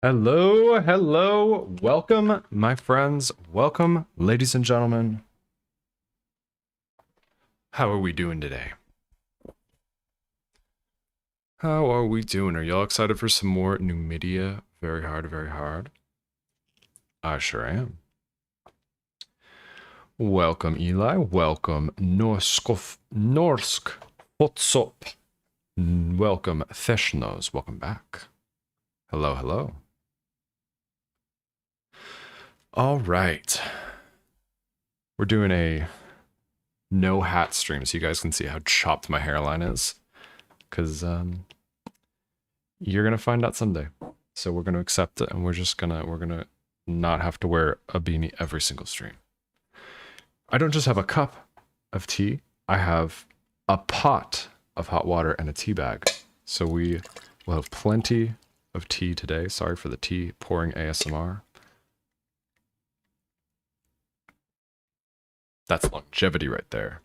Hello, hello, welcome, my friends, welcome, ladies and gentlemen. How are we doing today? How are we doing? Are y'all excited for some more Numidia? Very hard, very hard. I sure am. Welcome, Eli. Welcome, Norsk Fotsop. Welcome, Theshnos. Welcome back. Hello, hello. All right. We're doing a no hat stream so you guys can see how chopped my hairline is. Because you're going to find out someday. So we're going to accept it and we're going to not have to wear a beanie every single stream. I don't just have a cup of tea. I have a pot of hot water and a tea bag. So we will have plenty of tea today. Sorry for the tea pouring ASMR. That's longevity right there.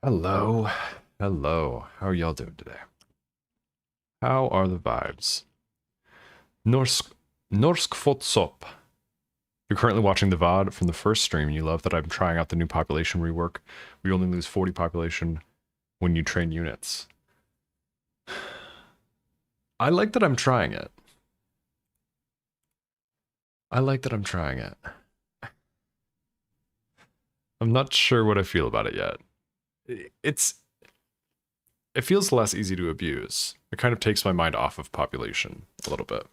Hello. Hello. How are y'all doing today? How are the vibes? Norsk Fotsop. You're currently watching the VOD from the first stream and you love that I'm trying out the new population rework. We only lose 40 population when you train units. I like that I'm trying it. I'm not sure what I feel about it yet. It feels less easy to abuse. It kind of takes my mind off of population a little bit.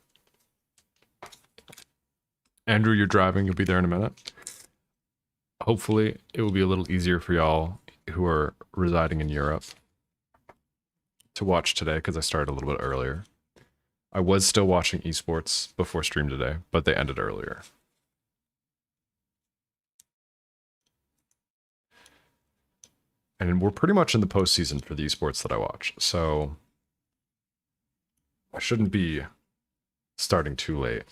Andrew, you're driving. You'll be there in a minute. Hopefully, it will be a little easier for y'all who are residing in Europe to watch today because I started a little bit earlier. I was still watching esports before stream today, but they ended earlier. And we're pretty much in the postseason for the esports that I watch, so I shouldn't be starting too late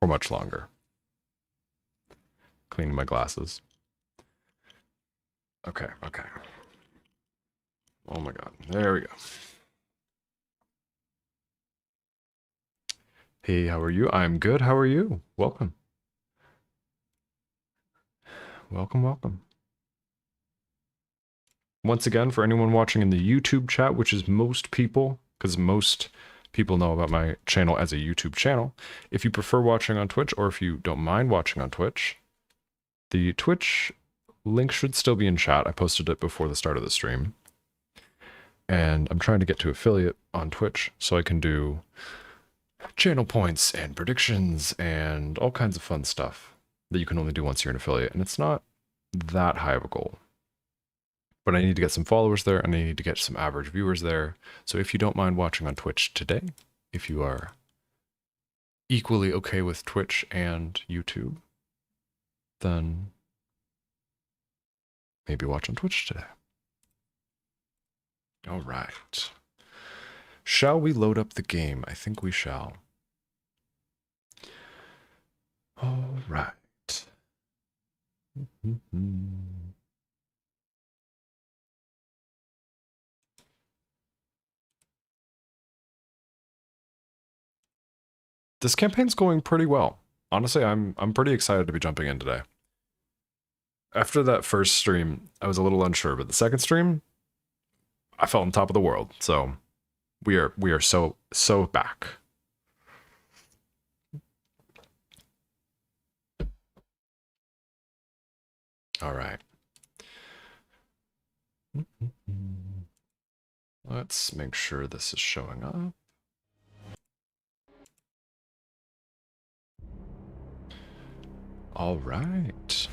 or much longer. Cleaning my glasses. Okay. Oh my god, there we go. Hey, how are you? I'm good, how are you? Welcome. Welcome. Once again, for anyone watching in the YouTube chat, which is most people, because most people know about my channel as a YouTube channel, if you prefer watching on Twitch, or if you don't mind watching on Twitch, the Twitch link should still be in chat. I posted it before the start of the stream. And I'm trying to get to affiliate on Twitch so I can do channel points and predictions and all kinds of fun stuff that you can only do once you're an affiliate. And it's not that high of a goal. But I need to get some followers there, and I need to get some average viewers there. So if you don't mind watching on Twitch today, if you are equally okay with Twitch and YouTube, then maybe watch on Twitch today. All right. Shall we load up the game? I think we shall. All right. This campaign's going pretty well. Honestly, I'm pretty excited to be jumping in today. After that first stream, I was a little unsure, but the second stream, I felt on top of the world. So we are so back. All right. Let's make sure this is showing up. All right.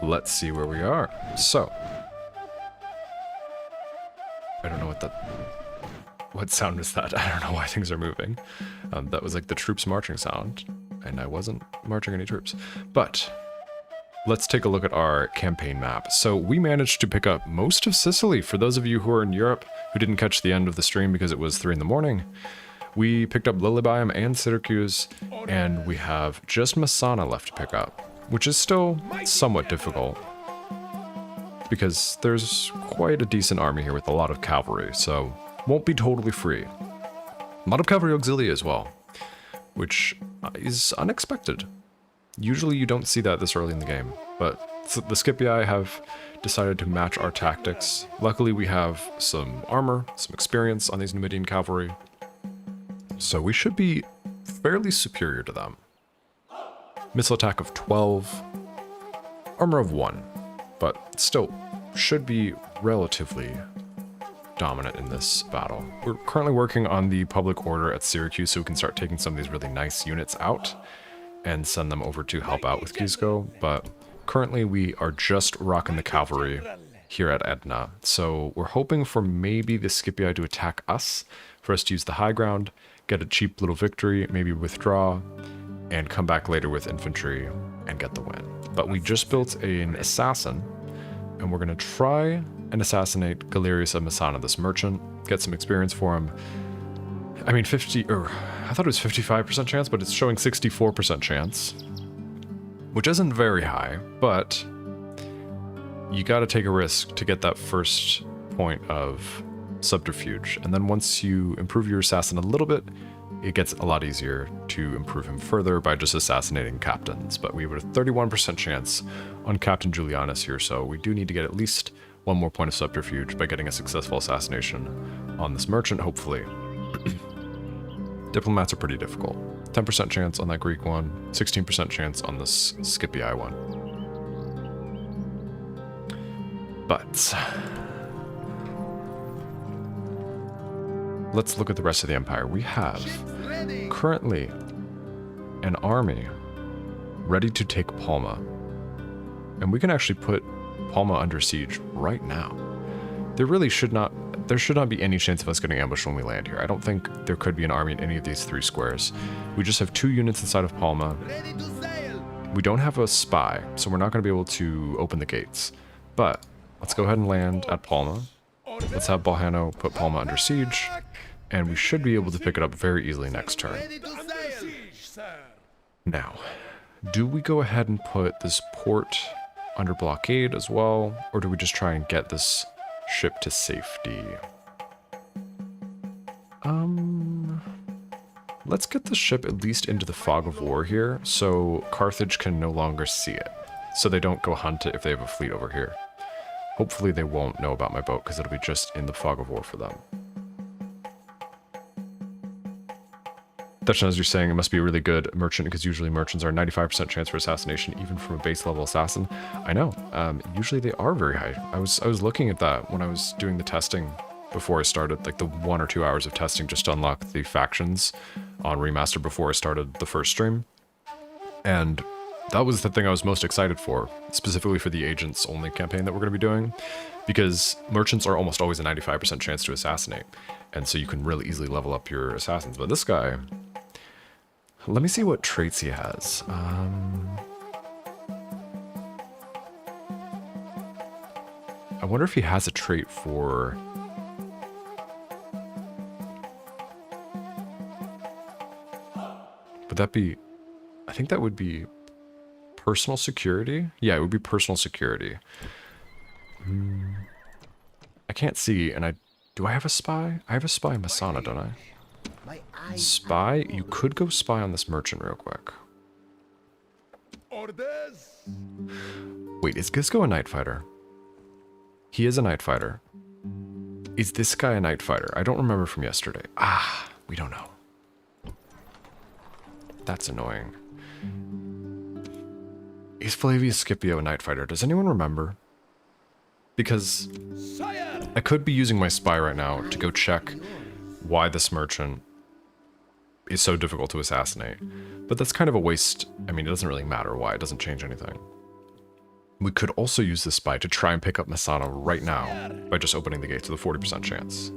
Let's see where we are. So, I don't know what sound is that? I don't know why things are moving. That was like the troops marching sound, and I wasn't marching any troops. But let's take a look at our campaign map. So we managed to pick up most of Sicily. For those of you who are in Europe who didn't catch the end of the stream because it was 3 in the morning, we picked up Lilybaeum and Syracuse, and we have just Messana left to pick up, which is still somewhat difficult because there's quite a decent army here with a lot of cavalry, so won't be totally free. A lot of cavalry auxilia as well, which is unexpected. Usually you don't see that this early in the game, but the Scipii have decided to match our tactics. Luckily we have some armor, some experience on these Numidian cavalry, so we should be fairly superior to them. Missile attack of 12, armor of 1, but still should be relatively dominant in this battle. We're currently working on the public order at Syracuse so we can start taking some of these really nice units out and send them over to help out with Cusco, but currently we are just rocking the cavalry here at Edna. So we're hoping for maybe the Scipii to attack us, for us to use the high ground, get a cheap little victory, maybe withdraw, and come back later with infantry and get the win. But we just built an assassin, and we're going to try and assassinate Galerius of Messana, this merchant, get some experience for him. I mean, I thought it was 55% chance, but it's showing 64% chance, which isn't very high, but you got to take a risk to get that first point of subterfuge. And then once you improve your assassin a little bit, it gets a lot easier to improve him further by just assassinating captains. But we have a 31% chance on Captain Julianus here, so we do need to get at least one more point of subterfuge by getting a successful assassination on this merchant, hopefully. Diplomats are pretty difficult. 10% chance on that Greek one, 16% chance on this Scipii one. But let's look at the rest of the empire. We have currently an army ready to take Palma. And we can actually put Palma under siege right now. There should not be any chance of us getting ambushed when we land here. I don't think there could be an army in any of these 3 squares. We just have 2 units inside of Palma. We don't have a spy, so we're not going to be able to open the gates. But let's go ahead and land at Palma. Let's have Balhano put Palma under siege, and we should be able to pick it up very easily next turn. Now, do we go ahead and put this port under blockade as well, or do we just try and get this ship to safety? Let's get the ship at least into the fog of war here, so Carthage can no longer see it, so they don't go hunt it if they have a fleet over here. Hopefully they won't know about my boat, because it'll be just in the fog of war for them. Dutchman, as you're saying, it must be a really good merchant, because usually merchants are 95% chance for assassination, even from a base level assassin. I know, usually they are very high. I was looking at that when I was doing the testing before I started, like the 1 or 2 hours of testing just to unlock the factions on Remastered before I started the first stream. And that was the thing I was most excited for, specifically for the agents only campaign that we're going to be doing, because merchants are almost always a 95% chance to assassinate. And so you can really easily level up your assassins. But this guy, let me see what traits he has. I wonder if he has a trait for... Would that be... I think that would be personal security? Yeah, it would be personal security. I can't see, and do I have a spy? I have a spy in Messana, don't I? Spy? You could go spy on this merchant real quick. Wait, is Gisco a night fighter? He is a night fighter. Is this guy a night fighter? I don't remember from yesterday. Ah, we don't know. That's annoying. Is Flavius Scipio a night fighter? Does anyone remember? Because I could be using my spy right now to go check why this merchant is so difficult to assassinate. But that's kind of a waste. I mean, it doesn't really matter why. It doesn't change anything. We could also use this spy to try and pick up Messana right now by just opening the gates with a 40% chance.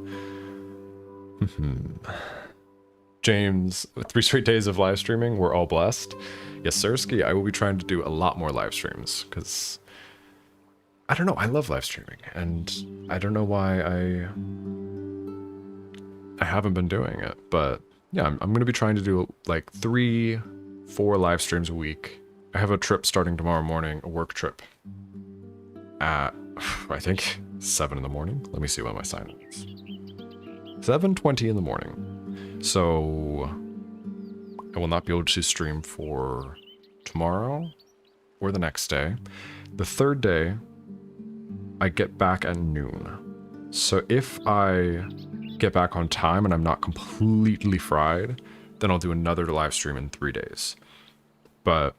James, 3 straight days of live streaming. We're all blessed. Yes, Sirski, I will be trying to do a lot more live streams because I don't know. I love live streaming, and I don't know why I haven't been doing it. But yeah, I'm going to be trying to do like 3-4 live streams a week. I have a trip starting tomorrow morning, a work trip at I think 7 in the morning. Let me see what my sign is. 7:20 in the morning. So I will not be able to stream for tomorrow or the next day. The third day, I get back at noon. So if I get back on time and I'm not completely fried, then I'll do another live stream in 3 days. But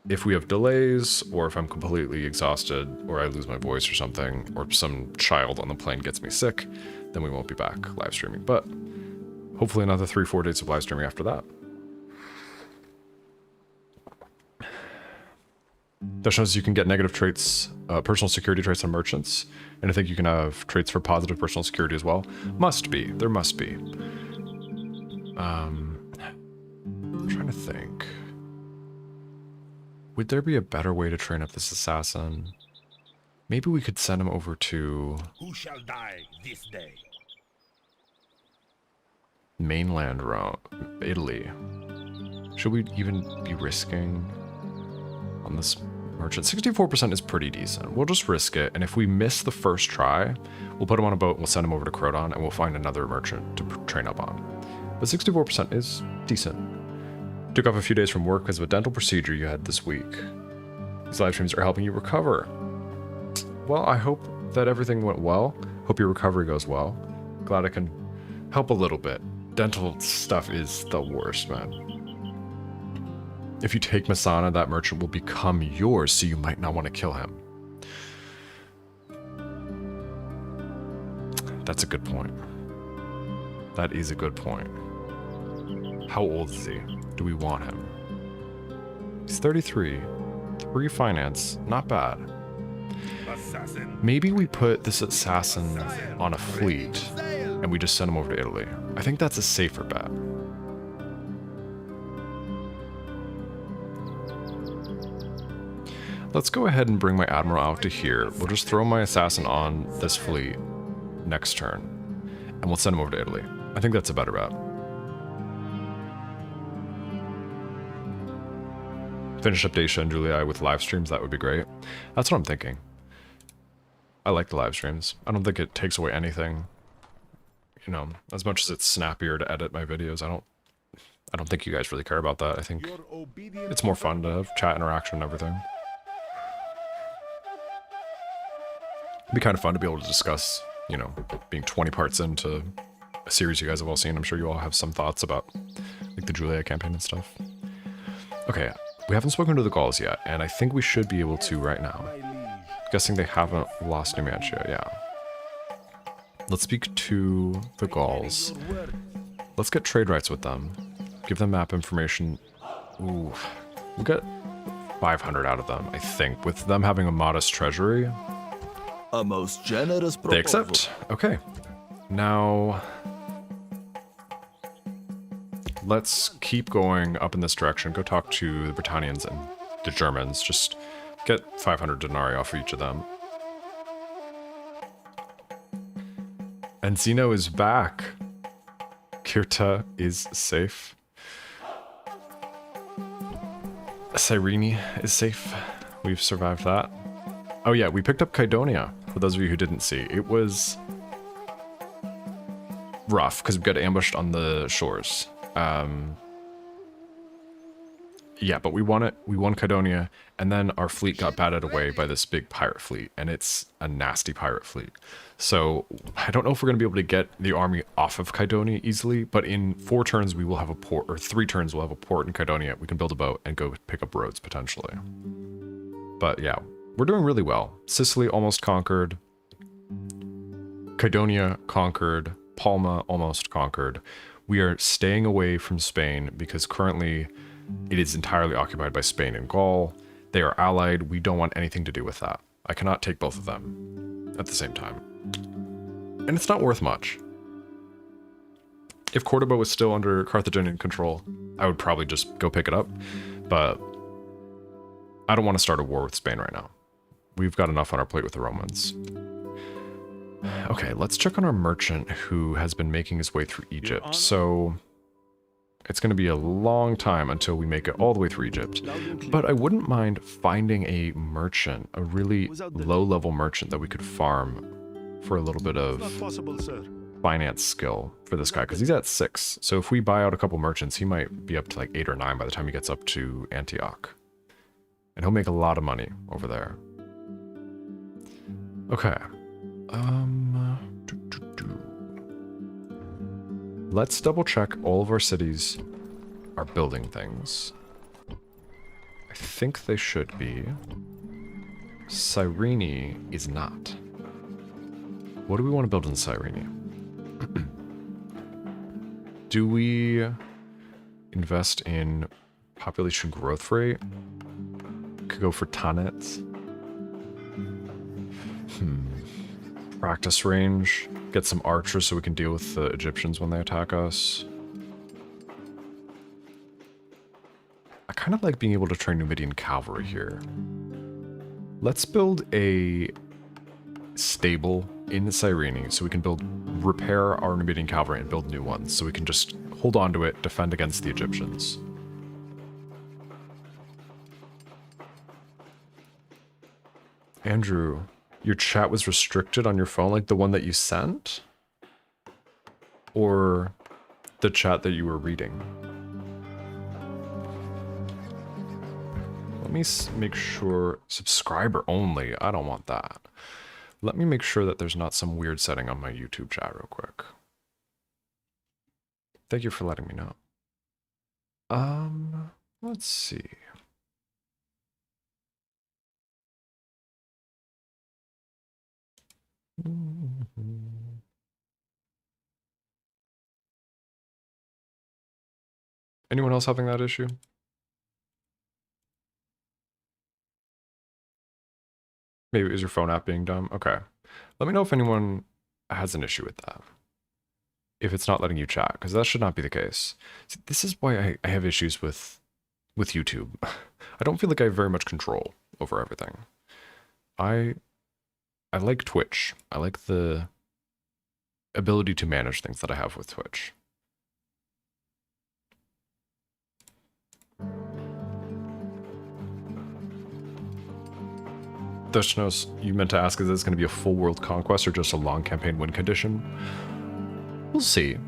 if we have delays, or if I'm completely exhausted, or I lose my voice or something, or some child on the plane gets me sick, then we won't be back live streaming. But hopefully another 3-4 days of live streaming after that. That shows you can get negative traits, personal security traits on merchants, and I think you can have traits for positive personal security as well. Must be. There must be. I'm trying to think. Would there be a better way to train up this assassin? Maybe we could send him over to... Who shall die this day? Mainland Rome, Italy. Should we even be risking on this merchant? 64% is pretty decent. We'll just risk it, and if we miss the first try, we'll put him on a boat, and we'll send him over to Croton, and we'll find another merchant to train up on. But 64% is decent. Took off a few days from work because of a dental procedure you had this week. These live streams are helping you recover. Well, I hope that everything went well. Hope your recovery goes well. Glad I can help a little bit. Dental stuff is the worst, man. If you take Masana, that merchant will become yours, so you might not want to kill him. That's a good point. That is a good point. How old is he? Do we want him? He's 33. 3 finance. Not bad. Assassin. Maybe we put this assassin on a fleet and we just send him over to Italy. I think that's a safer bet. Let's go ahead and bring my admiral out to here. We'll just throw my assassin on this fleet next turn and we'll send him over to Italy. I think that's a better bet. Finish up Dacia and Julia with live streams, that would be great. That's what I'm thinking. I like the live streams. I don't think it takes away anything. You know, as much as it's snappier to edit my videos, I don't think you guys really care about that. I think it's more fun to have chat interaction and everything. It'd be kind of fun to be able to discuss, you know, being 20 parts into a series you guys have all seen. I'm sure you all have some thoughts about like the Julia campaign and stuff. Okay. We haven't spoken to the Gauls yet, and I think we should be able to right now. Guessing they haven't lost Numidia, yeah. Let's speak to the Gauls. Let's get trade rights with them. Give them map information. Ooh, we'll get 500 out of them, I think. With them having a modest treasury. A most generous proposal. They accept. Okay. Now... let's keep going up in this direction. Go talk to the Britannians and the Germans. Just get 500 denarii off of each of them. And Zeno is back. Kirta is safe. Cyrene is safe. We've survived that. Oh yeah, we picked up Kydonia. For those of you who didn't see, it was rough because we got ambushed on the shores. Yeah, but we won it. We won Kydonia, and then our fleet got batted away by this big pirate fleet, and it's a nasty pirate fleet. So I don't know if we're going to be able to get the army off of Kydonia easily, but in 4 turns we will have a port, or 3 turns we'll have a port in Kydonia. We can build a boat and go pick up roads potentially. But yeah, we're doing really well. Sicily almost conquered. Kydonia conquered. Palma almost conquered. We are staying away from Spain because currently it is entirely occupied by Spain and Gaul. They are allied. We don't want anything to do with that. I cannot take both of them at the same time. And it's not worth much. If Cordoba was still under Carthaginian control, I would probably just go pick it up. But I don't want to start a war with Spain right now. We've got enough on our plate with the Romans. Okay, let's check on our merchant who has been making his way through Egypt. So it's going to be a long time until we make it all the way through Egypt. But I wouldn't mind finding a merchant, a really low-level merchant that we could farm for a little bit of finance skill for this guy, because he's at 6. So if we buy out a couple merchants, he might be up to like 8 or 9 by the time he gets up to Antioch. And he'll make a lot of money over there. Okay. Let's double check all of our cities are building things. I think they should be. Cyrene is not. What do we want to build in Cyrene? Do we invest in population growth rate? Could go for Tanit. Practice range. Get some archers so we can deal with the Egyptians when they attack us. I kind of like being able to train Numidian cavalry here. Let's build a stable in Cyrene so we can repair our Numidian cavalry and build new ones so we can just hold on to it, defend against the Egyptians. Andrew, your chat was restricted on your phone, like the one that you sent? Or the chat that you were reading? Let me make sure, subscriber only, I don't want that. Let me make sure that there's not some weird setting on my YouTube chat real quick. Thank you for letting me know. Let's see. Anyone else having that issue? Maybe it was your phone app being dumb. Okay. Let me know if anyone has an issue with that. If it's not letting you chat, because that should not be the case. See, this is why I have issues with YouTube. I don't feel like I have very much control over everything. I like Twitch. I like the ability to manage things that I have with Twitch. Thushnos, you meant to ask, is this going to be a full world conquest or just a long campaign win condition? We'll see.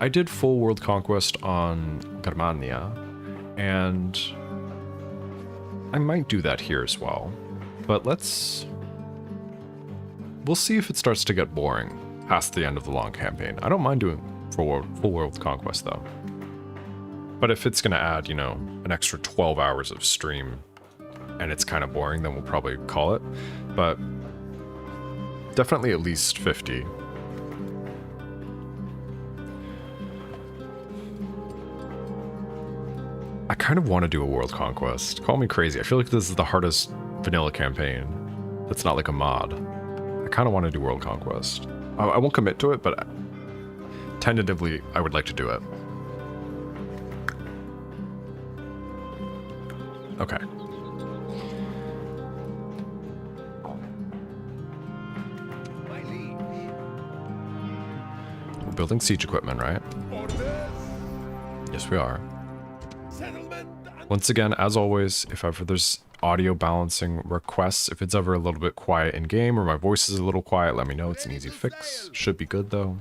I did full world conquest on Germania, and I might do that here as well. But we'll see if it starts to get boring past the end of the long campaign. I don't mind doing full world conquest though. But if it's going to add, you know, an extra 12 hours of stream and it's kind of boring, then we'll probably call it. But definitely at least 50. I kind of want to do a world conquest. Call me crazy. I feel like this is the hardest vanilla campaign. That's not like a mod. I kind of want to do world conquest. I won't commit to it, but tentatively, I would like to do it. Okay. We're building siege equipment, right? Yes, we are. Once again, as always, if ever there's audio balancing requests, if it's ever a little bit quiet in game or my voice is a little quiet, let me know. It's an easy fix. Should be good though.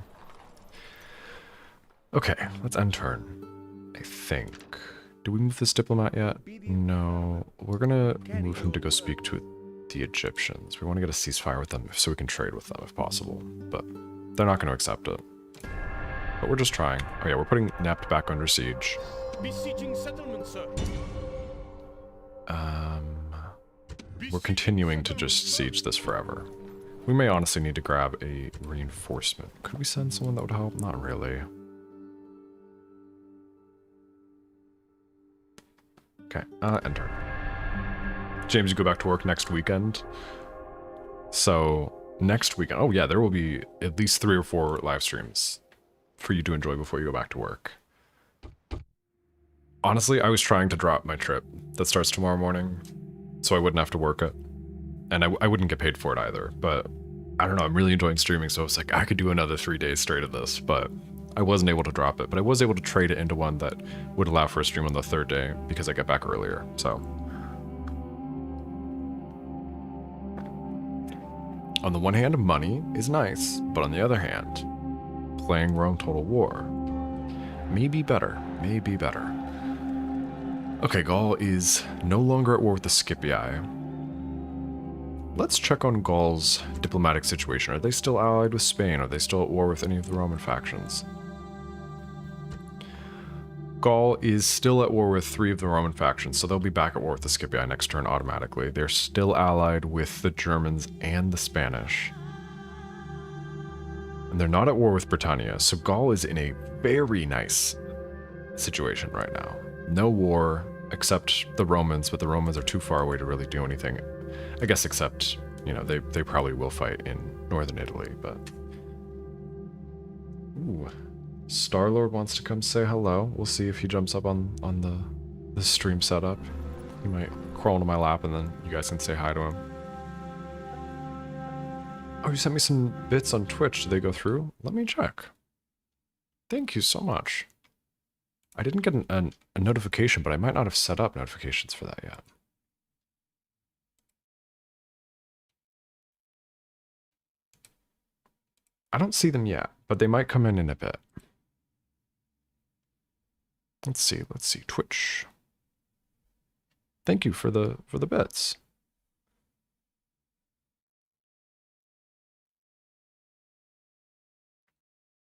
Okay, let's end turn. I think. Do we move this diplomat yet? No. We're gonna move him to go speak to the Egyptians. We want to get a ceasefire with them so we can trade with them if possible. But they're not going to accept it. But we're just trying. Oh yeah, we're putting Nept back under siege. Besieging settlement, sir. We're continuing to just siege this forever. We may honestly need to grab a reinforcement. Could we send someone that would help? Not really. Okay, enter. James, you go back to work next weekend. So, next weekend, oh yeah, there will be at least 3 or 4 live streams for you to enjoy before you go back to work. Honestly, I was trying to drop my trip that starts tomorrow morning, so I wouldn't have to work it. And I wouldn't get paid for it either, but I don't know, I'm really enjoying streaming, so it's like I could do another 3 days straight of this, but I wasn't able to drop it. But I was able to trade it into one that would allow for a stream on the 3rd day because I get back earlier, so. On the one hand, money is nice, but on the other hand, playing Rome Total War may be better, may be better. Okay, Gaul is no longer at war with the Scipii. Let's check on Gaul's diplomatic situation. Are they still allied with Spain? Are they still at war with any of the Roman factions? Gaul is still at war with 3 of the Roman factions, so they'll be back at war with the Scipii next turn automatically. They're still allied with the Germans and the Spanish. And they're not at war with Britannia, so Gaul is in a very nice situation right now. No war, except the Romans, but the Romans are too far away to really do anything. I guess except, you know, they probably will fight in northern Italy, but... Ooh. Star-Lord wants to come say hello. We'll see if he jumps up on the stream setup. He might crawl into my lap and then you guys can say hi to him. Oh, you sent me some bits on Twitch. Did they go through? Let me check. Thank you so much. I didn't get a notification, but I might not have set up notifications for that yet. I don't see them yet, but they might come in a bit. Let's see, Twitch. Thank you for the bits.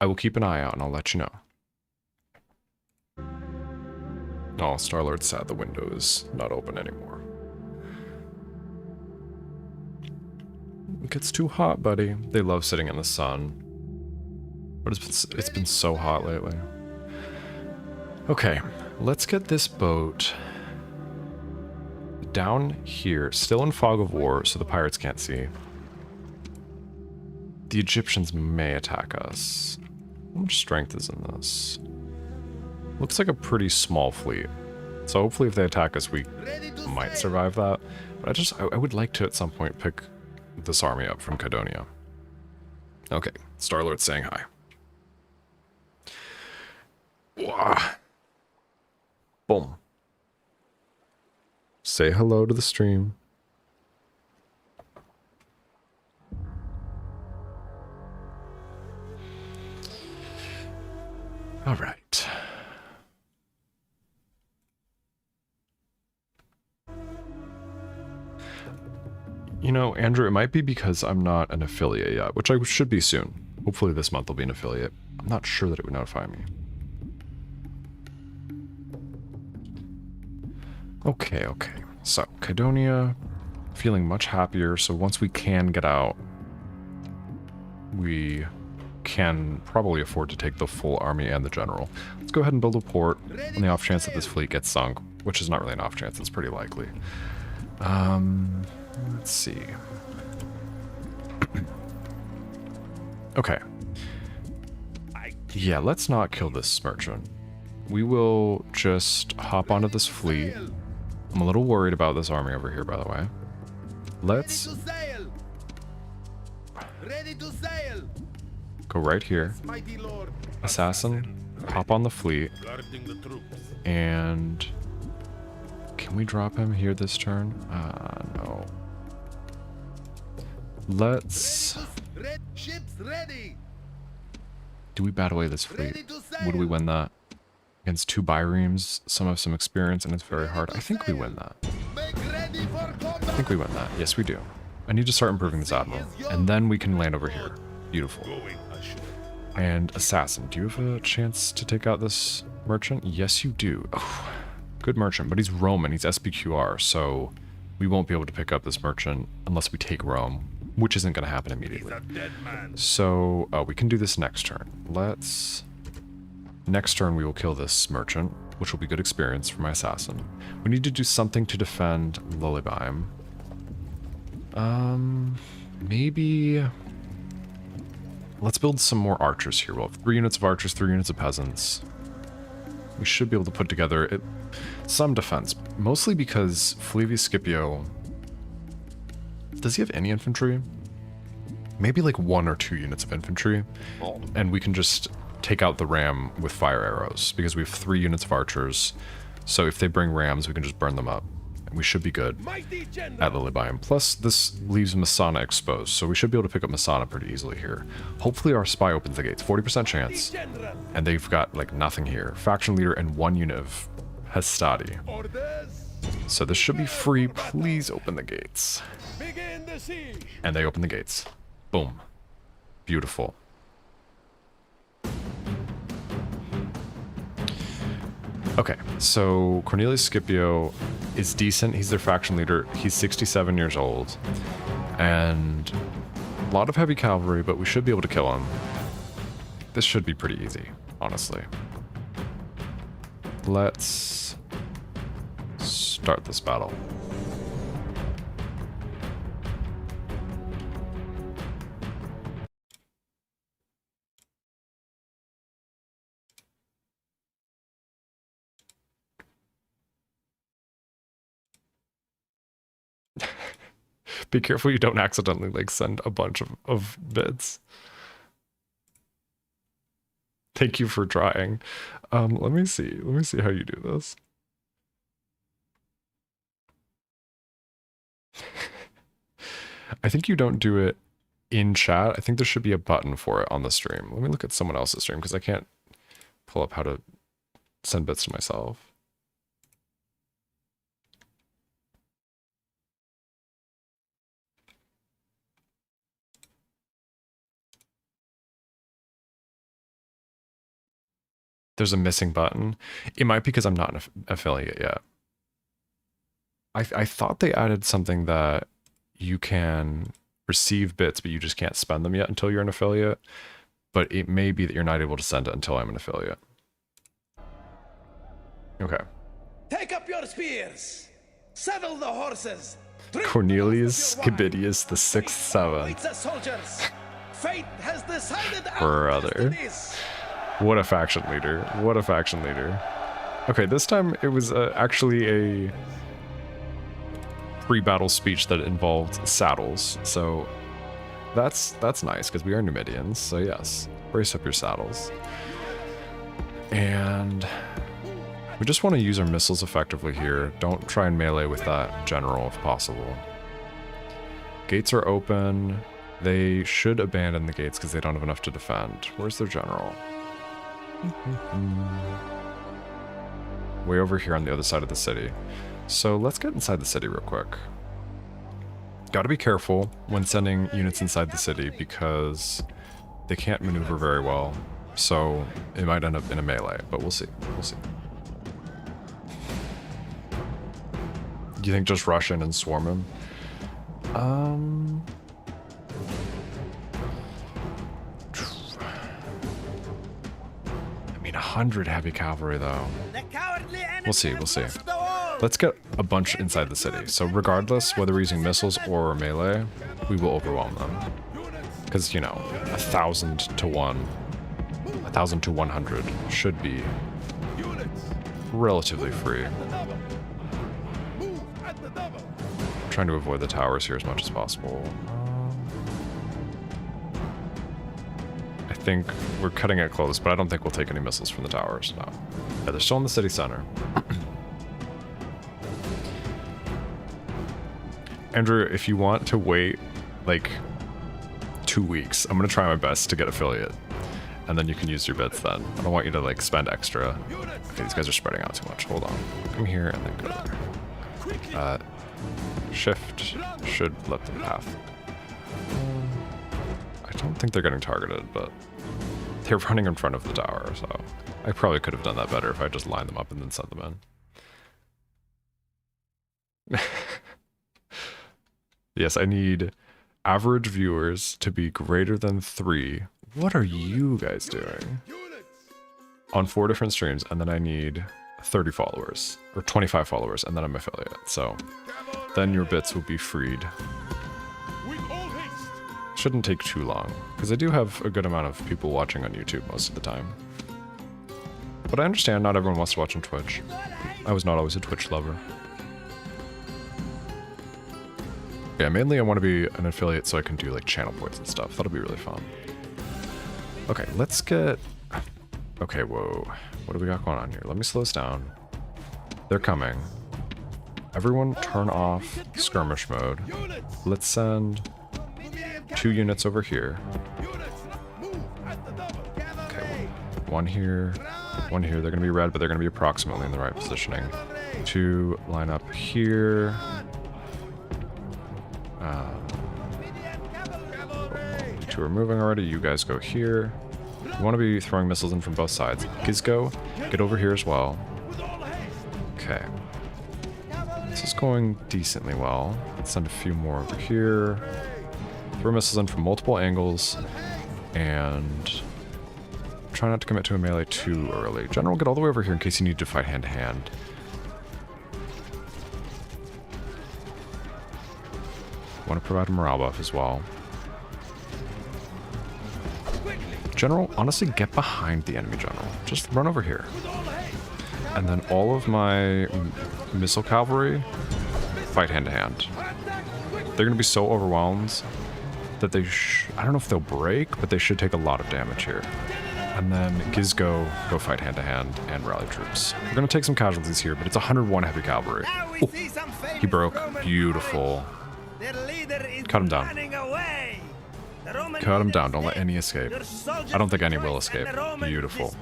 I will keep an eye out and I'll let you know. Oh, Star-Lord's sad the window is not open anymore. It gets too hot, buddy. They love sitting in the sun. But it's been so hot lately. Okay, let's get this boat down here, still in fog of war, so the pirates can't see. The Egyptians may attack us. How much strength is in this? Looks like a pretty small fleet. So hopefully if they attack us, we might survive that. But I would like to at some point pick this army up from Cadonia. Okay, Star-Lord's saying hi. Wah. Boom. Say hello to the stream. All right. You know, Andrew, it might be because I'm not an affiliate yet, which I should be soon. Hopefully this month I'll be an affiliate. I'm not sure that it would notify me. Okay. So, Cadonia, feeling much happier. So once we can get out, we can probably afford to take the full army and the general. Let's go ahead and build a port on the off chance that this fleet gets sunk, which is not really an off chance, it's pretty likely. Let's see. Okay. Yeah, let's not kill this merchant. We will just hop onto this fleet. I'm a little worried about this army over here, by the way. Let's go right here. Assassin, hop on the fleet. And can we drop him here this turn? No. Let's... Do we bat away this fleet? Would we win that? Against 2 biremes, some have some experience, and it's very hard. I think we win that. I think we win that. Yes, we do. I need to start improving this admiral, and then we can land over here. Beautiful. And Assassin, do you have a chance to take out this merchant? Yes, you do. Oh, good merchant, but he's Roman. He's SPQR, so we won't be able to pick up this merchant unless we take Rome, which isn't going to happen immediately. So, we can do this next turn. Next turn we will kill this merchant, which will be good experience for my assassin. We need to do something to defend Lullabyme. Maybe... let's build some more archers here. We'll have 3 units of archers, 3 units of peasants. We should be able to put together some defense, mostly because Flavius Scipio, does he have any infantry? Maybe like 1 or 2 units of infantry, and we can just take out the ram with fire arrows because we have 3 units of archers. So if they bring rams, we can just burn them up, and we should be good at Lilybium. Plus, this leaves Masana exposed, so we should be able to pick up Masana pretty easily here. Hopefully our spy opens the gates. 40% chance, and they've got like nothing here. Faction leader and 1 unit of Hastati. So this should be free. Please open the gates. And they open the gates. Boom. Beautiful. Okay, so Cornelius Scipio is decent. He's their faction leader. He's 67 years old. And a lot of heavy cavalry, but we should be able to kill him. This should be pretty easy, honestly. Let's start this battle. Be careful you don't accidentally like send a bunch of bits. Thank you for trying. Let me see how you do this. I think you don't do it in chat. I think there should be a button for it on the stream. Let me look at someone else's stream because I can't pull up how to send bits to myself. There's a missing button. It might be because I'm not an affiliate yet. I thought they added something that you can receive bits, but you just can't spend them yet until you're an affiliate. But it may be that you're not able to send it until I'm an affiliate. Okay. Take up your spears. Saddle the horses. Cornelius Scibidius the 6th, 7th. Fate has decided Brother. What a faction leader. What a faction leader. Okay, this time it was actually a pre-battle speech that involved saddles. So that's nice because we are Numidians. So yes, brace up your saddles. And we just want to use our missiles effectively here. Don't try and melee with that general if possible. Gates are open. They should abandon the gates because they don't have enough to defend. Where's their general? Way over here on the other side of the city. So let's get inside the city real quick. Gotta be careful when sending units inside the city because they can't maneuver very well. So it might end up in a melee, but we'll see. We'll see. Do you think just rush in and swarm him? I mean, 100 heavy cavalry, though. We'll see, we'll see. Let's get a bunch inside the city. So regardless, whether we're using missiles or melee, we will overwhelm them. Because, you know, 1,000 to 1, 1,000 to 100 should be relatively free. Trying to avoid the towers here as much as possible. I think we're cutting it close, but I don't think we'll take any missiles from the towers. No. Yeah, they're still in the city center. Andrew, if you want to wait like 2 weeks, I'm gonna try my best to get affiliate, and then you can use your bits then. I don't want you to like spend extra. Okay, these guys are spreading out too much. Hold on. Come here and then go there. Shift should let them path. I don't think they're getting targeted, but they're running in front of the tower, so I probably could have done that better if I just lined them up and then sent them in. Yes, I need average viewers to be greater than 3. What are you guys doing? On 4 different streams, and then I need 30 followers, or 25 followers, and then I'm affiliate. So then your bits will be freed. Shouldn't take too long, because I do have a good amount of people watching on YouTube most of the time. But I understand not everyone wants to watch on Twitch. I was not always a Twitch lover. Yeah, mainly I want to be an affiliate so I can do like channel points and stuff. That'll be really fun. Okay, let's get... Okay, whoa. What do we got going on here? Let me slow this down. They're coming. Everyone turn off skirmish mode. Let's send 2 units over here. Okay, one here, one here. They're going to be red, but they're going to be approximately in the right positioning. 2 line up here. 2 are moving already. You guys go here. You want to be throwing missiles in from both sides. Gizgo, get over here as well. Okay. This is going decently well. Let's send a few more over here. Throw missiles in from multiple angles. And try not to commit to a melee too early. General, get all the way over here in case you need to fight hand-to-hand. Want to provide a morale buff as well. General, honestly, get behind the enemy general. Just run over here. And then all of my missile cavalry fight hand-to-hand. They're going to be so overwhelmed that they I don't know if they'll break, but they should take a lot of damage here. And then Gizgo go fight hand-to-hand and rally troops. We're going to take some casualties here, but it's 101 heavy cavalry. Ooh, he broke. Beautiful. Cut him down. Cut him down. Don't let any escape. I don't think any will escape. Beautiful.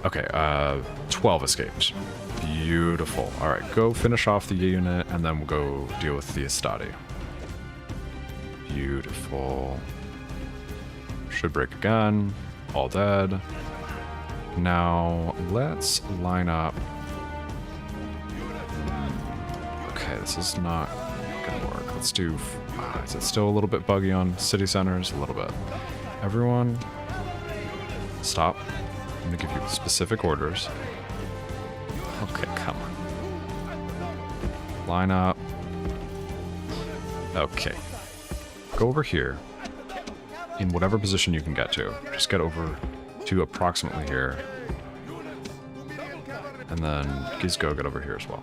Okay, 12 escaped. Beautiful. Alright, go finish off the unit, and then we'll go deal with the Estati. Beautiful. Should break again. All dead. Now, let's line up. Okay, this is not gonna work. Let's do... is it still a little bit buggy on city centers? A little bit. Everyone, stop. I'm gonna give you specific orders. Okay, come on. Line up. Okay. Go over here. In whatever position you can get to. Just get over to approximately here. And then Gizgo, get over here as well.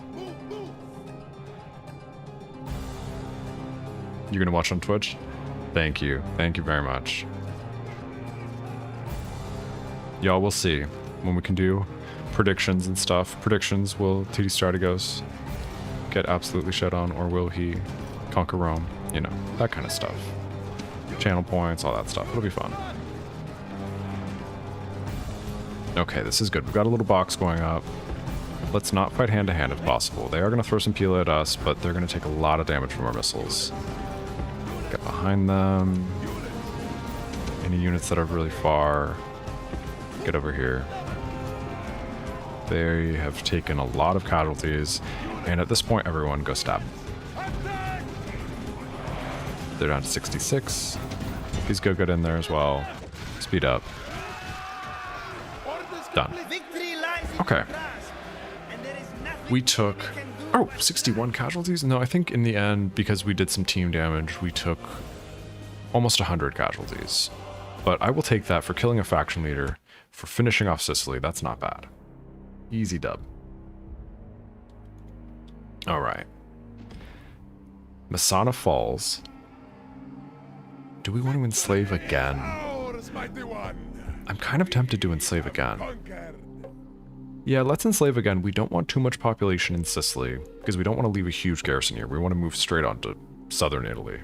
You're gonna watch on Twitch? Thank you. Thank you very much. Y'all, we'll see when we can do predictions and stuff. Predictions, will TD Strategos get absolutely shut on, or will he conquer Rome? You know, that kind of stuff. Channel points, all that stuff. It'll be fun. Okay, this is good. We've got a little box going up. Let's not fight hand-to-hand if possible. They are going to throw some Pila at us, but they're going to take a lot of damage from our missiles. Get behind them. Any units that are really far, get over here. They have taken a lot of casualties, and at this point, everyone go stab. They're down to 66. Please go get in there as well. Speed up. Done. Okay. We took... Oh, 61 casualties? No, I think in the end, because we did some team damage, we took almost 100 casualties. But I will take that for killing a faction leader, for finishing off Sicily. That's not bad. Easy dub. Alright. Messana Falls. Do we want to enslave again? I'm kind of tempted to enslave again. Yeah, let's enslave again. We don't want too much population in Sicily, because we don't want to leave a huge garrison here. We want to move straight on to southern Italy.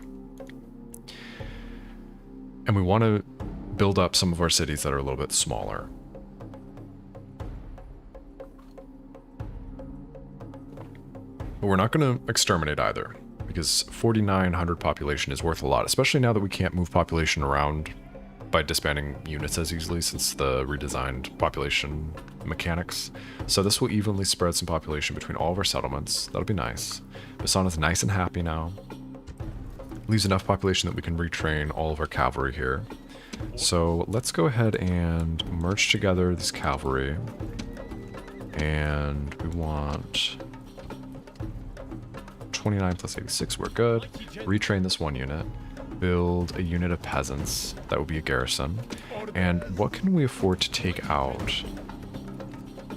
And we want to build up some of our cities that are a little bit smaller. But we're not going to exterminate either, because 4,900 population is worth a lot, especially now that we can't move population around by disbanding units as easily since the redesigned population mechanics. So this will evenly spread some population between all of our settlements. That'll be nice. Basana's nice and happy now. Leaves enough population that we can retrain all of our cavalry here. So let's go ahead and merge together this cavalry. And we want 29 plus 86, we're good. Retrain this one unit. build a unit of peasants. That would be a garrison. And what can we afford to take out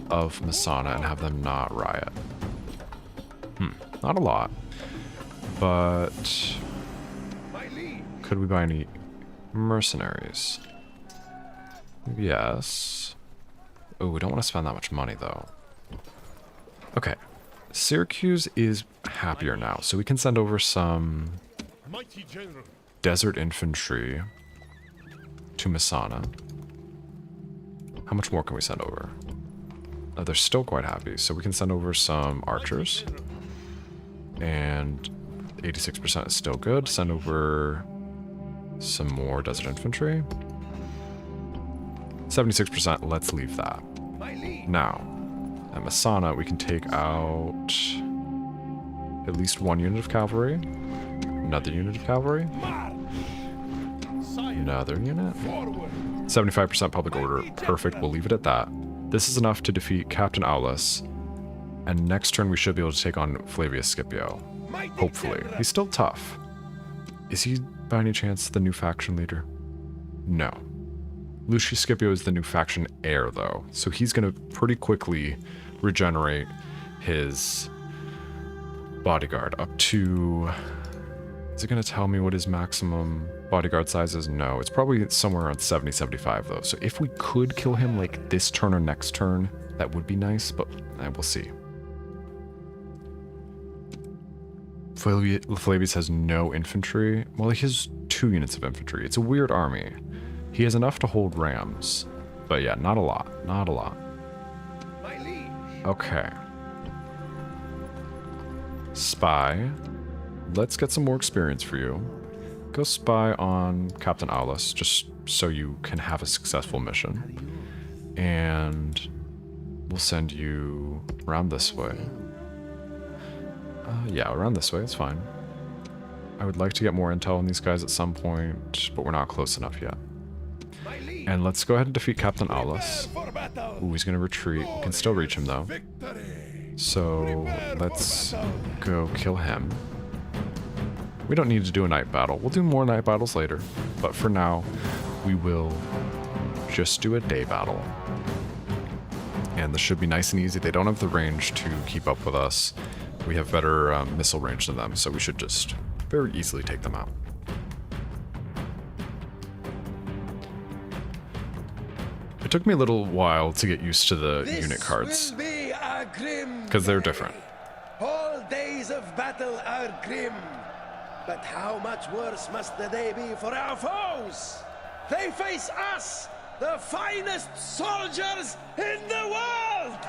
of Masana and have them not riot? Not a lot. But could we buy any mercenaries? Yes. Oh, we don't want to spend that much money though. Okay. Syracuse is happier now, so we can send over some desert infantry to Masana. How much more can we send over? Oh, they're still quite happy, so we can send over some archers. And 86% is still good. Send over some more desert infantry. 76%, let's leave that. Now, at Masana, we can take out at least one unit of cavalry, another unit of cavalry, another unit. 75% public order, perfect, we'll leave it at that. This is enough to defeat Captain Aulus, and next turn we should be able to take on Flavius Scipio. Hopefully. He's still tough. Is he, by any chance, the new faction leader? No. Lucius Scipio is the new faction heir, though, so he's going to pretty quickly regenerate his bodyguard up to... Is it going to tell me what his maximum bodyguard size is? No, it's probably somewhere around 70, 75, though. So if we could kill him, like, this turn or next turn, that would be nice, but we'll see. Flavius has no infantry. Well, he has 2 units of infantry. It's a weird army. He has enough to hold rams. But yeah, not a lot. Not a lot. Okay. Spy. Let's get some more experience for you. Go spy on Captain Aulus, just so you can have a successful mission. And we'll send you around this way. Yeah, around this way, it's fine. I would like to get more intel on these guys at some point, but we're not close enough yet. And let's go ahead and defeat Captain Aulus. Ooh, he's gonna retreat. We can still reach him though. So let's go kill him. We don't need to do a night battle. We'll do more night battles later, but for now, we will just do a day battle. And this should be nice and easy. They don't have the range to keep up with us. We have better missile range than them, so we should just very easily take them out. It took me a little while to get used to the unit cards, because they're different. All days of battle are grim, but how much worse must the day be for our foes? They face us, the finest soldiers in the world!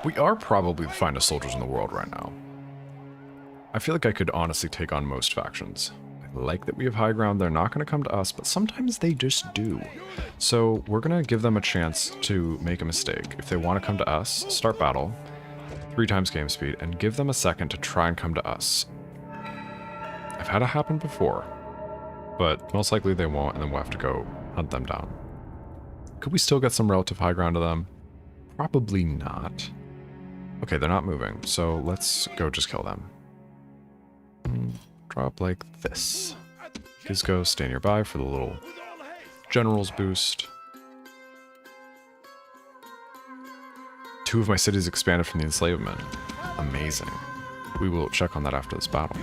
We are probably the finest soldiers in the world right now. I feel like I could honestly take on most factions. I like that we have high ground. They're not going to come to us, but sometimes they just do. So we're going to give them a chance to make a mistake. If they want to come to us, start battle, 3 times game speed, and give them a second to try and come to us. I've had it happen before, but most likely they won't, and then we'll have to go hunt them down. Could we still get some relative high ground to them? Probably not. Okay, they're not moving, so let's go just kill them. Drop like this. Gizgo, stay nearby for the little general's boost. 2 of my cities expanded from the enslavement. Amazing. We will check on that after this battle.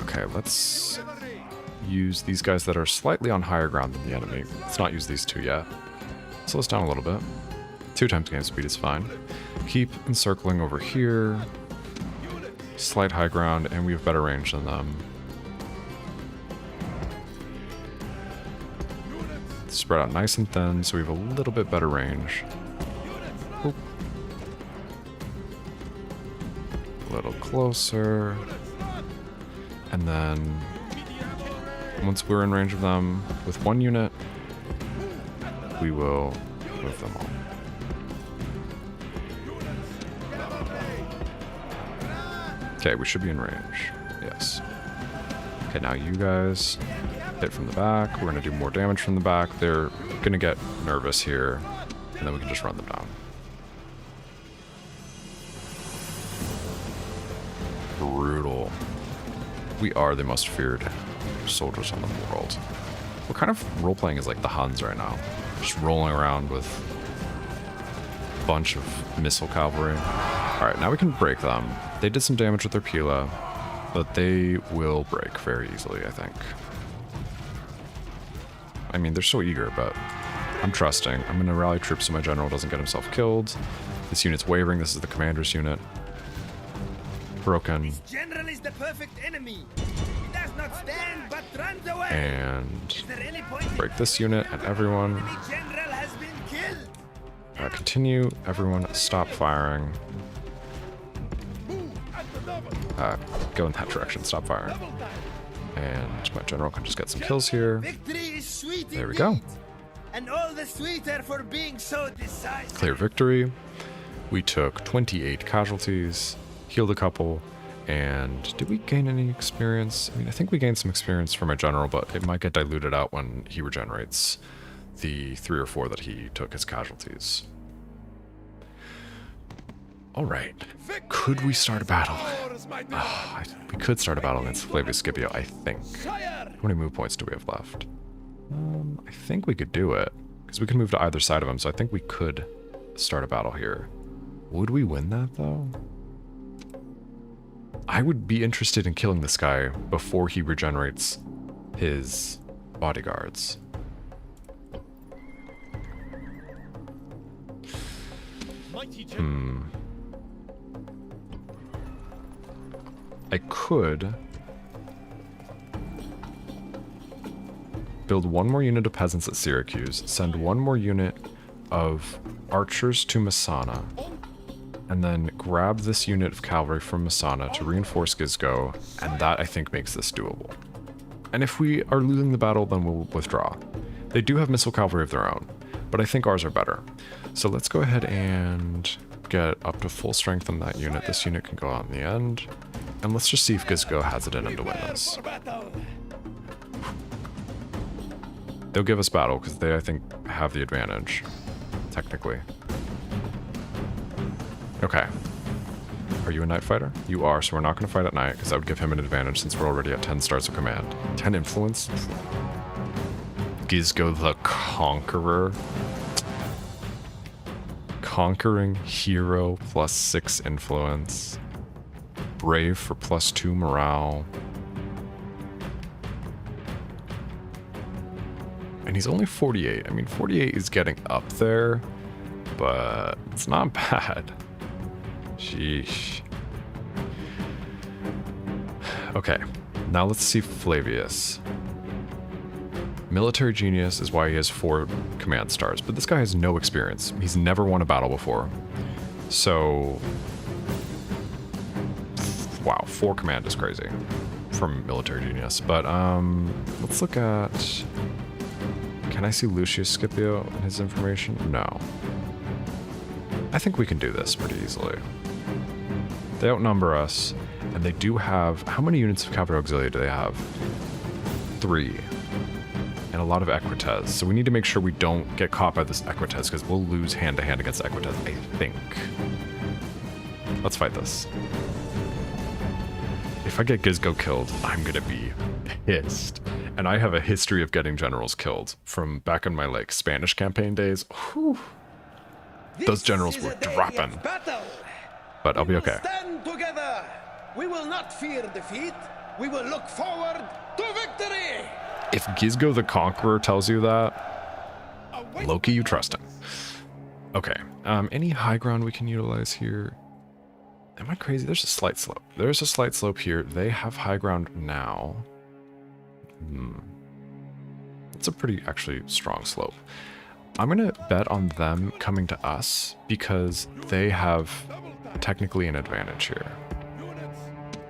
Okay, let's use these guys that are slightly on higher ground than the enemy. Let's not use these 2 yet. Slow us down a little bit. 2 times game speed is fine. Keep encircling over here. Slight high ground, and we have better range than them. Spread out nice and thin, so we have a little bit better range. Oop. A little closer. And then, once we're in range of them with 1 unit, we will move them all. Okay, we should be in range. Yes. Okay, now you guys hit from the back. We're going to do more damage from the back. They're going to get nervous here, and then we can just run them down. brutal. We are the most feared soldiers in the world. What kind of role-playing is like the Huns right now? Just rolling around with a bunch of missile cavalry. Alright, now we can break them. They did some damage with their Pila, but they will break very easily, I think. I mean, they're so eager, but I'm trusting. I'm going to rally troops so my general doesn't get himself killed. This unit's wavering. This is the commander's unit. Broken. General is the perfect enemy. He does not stand but runs away. And Is there any point break this unit and everyone. enemy general has been killed? Continue. Everyone stop firing. Go in that direction. Stop firing. And my general can just get some kills here. Victory is sweet There we indeed, go. and all the sweeter for being so decisive. Clear victory. We took 28 casualties, healed a couple, and did we gain any experience? I mean, I think we gained some experience from my general, but it might get diluted out when he regenerates the 3 or 4 that he took as casualties. All right. Could we start a battle? We could start a battle against Flavius Scipio, I think. How many move points do we have left? I think we could do it, because we can move to either side of him, so I think we could start a battle here. Would we win that, though? I would be interested in killing this guy before he regenerates his bodyguards. I could build one more unit of peasants at Syracuse, send one more unit of archers to Messana, and then grab this unit of cavalry from Messana to reinforce Gisgo, and that I think makes this doable. And if we are losing the battle, then we'll withdraw. They do have missile cavalry of their own, but I think ours are better. So let's go ahead and get up to full strength on that unit. This unit can go out in the end. And let's just see if Gisgo has it in him to win this. They'll give us battle because they, I think, have the advantage, technically. Okay. Are you a night fighter? You are, so we're not going to fight at night because that would give him an advantage since we're already at 10 stars of command. 10 influence? Gisgo the Conqueror. Conquering hero plus 6 influence. Brave for plus 2 morale. And he's only 48. I mean, 48 is getting up there, but it's not bad. Sheesh. Okay, now let's see Flavius. Military genius is why he has 4 command stars, but this guy has no experience. He's never won a battle before. So, wow, 4 command is crazy from military genius. But let's look at, can I see Lucius Scipio and his information? No. I think we can do this pretty easily. They outnumber us, and they do have, how many units of cavalry auxilia do they have? 3. And a lot of Equites, so we need to make sure we don't get caught by this Equites, because we'll lose hand-to-hand against Equites, I think. Let's fight this. If I get Gisgo killed, I'm gonna be pissed. And I have a history of getting generals killed from back in my, like, Spanish campaign days. Whew. Those generals were dropping. But I'll be okay. Stand together. We will not fear defeat. We will look forward to victory. If Gisgo the Conqueror tells you that, Loki, you trust him. Okay, any high ground we can utilize here? Am I crazy? There's a slight slope. There's a slight slope here. They have high ground now. It's a pretty, actually, strong slope. I'm going to bet on them coming to us because they have technically an advantage here.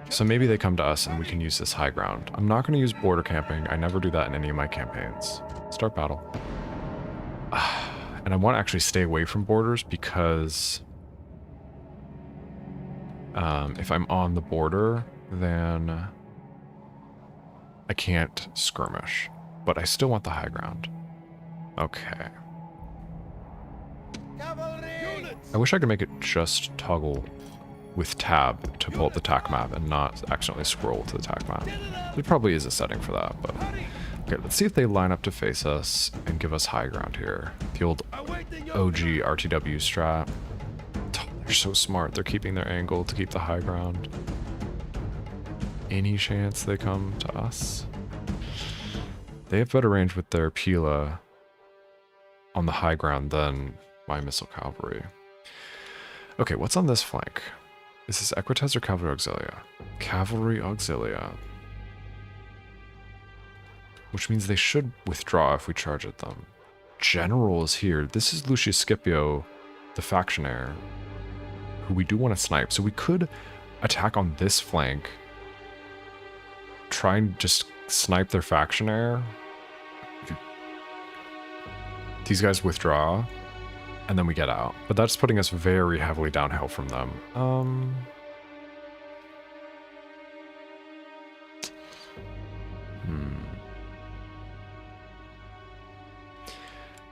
So maybe they come to us and we can use this high ground. I'm not going to use border camping. I never do that in any of my campaigns. Start battle. And I want to actually stay away from borders because if I'm on the border, then I can't skirmish. But I still want the high ground. Okay. I wish I could make it just toggle with tab to pull up the TAC map and not accidentally scroll to the TAC map. There probably is a setting for that, but... Okay, let's see if they line up to face us and give us high ground here. The old OG RTW strat. Oh, they're so smart. They're keeping their angle to keep the high ground. Any chance they come to us? They have better range with their Pila on the high ground than my missile cavalry. Okay, what's on this flank? Is this Equites or Cavalry Auxilia? Cavalry Auxilia. Which means they should withdraw if we charge at them. General is here. This is Lucius Scipio, the factionaire, who we do want to snipe. So we could attack on this flank, try and just snipe their factionaire. These guys withdraw, and then we get out. But that's putting us very heavily downhill from them.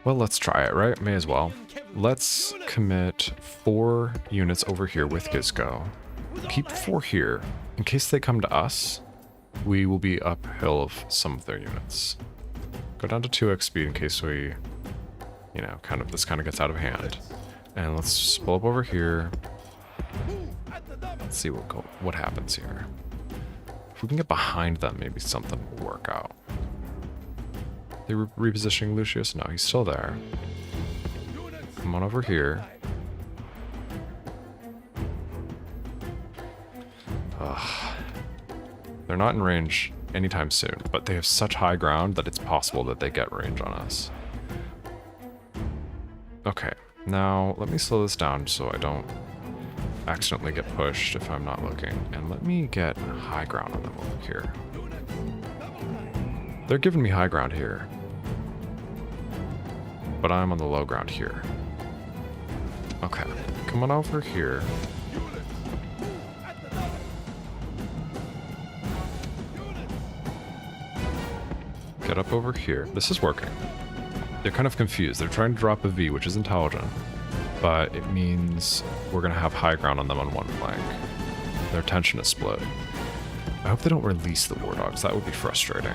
Well, let's try it, right? May as well. Let's commit 4 units over here with Gisco. Keep 4 here. In case they come to us, we will be uphill of some of their units. Go down to 2x speed in case we, you know, this kind of gets out of hand. And let's pull up over here. Let's see what happens here. If we can get behind them, maybe something will work out. They were repositioning Lucius? No, he's still there. Come on over here. Ugh. They're not in range anytime soon, but they have such high ground that it's possible that they get range on us. Okay, now let me slow this down so I don't accidentally get pushed if I'm not looking. And let me get high ground on them over here. They're giving me high ground here, but I'm on the low ground here. Okay, come on over here. Get up over here. This is working. They're kind of confused. They're trying to drop a V, which is intelligent, but it means we're going to have high ground on them on one flank. Their attention is split. I hope they don't release the war dogs. That would be frustrating.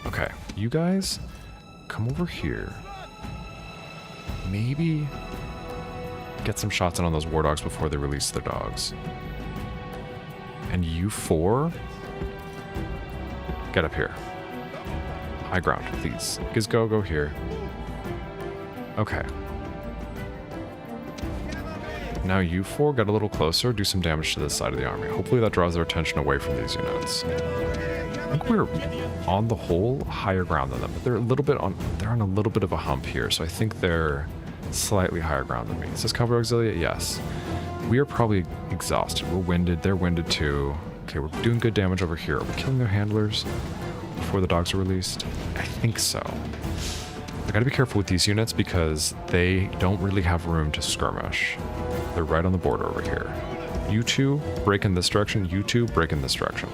Okay, you guys, come over here. Maybe get some shots in on those war dogs before they release their dogs. And you 4, get up here. High ground, please. Gisco, go here. Okay. Now you 4 get a little closer, do some damage to this side of the army. Hopefully that draws their attention away from these units. I think we're on the whole higher ground than them, but they're on a little bit of a hump here, so I think they're slightly higher ground than me. Is this Cavalry Auxilia? Yes. We are probably exhausted. We're winded. They're winded too. Okay, we're doing good damage over here. Are we killing their handlers before the dogs are released? I think so. I gotta be careful with these units because they don't really have room to skirmish. They're right on the border over here. You 2 break in this direction. You 2 break in this direction.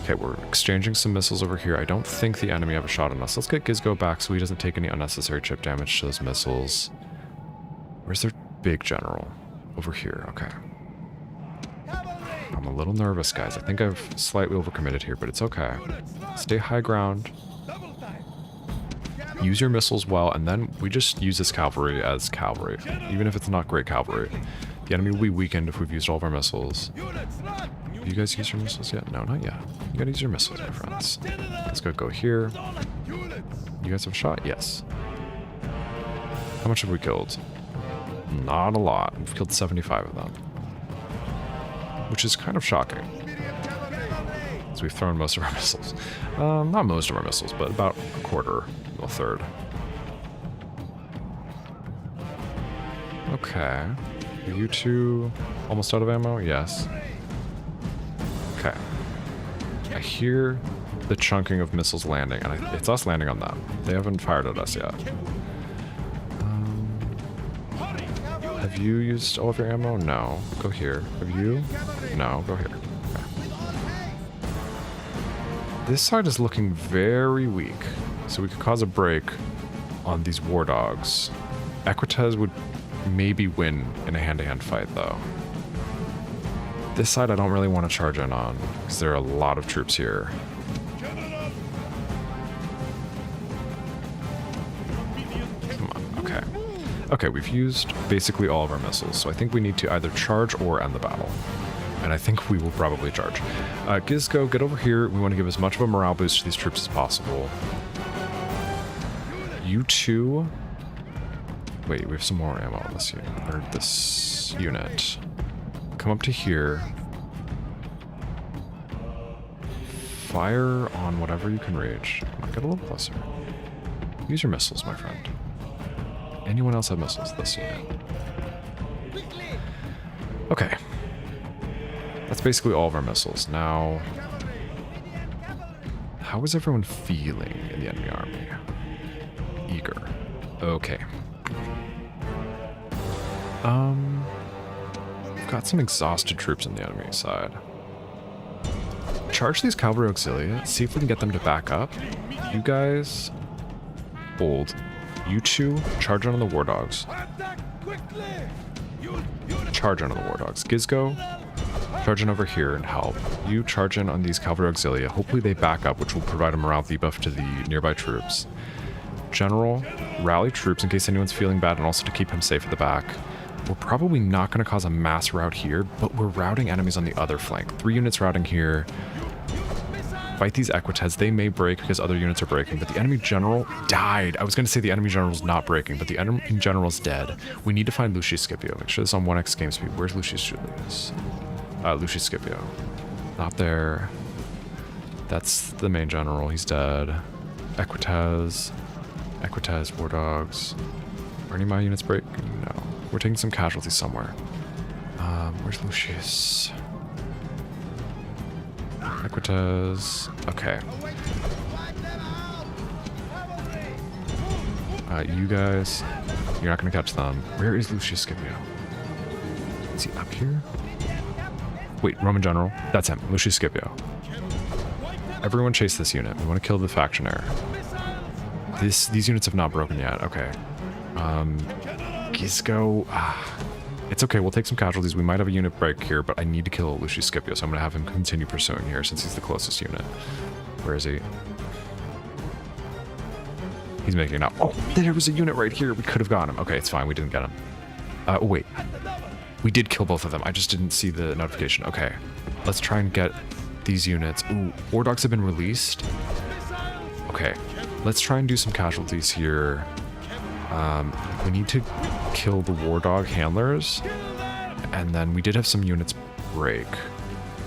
Okay, we're exchanging some missiles over here. I don't think the enemy have a shot on us. Let's get Gisco back so he doesn't take any unnecessary chip damage to those missiles. Where's their big general? Over here, okay. I'm a little nervous, guys. I think I've slightly overcommitted here, but it's okay. Stay high ground. Use your missiles well, and then we just use this cavalry as cavalry. Even if it's not great cavalry. The enemy will be weakened if we've used all of our missiles. Have you guys used your missiles yet? No, not yet. You gotta use your missiles, my friends. Let's go here. You guys have a shot? Yes. How much have we killed? Not a lot. We've killed 75 of them. Which is kind of shocking. So we've thrown most of our missiles. Not most of our missiles, but about a quarter, a third. Okay. Are you 2 almost out of ammo? Yes. Okay. I hear the chunking of missiles landing, and it's us landing on them. They haven't fired at us yet. Have you used all of your ammo? No. Go here. Have you? No. Go here. Okay. This side is looking very weak, so we could cause a break on these war dogs. Equites would maybe win in a hand-to-hand fight, though. This side I don't really want to charge in on, because there are a lot of troops here. Come on, okay. Okay, we've used basically all of our missiles, so I think we need to either charge or end the battle. And I think we will probably charge. Gizko, get over here. We want to give as much of a morale boost to these troops as possible. You two... Wait, we have some more ammo on this unit. Or this unit. Come up to here. Fire on whatever you can reach. Come on, get a little closer. Use your missiles, my friend. Anyone else have missiles? This unit. Okay. That's basically all of our missiles. Now, how is everyone feeling in the enemy army? Eager. Okay. We've got some exhausted troops on the enemy side. Charge these cavalry auxilia. See if we can get them to back up. You guys hold. You two charge on the war dogs. Charge on the war dogs. Gizko, charge in over here and help. You charge in on these cavalry auxilia. Hopefully they back up, which will provide a morale debuff to the nearby troops. General, rally troops in case anyone's feeling bad and also to keep him safe at the back. We're probably not going to cause a mass rout here, but we're routing enemies on the other flank. 3 units routing here. Fight these Equites. They may break because other units are breaking, but the enemy general died. I was going to say the enemy general's not breaking, but the enemy general's dead. We need to find Lucius Scipio. Make sure this is on 1x game speed. Where's Lucius Julius? Lucius Scipio. Not there. That's the main general. He's dead. Equites. Equites, war dogs. Are any of my units breaking? No. We're taking some casualties somewhere. Where's Lucius? Equites. Okay. You guys, you're not going to catch them. Where is Lucius Scipio? Is he up here? Wait, Roman general. That's him. Lucius Scipio. Everyone chase this unit. We want to kill the factionaire. These units have not broken yet. Okay. Gizko. It's okay. We'll take some casualties. We might have a unit break here, but I need to kill Lucius Scipio, so I'm going to have him continue pursuing here since he's the closest unit. Where is he? He's making it out. Oh, there was a unit right here. We could have gotten him. Okay, it's fine. We didn't get him. Oh, wait. We did kill both of them. I just didn't see the notification. Okay. Let's try and get these units. Ooh, war dogs have been released. Okay. Let's try and do some casualties here. We need to kill the war dog handlers. And then we did have some units break.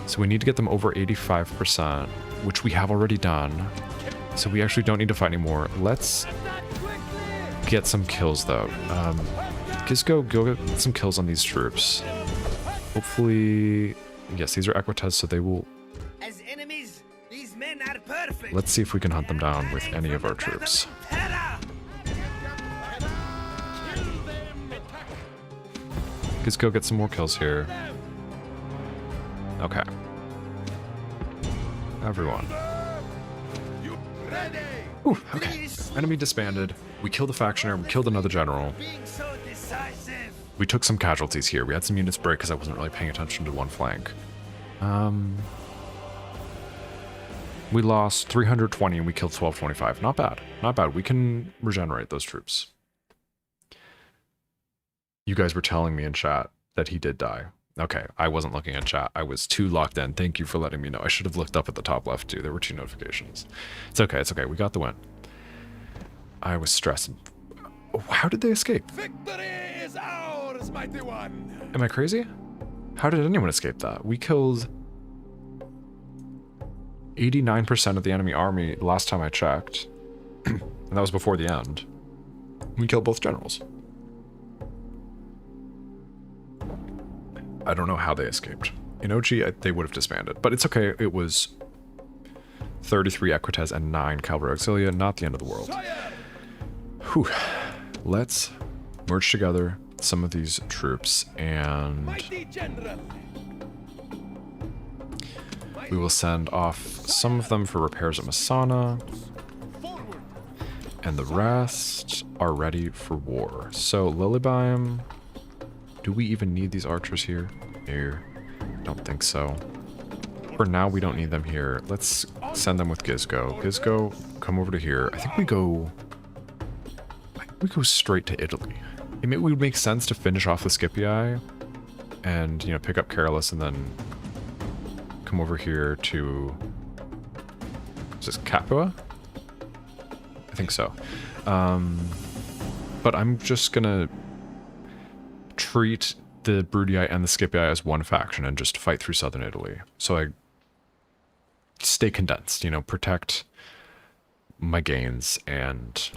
So we need to get them over 85%, which we have already done. So we actually don't need to fight anymore. Let's get some kills, though. Gizko, go get some kills on these troops. Hopefully... Yes, these are Equites, so they will... As enemies, these men are perfect. Let's see if we can hunt them down with any of our troops. Gizko, get some more kills here. Okay. Everyone. Ooh, okay. Enemy disbanded. We killed a factionaire. We killed another general. We took some casualties here. We had some units break because I wasn't really paying attention to one flank. We lost 320 and we killed 1225. Not bad. Not bad. We can regenerate those troops. You guys were telling me in chat that he did die. Okay, I wasn't looking at chat. I was too locked in. Thank you for letting me know. I should have looked up at the top left too. There were 2 notifications. It's okay. It's okay. We got the win. I was stressed. How did they escape? Victory is ours, mighty one. Am I crazy? How did anyone escape that? We killed 89% of the enemy army last time I checked. And that was before the end. We killed both generals. I don't know how they escaped. In OG, they would have disbanded. But it's okay. It was 33 Equites and 9 Cavalry Auxilia. Not the end of the world. Whew. Let's merge together some of these troops and we will send off some of them for repairs at Masana. And the rest are ready for war. So Lilybium, do we even need these archers here? Here, don't think so. For now, we don't need them here. Let's send them with Gizgo. Gizgo, come over to here. I think we go straight to Italy. It would make sense to finish off the Scipii and, you know, pick up Carolus and then come over here to, is this Capua? I think so. But I'm just gonna treat the Brudii and the Scipii as one faction and just fight through southern Italy. So I stay condensed, you know, protect my gains and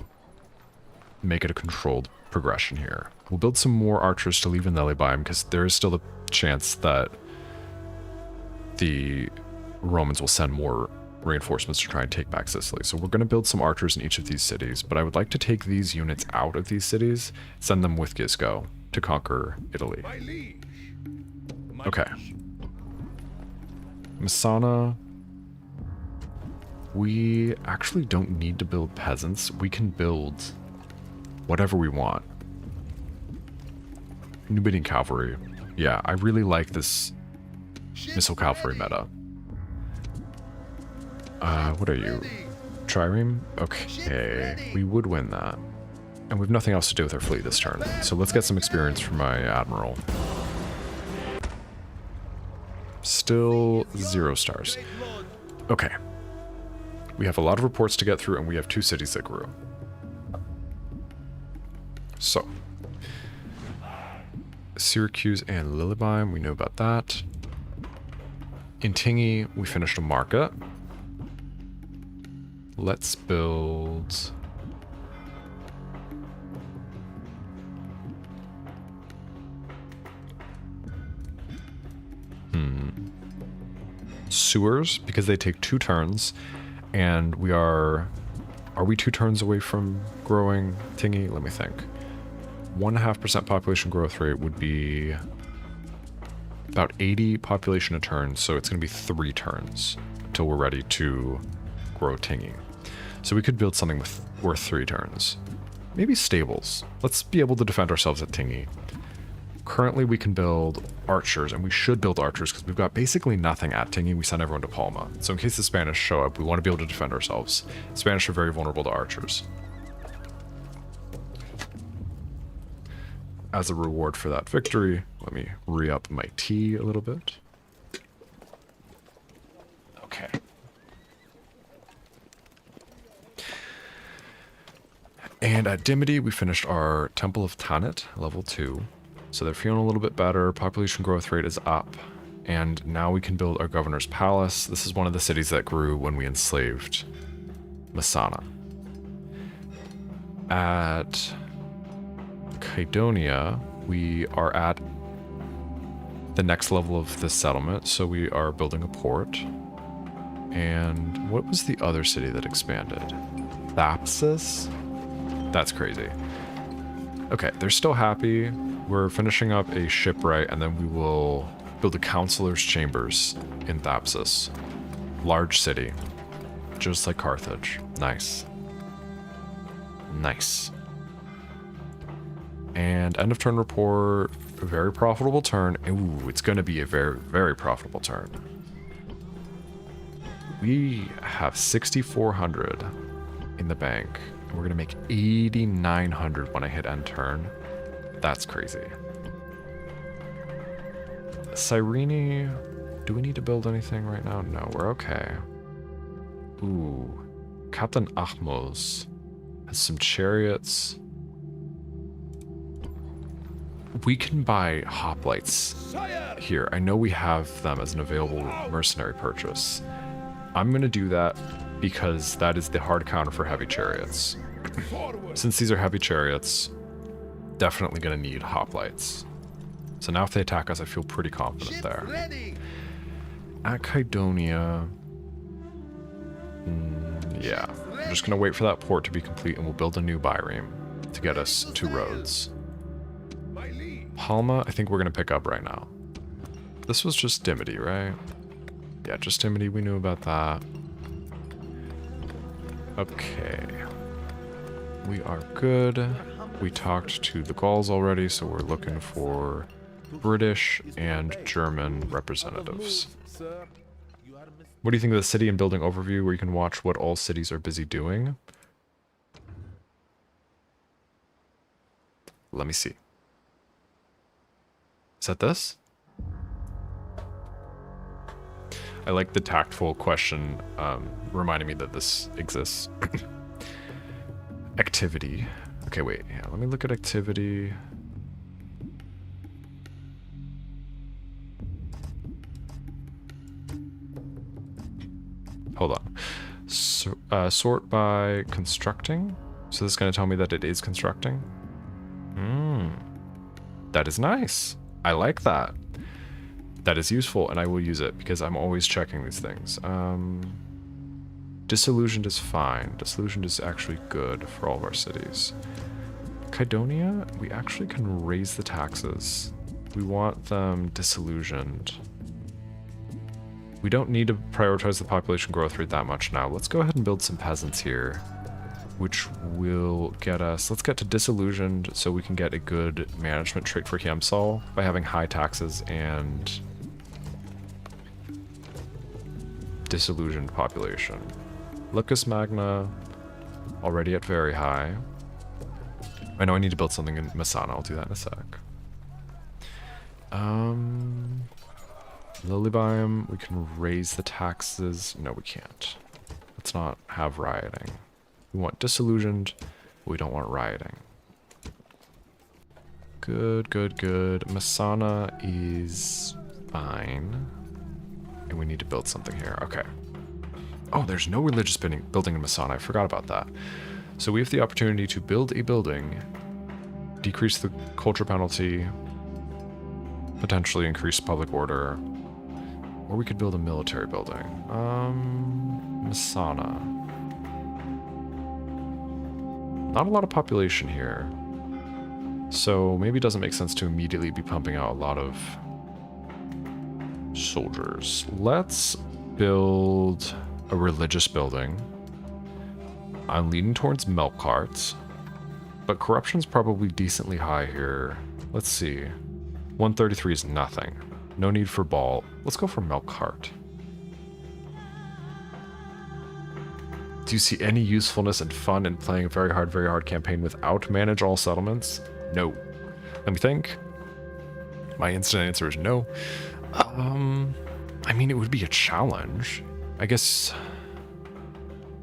make it a controlled progression here. We'll build some more archers to leave in Lilybium because there is still the chance that the Romans will send more reinforcements to try and take back Sicily. So we're going to build some archers in each of these cities, but I would like to take these units out of these cities, send them with Gisco to conquer Italy. Okay. Messana. We actually don't need to build peasants. We can build whatever we want. Numidian cavalry. Yeah, I really like this missile cavalry meta. What are you? Trireme? Okay, we would win that. And we have nothing else to do with our fleet this turn. So let's get some experience from my admiral. Still 0 stars. Okay. We have a lot of reports to get through, and we have 2 cities that grew. So. Syracuse and Lilybium, we know about that. In Tingi, we finished a market. Let's build... Sewers, because they take 2 turns, and we are we 2 turns away from growing Tingi? Let me think. 1.5% population growth rate would be about 80 population a turn, so it's going to be 3 turns until we're ready to grow Tingi. So we could build something worth 3 turns. Maybe stables. Let's be able to defend ourselves at Tingi. Currently we can build archers, and we should build archers because we've got basically nothing at Tingi. We send everyone to Palma. So in case the Spanish show up, we want to be able to defend ourselves. Spanish are very vulnerable to archers. As a reward for that victory, let me re-up my tea a little bit. Okay. And at Dimity, we finished our Temple of Tanit, level 2. So they're feeling a little bit better. Population growth rate is up. And now we can build our Governor's Palace. This is one of the cities that grew when we enslaved Messana. At Kydonia, we are at the next level of this settlement. So we are building a port. And what was the other city that expanded? Thapsus? That's crazy. Okay, they're still happy. We're finishing up a shipwright, and then we will build a counselor's chambers in Thapsus. Large city. Just like Carthage. Nice. Nice. And end of turn report. A very profitable turn. Ooh, it's going to be a very, very profitable turn. We have 6,400 in the bank. We're going to make 8,900 when I hit end turn. That's crazy. Cyrene, do we need to build anything right now? No, we're okay. Ooh, Captain Achmos has some chariots. We can buy hoplites here. I know we have them as an available mercenary purchase. I'm going to do that because that is the hard counter for heavy chariots. Since these are heavy chariots, definitely going to need hoplites. So now if they attack us, I feel pretty confident there. At Kydonia, yeah, I'm just going to wait for that port to be complete, and we'll build a new bireme to get us 2 roads. Palma, I think we're going to pick up right now. This was just Dimity, right? Yeah, just Dimity, we knew about that. Okay. we are good. We talked to the Gauls already, so we're looking for British and German representatives. What do you think of the city and building overview where you can watch what all cities are busy doing? Let me see. Is that this? I like the tactful question reminding me that this exists. Activity. Okay, wait. Yeah, let me look at activity. Hold on. So, sort by constructing. So this is going to tell me that it is constructing. That is nice. I like that. That is useful, and I will use it because I'm always checking these things. Disillusioned is fine. Disillusioned is actually good for all of our cities. Kydonia, we actually can raise the taxes. We want them disillusioned. We don't need to prioritize the population growth rate that much now. Let's go ahead and build some peasants here, which will get us... Let's get to disillusioned so we can get a good management trait for Hiemsal by having high taxes and disillusioned population. Lucus Magna, already at very high. I know I need to build something in Masana. I'll do that in a sec. Lilybium, we can raise the taxes. No, we can't. Let's not have rioting. We want disillusioned. We don't want rioting. Good, good, good. Masana is fine. And we need to build something here. Okay. Oh, there's no religious building in Masana. I forgot about that. So we have the opportunity to build a building, decrease the culture penalty, potentially increase public order, or we could build a military building. Masana. Not a lot of population here. So maybe it doesn't make sense to immediately be pumping out a lot of soldiers. Let's build a religious building. I'm leaning towards milk carts, but corruption's probably decently high here. Let's see. 133 is nothing. No need for ball. Let's go for milk cart. Do you see any usefulness and fun in playing a very hard campaign without manage all settlements? No. Let me think. My instant answer is no. I mean, it would be a challenge. I guess...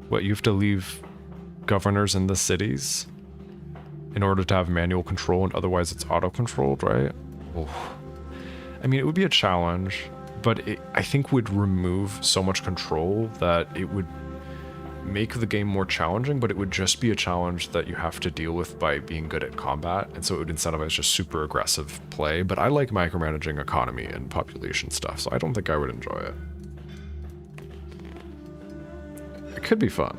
What, you have to leave governors in the cities in order to have manual control, and otherwise it's auto-controlled, right? Oh. I mean, it would be a challenge, but it, I think, would remove so much control that it would make the game more challenging, but it would just be a challenge that you have to deal with by being good at combat, and so it would incentivize just super aggressive play. But I like micromanaging economy and population stuff, so I don't think I would enjoy it. It could be fun.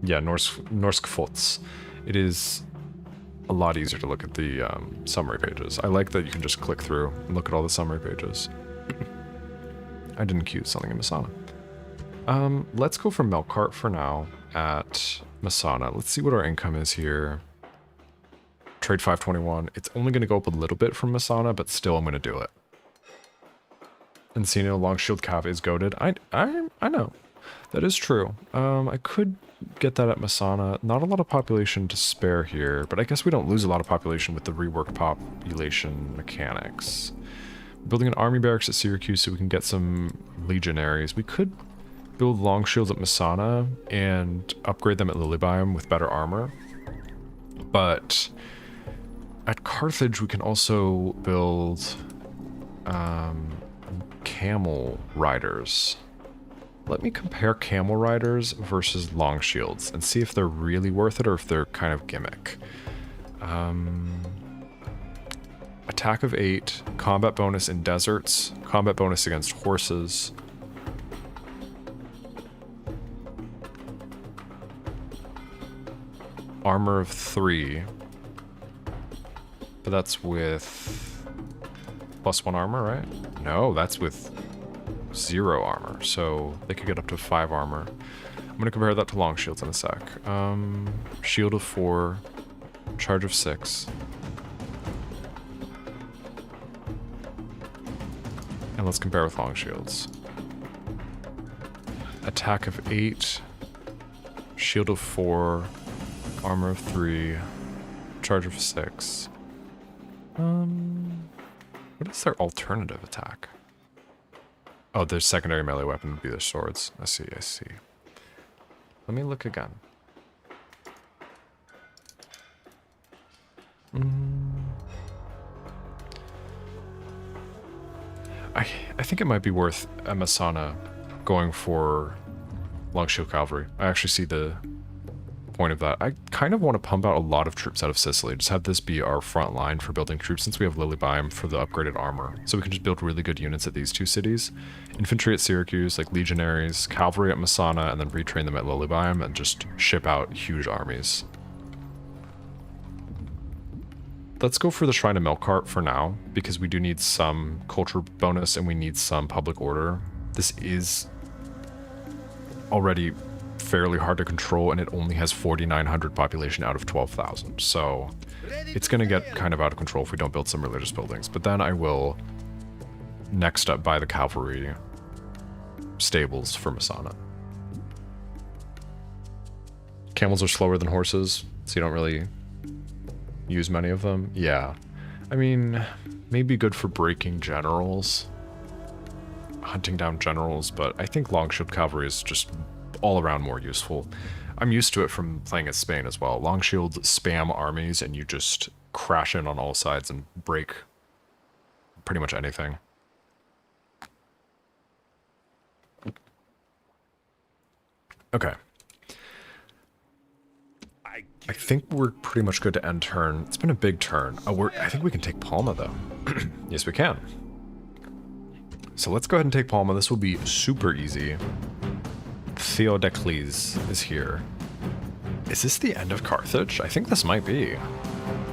Yeah, Norskfots. It is a lot easier to look at the summary pages. I like that you can just click through and look at all the summary pages. I didn't queue something in Masana. Let's go for milk cart for now at Masana. Let's see what our income is here. Trade 521. It's only going to go up a little bit from Masana, but still I'm going to do it. Encino Long Shield Cav is goated. I know. That is true. I could get that at Masana. Not a lot of population to spare here, but I guess we don't lose a lot of population with the reworked population mechanics. We're building an army barracks at Syracuse so we can get some legionaries. We could build long shields at Masana and upgrade them at Lilybium with better armor. But at Carthage we can also build camel riders. Let me compare camel riders versus long shields and see if they're really worth it or if they're kind of gimmick. Attack of 8, combat bonus in deserts, combat bonus against horses. Armor of 3. But that's with +1 armor, right? No, that's with 0 armor, so they could get up to 5 armor. I'm gonna compare that to long shields in a sec. Shield of 4, charge of 6. And let's compare with long shields. Attack of 8, shield of 4, armor of 3, charge of 6. What is their alternative attack? Oh, their secondary melee weapon would be their swords. I see, I see. Let me look again. I think it might be worth Masana going for long shield cavalry. I actually see the point of that. I kind of want to pump out a lot of troops out of Sicily. Just have this be our front line for building troops since we have Lilybaeum for the upgraded armor. So we can just build really good units at these two cities. Infantry at Syracuse, like legionaries, cavalry at Masana, and then retrain them at Lilybaeum and just ship out huge armies. Let's go for the Shrine of Melkart for now, because we do need some culture bonus and we need some public order. This is already fairly hard to control, and it only has 4,900 population out of 12,000. So it's going to get kind of out of control if we don't build some religious buildings. But then I will next up buy the cavalry stables for Masana. Camels are slower than horses, so you don't really use many of them. Yeah, I mean, maybe good for breaking generals, hunting down generals, but I think long shield cavalry is just all around more useful. I'm used to it from playing as Spain as well. Long shield spam armies and you just crash in on all sides and break pretty much anything. Okay. I think we're pretty much good to end turn. It's been a big turn. Oh, I think we can take Palma though. Yes, we can. So let's go ahead and take Palma. This will be super easy. Theodecles is here. Is this the end of Carthage? I think this might be.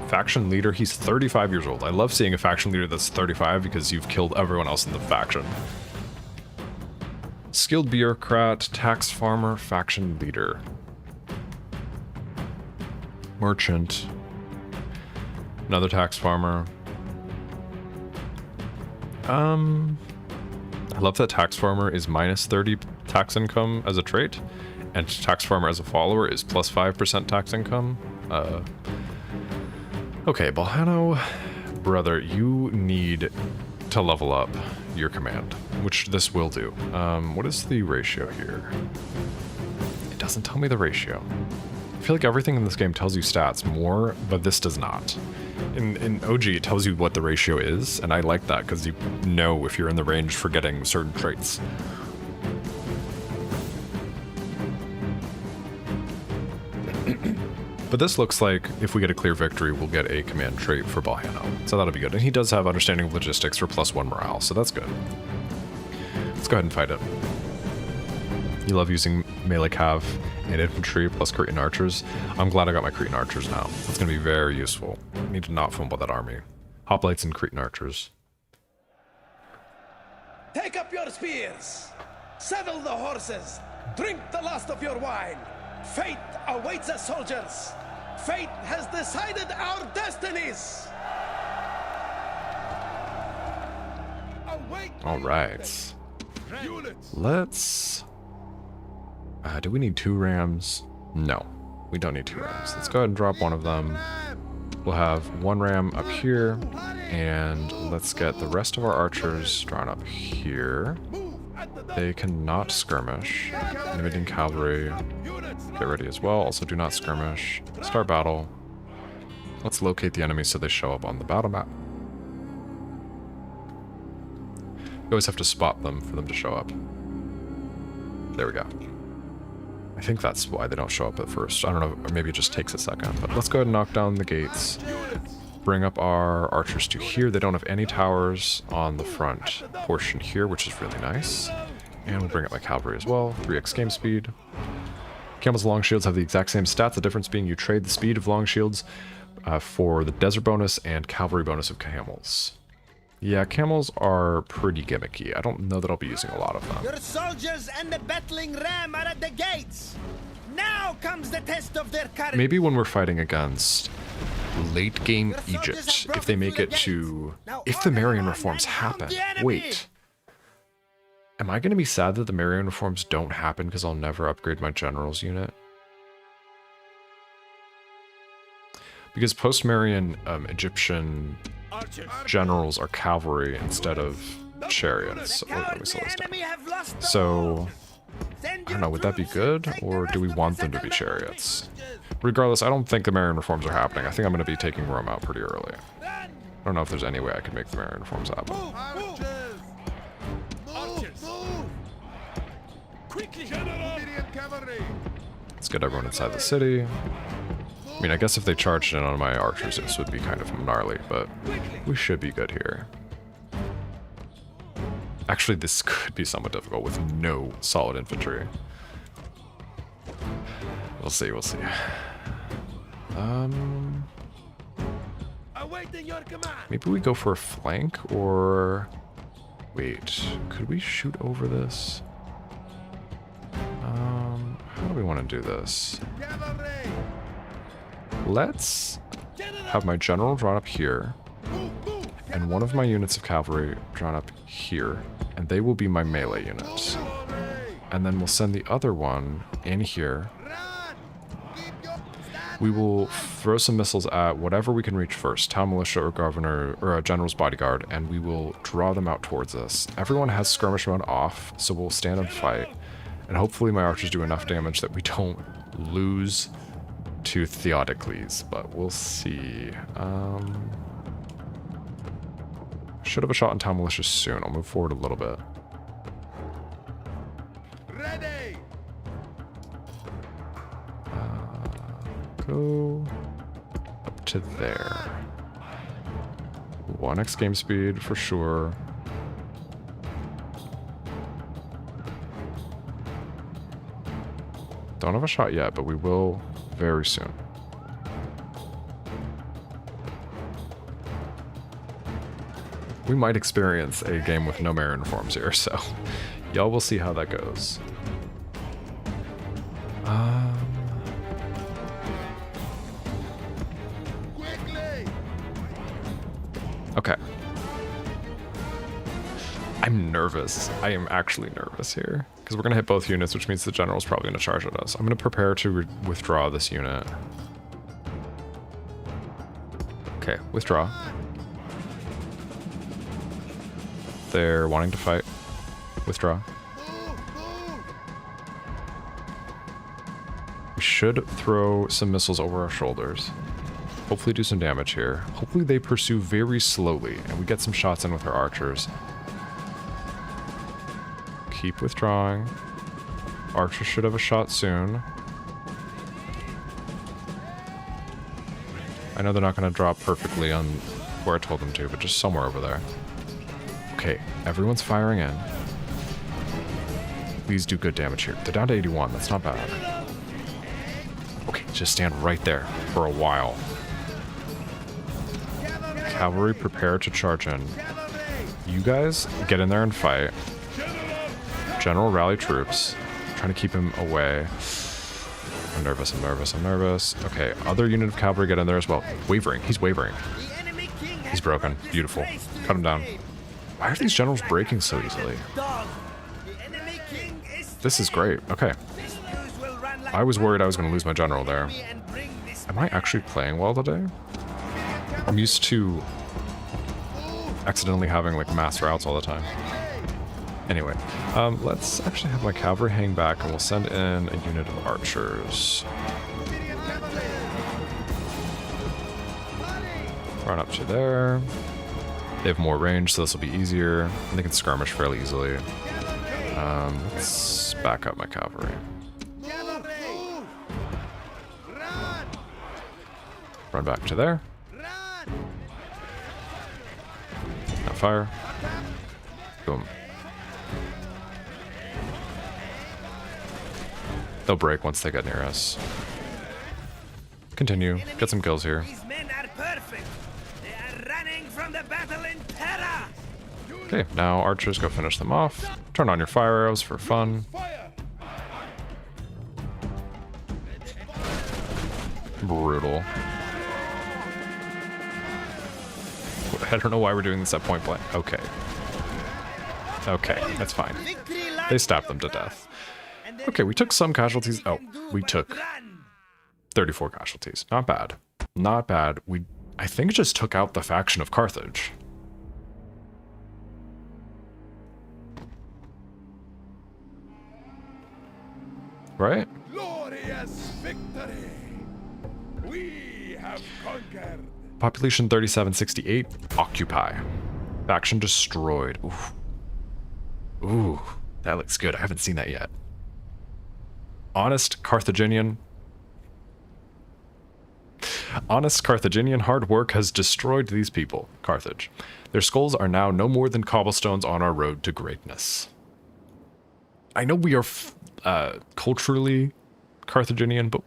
Faction leader, he's 35 years old. I love seeing a faction leader that's 35 because you've killed everyone else in the faction. Skilled bureaucrat, tax farmer, faction leader. Merchant. Another tax farmer. I love that tax farmer is minus 30 tax income as a trait, and tax farmer as a follower is plus 5% tax income. Okay, Balhano, brother, you need to level up your command, which this will do. What is the ratio here? It doesn't tell me the ratio. I feel like everything in this game tells you stats more, but this does not. In OG, it tells you what the ratio is, and I like that because you know if you're in the range for getting certain traits. But this looks like if we get a clear victory, we'll get a command trait for Balhano. So that'll be good. And he does have understanding of logistics for +1 morale, so that's good. Let's go ahead and fight it. You love using melee cav and infantry plus Cretan archers. I'm glad I got my Cretan archers now. It's going to be very useful. I need to not fumble that army. Hoplites and Cretan archers. Take up your spears, saddle the horses, drink the last of your wine. Fate awaits us, soldiers. Fate has decided our destinies. All right. Let's... do we need 2 rams? No, we don't need 2 rams. Let's go ahead and drop one of them. We'll have 1 ram up here, and let's get the rest of our archers drawn up here. They cannot skirmish. Numidian cavalry, get ready as well. Also do not skirmish. Start battle. Let's locate the enemy so they show up on the battle map. You always have to spot them for them to show up. There we go. I think that's why they don't show up at first. I don't know, or maybe it just takes a second. But let's go ahead and knock down the gates. Bring up our archers to here. They don't have any towers on the front portion here, which is really nice. And we'll bring up my cavalry as well. 3x game speed. Camels and long shields have the exact same stats. The difference being you trade the speed of long shields for the desert bonus and cavalry bonus of camels. Yeah, camels are pretty gimmicky. I don't know that I'll be using a lot of them. Your soldiers and the battling ram are at the gates. Now comes the test of their courage. Maybe when we're fighting against late game Egypt, if they make it to... If the Marian reforms happen. Wait. Am I going to be sad that the Marian reforms don't happen because I'll never upgrade my generals unit? Because post-Marian Egyptian generals are cavalry instead of chariots. Oh, let me slow this down. So, I don't know, would that be good? Or do we want them to be chariots? Regardless, I don't think the Marian reforms are happening. I think I'm going to be taking Rome out pretty early. I don't know if there's any way I could make the Marian reforms happen. Let's get everyone inside the city. I mean, I guess if they charged in on my archers, this would be kind of gnarly, but we should be good here. Actually, this could be somewhat difficult with no solid infantry. We'll see, we'll see. Maybe we go for a flank, or... Wait, could we shoot over this? How do we want to do this? Let's have my general drawn up here, and one of my units of cavalry drawn up here, and they will be my melee units. And then we'll send the other one in here. We will throw some missiles at whatever we can reach first, town militia or governor or a general's bodyguard, and we will draw them out towards us. Everyone has skirmish mode off, so we'll stand and fight, and hopefully my archers do enough damage that we don't lose to Theodocles, but we'll see. Should have a shot on town militia soon. I'll move forward a little bit. Ready. Go up to there. 1x game speed for sure. Don't have a shot yet, but we will very soon. We might experience a game with no Marian reforms here, so y'all will see how that goes. Okay. I'm nervous. I am actually nervous here. Because we're going to hit both units, which means the general's probably going to charge at us. I'm going to prepare to withdraw this unit. Okay, withdraw. They're wanting to fight. Withdraw. We should throw some missiles over our shoulders. Hopefully do some damage here. Hopefully they pursue very slowly and we get some shots in with our archers. Keep withdrawing. Archers should have a shot soon. I know they're not going to drop perfectly on where I told them to, but just somewhere over there. Okay, everyone's firing in. Please do good damage here. They're down to 81. That's not bad. Okay, just stand right there for a while. Cavalry, prepare to charge in. You guys get in there and fight. General, rally troops. Trying to keep him away. I'm nervous, I'm nervous, I'm nervous. Okay, other unit of cavalry get in there as well. Wavering, he's wavering. He's broken. Beautiful. Cut him down. Why are these generals breaking so easily? This is great. Okay. I was worried I was going to lose my general there. Am I actually playing well today? I'm used to accidentally having like mass routes all the time. Anyway, let's actually have my cavalry hang back and we'll send in a unit of archers. Run up to there. They have more range, so this will be easier. And they can skirmish fairly easily. Let's back up my cavalry. Run back to there. Now fire. Boom. They'll break once they get near us. Continue. Get some kills here. These men are perfect. They are running from the battle in terror. Okay, now archers, go finish them off. Turn on your fire arrows for fun. Brutal. I don't know why we're doing this at point blank. Okay. Okay, that's fine. They stabbed them to death. Okay, we took some casualties. Oh, we took 34 casualties. Not bad. Not bad. I think, just took out the faction of Carthage. Right? Glorious victory! We have conquered! Population 3768. Occupy. Faction destroyed. Ooh. Ooh, that looks good. I haven't seen that yet. Honest Carthaginian. Honest Carthaginian hard work has destroyed these people, Carthage. Their skulls are now no more than cobblestones on our road to greatness. I know we are culturally Carthaginian, but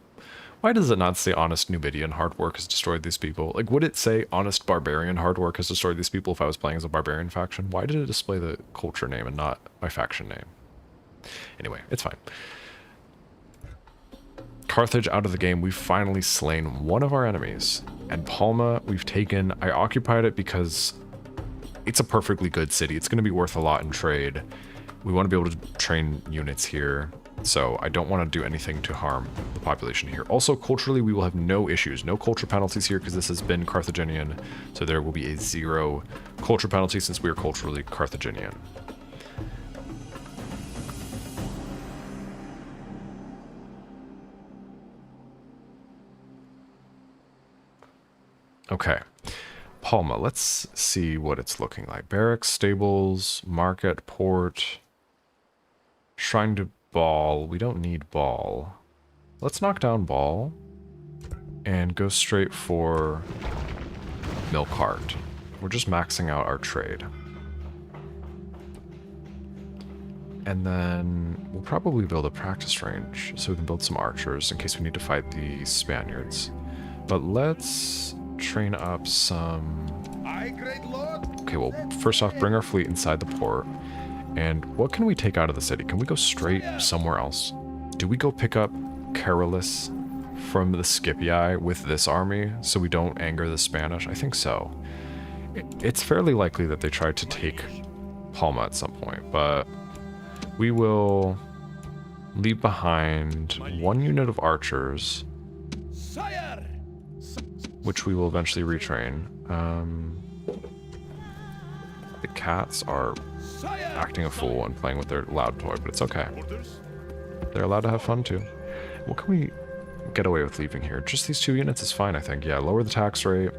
why does it not say honest Numidian hard work has destroyed these people? Like, would it say honest barbarian hard work has destroyed these people if I was playing as a barbarian faction? Why did it display the culture name and not my faction name? Anyway, it's fine. Carthage out of the game. We've finally slain one of our enemies. And Palma, we've taken... I occupied it because it's a perfectly good city. It's going to be worth a lot in trade. We want to be able to train units here. So I don't want to do anything to harm the population here. Also, culturally, we will have no issues. No culture penalties here because this has been Carthaginian. So there will be a 0 culture penalty since we are culturally Carthaginian. Okay, Palma, let's see what it's looking like. Barracks, stables, market, port, shrine to Ball. We don't need Ball. Let's knock down Ball and go straight for Milk Cart. We're just maxing out our trade. And then we'll probably build a practice range so we can build some archers in case we need to fight the Spaniards. But let's train up some... Okay, well, first off, bring our fleet inside the port. And what can we take out of the city? Can we go straight somewhere else? Do we go pick up Carolus from the Scipii with this army so we don't anger the Spanish? I think so. It's fairly likely that they tried to take Palma at some point, but we will leave behind 1 unit of archers, which we will eventually retrain. The cats are acting a fool and playing with their loud toy, but it's okay. They're allowed to have fun too. What can we get away with leaving here? Just these 2 units is fine, I think. Yeah, lower the tax rate,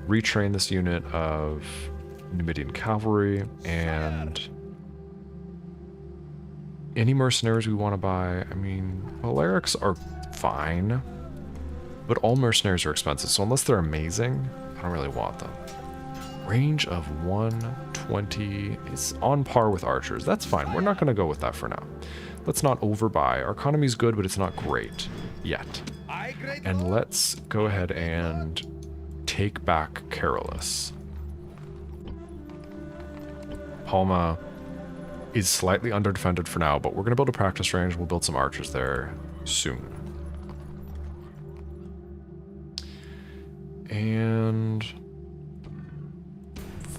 retrain this unit of Numidian cavalry, and any mercenaries we want to buy. I mean, Balearics are fine, but all mercenaries are expensive, so unless they're amazing, I don't really want them. Range of 120 is on par with archers. That's fine. We're not going to go with that for now. Let's not overbuy. Our economy's good, but it's not great yet. And let's go ahead and take back Carolus. Palma is slightly underdefended for now, but we're going to build a practice range. We'll build some archers there soon. And...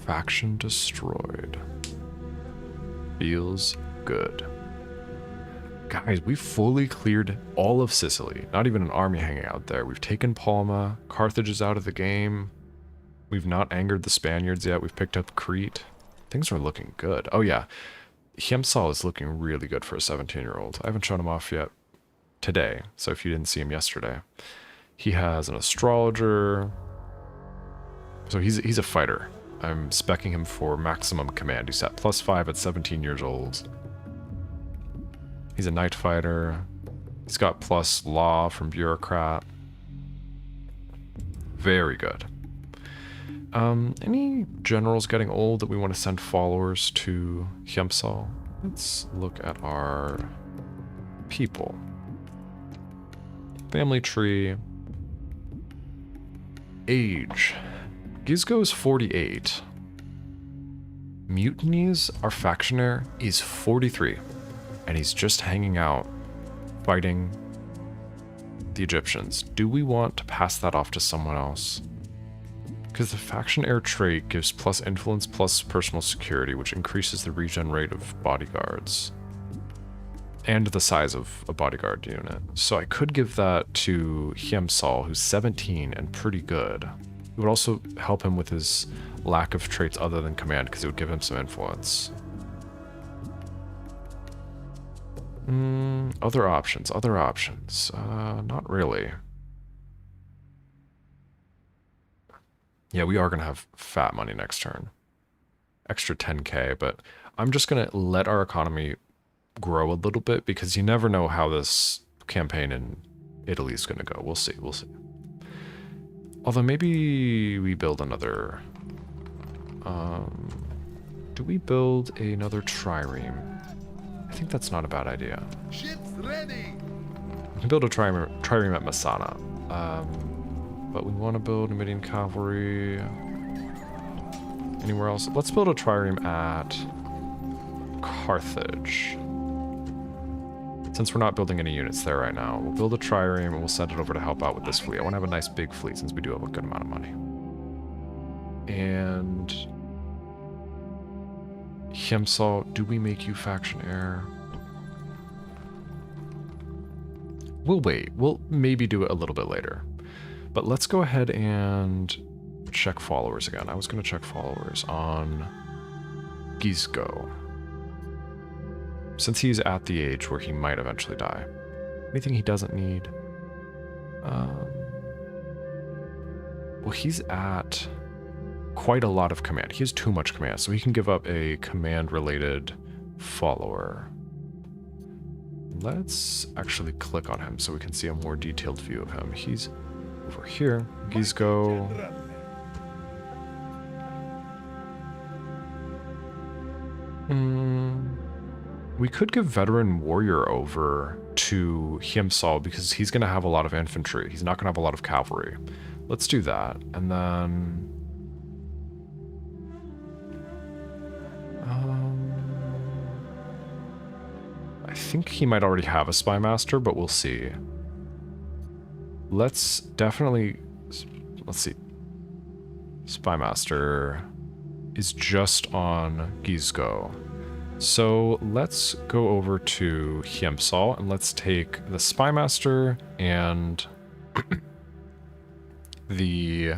faction destroyed. Feels good. Guys, we fully cleared all of Sicily. Not even an army hanging out there. We've taken Palma. Carthage is out of the game. We've not angered the Spaniards yet. We've picked up Crete. Things are looking good. Oh yeah, Hiemsal is looking really good for a 17-year-old. I haven't shown him off yet today, so if you didn't see him yesterday. He has an astrologer. So he's a fighter. I'm speccing him for maximum command. He's at +5 at 17 years old. He's a night fighter. He's got plus law from bureaucrat. Very good. Any generals getting old that we want to send followers to Hiemsal? Let's look at our people. Family tree. Age. Gizgo's 48. Mutinies, our factioner is 43, and he's just hanging out, fighting the Egyptians. Do we want to pass that off to someone else? Because the faction heir trait gives plus influence plus personal security, which increases the regen rate of bodyguards. And the size of a bodyguard unit. So I could give that to Hiemsal, who's 17 and pretty good. It would also help him with his lack of traits other than command, because it would give him some influence. Other options. Not really. Yeah, we are going to have fat money next turn. Extra 10k, but I'm just going to let our economy grow a little bit, because you never know how this campaign in Italy is going to go. We'll see. Although maybe we build another... do we build another trireme? I think that's not a bad idea. Ships ready. We can build a trireme at Masana. But we want to build Numidian cavalry. Anywhere else? Let's build a trireme at Carthage. Since we're not building any units there right now, we'll build a trireme and we'll send it over to help out with this fleet. I want to have a nice big fleet since we do have a good amount of money. And... Hiemsal, do we make you faction heir? We'll wait. We'll maybe do it a little bit later. But let's go ahead and check followers again. I was going to check followers on Gisco, since he's at the age where he might eventually die. Anything he doesn't need? Well, he's at quite a lot of command. He has too much command, so he can give up a command-related follower. Let's actually click on him so we can see a more detailed view of him. He's over here. Gisco. We could give Veteran Warrior over to Hiemsal because he's going to have a lot of infantry. He's not going to have a lot of cavalry. Let's do that. And then... I think he might already have a Spy Master, but we'll see. Let's definitely... Let's see. Spy Master is just on Gisco. So let's go over to Hiemsal and let's take the Spy Master and the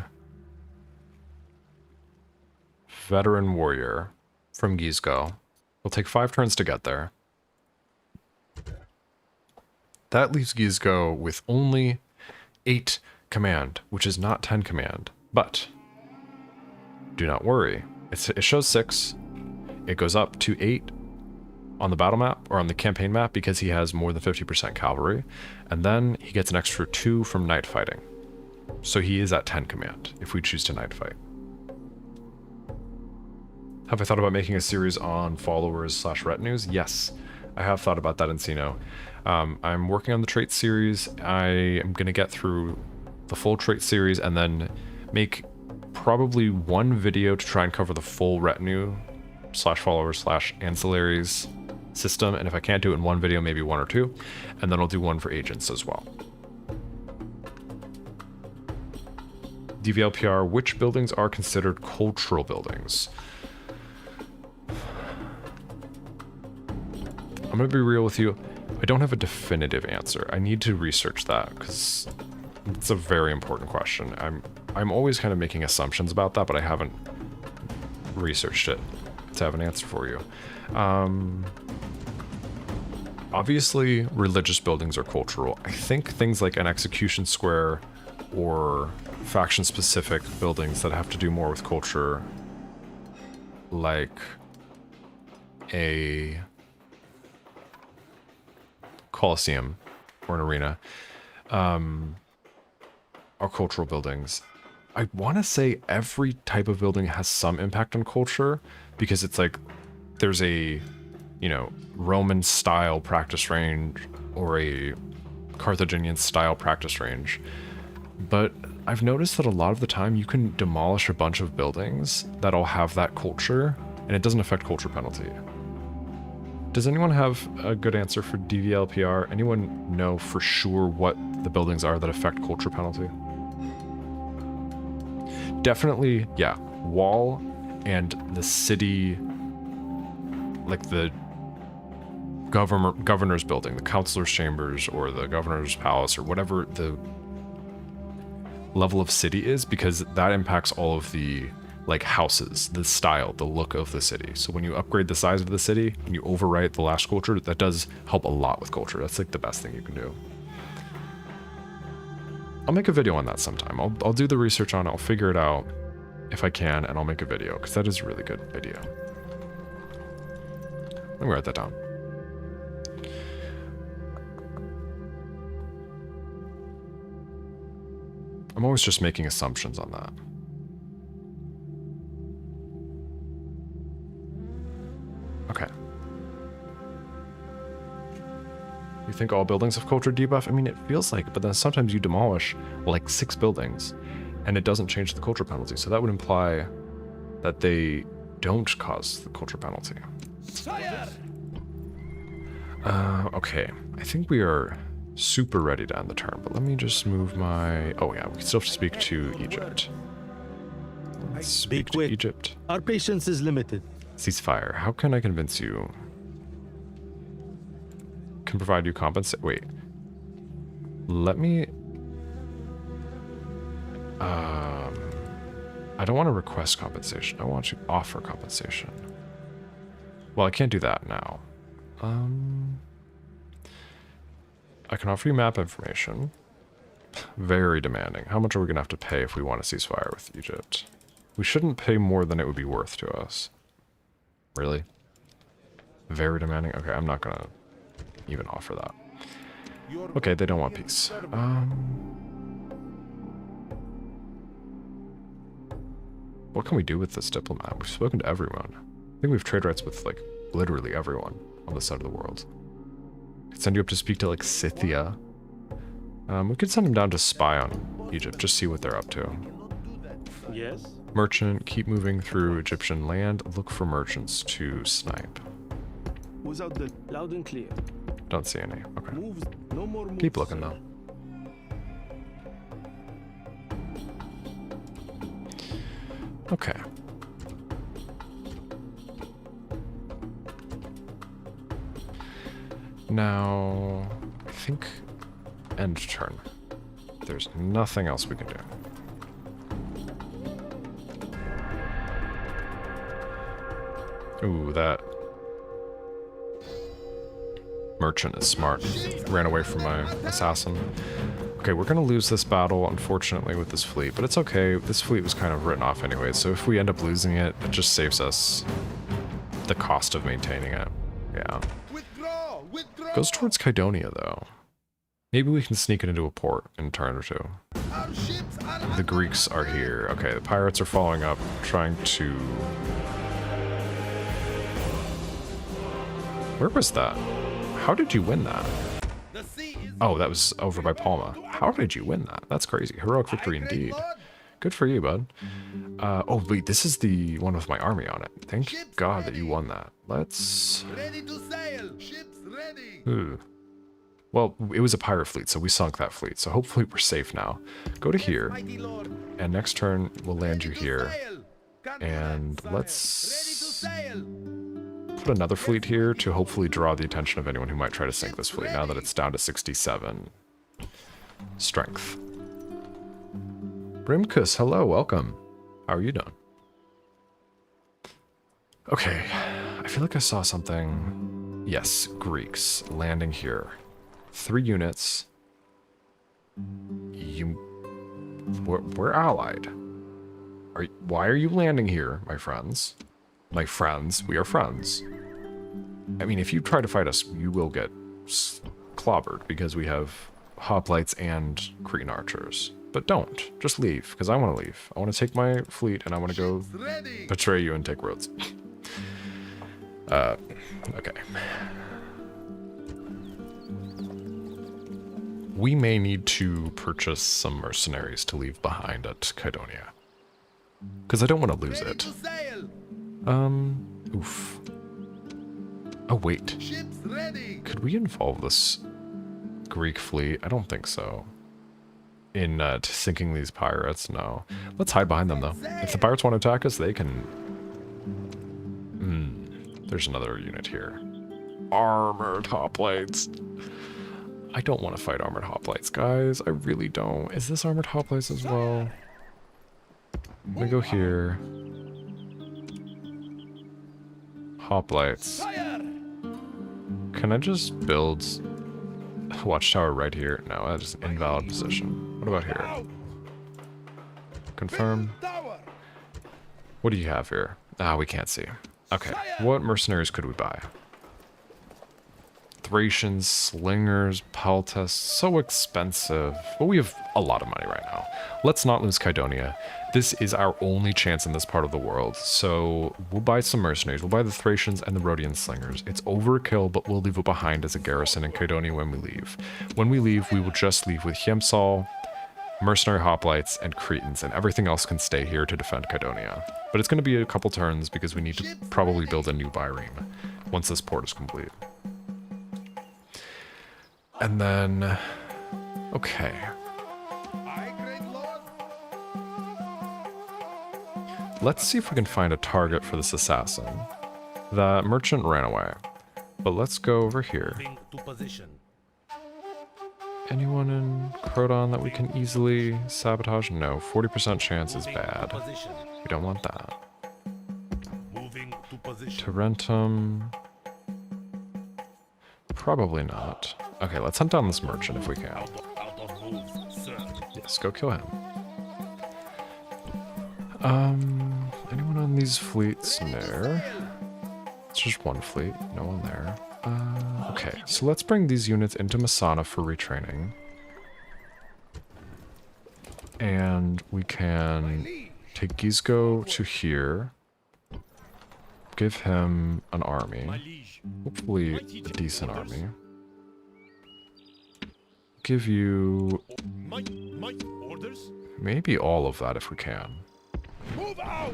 Veteran Warrior from Gisco. We'll take 5 turns to get there. That leaves Gisco with only 8 command, which is not 10 command. But do not worry. It shows 6. It goes up to 8 on the battle map, or on the campaign map, because he has more than 50% cavalry. And then he gets an extra 2 from night fighting. So he is at 10 command, if we choose to night fight. Have I thought about making a series on followers/retinues? Yes, I have thought about that in Sino. I'm working on the trait series. I am going to get through the full trait series and then make probably one video to try and cover the full retinue/followers/ancillaries system. And if I can't do it in one video, maybe 1 or 2. And then I'll do one for agents as well. DVLPR, which buildings are considered cultural buildings? I'm going to be real with you. I don't have a definitive answer. I need to research that because it's a very important question. I'm always kind of making assumptions about that, but I haven't researched it to have an answer for you. Obviously, religious buildings are cultural. I think things like an execution square or faction-specific buildings that have to do more with culture, like a Colosseum or an arena, are cultural buildings. I want to say every type of building has some impact on culture because it's like there's a, you know, Roman style practice range or a Carthaginian style practice range. But I've noticed that a lot of the time you can demolish a bunch of buildings that'll have that culture and it doesn't affect culture penalty. Does anyone have a good answer for DVLPR? Anyone know for sure what the buildings are that affect culture penalty? Definitely, yeah. Wall and the city, like the governor's building, the councilor's chambers, or the governor's palace, or whatever the level of city is, because that impacts all of the like houses, the style, the look of the city. So when you upgrade the size of the city and you overwrite the last culture, that does help a lot with culture. That's like the best thing you can do. I'll make a video on that sometime. I'll do the research on it. I'll figure it out if I can, and I'll make a video, because that is a really good video. Let me write that down. I'm always just making assumptions on that. Okay. You think all buildings have culture debuff? I mean, it feels like, but then sometimes you demolish like 6 buildings and it doesn't change the culture penalty. So that would imply that they don't cause the culture penalty. Okay. I think we are super ready to end the turn, but let me just move my... Oh yeah, we still have to speak to Egypt. Let's speak to Egypt. Our patience is limited. Ceasefire. How can I convince you? Can provide you compensate. Wait. Let me... I don't want to request compensation. I want to offer compensation. Well, I can't do that now. I can offer you map information. Very demanding. How much are we going to have to pay if we want a ceasefire with Egypt? We shouldn't pay more than it would be worth to us. Really? Very demanding? Okay, I'm not going to even offer that. Okay, they don't want peace. What can we do with this diplomat? We've spoken to everyone. I think we have trade rights with, like, literally everyone on this side of the world. Could send you up to speak to, like, Scythia. We could send him down to spy on Egypt, just see what they're up to. Yes. Merchant, keep moving through Egyptian land. Look for merchants to snipe. Who's out there? Loud and clear. Don't see any. Okay. Moves. No more moves, Keep looking, sir. though. Okay. Now, I think end turn. There's nothing else we can do. Ooh, that merchant is smart. Ran away from my assassin. Okay, we're gonna lose this battle, unfortunately, with this fleet, but it's okay. This fleet was kind of written off anyway, so if we end up losing it, it just saves us the cost of maintaining it. Yeah. Goes towards Kydonia, though. Maybe we can sneak it into a port in a turn or two. The Greeks are here. Okay, the pirates are following up, trying to... Where was that? How did you win that? Oh, that was over by Palma. How did you win that? That's crazy. Heroic victory indeed. Good for you, bud. Oh, wait, this is the one with my army on it. Thank God that you won that. Let's... Ooh. Well, it was a pirate fleet, so we sunk that fleet. So hopefully we're safe now. Go to here. And next turn, we'll land you here. And let's... put another fleet here to hopefully draw the attention of anyone who might try to sink this fleet now that it's down to 67 strength. Brimkus, hello, welcome. How are you doing? Okay, I feel like I saw something. Yes, Greeks landing here. 3 units. We're allied. Why are you landing here, my friends? My friends, we are friends. I mean, if you try to fight us, you will get clobbered because we have hoplites and Cretan archers. But don't. Just leave, because I want to leave. I want to take my fleet and I want to go betray you and take Rhodes. Okay. We may need to purchase some mercenaries to leave behind at Kydonia. Because I don't want to lose it. Oof. Oh, wait. Ships ready. Could we involve this Greek fleet? I don't think so. In sinking these pirates? No. Let's hide behind them, though. If the pirates want to attack us, they can... there's another unit here. Armored hoplites. I don't want to fight armored hoplites, guys. I really don't. Is this armored hoplites as well? I'm gonna go here. Hoplites. Can I just build a watchtower right here? No, that is an invalid position. What about here? Confirm. What do you have here? Ah, we can't see. Okay, what mercenaries could we buy? Thracians, slingers, peltasts, so expensive. But we have a lot of money right now. Let's not lose Kydonia. This is our only chance in this part of the world. So we'll buy some mercenaries. We'll buy the Thracians and the Rhodian slingers. It's overkill, but we'll leave it behind as a garrison in Kydonia when we leave. When we leave, we will just leave with Hiemsal, mercenary hoplites, and Cretans, and everything else can stay here to defend Kydonia. But it's going to be a couple turns because we need to probably build a new Byreme once this port is complete. And then, okay. Let's see if we can find a target for this assassin. The merchant ran away, but let's go over here. Anyone in Croton that we can easily sabotage? No, 40% chance is bad. We don't want that. Tarentum. Probably not. Okay, let's hunt down this merchant if we can. Yes, go kill him. Anyone on these fleets? No. It's just one fleet, no one there. Okay, so let's bring these units into Masana for retraining. And we can take Gizgo to here. Give him an army. Hopefully a decent army. Give you maybe all of that if we can.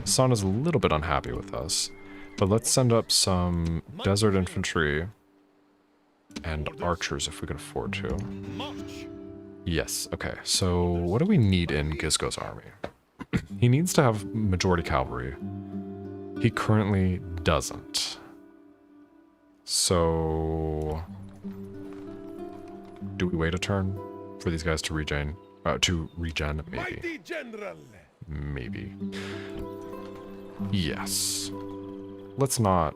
Son is a little bit unhappy with us, but let's send up some desert infantry and archers if we can afford to. Yes, okay, so what do we need in Gizgo's army? He needs to have majority cavalry. He currently doesn't. So do we wait a turn for these guys to regen? Maybe. Maybe. Yes. Let's not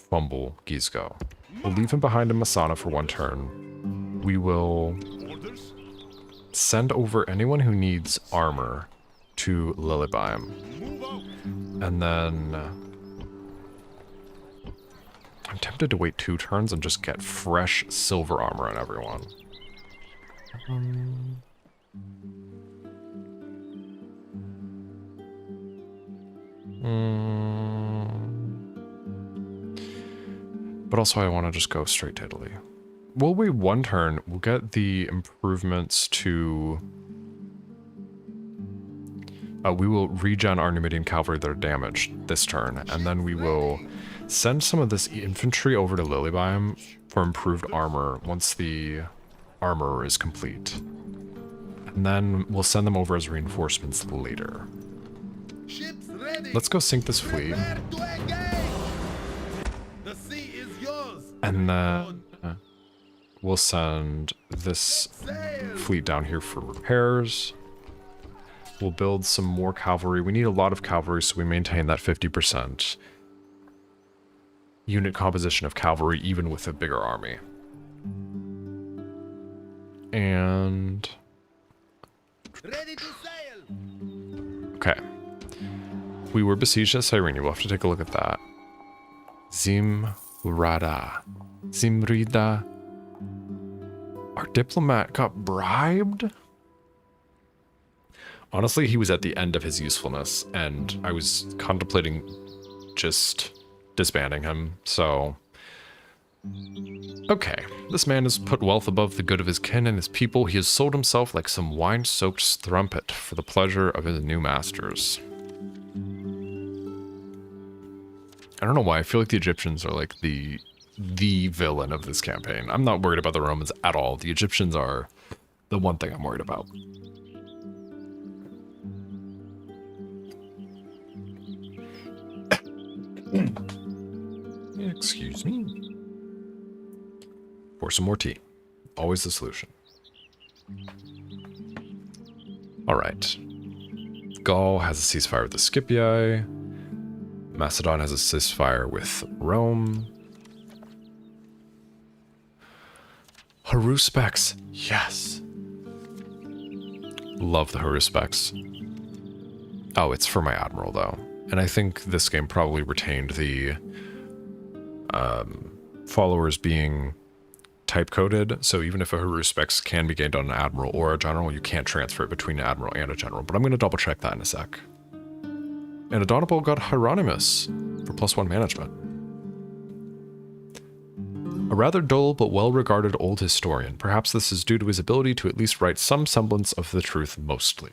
fumble Gizgo. We'll leave him behind in Masana for one turn. We will send over anyone who needs armor to Lilybime. And then I'm tempted to wait 2 turns and just get fresh silver armor on everyone. But also I want to just go straight to Italy. We'll wait 1 turn. We'll get the improvements to... we will regen our Numidian cavalry that are damaged this turn, and then we will send some of this infantry over to Lilybime for improved armor once the armor is complete. And then we'll send them over as reinforcements later. Let's go sink this fleet. And then we'll send this fleet down here for repairs. We'll build some more cavalry. We need a lot of cavalry, so we maintain that 50% unit composition of cavalry, even with a bigger army. And... Ready to sail. okay. We were besieged at Cyrene. We'll have to take a look at that. Zimrida. Our diplomat got bribed? Honestly, he was at the end of his usefulness, and I was contemplating just disbanding him, so... okay, this man has put wealth above the good of his kin and his people. He has sold himself like some wine-soaked strumpet for the pleasure of his new masters. I don't know why. I feel like the Egyptians are like the villain of this campaign. I'm not worried about the Romans at all. The Egyptians are the one thing I'm worried about. Excuse me. Pour some more tea. Always the solution. Alright. Gaul has a ceasefire with the Scipii. Macedon has a ceasefire with Rome. Haruspecs. Yes. Love the Haruspecs. Oh, it's for my admiral, though. And I think this game probably retained the followers being type-coded, so even if a Haruspecs can be gained on an admiral or a general, you can't transfer it between an admiral and a general. But I'm going to double-check that in a sec. And Adonable got Hieronymus for +1 management. A rather dull but well-regarded old historian. Perhaps this is due to his ability to at least write some semblance of the truth mostly.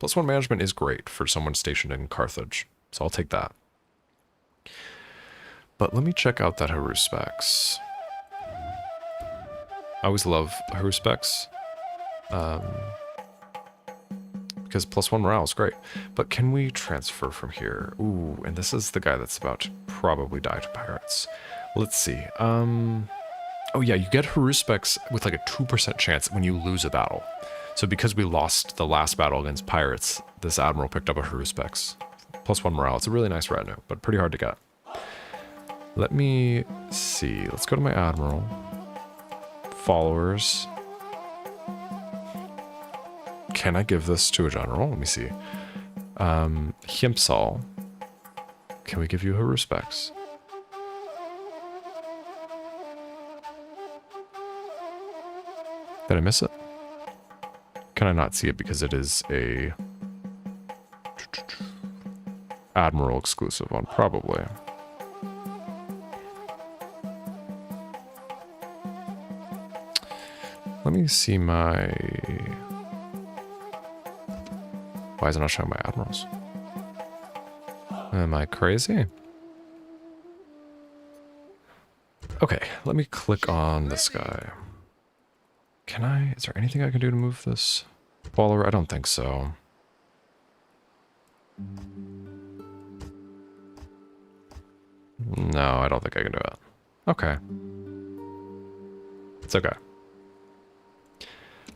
+1 management is great for someone stationed in Carthage, so I'll take that. But let me check out that Haruspecs. I always love Haruspecs. Because +1 morale is great. But can we transfer from here? Ooh, and this is the guy that's about to probably die to pirates. Let's see. Oh yeah, you get Haruspecs with like a 2% chance when you lose a battle. So because we lost the last battle against pirates, this admiral picked up a Haruspecs. +1 morale. It's a really nice retinue, but pretty hard to get. Let me see. Let's go to my admiral. Followers. Can I give this to a general? Let me see. Hiempsal. Can we give you Haruspecs? Did I miss it? Can I not see it because it is a admiral exclusive one? Probably. Let me see my... Why is it not showing my admirals? Am I crazy? Okay, let me click on this guy. Can I... Is there anything I can do to move this follower? I don't think so. No, I don't think I can do it. Okay. It's okay.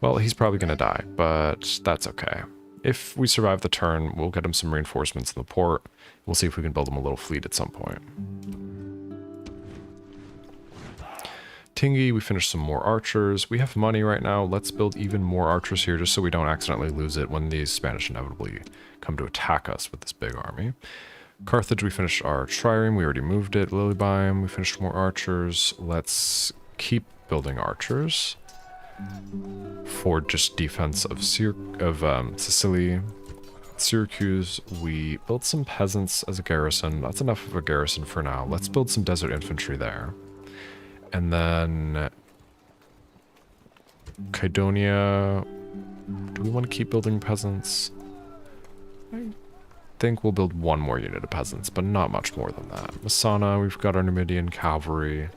Well, he's probably going to die, but that's okay. If we survive the turn, we'll get him some reinforcements in the port. We'll see if we can build him a little fleet at some point. Tingy, we finished some more archers. We have money right now. Let's build even more archers here just so we don't accidentally lose it when these Spanish inevitably come to attack us with this big army. Carthage, we finished our trireme. We already moved it. Lilybaeum, we finished more archers. Let's keep building archers for just defense of Sicily. Syracuse, we built some peasants as a garrison. That's enough of a garrison for now. Let's build some desert infantry there. And then Kydonia, do we want to keep building peasants? I think we'll build one more unit of peasants, but not much more than that. Messana, we've got our Numidian cavalry.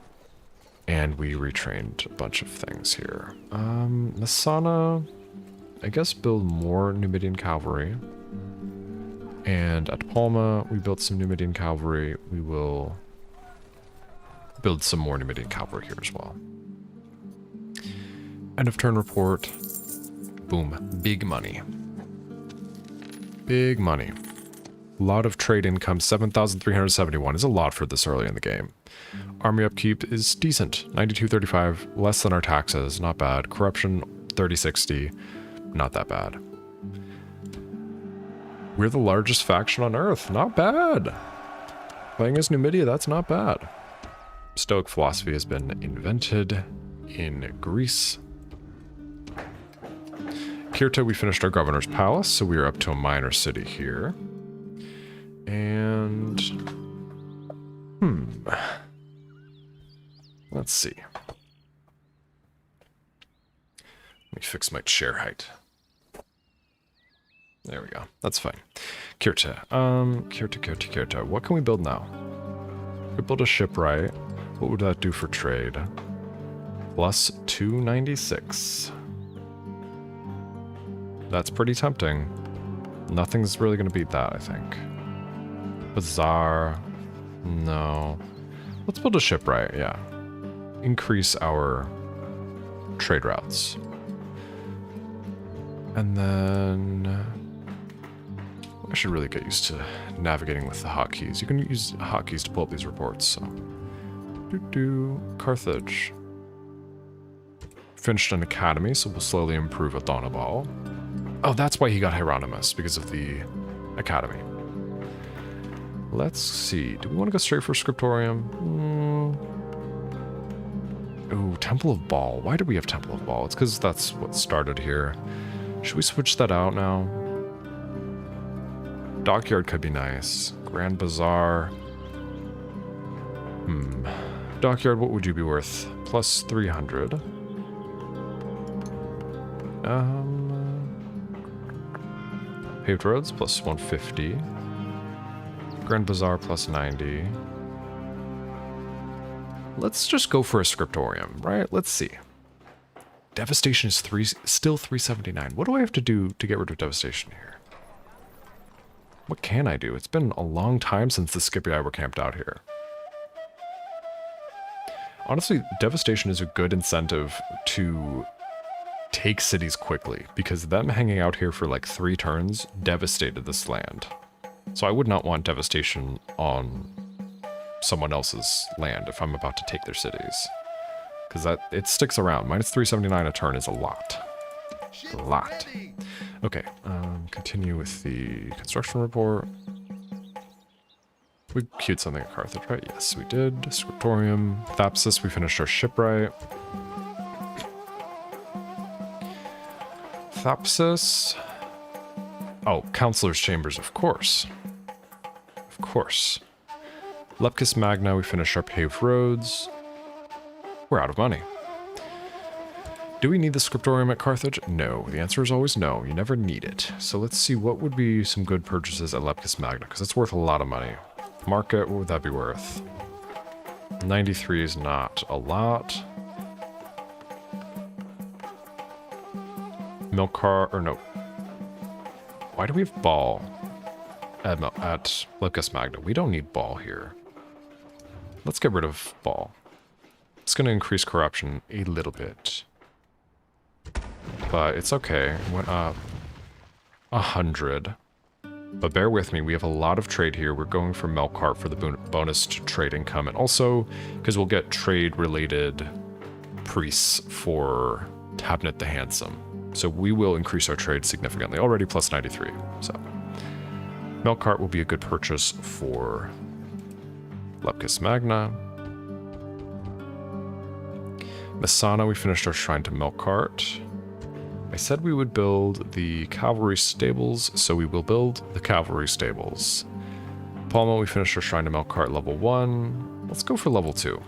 And we retrained a bunch of things here. Messana, I guess build more Numidian cavalry. And at Palma, we built some Numidian cavalry. We will build some more Numidian cavalry here as well. End of turn report. Boom. Big money. Big money. A lot of trade income. 7,371 is a lot for this early in the game. Army upkeep is decent. 9235, less than our taxes, not bad. Corruption, 3060, not that bad. We're the largest faction on Earth, not bad. Playing as Numidia, that's not bad. Stoic philosophy has been invented in Greece. Kirta, we finished our governor's palace, so we are up to a minor city here. And... Let's see. Let me fix my chair height. There we go. That's fine. Kirta. Kirta. What can we build now? We build a shipwright. What would that do for trade? Plus 296. That's pretty tempting. Nothing's really going to beat that, I think. Bazaar. No. Let's build a shipwright, yeah. Increase our trade routes. And then... I should really get used to navigating with the hotkeys. You can use hotkeys to pull up these reports, so... Carthage. Finished an academy, so we'll slowly improve Adonabal. Oh, that's why he got Hieronymus, because of the academy. Let's see. Do we want to go straight for Scriptorium? Ooh, Temple of Baal. Why do we have Temple of Baal? It's because that's what started here. Should we switch that out now? Dockyard could be nice. Grand Bazaar. Dockyard, what would you be worth? Plus 300. Paved roads, plus 150. Grand Bazaar, plus 90. Let's just go for a Scriptorium, right? Let's see. Devastation is still 379. What do I have to do to get rid of Devastation here? What can I do? It's been a long time since the Scipii were camped out here. Honestly, Devastation is a good incentive to take cities quickly, because them hanging out here for like 3 turns devastated this land. So I would not want Devastation on someone else's land if I'm about to take their cities. Because it sticks around. Minus 379 a turn is a lot. A lot. Okay, continue with the construction report. We queued something at Carthage, right? Yes, we did. Scriptorium. Thapsus, we finished our shipwright. Thapsus. Oh, Counselor's Chambers, of course. Of course. Lepkus Magna, we finished our paved roads. We're out of money. Do we need the Scriptorium at Carthage? No. The answer is always no. You never need it. So let's see what would be some good purchases at Lepkus Magna, because it's worth a lot of money. Market, what would that be worth? 93 is not a lot. Milk car, or no. Why do we have Ball at Lepkus Magna? We don't need Ball here. Let's get rid of Ball. It's going to increase corruption a little bit. But it's okay. It went up 100. But bear with me, we have a lot of trade here. We're going for Melkart for the bonus to trade income, and also because we'll get trade-related priests for Tabnet the Handsome. So we will increase our trade significantly. Already plus 93. So Melkart will be a good purchase for Lepkus Magna. Messana, we finished our shrine to Melkart. I said we would build the cavalry stables, so we will build the cavalry stables. Palma, we finished our shrine to Melkart level 1. Let's go for level 2.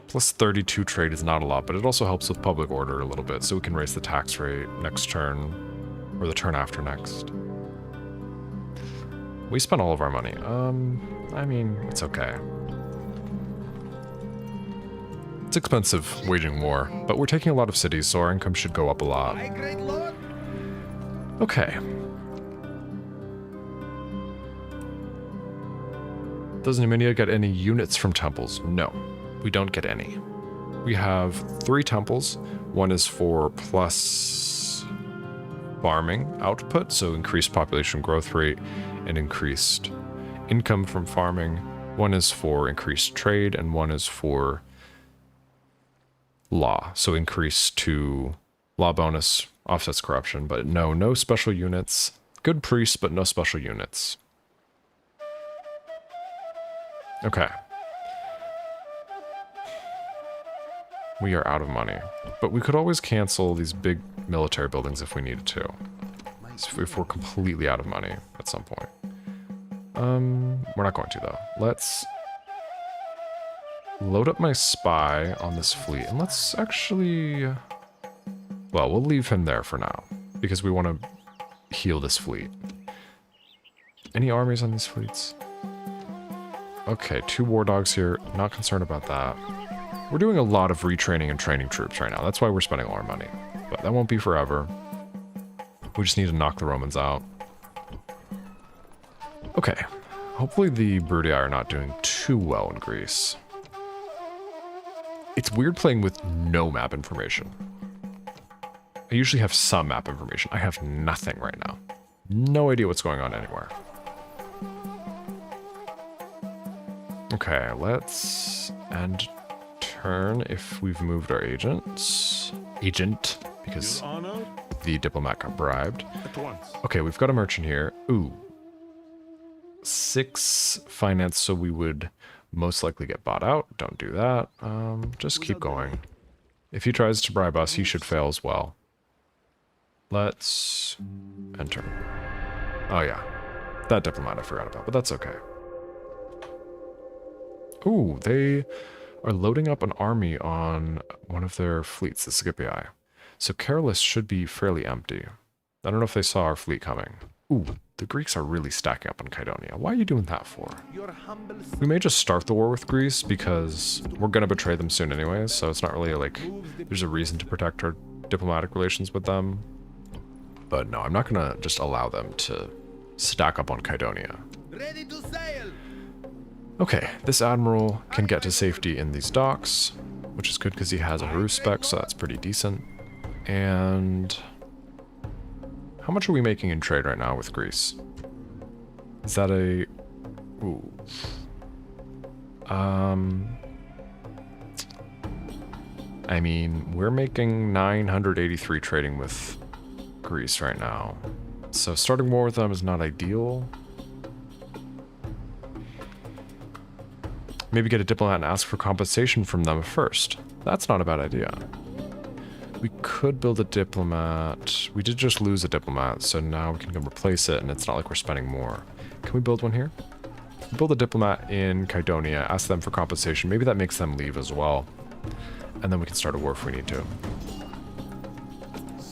Plus 32 trade is not a lot, but it also helps with public order a little bit, so we can raise the tax rate next turn, or the turn after next. We spent all of our money. I mean, it's okay. It's expensive waging war, but we're taking a lot of cities, so our income should go up a lot. Okay. Does Numidia get any units from temples? No, we don't get any. We have 3 temples. One is for plus farming output, so increased population growth rate and increased income from farming. One is for increased trade, and one is for law, so increase to law bonus, offsets corruption, but no special units. Good priests, but no special units. Okay. We are out of money, but we could always cancel these big military buildings if we needed to. If we're completely out of money at some point. We're not going to, though. Let's load up my spy on this fleet, and let's actually... Well, we'll leave him there for now, because we want to heal this fleet. Any armies on these fleets? Okay, 2 war dogs here. Not concerned about that. We're doing a lot of retraining and training troops right now. That's why we're spending all our money. But that won't be forever. We just need to knock the Romans out. Okay. Hopefully the Brudii are not doing too well in Greece. It's weird playing with no map information. I usually have some map information. I have nothing right now. No idea what's going on anywhere. Okay, let's end turn if we've moved our agents. Agent, because Your honor, the diplomat got bribed. at once. Okay, we've got a merchant here. Ooh. 6 finance, so we would most likely get bought out. Don't do that. Just keep going. If he tries to bribe us, he should fail as well. Let's enter. Oh yeah, that diplomat I forgot about, but that's okay. Ooh, they are loading up an army on one of their fleets, the Scipii. So Carolus should be fairly empty. I don't know if they saw our fleet coming. Ooh, the Greeks are really stacking up on Kydonia. Why are you doing that for? We may just start the war with Greece because we're going to betray them soon anyways, so it's not really like there's a reason to protect our diplomatic relations with them. But no, I'm not going to just allow them to stack up on Kydonia. Ready to sail! Okay, this admiral can get to safety in these docks, which is good because he has a roof spec, so that's pretty decent. And how much are we making in trade right now with Greece? Is that a... Ooh. I mean, we're making 983 trading with Greece right now. So starting war with them is not ideal. Maybe get a diplomat and ask for compensation from them first. That's not a bad idea. We could build a diplomat. We did just lose a diplomat, so now we can come replace it, and it's not like we're spending more. Can we build one here? Build a diplomat in Kydonia, ask them for compensation. Maybe that makes them leave as well. And then we can start a war if we need to.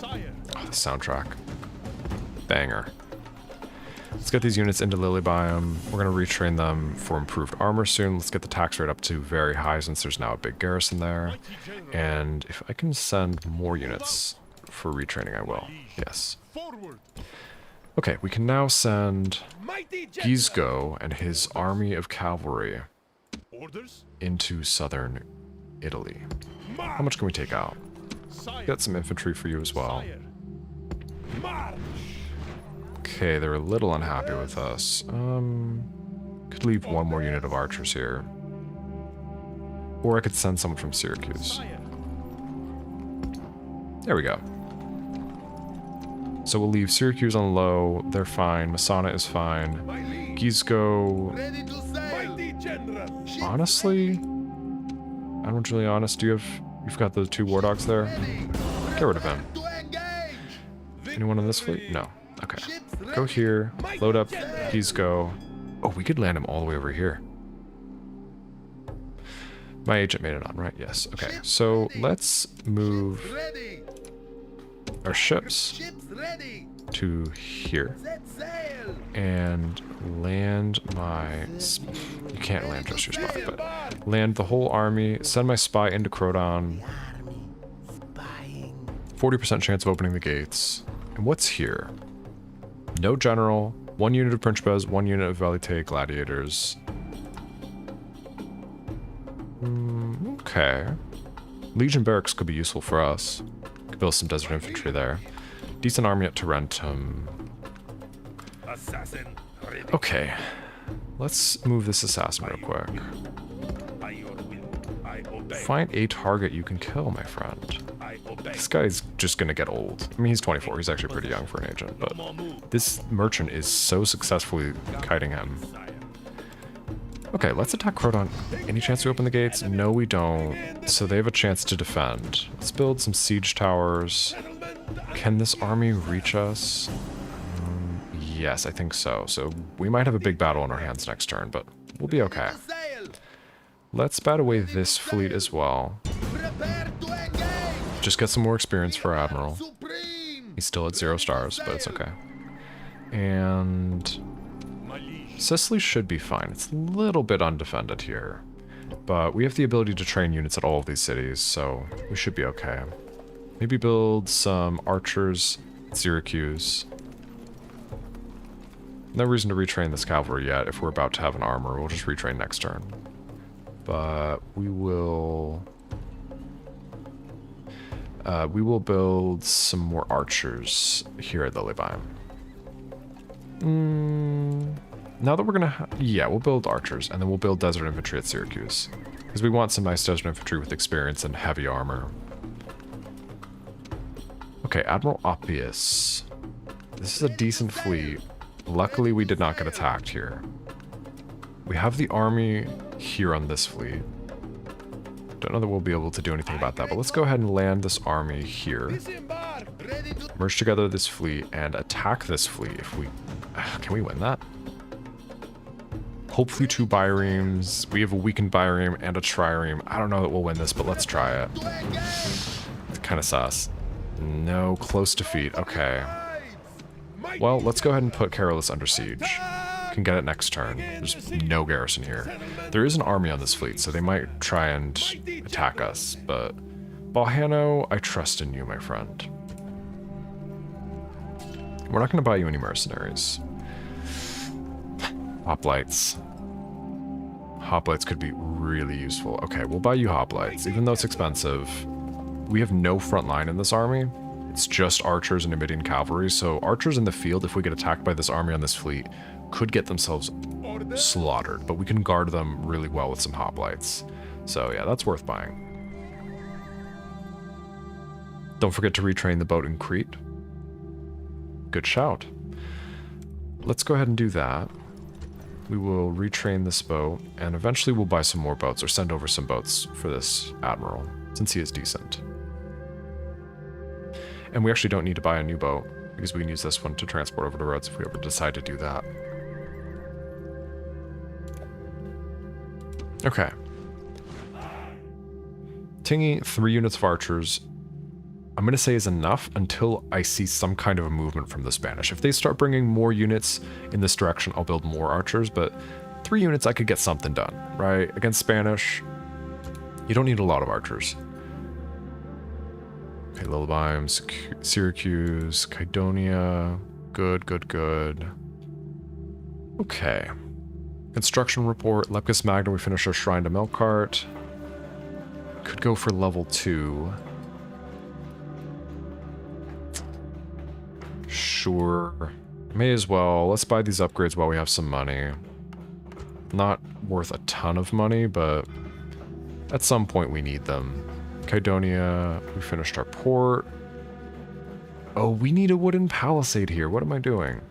Oh, the soundtrack. Banger. Let's get these units into Lily Biome. We're going to retrain them for improved armor soon. Let's get the tax rate up to very high since there's now a big garrison there. And if I can send more units for retraining, I will. Yes. Okay, we can now send Gisgo and his army of cavalry into southern Italy. How much can we take out? Get some infantry for you as well. Okay, they're a little unhappy with us. Could leave one more unit of archers here. Or I could send someone from Syracuse. There we go. So we'll leave Syracuse on low. They're fine. Messana is fine. Gisgo... Honestly? I'm really honest. You've got the 2 war dogs there? Get rid of him. Anyone on this fleet? No. Okay. Go here. Load up. Gisgo. Oh, we could land him all the way over here. My agent made it on, right? Yes. Okay. So let's move our ships to here and land my... You can't land just your spy, but land the whole army. Send my spy into Croton. 40% chance of opening the gates. And what's here? No general, 1 unit of Principes, 1 unit of Velite gladiators. Okay. Legion barracks could be useful for us. Could build some desert infantry there. Decent army at Tarentum. Okay. Let's move this assassin real quick. Find a target you can kill, my friend. This guy's just gonna get old. I mean, he's 24. He's actually pretty young for an agent, but this merchant is so successfully kiting him. Okay, let's attack Croton. Any chance we open the gates? No, we don't. So they have a chance to defend. Let's build some siege towers. Can this army reach us? Yes, I think so. So we might have a big battle on our hands next turn, but we'll be okay. Let's bat away this fleet as well. Just get some more experience for Admiral. He's still at 0 stars, but it's okay. And Sicily should be fine. It's a little bit undefended here. But we have the ability to train units at all of these cities, so we should be okay. Maybe build some archers at Syracuse. No reason to retrain this cavalry yet. If we're about to have an armor, we'll just retrain next turn. But we will build some more archers here at Lillebeim. Now that we're gonna, yeah, we'll build archers, and then we'll build desert infantry at Syracuse, because we want some nice desert infantry with experience and heavy armor. Okay, Admiral Oppius. This is a decent fleet. Luckily, we did not get attacked here. We have the army here on this fleet. Don't know that we'll be able to do anything about that, but let's go ahead and land this army here. Merge together this fleet and attack this fleet if we... Can we win that? Hopefully 2 biremes. We have a weakened bireme and a trireme. I don't know that we'll win this, but let's try it. It's kind of sus. No, close defeat. Okay. Well, let's go ahead and put Carolus under siege. Can get it next turn. There's no garrison here. There is an army on this fleet, so they might try and attack us, but... Balhano, I trust in you, my friend. We're not going to buy you any mercenaries. Hoplites. Hoplites could be really useful. Okay, we'll buy you hoplites. Even though it's expensive, we have no front line in this army. It's just archers and Numidian cavalry, so archers in the field, if we get attacked by this army on this fleet, could get themselves slaughtered, but we can guard them really well with some hoplites. So yeah, that's worth buying. Don't forget to retrain the boat in Crete. Good shout. Let's go ahead and do that. We will retrain this boat, and eventually we'll buy some more boats, or send over some boats for this admiral, since he is decent. And we actually don't need to buy a new boat, because we can use this one to transport over to Rhodes if we ever decide to do that. Okay. Tingy, 3 units of archers, I'm going to say is enough until I see some kind of a movement from the Spanish. If they start bringing more units in this direction, I'll build more archers, but 3 units I could get something done, right? Against Spanish, you don't need a lot of archers. Okay, Lillebeim, Syracuse, Kydonia, good, good, good. Okay. Construction report, Lepkus Magna, we finished our Shrine to Melkart. Could go for level 2. Sure. May as well. Let's buy these upgrades while we have some money. Not worth a ton of money, but at some point we need them. Kydonia, we finished our port. Oh, we need a wooden palisade here. What am I doing?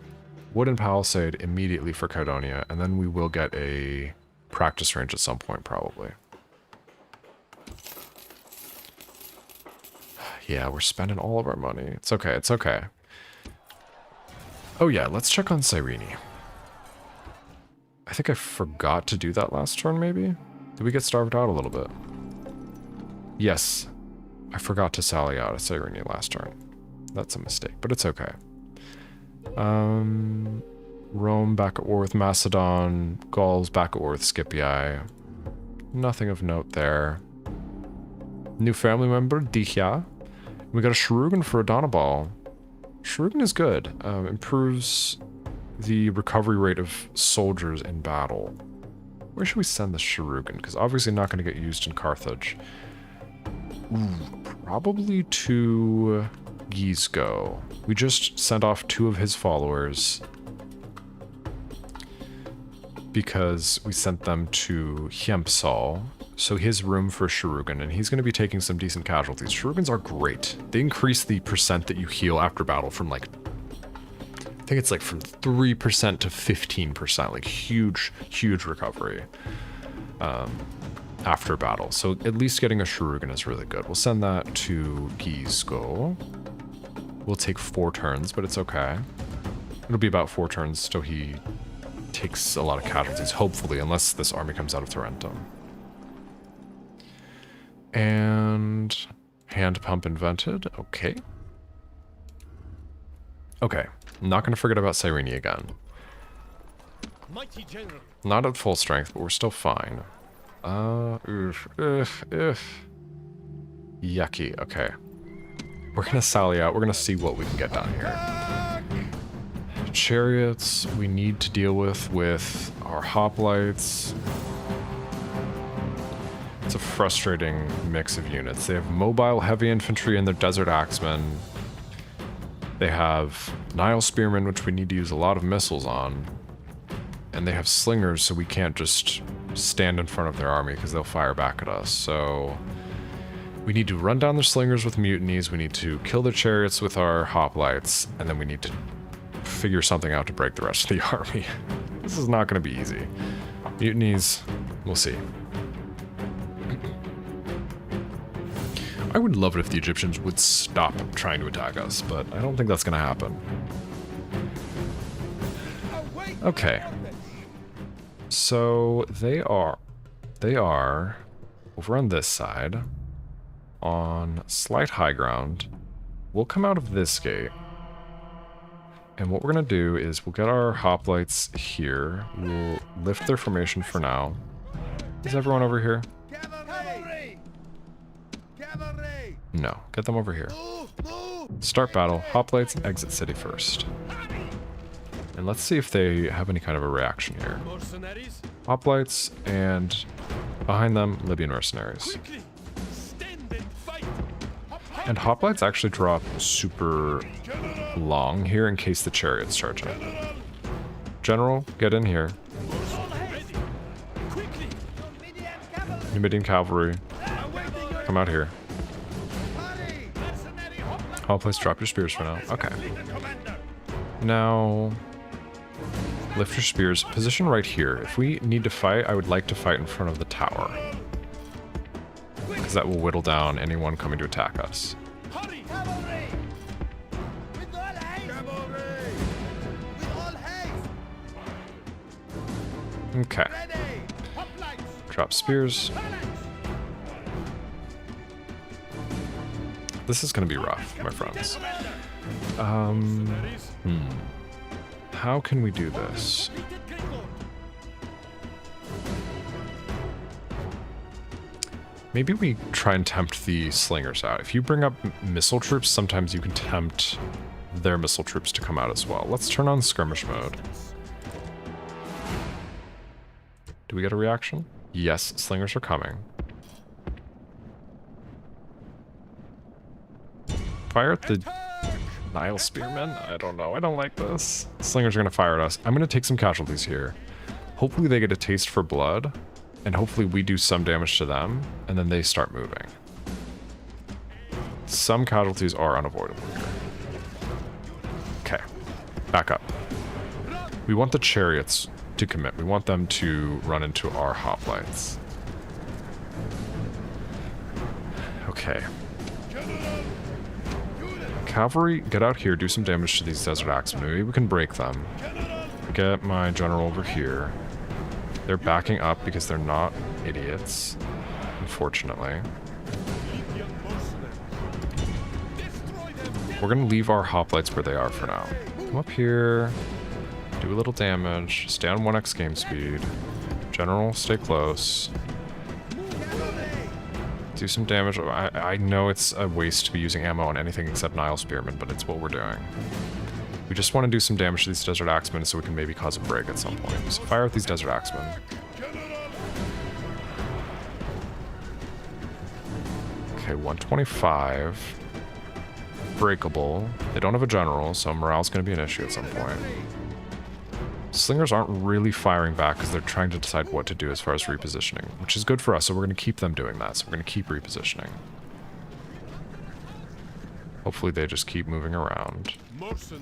Wooden palisade immediately for Kydonia, and then we will get a practice range at some point, probably. Yeah, we're spending all of our money. It's okay, it's okay. Oh yeah, let's check on Cyrene. I think I forgot to do that last turn, maybe? Did we get starved out a little bit? Yes, I forgot to sally out of Cyrene last turn. That's a mistake, but it's okay. Rome back at war with Macedon, Gauls back at war with Scipii. Nothing of note there. New family member, Dihya. We got a Sharugan for Adonabal. Sharugan is good. Improves the recovery rate of soldiers in battle. Where should we send the Sharugan? Because obviously not going to get used in Carthage. Ooh, probably to Gisgo. We just sent off 2 of his followers because we sent them to Hiempsal, so he has room for Sharugan, and he's going to be taking some decent casualties. Sharugans are great. They increase the percent that you heal after battle from like, I think it's like from 3% to 15%, like huge, huge recovery after battle. So at least getting a Sharugan is really good. We'll send that to Gisgo. We'll take 4 turns, but it's okay. It'll be about 4 turns till he takes a lot of casualties, hopefully, unless this army comes out of Tarentum. And hand pump invented. Okay. Okay. I'm not going to forget about Cyrene again. Mighty general. Not at full strength, but we're still fine. Yucky. Okay. We're gonna sally out. We're gonna see what we can get down here. Chariots we need to deal with our hoplites. It's a frustrating mix of units. They have mobile heavy infantry and their desert axemen. They have Nile spearmen, which we need to use a lot of missiles on. And they have slingers, so we can't just stand in front of their army because they'll fire back at us. So we need to run down their slingers with mutinies, we need to kill their chariots with our hoplites, and then we need to figure something out to break the rest of the army. This is not going to be easy. Mutinies, we'll see. I would love it if the Egyptians would stop trying to attack us, but I don't think that's going to happen. Okay. So they are over on this side on slight high ground. We'll come out of this gate. And what we're going to do is we'll get our hoplites here. We'll lift their formation for now. Is everyone over here? Cavalry! Cavalry! No. Get them over here. Start battle. Hoplites exit city first. And let's see if they have any kind of a reaction here. Mercenaries. Hoplites and behind them, Libyan mercenaries. Quickly. Stand and fight. And hoplites actually drop super long here in case the chariots charge in. General, get in here. Ready. Quickly. Numidian cavalry, come out here. Hoplites, drop your spears for now. Okay. Now, lift your spears. Position right here. If we need to fight, I would like to fight in front of the tower. Because that will whittle down anyone coming to attack us. Hurry. Cavalry! With all haste! Cavalry! With all haste! Okay. Ready! Hoplites! Drop spears. This is going to be rough, my friends. How can we do this? Maybe we try and tempt the slingers out. If you bring up missile troops, sometimes you can tempt their missile troops to come out as well. Let's turn on skirmish mode. Do we get a reaction? Yes, slingers are coming. Fire at the Nile spearmen? I don't know. I don't like this. Slingers are going to fire at us. I'm going to take some casualties here. Hopefully they get a taste for blood. And hopefully we do some damage to them. And then they start moving. Some casualties are unavoidable here. Okay. Back up. We want the chariots to commit. We want them to run into our hoplites. Okay. Cavalry, get out here, do some damage to these desert axemen. Maybe we can break them. Get my general over here. They're backing up because they're not idiots, unfortunately. We're gonna leave our hoplites where they are for now. Come up here, do a little damage, stay on 1x game speed. General, stay close. Do some damage. I know it's a waste to be using ammo on anything except Nile spearmen, but it's what we're doing. We just want to do some damage to these desert axemen so we can maybe cause a break at some point. So fire at these desert axemen. Okay, 125. Breakable. They don't have a general, so morale's going to be an issue at some point. Slingers aren't really firing back because they're trying to decide what to do as far as repositioning, which is good for us, so we're going to keep them doing that. So we're going to keep repositioning. Hopefully they just keep moving around.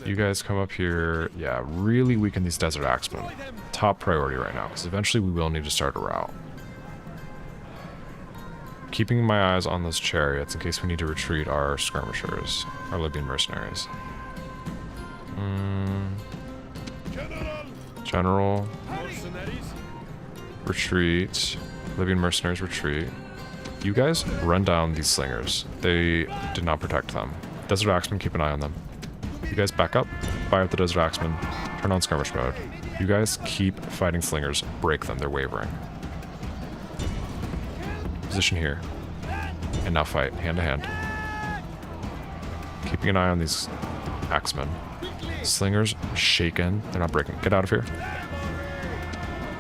You guys come up here. Yeah, really weaken these desert axemen. Top priority right now, because eventually we will need to start a rout. Keeping my eyes on those chariots in case we need to retreat our skirmishers, our Libyan mercenaries. General. Retreat. Libyan mercenaries retreat. You guys run down these slingers. They did not protect them. Desert axemen, keep an eye on them. You guys back up. Fire at the desert axemen. Turn on skirmish mode. You guys keep fighting slingers. Break them. They're wavering. Position here. And now fight. Hand to hand. Keeping an eye on these axemen. Slingers shaken. They're not breaking. Get out of here.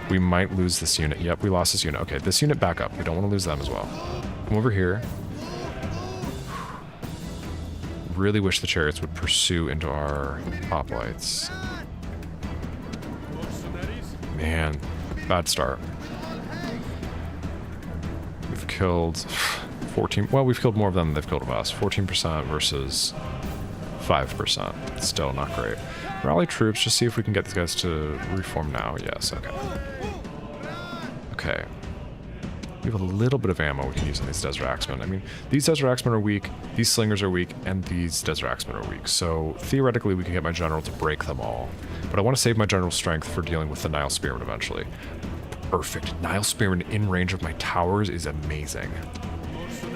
We might lose this unit. Yep, we lost this unit. Okay, this unit back up. We don't want to lose them as well. Come over here. Really wish the chariots would pursue into our hoplites. Man, bad start. We've killed 14. Well, we've killed more of them than they've killed of us. 14% versus 5%. Still not great. Rally troops, just see if we can get these guys to reform now. Yes, okay. Okay. We have a little bit of ammo we can use on these Desert Axemen. I mean, these Desert Axemen are weak, these Slingers are weak, and these Desert Axemen are weak. So, theoretically, we can get my General to break them all. But I want to save my General's strength for dealing with the Nile Spearmen eventually. Perfect. Nile Spearmen in range of my towers is amazing.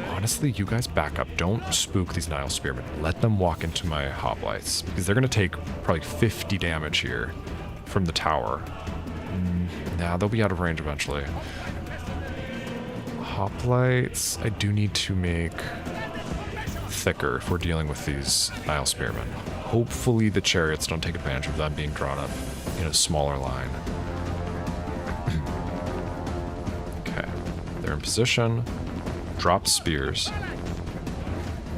Honestly, you guys back up. Don't spook these Nile Spearmen. Let them walk into my hoplites, because they're going to take probably 50 damage here from the tower. Nah, they'll be out of range eventually. Hoplites, I do need to make thicker if we're dealing with these Nile Spearmen. Hopefully the chariots don't take advantage of them being drawn up in a smaller line. Okay, they're in position. Drop spears.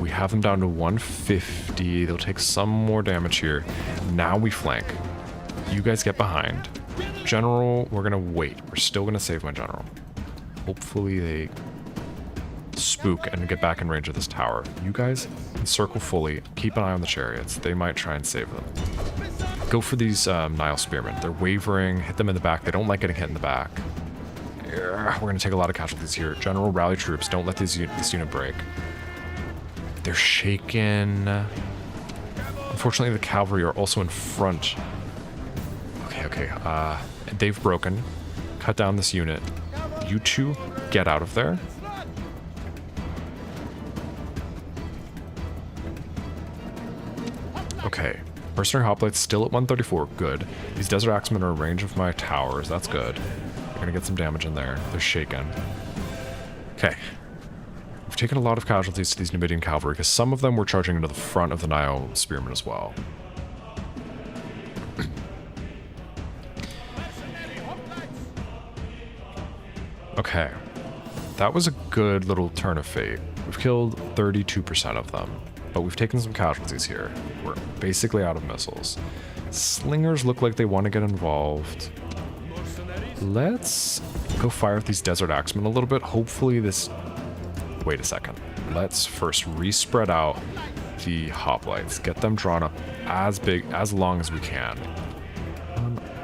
We have them down to 150. They'll take some more damage here. Now we flank. You guys get behind. General, we're gonna wait. We're still gonna save my general. Hopefully they spook and get back in range of this tower. You guys encircle fully. Keep an eye on the chariots. They might try and save them. Go for these Nile Spearmen. They're wavering. Hit them in the back. They don't like getting hit in the back. We're going to take a lot of casualties here. General, rally troops. Don't let this unit break. They're shaken. Unfortunately, the cavalry are also in front. Okay. They've broken. Cut down this unit. You two, get out of there. Okay. Mercenary hoplites still at 134. Good. These Desert Axemen are in range of my towers. That's good. We're gonna get some damage in there. They're shaken. Okay. We've taken a lot of casualties to these Numidian cavalry because some of them were charging into the front of the Nile Spearmen as well. Okay. That was a good little turn of fate. We've killed 32% of them, but we've taken some casualties here. We're basically out of missiles. Slingers look like they want to get involved. Let's go fire at these Desert Axemen a little bit. Hopefully this... Wait a second. Let's first re-spread out the hoplites. Get them drawn up as long as we can.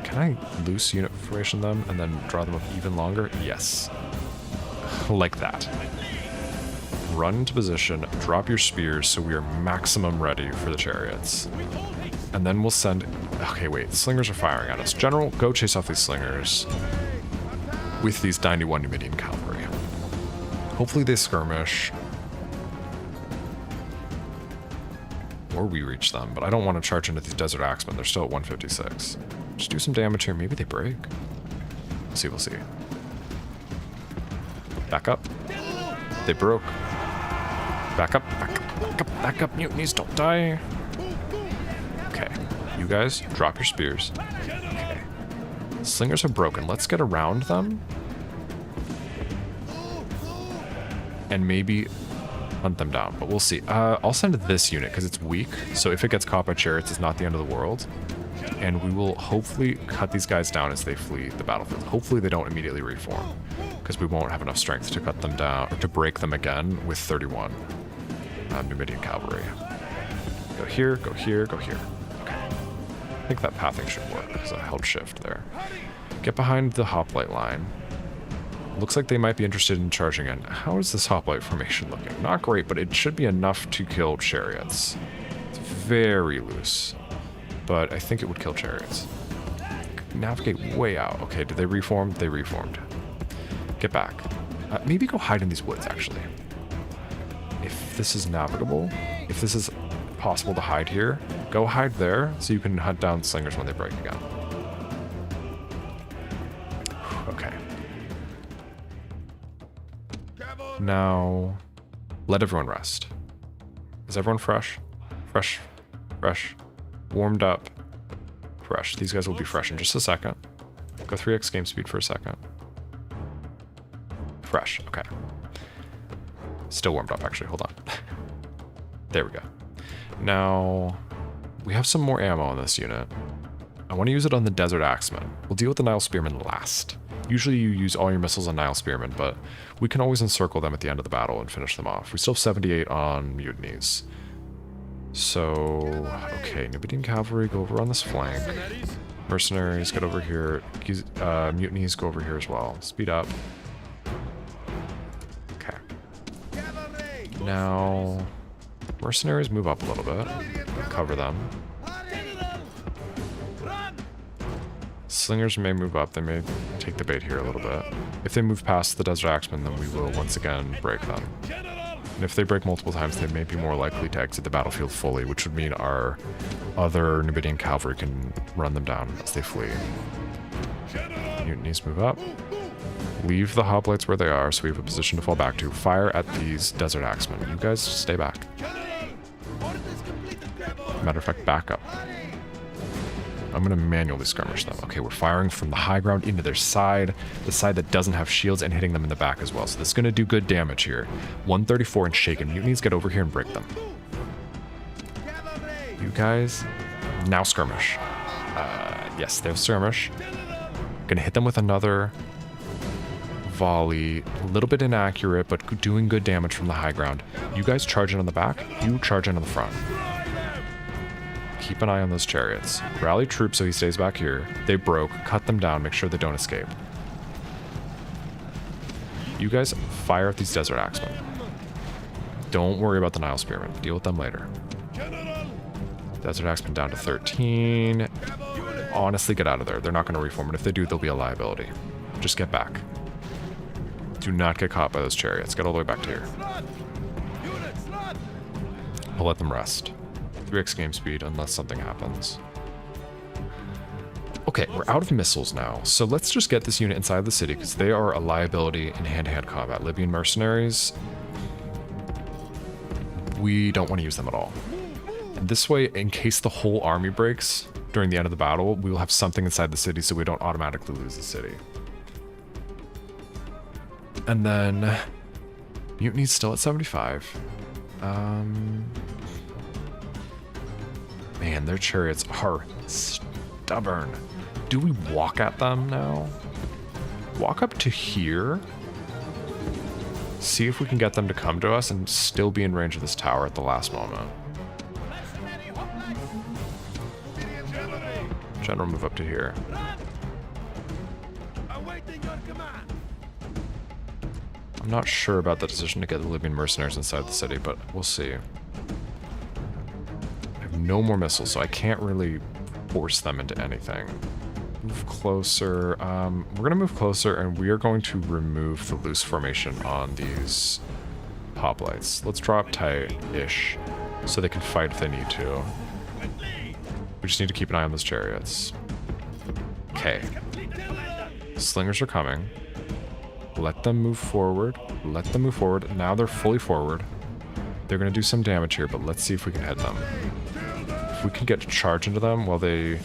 Can I loose unit formation them and then draw them up even longer? Yes. Like that. Run into position, drop your spears so we are maximum ready for the chariots. And then we'll send... Okay, wait. Slingers are firing at us. General, go chase off these slingers with these 91 Numidian cavalry. Hopefully they skirmish. Or we reach them, but I don't want to charge into these Desert Axemen. They're still at 156. Just do some damage here. Maybe they break. We'll see. Back up. They broke. Back up. Mutinies, don't die. Okay. You guys, drop your spears. Okay. Slingers are broken. Let's get around them. And maybe hunt them down, but we'll see. I'll send this unit because it's weak. So if it gets caught by chariots, it's not the end of the world. And we will hopefully cut these guys down as they flee the battlefield. Hopefully they don't immediately reform, because we won't have enough strength to cut them down, or to break them again with 31 Numidian cavalry. Go here, go here, go here. Okay. I think that pathing should work, because I held shift there. Get behind the hoplite line. Looks like they might be interested in charging in. How is this hoplite formation looking? Not great, but it should be enough to kill chariots. It's very loose, but I think it would kill chariots. Navigate way out. Okay, did they reform? They reformed. Get back. Maybe go hide in these woods, actually. If this is navigable, if this is possible to hide here, go hide there so you can hunt down slingers when they break again. Now, let everyone rest. Is everyone fresh? Fresh, fresh, warmed up, fresh. These guys will be fresh in just a second. Go 3x game speed for a second. Fresh, okay. Still warmed up, actually, hold on. There we go. Now, we have some more ammo on this unit. I want to use it on the Desert Axeman. We'll deal with the Nile Spearmen last. Usually you use all your missiles on Nile Spearmen, but we can always encircle them at the end of the battle and finish them off. We still have 78 on Mutinies. So, okay, Numidian Cavalry, go over on this flank. Mercenaries, get over here. Mutinies, go over here as well. Speed up. Okay. Now, mercenaries move up a little bit. Cover them. Slingers may move up. They may take the bait here a little bit. If they move past the Desert Axemen, then we will once again break them. And if they break multiple times, they may be more likely to exit the battlefield fully, which would mean our other Numidian cavalry can run them down as they flee. Mutinies move up. Leave the hoplites where they are so we have a position to fall back to. Fire at these Desert Axemen. You guys stay back. Matter of fact, back up. I'm going to manually skirmish them. Okay, we're firing from the high ground into their side, the side that doesn't have shields, and hitting them in the back as well. So this is going to do good damage here. 134 and shaken. Mutinies, get over here and break them. You guys, now skirmish. Yes, they'll skirmish. Gonna hit them with another volley. A little bit inaccurate, but doing good damage from the high ground. You guys charge in on the back. You charge in on the front. Keep an eye on those chariots. Rally troops so he stays back here. They broke. Cut them down. Make sure they don't escape. You guys fire at these Desert Axemen. Don't worry about the Nile Spearmen. Deal with them later. Desert Axemen down to 13. Honestly, get out of there. They're not going to reform, and if they do, they'll be a liability. Just get back. Do not get caught by those chariots. Get all the way back to here. I'll let them rest. 3x game speed unless something happens. Okay, we're out of missiles now, so let's just get this unit inside the city because they are a liability in hand-to-hand combat. Libyan mercenaries, we don't want to use them at all. And this way, in case the whole army breaks during the end of the battle, we will have something inside the city so we don't automatically lose the city. And then Mutiny's still at 75. Man, their chariots are stubborn. Do we walk at them now? Walk up to here. See if we can get them to come to us and still be in range of this tower at the last moment. General, move up to here. I'm not sure about the decision to get the Libyan mercenaries inside the city, but we'll see. No more missiles, so I can't really force them into anything. Move closer. We're going to move closer, and we are going to remove the loose formation on these hoplites. Let's drop tight-ish so they can fight if they need to. We just need to keep an eye on those chariots. Okay. Slingers are coming. Let them move forward. Let them move forward. Now they're fully forward. They're going to do some damage here, but let's see if we can hit them. If we can get a charge into them while they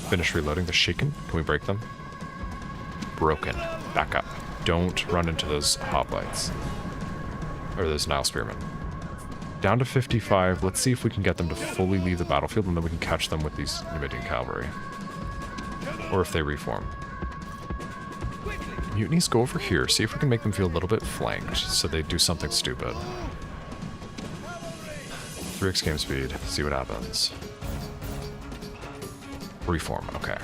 finish reloading. The shaken. Can we break them? Broken. Back up. Don't run into those hoplites. Or those Nile Spearmen. Down to 55. Let's see if we can get them to fully leave the battlefield, and then we can catch them with these Numidian cavalry. Or if they reform. Mutinies, go over here. See if we can make them feel a little bit flanked so they do something stupid. 3x game speed. See what happens. Reform. Okay.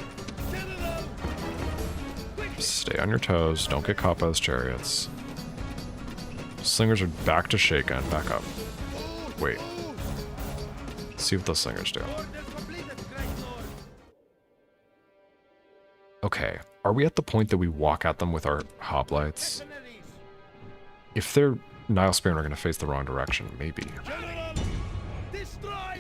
Stay on your toes. Don't get caught by those chariots. Slingers are back to shaken. Back up. Wait. See what those slingers do. Okay. Are we at the point that we walk at them with our hoplites? If they're Nile Spearmen are going to face the wrong direction, maybe.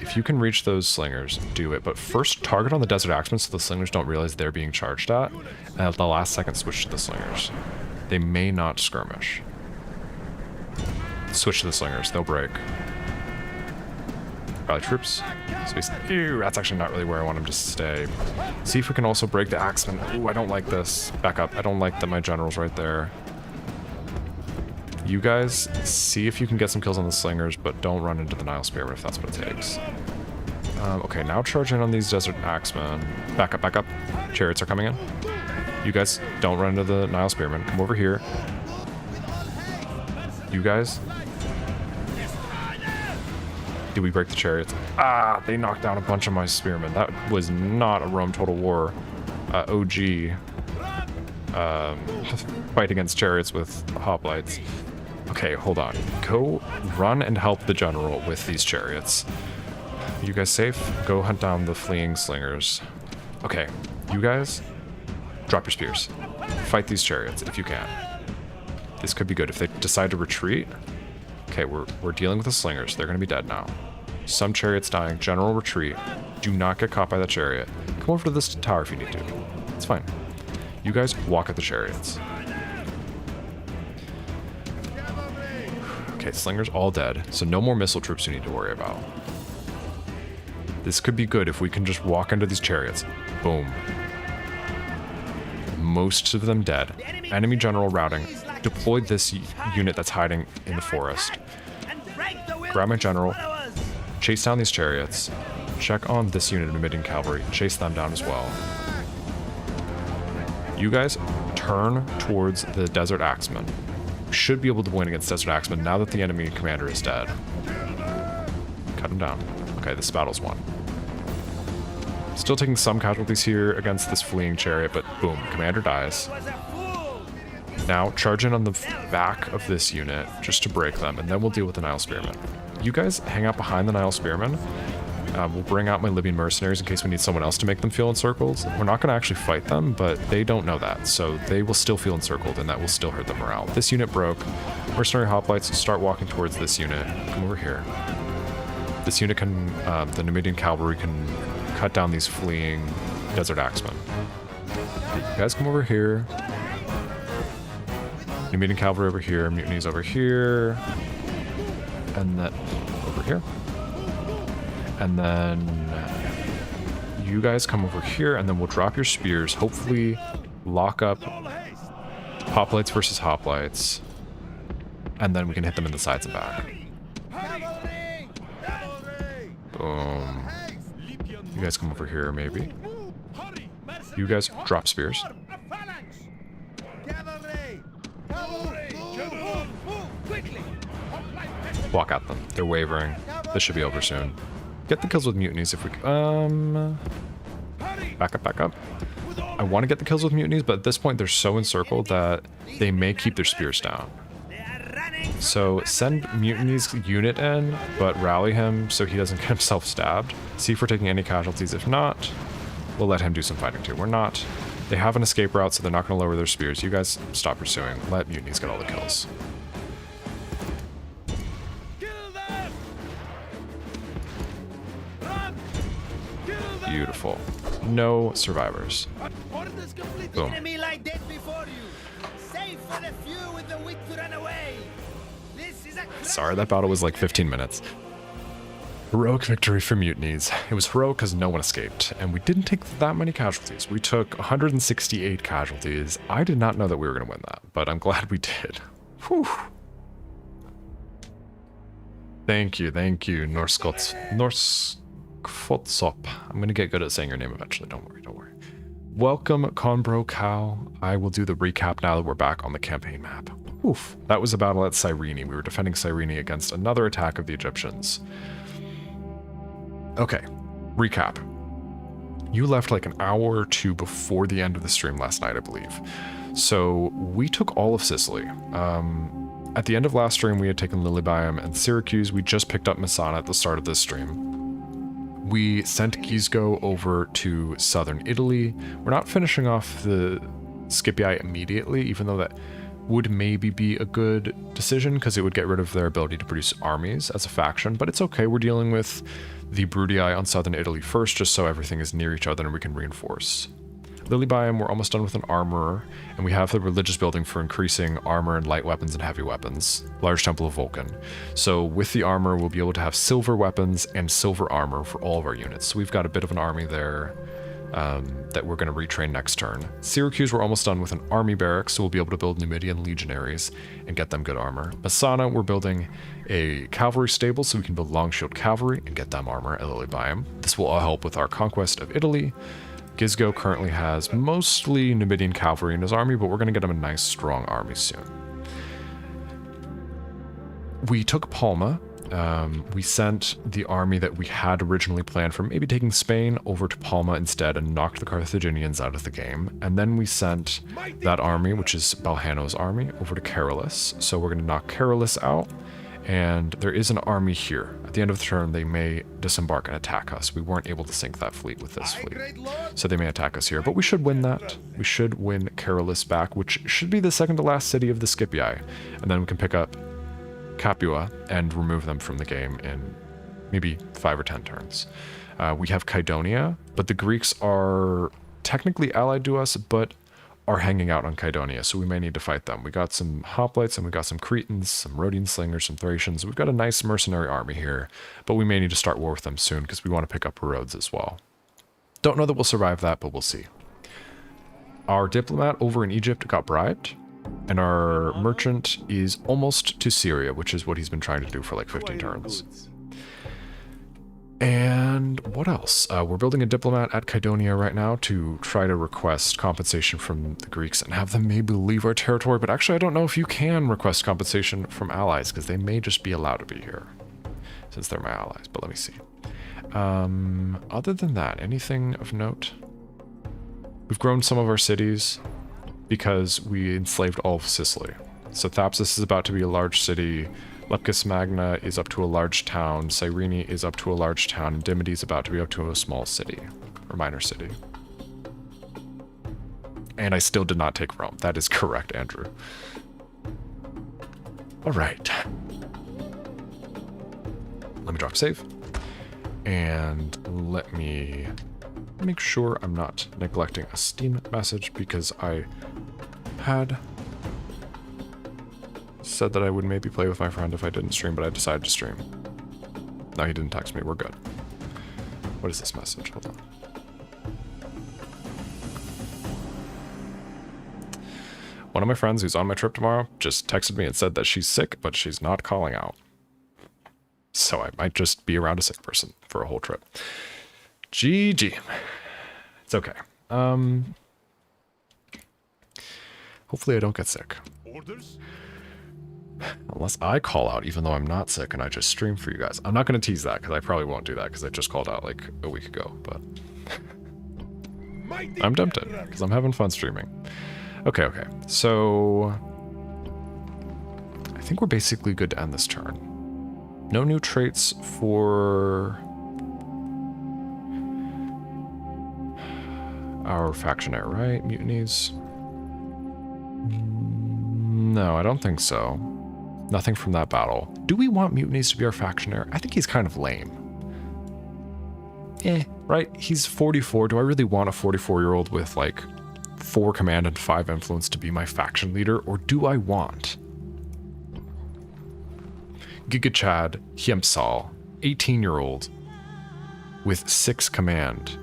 If you can reach those slingers, do it. But first, target on the Desert Axemen so the slingers don't realize they're being charged at. And at the last second, switch to the slingers. They may not skirmish. Switch to the slingers. They'll break. Rally troops. Ew, that's actually not really where I want him to stay. See if we can also break the axemen. Ooh, I don't like this. Back up. I don't like that my general's right there. You guys, see if you can get some kills on the slingers, but don't run into the Nile Spearmen if that's what it takes. Okay, now charge in on these desert axemen. Back up, back up. Chariots are coming in. You guys, don't run into the Nile Spearmen. Come over here. You guys. Did we break the chariots? Ah, they knocked down a bunch of my spearmen. That was not a Rome Total War OG fight against chariots with hoplites. Okay, hold on. Go run and help the general with these chariots. You guys safe? Go hunt down the fleeing slingers. Okay, you guys, drop your spears. Fight these chariots if you can. This could be good. If they decide to retreat, okay, we're dealing with the slingers. They're going to be dead now. Some chariots dying. General retreat. Do not get caught by the chariot. Come over to this tower if you need to. It's fine. You guys walk at the chariots. Okay, slingers all dead. So no more missile troops you need to worry about. This could be good if we can just walk into these chariots. Boom. Most of them dead. Enemy general routing. Deployed this unit that's hiding in the forest. Grab my general. Chase down these chariots. Check on this unit of Numidian cavalry. Chase them down as well. You guys turn towards the desert axemen. We should be able to win against desert axemen now that the enemy commander is dead. Cut him down. Okay, this battle's won. Still taking some casualties here against this fleeing chariot, but boom, commander dies. Now, charge in on the back of this unit just to break them, and then we'll deal with the Nile Spearmen. You guys hang out behind the Nile Spearmen. We'll bring out my Libyan mercenaries in case we need someone else to make them feel encircled. We're not going to actually fight them, but they don't know that, so they will still feel encircled, and that will still hurt their morale. This unit broke. Mercenary hoplites start walking towards this unit. Come over here. This unit can, the Numidian cavalry can cut down these fleeing desert axemen. You guys come over here. Numidian cavalry over here, mutinies over here, and then over here. And then you guys come over here, and then we'll drop your spears. Hopefully lock up hoplites versus hoplites, and then we can hit them in the sides and back. Boom. You guys come over here, maybe. You guys drop spears. Walk at them. They're wavering. This should be over soon. Get the kills with mutinies if we back up, back up. I want to get the kills with mutinies, but at this point they're so encircled that they may keep their spears down. So send Mutiny's unit in, but rally him so he doesn't get himself stabbed. See if we're taking any casualties. If not, we'll let him do some fighting too. We're not. They have an escape route, so they're not going to lower their spears. You guys stop pursuing. Let Mutinies get all the kills. Beautiful. No survivors. Boom. Enemy lie dead before you. Save for the few with the wit to run away. This is a Sorry, that battle was like 15 minutes. Heroic victory for Mutinies. It was heroic because no one escaped, and we didn't take that many casualties. We took 168 casualties. I did not know that we were going to win that, but I'm glad we did. Whew. Thank you, Norskvotsop. I'm going to get good at saying your name eventually, don't worry, don't worry. Welcome, Conbro Cow. I will do the recap now that we're back on the campaign map. Oof, that was a battle at Cyrene. We were defending Cyrene against another attack of the Egyptians. Okay, recap. You left like an hour or two before the end of the stream last night, I believe. So we took all of Sicily. At the end of last stream, we had taken Lilybaeum and Syracuse. We just picked up Messana at the start of this stream. We sent Gisgo over to southern Italy. We're not finishing off the Scipii immediately, even though that would maybe be a good decision because it would get rid of their ability to produce armies as a faction, but it's okay. We're dealing with the Brudii on southern Italy first, just so everything is near each other and we can reinforce. Lily biome, we're almost done with an armorer, and we have the religious building for increasing armor and light weapons and heavy weapons. Large Temple of Vulcan. So with the armor, we'll be able to have silver weapons and silver armor for all of our units. So we've got a bit of an army there that we're going to retrain next turn. Syracuse, we're almost done with an army barracks, so we'll be able to build Numidian legionaries and get them good armor. Messana, we're building a cavalry stable, so we can build long shield cavalry and get them armor at Lily biome. This will all help with our conquest of Italy. Gizgo currently has mostly Numidian cavalry in his army, but we're going to get him a nice, strong army soon. We took Palma. We sent the army that we had originally planned for maybe taking Spain over to Palma instead and knocked the Carthaginians out of the game. And then we sent that army, which is Balhano's army, over to Carolus. So we're going to knock Carolus out. And there is an army here. At the end of the turn, they may disembark and attack us. We weren't able to sink that fleet with this fleet. So they may attack us here, but we should win that. We should win Carolus back, which should be the second to last city of the Scipii. And then we can pick up Capua and remove them from the game in maybe 5 or 10 turns. We have Kydonia, but the Greeks are technically allied to us, but are hanging out on Kydonia, so we may need to fight them. We got some hoplites and we got some Cretans, some Rhodian slingers, some Thracians. We've got a nice mercenary army here, but we may need to start war with them soon because we want to pick up Rhodes as well. Don't know that we'll survive that, but we'll see. Our diplomat over in Egypt got bribed, and our merchant is almost to Syria, which is what he's been trying to do for like 15 turns. And what else? We're building a diplomat at Kydonia right now to try to request compensation from the Greeks and have them maybe leave our territory. But actually, I don't know if you can request compensation from allies because they may just be allowed to be here since they're my allies. But let me see. Other than that, anything of note? We've grown some of our cities because we enslaved all of Sicily. So Thapsus is about to be a large city. Leptis Magna is up to a large town, Cyrene is up to a large town, and Dimity is about to be up to a small city, or minor city. And I still did not take Rome. That is correct, Andrew. Alright. Let me drop save. And let me make sure I'm not neglecting a Steam message because I had said that I would maybe play with my friend if I didn't stream, but I decided to stream. No, he didn't text me. We're good. What is this message? Hold on. One of my friends who's on my trip tomorrow just texted me and said that she's sick, but she's not calling out. So I might just be around a sick person for a whole trip. GG. It's okay. Hopefully I don't get sick. Orders? Unless I call out, even though I'm not sick, and I just stream for you guys. I'm not going to tease that, because I probably won't do that, because I just called out, like, a week ago, but... I'm tempted, because I'm having fun streaming. Okay, so... I think we're basically good to end this turn. No new traits for... our factionaire, right? Mutinies? No, I don't think so. Nothing from that battle. Do we want mutinies to be our factionaire? I think he's kind of lame. Right? He's 44. Do I really want a 44-year-old with, like, 4 command and 5 influence to be my faction leader? Or do I want Gigachad Hiempsal, 18-year-old, with 6 command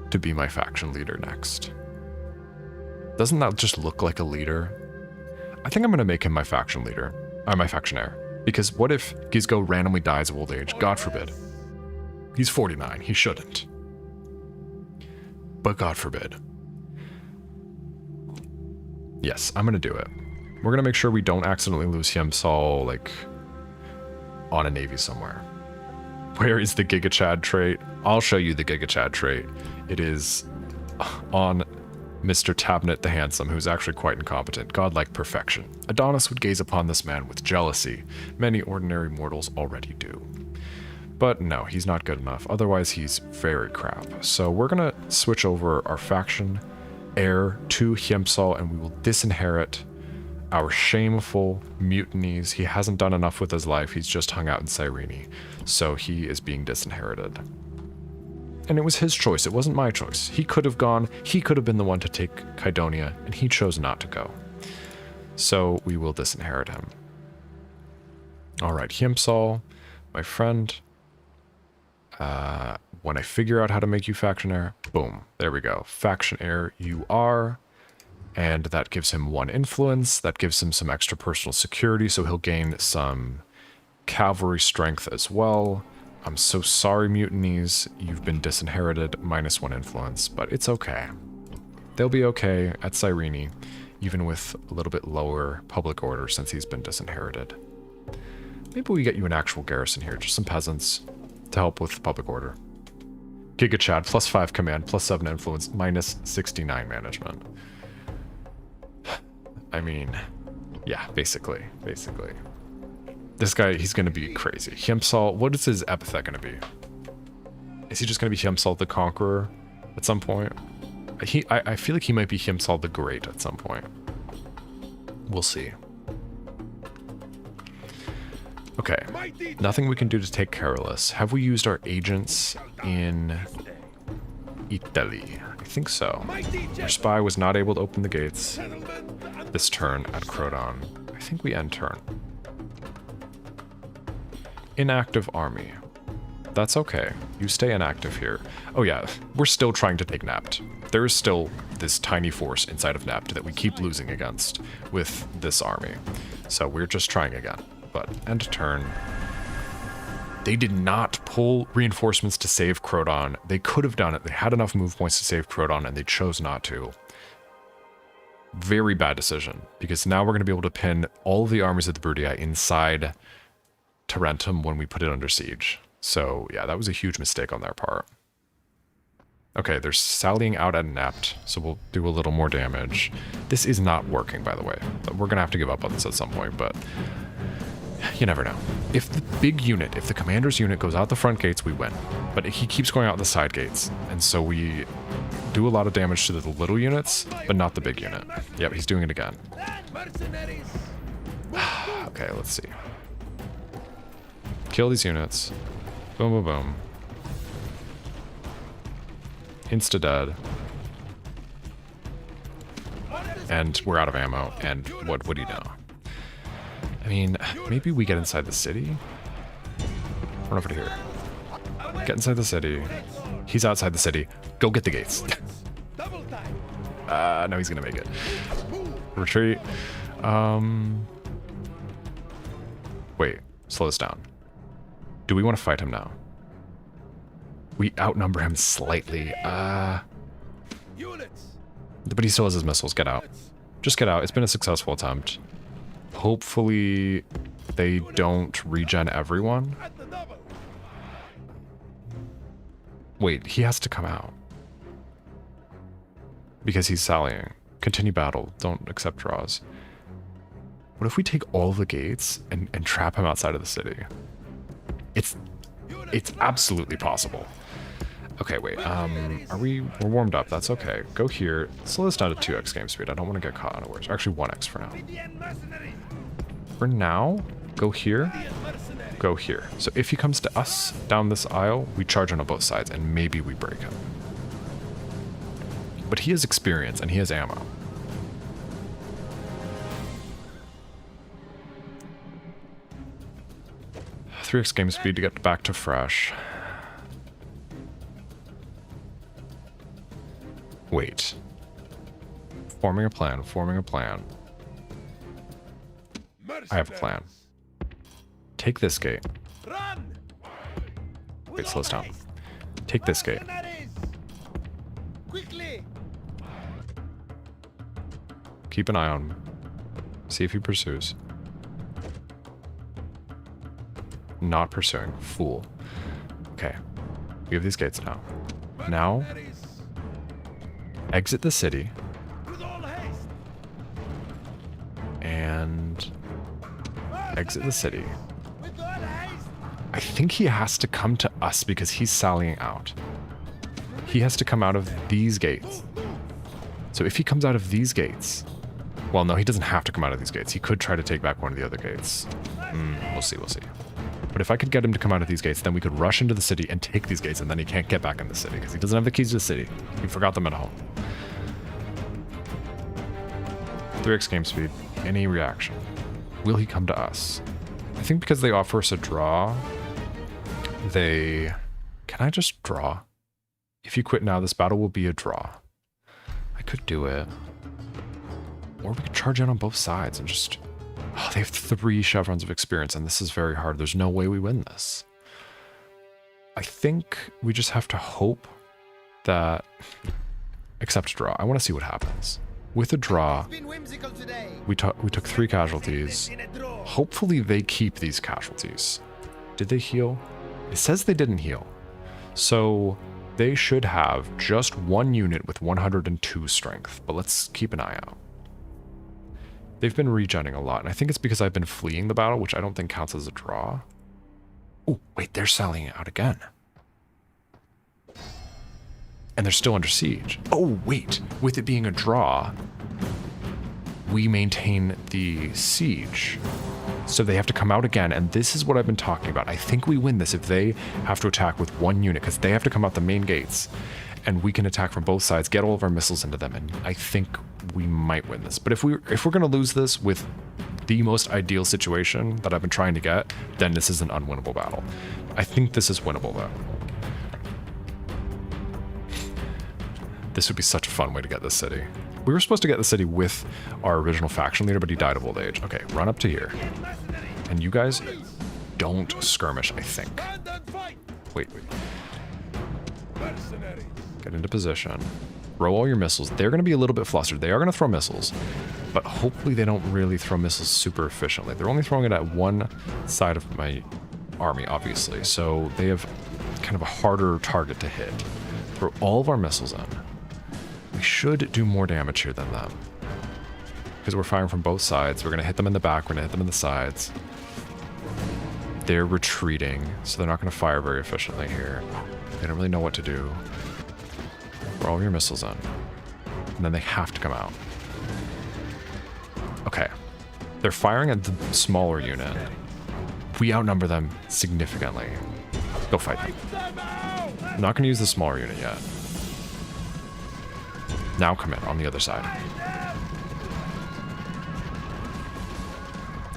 to be my faction leader next? Doesn't that just look like a leader? I think I'm going to make him my faction leader. Or my factionaire. Because what if Gizgo randomly dies of old age? God forbid. He's 49. He shouldn't. But God forbid. Yes, I'm going to do it. We're going to make sure we don't accidentally lose Hiempsal, like, on a navy somewhere. Where is the Gigachad trait? I'll show you the Gigachad trait. It is on Mr. Tabnet the Handsome, who's actually quite incompetent. Godlike perfection. Adonis would gaze upon this man with jealousy. Many ordinary mortals already do. But no, he's not good enough. Otherwise, he's very crap. So we're going to switch over our faction heir to Hiempsal, and we will disinherit our shameful mutinies. He hasn't done enough with his life. He's just hung out in Cyrene. So he is being disinherited. And it was his choice. It wasn't my choice. He could have gone. He could have been the one to take Kydonia, and he chose not to go. So we will disinherit him. All right, Hiemsal, my friend. When I figure out how to make you faction heir, boom, there we go. Faction heir you are. And that gives him 1 influence. That gives him some extra personal security, so he'll gain some cavalry strength as well. I'm so sorry, mutinies. You've been disinherited, -1 influence, but it's okay. They'll be okay at Cyrene, even with a little bit lower public order since he's been disinherited. Maybe we get you an actual garrison here, just some peasants to help with public order. Giga Chad, +5 command, +7 influence, -69 management. I mean, yeah, basically. This guy, he's going to be crazy. Hiemsal, what is his epithet going to be? Is he just going to be Hiemsal the Conqueror at some point? I feel like he might be Hiemsal the Great at some point. We'll see. Okay, nothing we can do to take Carolus. Have we used our agents in Italy? I think so. Our spy was not able to open the gates this turn at Crodon. I think we end turn. Inactive army. That's okay. You stay inactive here. Oh yeah, we're still trying to take Nept. There is still this tiny force inside of Nept that we keep losing against with this army. So we're just trying again. But end turn. They did not pull reinforcements to save Crodon. They could have done it. They had enough move points to save Crodon, and they chose not to. Very bad decision, because now we're going to be able to pin all of the armies of the Brudii inside Tarentum when we put it under siege. So yeah, that was a huge mistake on their part. Okay, they're sallying out at Nept, so we'll do a little more damage. This is not working, by the way. We're going to have to give up on this at some point, but you never know. If the big unit, if the commander's unit goes out the front gates, we win. But he keeps going out the side gates, and so we do a lot of damage to the little units, but not the big unit. Yep, he's doing it again. Okay, let's see. Kill these units. Boom, boom, boom. Insta-dead. And we're out of ammo, and what would he know? I mean, maybe we get inside the city? Run over to here. Get inside the city. He's outside the city. Go get the gates. No, he's gonna make it. Retreat. Wait, slow this down. Do we want to fight him now? We outnumber him slightly. But he still has his missiles. Get out. Just get out. It's been a successful attempt. Hopefully they don't regen everyone. Wait, he has to come out. Because he's sallying. Continue battle. Don't accept draws. What if we take all the gates and trap him outside of the city? It's absolutely possible. Okay, wait. We're warmed up. That's okay. Go here. Slow this down to 2x game speed. I don't want to get caught unawares. Actually, 1x for now. For now, go here. Go here. So if he comes to us down this aisle, we charge on both sides, and maybe we break him. But he has experience, and he has ammo. Three x game speed to get back to fresh. Wait. Forming a plan, forming a plan. I have a plan. Take this gate. Wait, slow this down. Take this gate. Keep an eye on him. See if he pursues. Not pursuing. Fool. Okay. We have these gates now. Now, exit the city. And exit the city. I think he has to come to us because he's sallying out. He has to come out of these gates. So if he comes out of these gates... Well, no, he doesn't have to come out of these gates. He could try to take back one of the other gates. We'll see, we'll see. But if I could get him to come out of these gates, then we could rush into the city and take these gates, and then he can't get back in the city because he doesn't have the keys to the city. He forgot them at home. 3x game speed. Any reaction? Will he come to us? I think because they offer us a draw, they... Can I just draw? If you quit now, this battle will be a draw. I could do it. Or we could charge in on both sides and just... Oh, they have 3 chevrons of experience, and this is very hard. There's no way we win this. I think we just have to hope that... Accept draw. I want to see what happens. With a draw, we took 3 casualties. Hopefully they keep these casualties. Did they heal? It says they didn't heal. So they should have just 1 unit with 102 strength, but let's keep an eye out. They've been regenning a lot, and I think it's because I've been fleeing the battle, which I don't think counts as a draw. Oh, wait, they're sallying out again. And they're still under siege. Oh, wait, with it being a draw, we maintain the siege. So they have to come out again, and this is what I've been talking about. I think we win this if they have to attack with 1 unit, because they have to come out the main gates, and we can attack from both sides, get all of our missiles into them, and I think we might win this. But if we're going to lose this with the most ideal situation that I've been trying to get, then this is an unwinnable battle. I think this is winnable, though. This would be such a fun way to get this city. We were supposed to get the city with our original faction leader, but he died of old age. Okay, run up to here. And you guys don't skirmish, I think. Wait. Get into position. Throw all your missiles. They're going to be a little bit flustered. They are going to throw missiles, but hopefully they don't really throw missiles super efficiently. They're only throwing it at one side of my army, obviously, so they have kind of a harder target to hit. Throw all of our missiles in. We should do more damage here than them, because we're firing from both sides. We're going to hit them in the back. We're going to hit them in the sides. They're retreating, so they're not going to fire very efficiently here. They don't really know what to do. Throw all your missiles in. And then they have to come out. Okay. They're firing at the smaller unit. We outnumber them significantly. Go fight them. I'm not going to use the smaller unit yet. Now come in on the other side.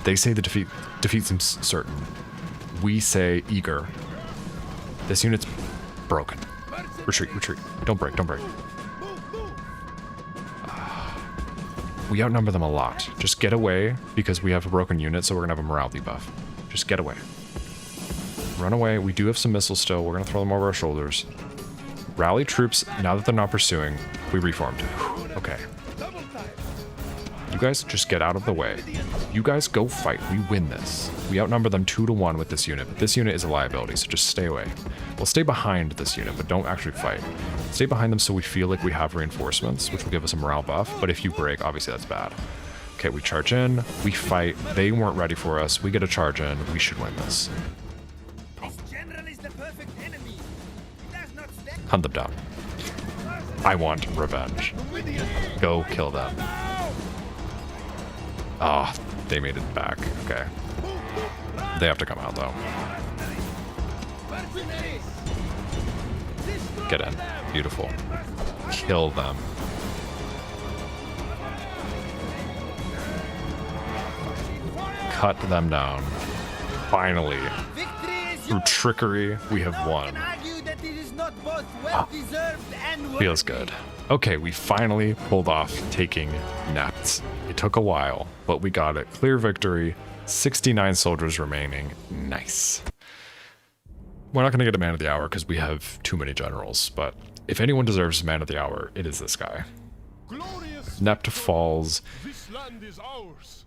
They say the defeat seems certain. We say eager. This unit's broken. Retreat. Don't break. We outnumber them a lot. Just get away, because we have a broken unit, so we're gonna have a morale debuff. Just get away. Run away. We do have some missiles still. We're gonna throw them over our shoulders. Rally troops. Now that they're not pursuing, we reformed. Okay. You guys just get out of the way. You guys go fight. We win this. We outnumber them 2-1 with this unit, but this unit is a liability, so just stay away. We'll stay behind this unit, but don't actually fight. Stay behind them so we feel like we have reinforcements, which will give us a morale buff, but if you break, obviously that's bad. Okay, we charge in, we fight. They weren't ready for us. We get a charge in. We should win this. Hunt them down. I want revenge. Go kill them. Ah, oh, they made it back. Okay. They have to come out, though. Get in. Beautiful. Kill them. Cut them down. Finally. Through trickery, we have won. Feels good. Okay, we finally pulled off taking Nets. It took a while, but we got it. Clear victory. 69 soldiers remaining. Nice. We're not going to get a man of the hour because we have too many generals, but if anyone deserves man of the hour, it is this guy. Nept falls. This land is ours.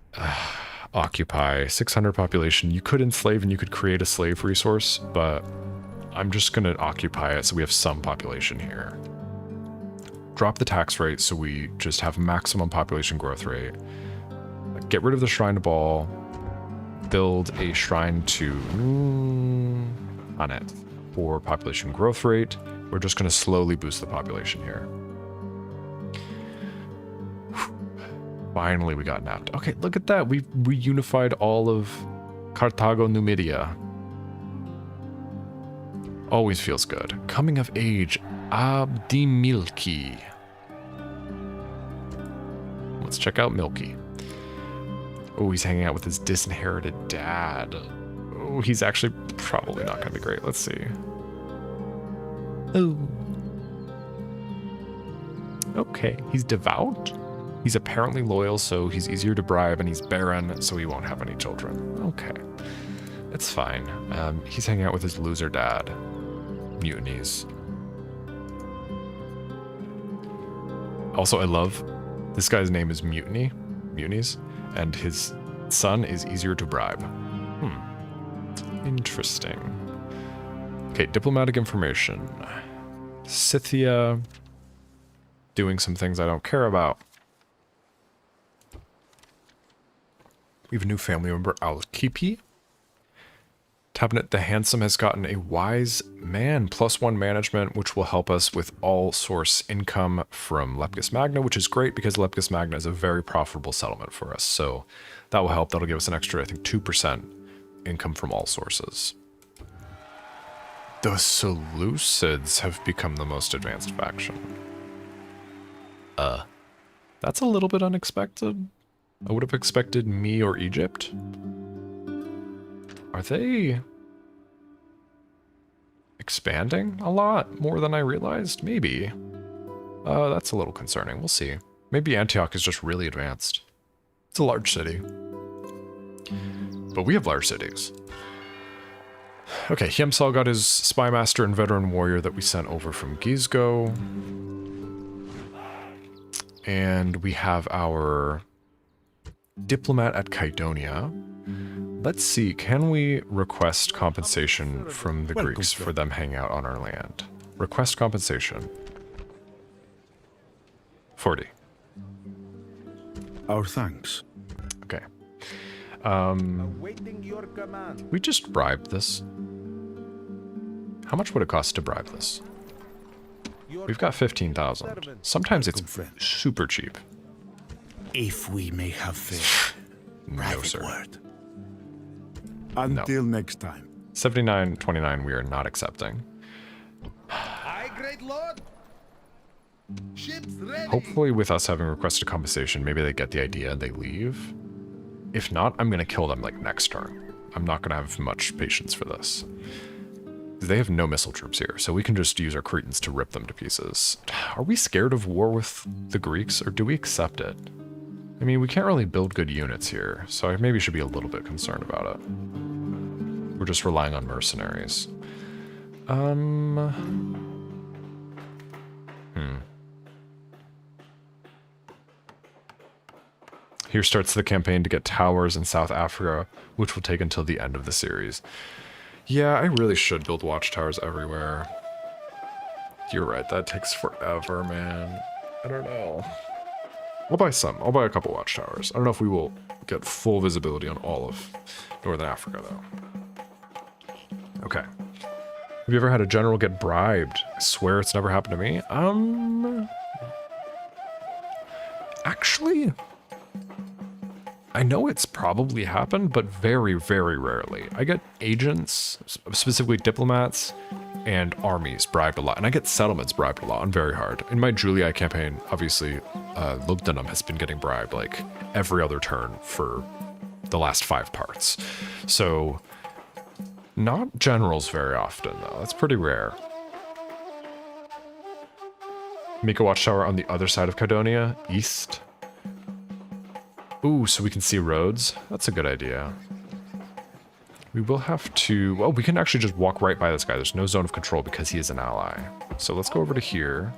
Occupy. 600 population. You could enslave and you could create a slave resource, but I'm just going to occupy it so we have some population here. Drop the tax rate so we just have maximum population growth rate. Get rid of the shrine to Baal. Build a shrine to on it for population growth rate. We're just going to slowly boost the population here. Finally, we got napped. Okay, look at that. We reunified all of Carthago Numidia. Always feels good. Coming of age, Abdi Milky. Let's check out Milky. Oh, he's hanging out with his disinherited dad. Oh, he's actually probably not going to be great. Let's see. Oh. Okay, he's devout. He's apparently loyal, so he's easier to bribe, and he's barren, so he won't have any children. Okay. It's fine. He's hanging out with his loser dad. Mutinies. Also, I love this guy's name is Mutinies, and his son is easier to bribe. Interesting. Okay, diplomatic information. Scythia doing some things I don't care about. We have a new family member, Alkipi. Tabnet the Handsome has gotten a Wise Man +1 management, which will help us with all source income from Lepkus Magna, which is great because Lepkus Magna is a very profitable settlement for us. So that will help. That'll give us an extra, I think, 2% income from all sources. The Seleucids have become the most advanced faction. That's a little bit unexpected. I would have expected me or Egypt. Are they expanding a lot more than I realized? Maybe. That's a little concerning. We'll see. Maybe Antioch is just really advanced. It's a large city. But we have large cities. Okay, Hiemsal got his spy master and veteran warrior that we sent over from Gizgo. And we have our diplomat at Kydonia. Let's see, can we request compensation from the Greeks for them hanging out on our land? Request compensation. 40. Our thanks. Okay. Awaiting your command. We just bribed this. How much would it cost to bribe this? We've got 15,000. Sometimes it's super cheap. If we may have faith. No, Private sir. word. Until next time. 79.29 we are not accepting. Aye, great lord. Ships ready. Hopefully with us having requested compensation, maybe they get the idea and they leave. If not, I'm going to kill them like next turn. I'm not going to have much patience for this. They have no missile troops here, so we can just use our Cretans to rip them to pieces. Are we scared of war with the Greeks, or do we accept it? I mean, we can't really build good units here, so I maybe should be a little bit concerned about it. We're just relying on mercenaries. Here starts the campaign to get towers in South Africa, which will take until the end of the series. Yeah, I really should build watchtowers everywhere. You're right, that takes forever, man. I don't know. I'll buy some. I'll buy a couple watchtowers. I don't know if we will get full visibility on all of Northern Africa, though. Okay. Have you ever had a general get bribed? I swear it's never happened to me. Actually, I know it's probably happened, but very, very rarely. I get agents, specifically diplomats, and armies bribed a lot. And I get settlements bribed a lot on Very Hard. In my Julii campaign, obviously, Lugdunum has been getting bribed like every other turn for the last 5 parts. So, not generals very often, though. That's pretty rare. Make a watchtower on the other side of Kydonia, east. Ooh, so we can see roads? That's a good idea. We will have to... Well, we can actually just walk right by this guy. There's no zone of control because he is an ally. So let's go over to here.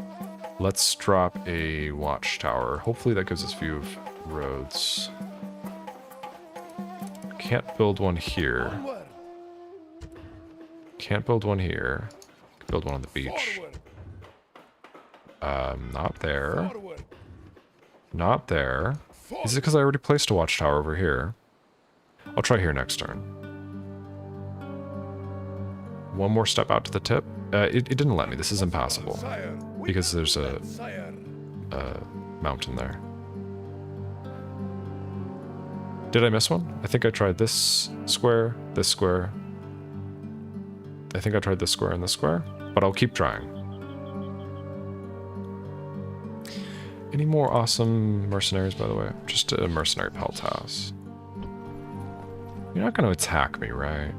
Let's drop a watchtower. Hopefully that gives us view of roads. Can't build one here. Can't build one here. Can build one on the beach. Not there. Not there. Is it because I already placed a watchtower over here? I'll try here next turn. One more step out to the tip. It didn't let me. This is impassable. Because there's a mountain there. Did I miss one? I think I tried this square, I think I tried this square and this square, but I'll keep trying. Any more awesome mercenaries, by the way? Just a mercenary Peltas. You're not going to attack me, right?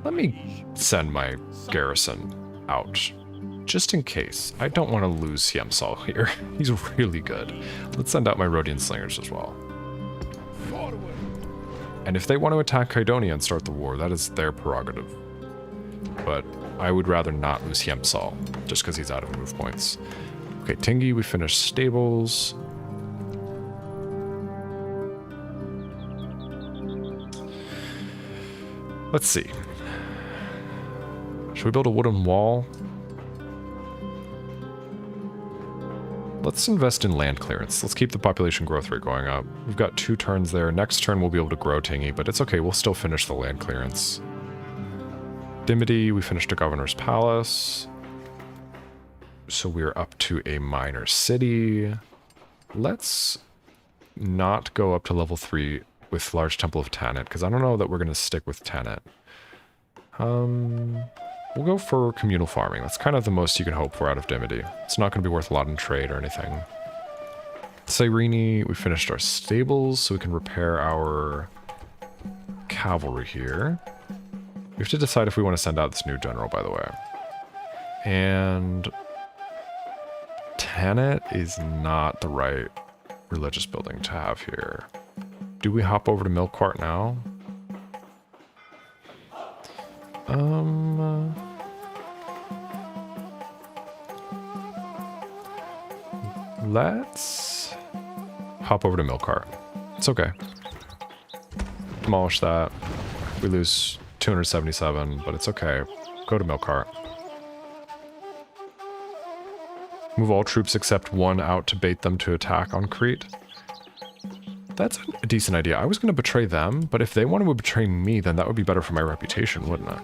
Let me send my garrison out, just in case. I don't want to lose Hiemsal here. He's really good. Let's send out my Rhodian slingers as well. And if they want to attack Kydonia and start the war, that is their prerogative. But I would rather not lose Hiemsal, just because he's out of move points. Okay, Tingi, we finished stables. Let's see. Should we build a wooden wall? Let's invest in land clearance. Let's keep the population growth rate going up. We've got 2 turns there. Next turn we'll be able to grow Tingi, but it's okay. We'll still finish the land clearance. Dimity, we finished a governor's palace. So we're up to a minor city. Let's not go up to level 3 with Large Temple of Tanit, because I don't know that we're going to stick with Tanit. We'll go for communal farming. That's kind of the most you can hope for out of Dimity. It's not going to be worth a lot in trade or anything. Cyrene, we finished our stables, so we can repair our cavalry here. We have to decide if we want to send out this new general, by the way. And Tanit is not the right religious building to have here. Do we hop over to Milkwart now? Let's hop over to Milkwart. It's okay. Demolish that. We lose 277, but it's okay. Go to Milkwart. Move all troops except 1 out to bait them to attack on Crete. That's a decent idea. I was going to betray them, but if they wanted to betray me, then that would be better for my reputation, wouldn't it?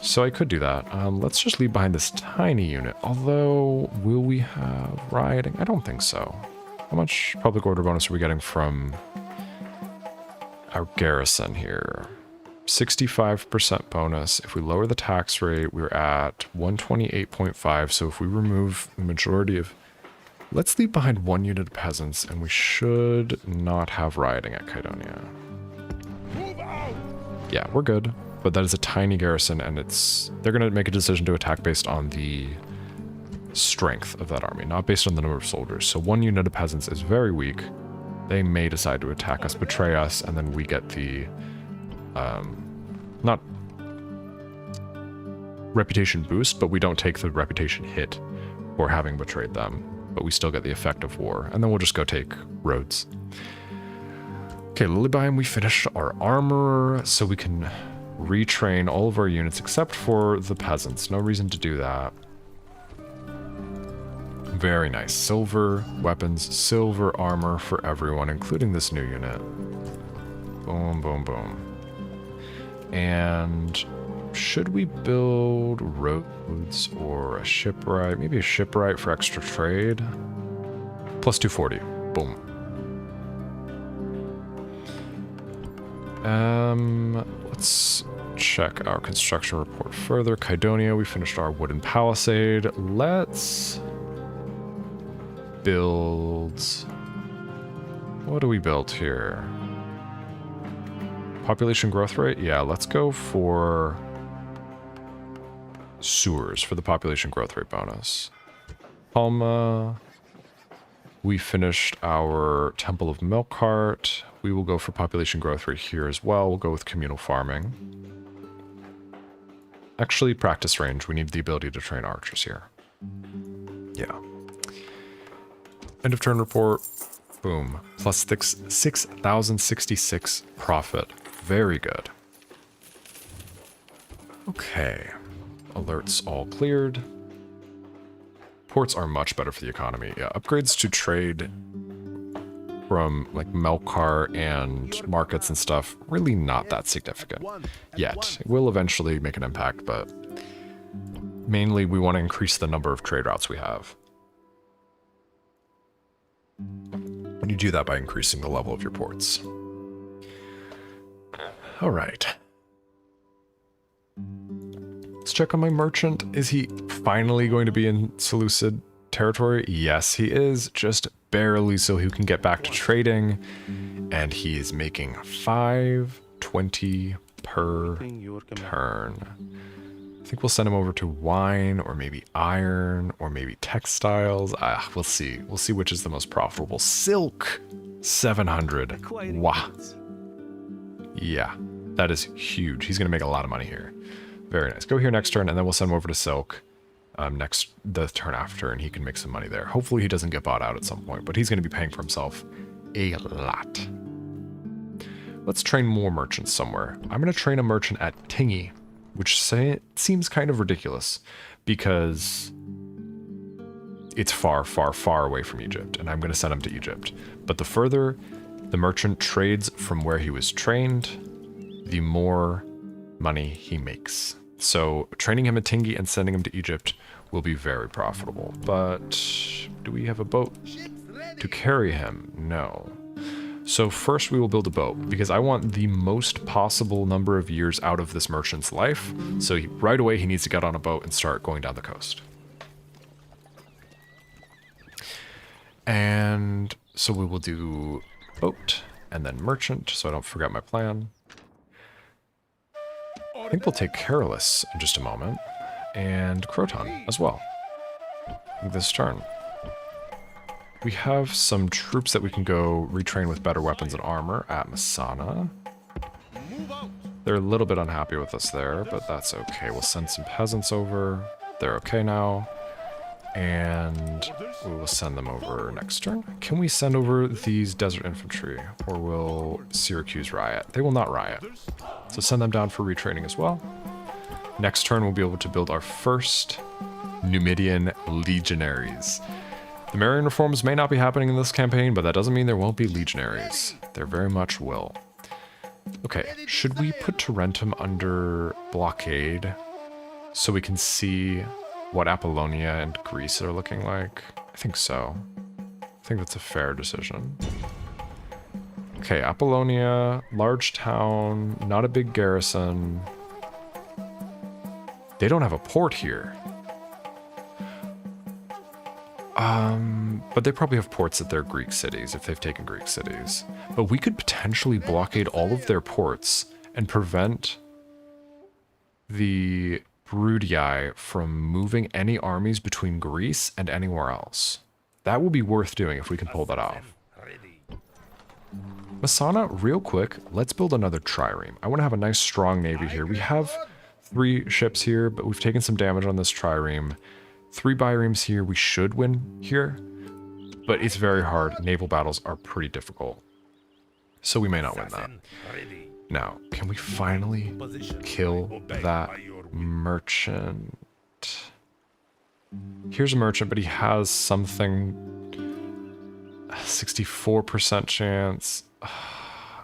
So I could do that. Let's just leave behind this tiny unit. Although, will we have rioting? I don't think so. How much public order bonus are we getting from our garrison here? 65% bonus. If we lower the tax rate, we're at 128.5. So if we remove the majority of... Let's leave behind 1 unit of peasants, and we should not have rioting at Kydonia. Yeah, we're good. But that is a tiny garrison, and they're going to make a decision to attack based on the strength of that army, not based on the number of soldiers. So 1 unit of peasants is very weak. They may decide to attack us, betray us, and then we get the... not reputation boost, but we don't take the reputation hit for having betrayed them. But we still get the effect of war, and then we'll just go take roads. Okay, Lilybium, we finished our armor, so we can retrain all of our units except for the peasants. No reason to do that. Very nice. Silver weapons, silver armor for everyone, including this new unit. Boom, boom, boom. And should we build roads or a shipwright? Maybe a shipwright for extra trade. Plus 240. Boom. Let's check our construction report further. Kydonia, we finished our wooden palisade. Let's build... What do we build here? Population growth rate? Yeah, let's go for sewers for the population growth rate bonus. Palma. We finished our Temple of Milkwart. We will go for population growth rate here as well. We'll go with communal farming. Actually, practice range. We need the ability to train archers here. Yeah. End of turn report. Boom. Plus 6,066 profit. Very good. Okay. Alerts all cleared. Ports are much better for the economy. Yeah, upgrades to trade from like Melkar and markets and stuff, really not that significant yet. It will eventually make an impact, but mainly we want to increase the number of trade routes we have. And you do that by increasing the level of your ports. All right. check on my merchant. Is he finally going to be in Seleucid territory? Yes, he is. Just barely, so he can get back to trading. And he is making 520 per turn. I think we'll send him over to wine, or maybe iron, or maybe textiles. We'll see. We'll see which is the most profitable. Silk, 700. Wow. Yeah, that is huge. He's going to make a lot of money here. Very nice. Go here next turn, and then we'll send him over to silk the turn after, and he can make some money there. Hopefully he doesn't get bought out at some point, but he's going to be paying for himself a lot. Let's train more merchants somewhere. I'm going to train a merchant at Tingy, which seems kind of ridiculous because it's far, far, far away from Egypt, and I'm going to send him to Egypt. But the further the merchant trades from where he was trained, the more money he makes. So training him at Tingy and sending him to Egypt will be very profitable. But do we have a boat to carry him? No. So first we will build a boat, because I want the most possible number of years out of this merchant's life. So right away he needs to get on a boat and start going down the coast. And so we will do boat and then merchant, so I don't forget my plan. I think we'll take Carolus in just a moment, and Croton as well this turn. We have some troops that we can go retrain with better weapons and armor at Masana. They're a little bit unhappy with us there, but that's okay. We'll send some peasants over. They're okay now. And we will send them over next turn. Can we send over these desert infantry, or will Syracuse riot? They will not riot. So send them down for retraining as well. Next turn we'll be able to build our first Numidian legionaries. The Marian reforms may not be happening in this campaign, but that doesn't mean there won't be legionaries. There very much will. Okay, should we put Tarentum under blockade so we can see what Apollonia and Greece are looking like? I think so. I think that's a fair decision. Okay, Apollonia, large town, not a big garrison. They don't have a port here. But they probably have ports at their Greek cities if they've taken Greek cities. But we could potentially blockade all of their ports and prevent the Brudii from moving any armies between Greece and anywhere else. That will be worth doing if we can pull that off. Masana, real quick, let's build another trireme. I want to have a nice strong navy here. We have 3 ships here, but we've taken some damage on this trireme. 3 biremes here, we should win here, but it's very hard. Naval battles are pretty difficult, so we may not win that. Now, can we finally kill that merchant? Here's a merchant, but he has something, 64% chance.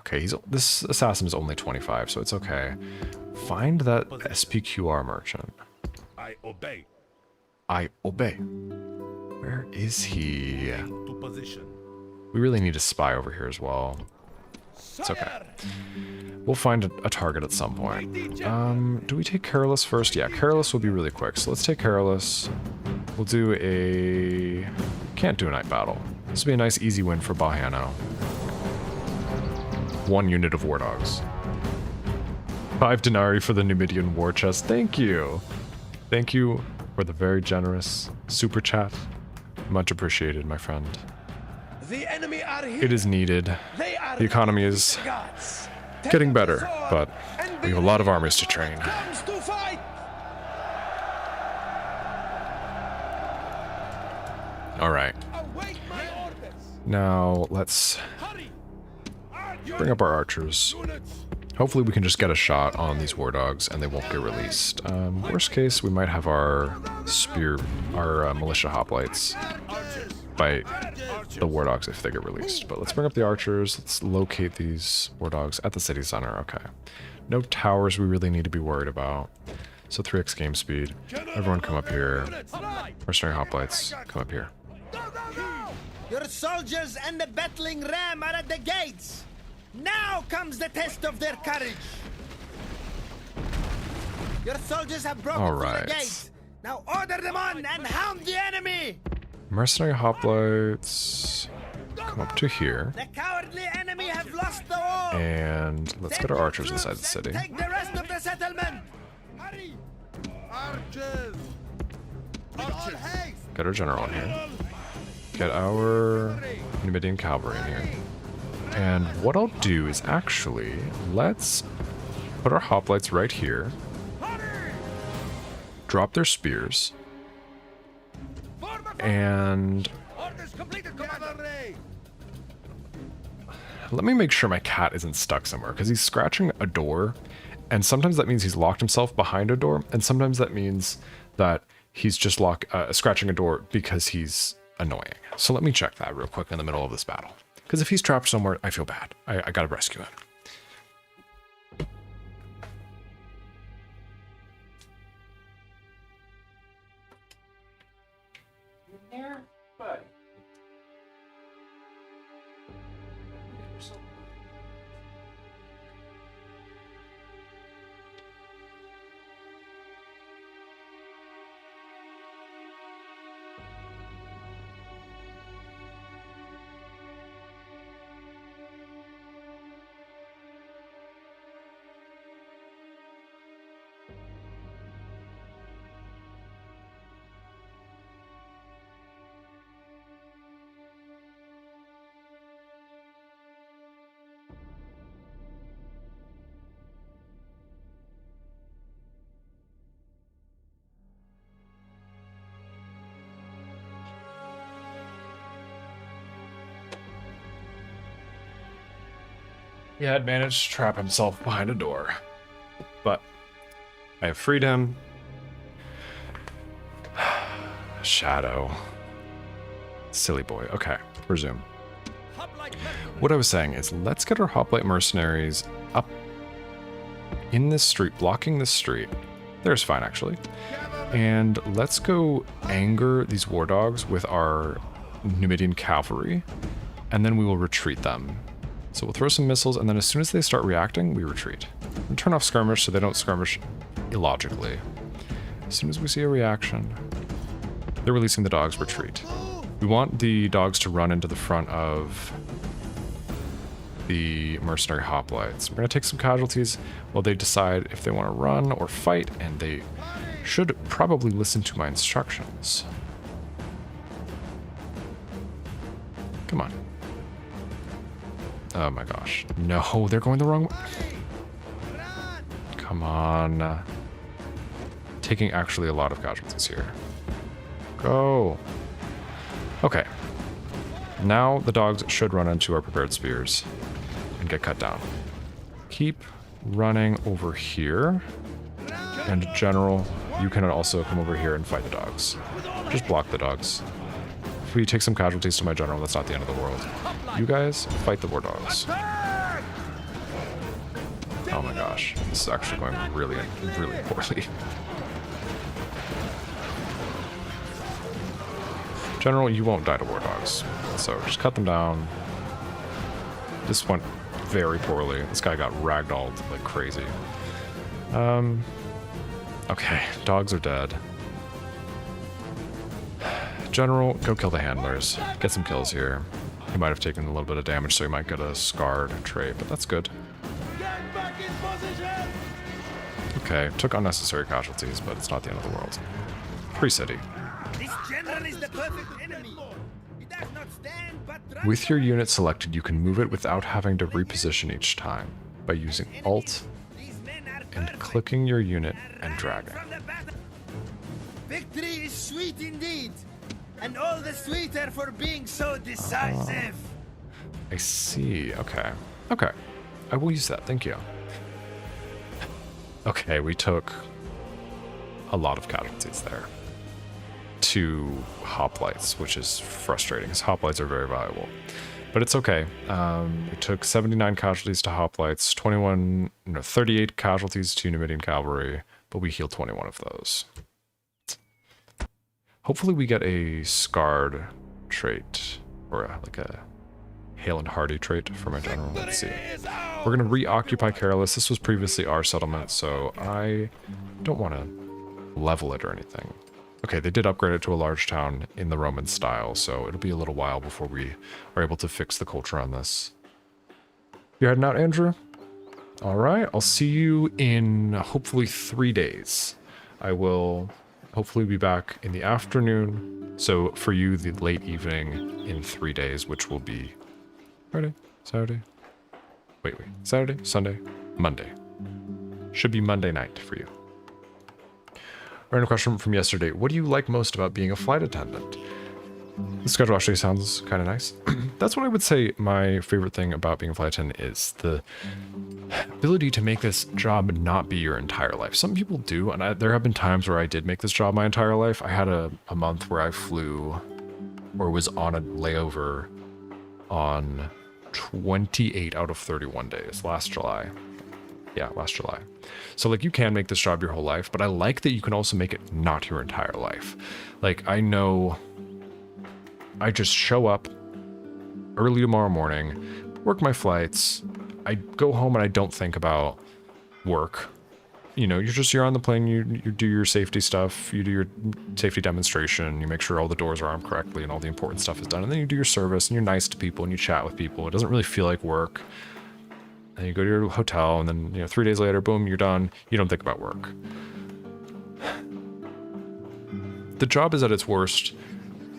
Okay, this assassin is only 25, so it's okay. Find that SPQR merchant. I obey. I obey. Where is he? To position. We really need a spy over here as well. It's okay. We'll find a target at some point. Do we take Carolus first? Yeah, Carolus will be really quick. So let's take Carolus. We'll do a... Can't do a night battle. This will be a nice easy win for Bahano. 1 unit of war dogs. 5 denarii for the Numidian war chest. Thank you. Thank you for the very generous super chat. Much appreciated, my friend. The enemy are here. It is needed. They are The economy is gods. getting better, but we have a lot of armies to train. Comes to fight. All right. Await my orders. Now let's Hurry. bring up our archers. Hopefully we can just get a shot on these war dogs and they won't get released. Worst case, we might have our militia hoplites fight the war dogs if they get released. But let's bring up the archers. Let's locate these war dogs at the city center. Okay. No towers we really need to be worried about. So 3x game speed. Everyone come up here. Mercenary hoplites, come up here. Your soldiers and the battling ram are at the gates. Now comes the test of their courage. Your soldiers have broken All through right. the gates. Now order them on and hound the enemy. Mercenary hoplites come up to here. The cowardly enemy have lost the war. And let's get our archers inside the city. Take the rest of the settlement. Hurry! Archers! Archers! Get our general in here. Get our Numidian cavalry in here. And what I'll do is actually, let's put our hoplites right here. Drop their spears. And Orders completed, Commander! let me make sure my cat isn't stuck somewhere, because he's scratching a door, and sometimes that means he's locked himself behind a door, and sometimes that means that he's just scratching a door because he's annoying. So let me check that real quick in the middle of this battle. Because if he's trapped somewhere, I feel bad. I gotta rescue him. He had managed to trap himself behind a door. But I have freed him. Shadow. Silly boy. Okay, resume. What I was saying is, let's get our hoplite mercenaries up in this street, blocking this street. There's fine, actually. And let's go anger these war dogs with our Numidian cavalry, and then we will retreat them. So we'll throw some missiles, and then as soon as they start reacting, we retreat. And turn off skirmish so they don't skirmish illogically. As soon as we see a reaction, they're releasing the dogs, retreat. We want the dogs to run into the front of the mercenary hoplites. We're going to take some casualties while they decide if they want to run or fight, and they should probably listen to my instructions. Come on. Oh my gosh. No, they're going the wrong way. Come on. Taking actually a lot of casualties here. Go. Okay. Now the dogs should run into our prepared spears and get cut down. Keep running over here. And General, you can also come over here and fight the dogs. Just block the dogs. If we take some casualties to my general, that's not the end of the world. You guys, fight the war dogs. Oh my gosh. This is actually going really, really poorly. General, you won't die to war dogs. So just cut them down. This went very poorly. This guy got ragdolled like crazy. Okay, dogs are dead. General, go kill the handlers. Get some kills here. He might have taken a little bit of damage, so he might get a scarred trait, but that's good. Get back in position! Okay, took unnecessary casualties, but it's not the end of the world. Free city. This general is the perfect enemy. He does not stand but runs With your away. unit selected, you can move it without having to reposition each time by using Alt These men are and perfect. clicking your unit and Running dragging. from the battle. Victory is sweet indeed, and all the sweeter for being so decisive. I see. Okay. Okay. I will use that. Thank you. Okay, we took a lot of casualties there. 2 hoplites, which is frustrating, because hoplites are very valuable. But it's okay. We took 79 casualties to hoplites, 38 casualties to Numidian cavalry, but we healed 21 of those. Hopefully we get a scarred trait, or like a Hale and Hardy trait for my general. Let's see. We're going to reoccupy Carolus. This was previously our settlement, so I don't want to level it or anything. Okay, they did upgrade it to a large town in the Roman style, so it'll be a little while before we are able to fix the culture on this. You're heading out, Andrew? All right, I'll see you in hopefully 3 days. I will hopefully be back in the afternoon. So for you, the late evening in 3 days, which will be Friday, Saturday. Wait. Saturday, Sunday, Monday. Should be Monday night for you. Random question from yesterday. What do you like most about being a flight attendant? The schedule actually sounds kind of nice. That's what I would say my favorite thing about being a flight attendant is the ability to make this job not be your entire life. Some people do, and there have been times where I did make this job my entire life. I had a month where I flew or was on a layover on 28 out of 31 days last July. Yeah, last July. So like you can make this job your whole life, but I like that you can also make it not your entire life. Like I know I just show up early tomorrow morning, work my flights, I go home and I don't think about work. You know, you're on the plane, you do your safety stuff, you do your safety demonstration, you make sure all the doors are armed correctly and all the important stuff is done, and then you do your service and you're nice to people and you chat with people. It doesn't really feel like work. And you go to your hotel and then, you know, 3 days later, boom, you're done. You don't think about work. The job is at its worst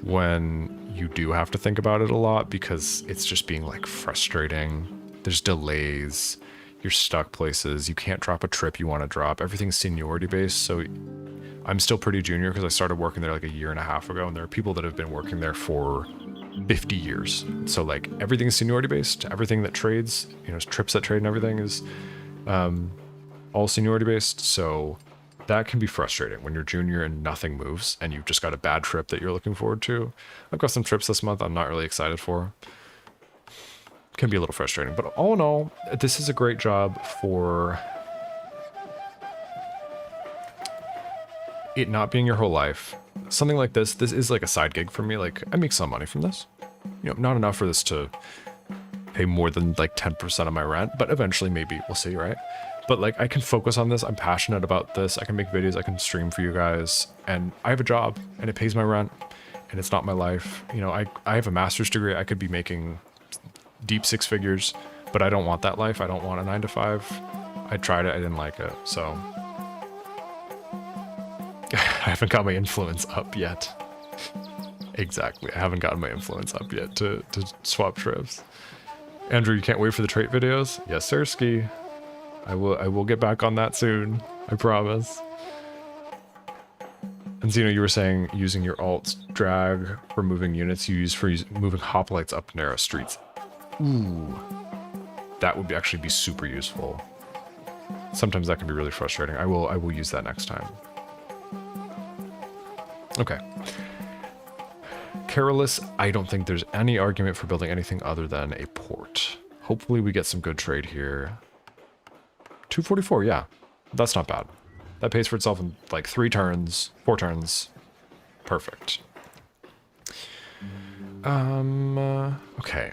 when you do have to think about it a lot because it's just being like frustrating. There's delays, you're stuck places, you can't drop a trip you want to drop. Everything's seniority based. So I'm still pretty junior because I started working there like a year and a half ago, and there are people that have been working there for 50 years. So like everything is seniority based. Everything that trades, you know, trips that trade and everything is all seniority based. So that can be frustrating when you're junior and nothing moves and you've just got a bad trip that you're looking forward to. I've got some trips this month I'm not really excited for. Can be a little frustrating, but all in all, this is a great job for it not being your whole life. Something like this is like a side gig for me. Like I make some money from this, you know, not enough for this to pay more than like 10% of my rent, but eventually maybe we'll see, right? But like I can focus on this. I'm passionate about this. I can make videos, I can stream for you guys, and I have a job and it pays my rent and it's not my life. You know, I have a master's degree. I could be making deep 6 figures, but I don't want that life. I don't want a 9 to 5. I tried it. I didn't like it. So I haven't got my influence up yet. Exactly. I haven't gotten my influence up yet to swap trips. Andrew, you can't wait for the trait videos? Yes, sirski. I will get back on that soon. I promise. And Zeno, you were saying using your alt drag for moving units you use for moving hoplites up narrow streets. Ooh. That would actually be super useful. Sometimes that can be really frustrating. I will use that next time. Okay. Carolus, I don't think there's any argument for building anything other than a port. Hopefully we get some good trade here. 244, yeah. That's not bad. That pays for itself in like 4 turns. Perfect. Okay.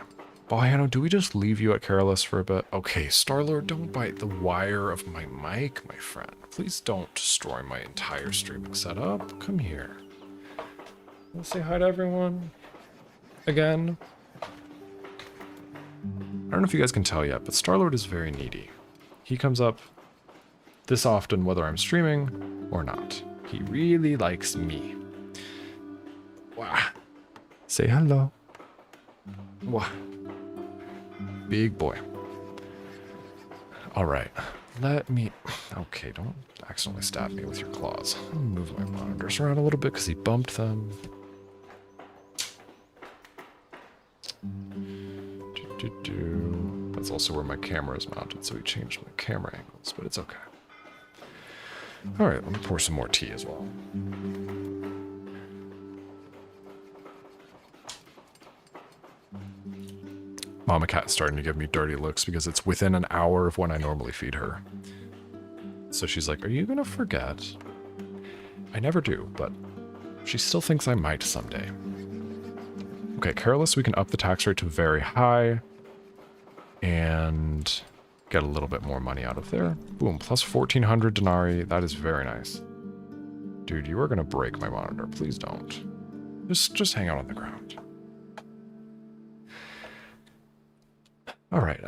Boyano, do we just leave you at Carolus for a bit? Okay, Starlord, don't bite the wire of my mic, my friend. Please don't destroy my entire streaming setup. Come here. Let's say hi to everyone. Again. I don't know if you guys can tell yet, but Starlord is very needy. He comes up this often whether I'm streaming or not. He really likes me. Wow. Say hello. Wow. Big boy. All right. Let me... Okay, don't accidentally stab me with your claws. I'll move my monitors around a little bit because he bumped them. That's also where my camera is mounted, so he changed my camera angles, but it's okay. All right, let me pour some more tea as well. Mama Cat's starting to give me dirty looks because it's within an hour of when I normally feed her. So she's like, are you gonna forget? I never do, but she still thinks I might someday. Okay, careless, we can up the tax rate to very high and get a little bit more money out of there. Boom, plus 1,400 denarii. That is very nice. Dude, you are gonna break my monitor. Please don't. Just hang out on the ground. All right,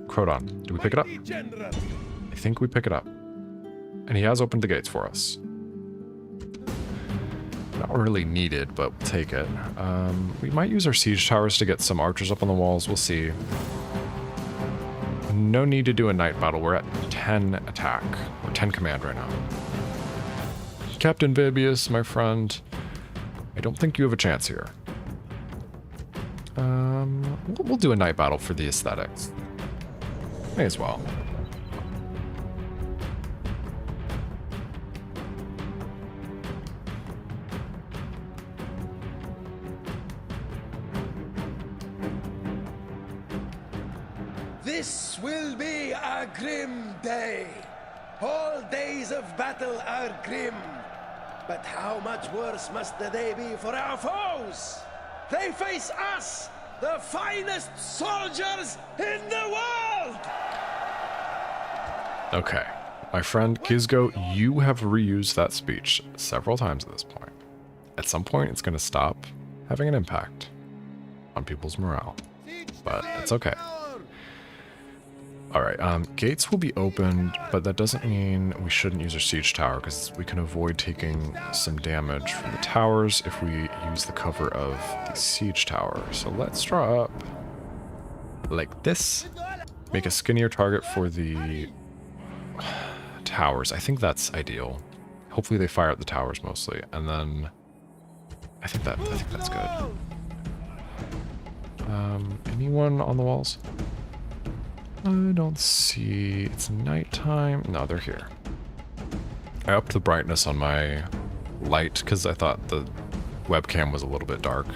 Crodon, do we pick it up? I think we pick it up. And he has opened the gates for us. Not really needed, but we'll take it. We might use our siege towers to get some archers up on the walls. We'll see. No need to do a night battle. We're at 10 attack. Or 10 command right now. Captain Vibius, my friend. I don't think you have a chance here. We'll do a night battle for the aesthetics. May as well. This will be a grim day. All days of battle are grim. But how much worse must the day be for our foes? They face us, the finest soldiers in the world! Okay. My friend Kizgo, you have reused that speech several times at this point. At some point, it's going to stop having an impact on people's morale. But it's okay. Alright, gates will be opened, but that doesn't mean we shouldn't use our siege tower, because we can avoid taking some damage from the towers if we use the cover of the siege tower. So let's draw up like this. Make a skinnier target for the towers. I think that's ideal. Hopefully they fire at the towers mostly, and then I think that's good. Anyone on the walls? I don't see... It's nighttime. No, they're here. I upped the brightness on my light because I thought the webcam was a little bit dark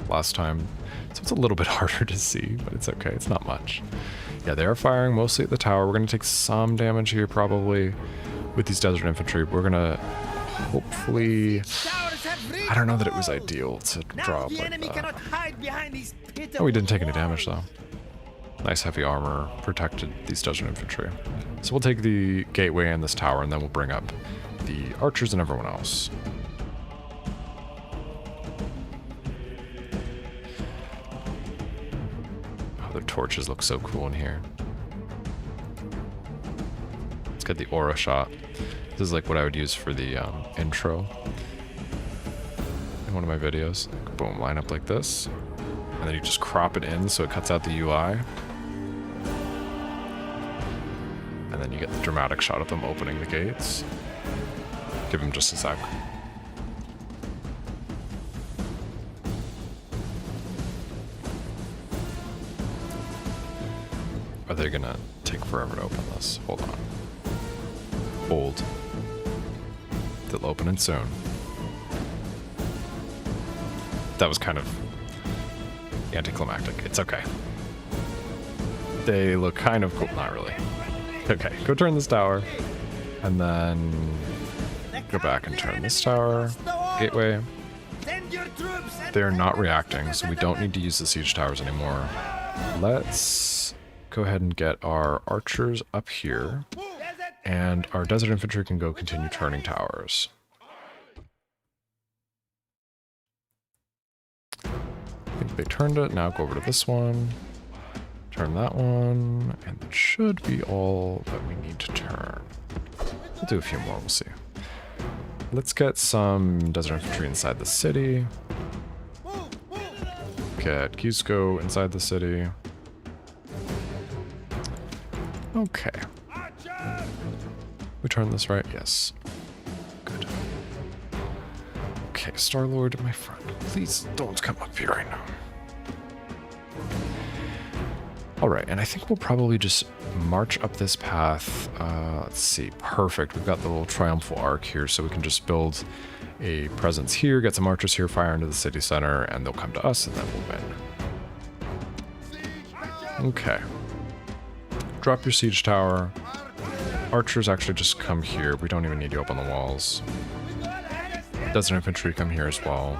last time. So it's a little bit harder to see, but it's okay. It's not much. Yeah, they are firing mostly at the tower. We're going to take some damage here probably with these desert infantry. We're going to hopefully... I don't know that it was ideal to draw up like that. Oh, we didn't take any damage though. Nice heavy armor protected these desert infantry. So we'll take the gateway and this tower, and then we'll bring up the archers and everyone else. Oh, their torches look so cool in here. Let's get the aura shot. This is like what I would use for the intro in one of my videos. Boom, line up like this. And then you just crop it in so it cuts out the UI. And then you get the dramatic shot of them opening the gates. Give them just a sec. Are they gonna take forever to open this? Hold on. Hold. They'll open it soon. That was kind of anticlimactic. It's okay. They look kind of cool. Not really. Okay, go turn this tower. And then go back and turn this tower. Gateway. They're not reacting, so we don't need to use the siege towers anymore. Let's go ahead and get our archers up here. And our desert infantry can go continue turning towers. I think they turned it. Now go over to this one. Turn that one. And that should be all that we need to turn. We'll do a few more. We'll see. Let's get some desert infantry inside the city. Get Cusco inside the city. Okay. We turned this right? Yes. Good. Okay, Star-Lord, my friend, please don't come up here right now. Alright, and I think we'll probably just march up this path. Let's see, perfect. We've got the little triumphal arc here, so we can just build a presence here, get some archers here, fire into the city center, and they'll come to us, and then we'll win. Okay. Drop your siege tower. Archers actually just come here. We don't even need you up on the walls. Desert infantry come here as well.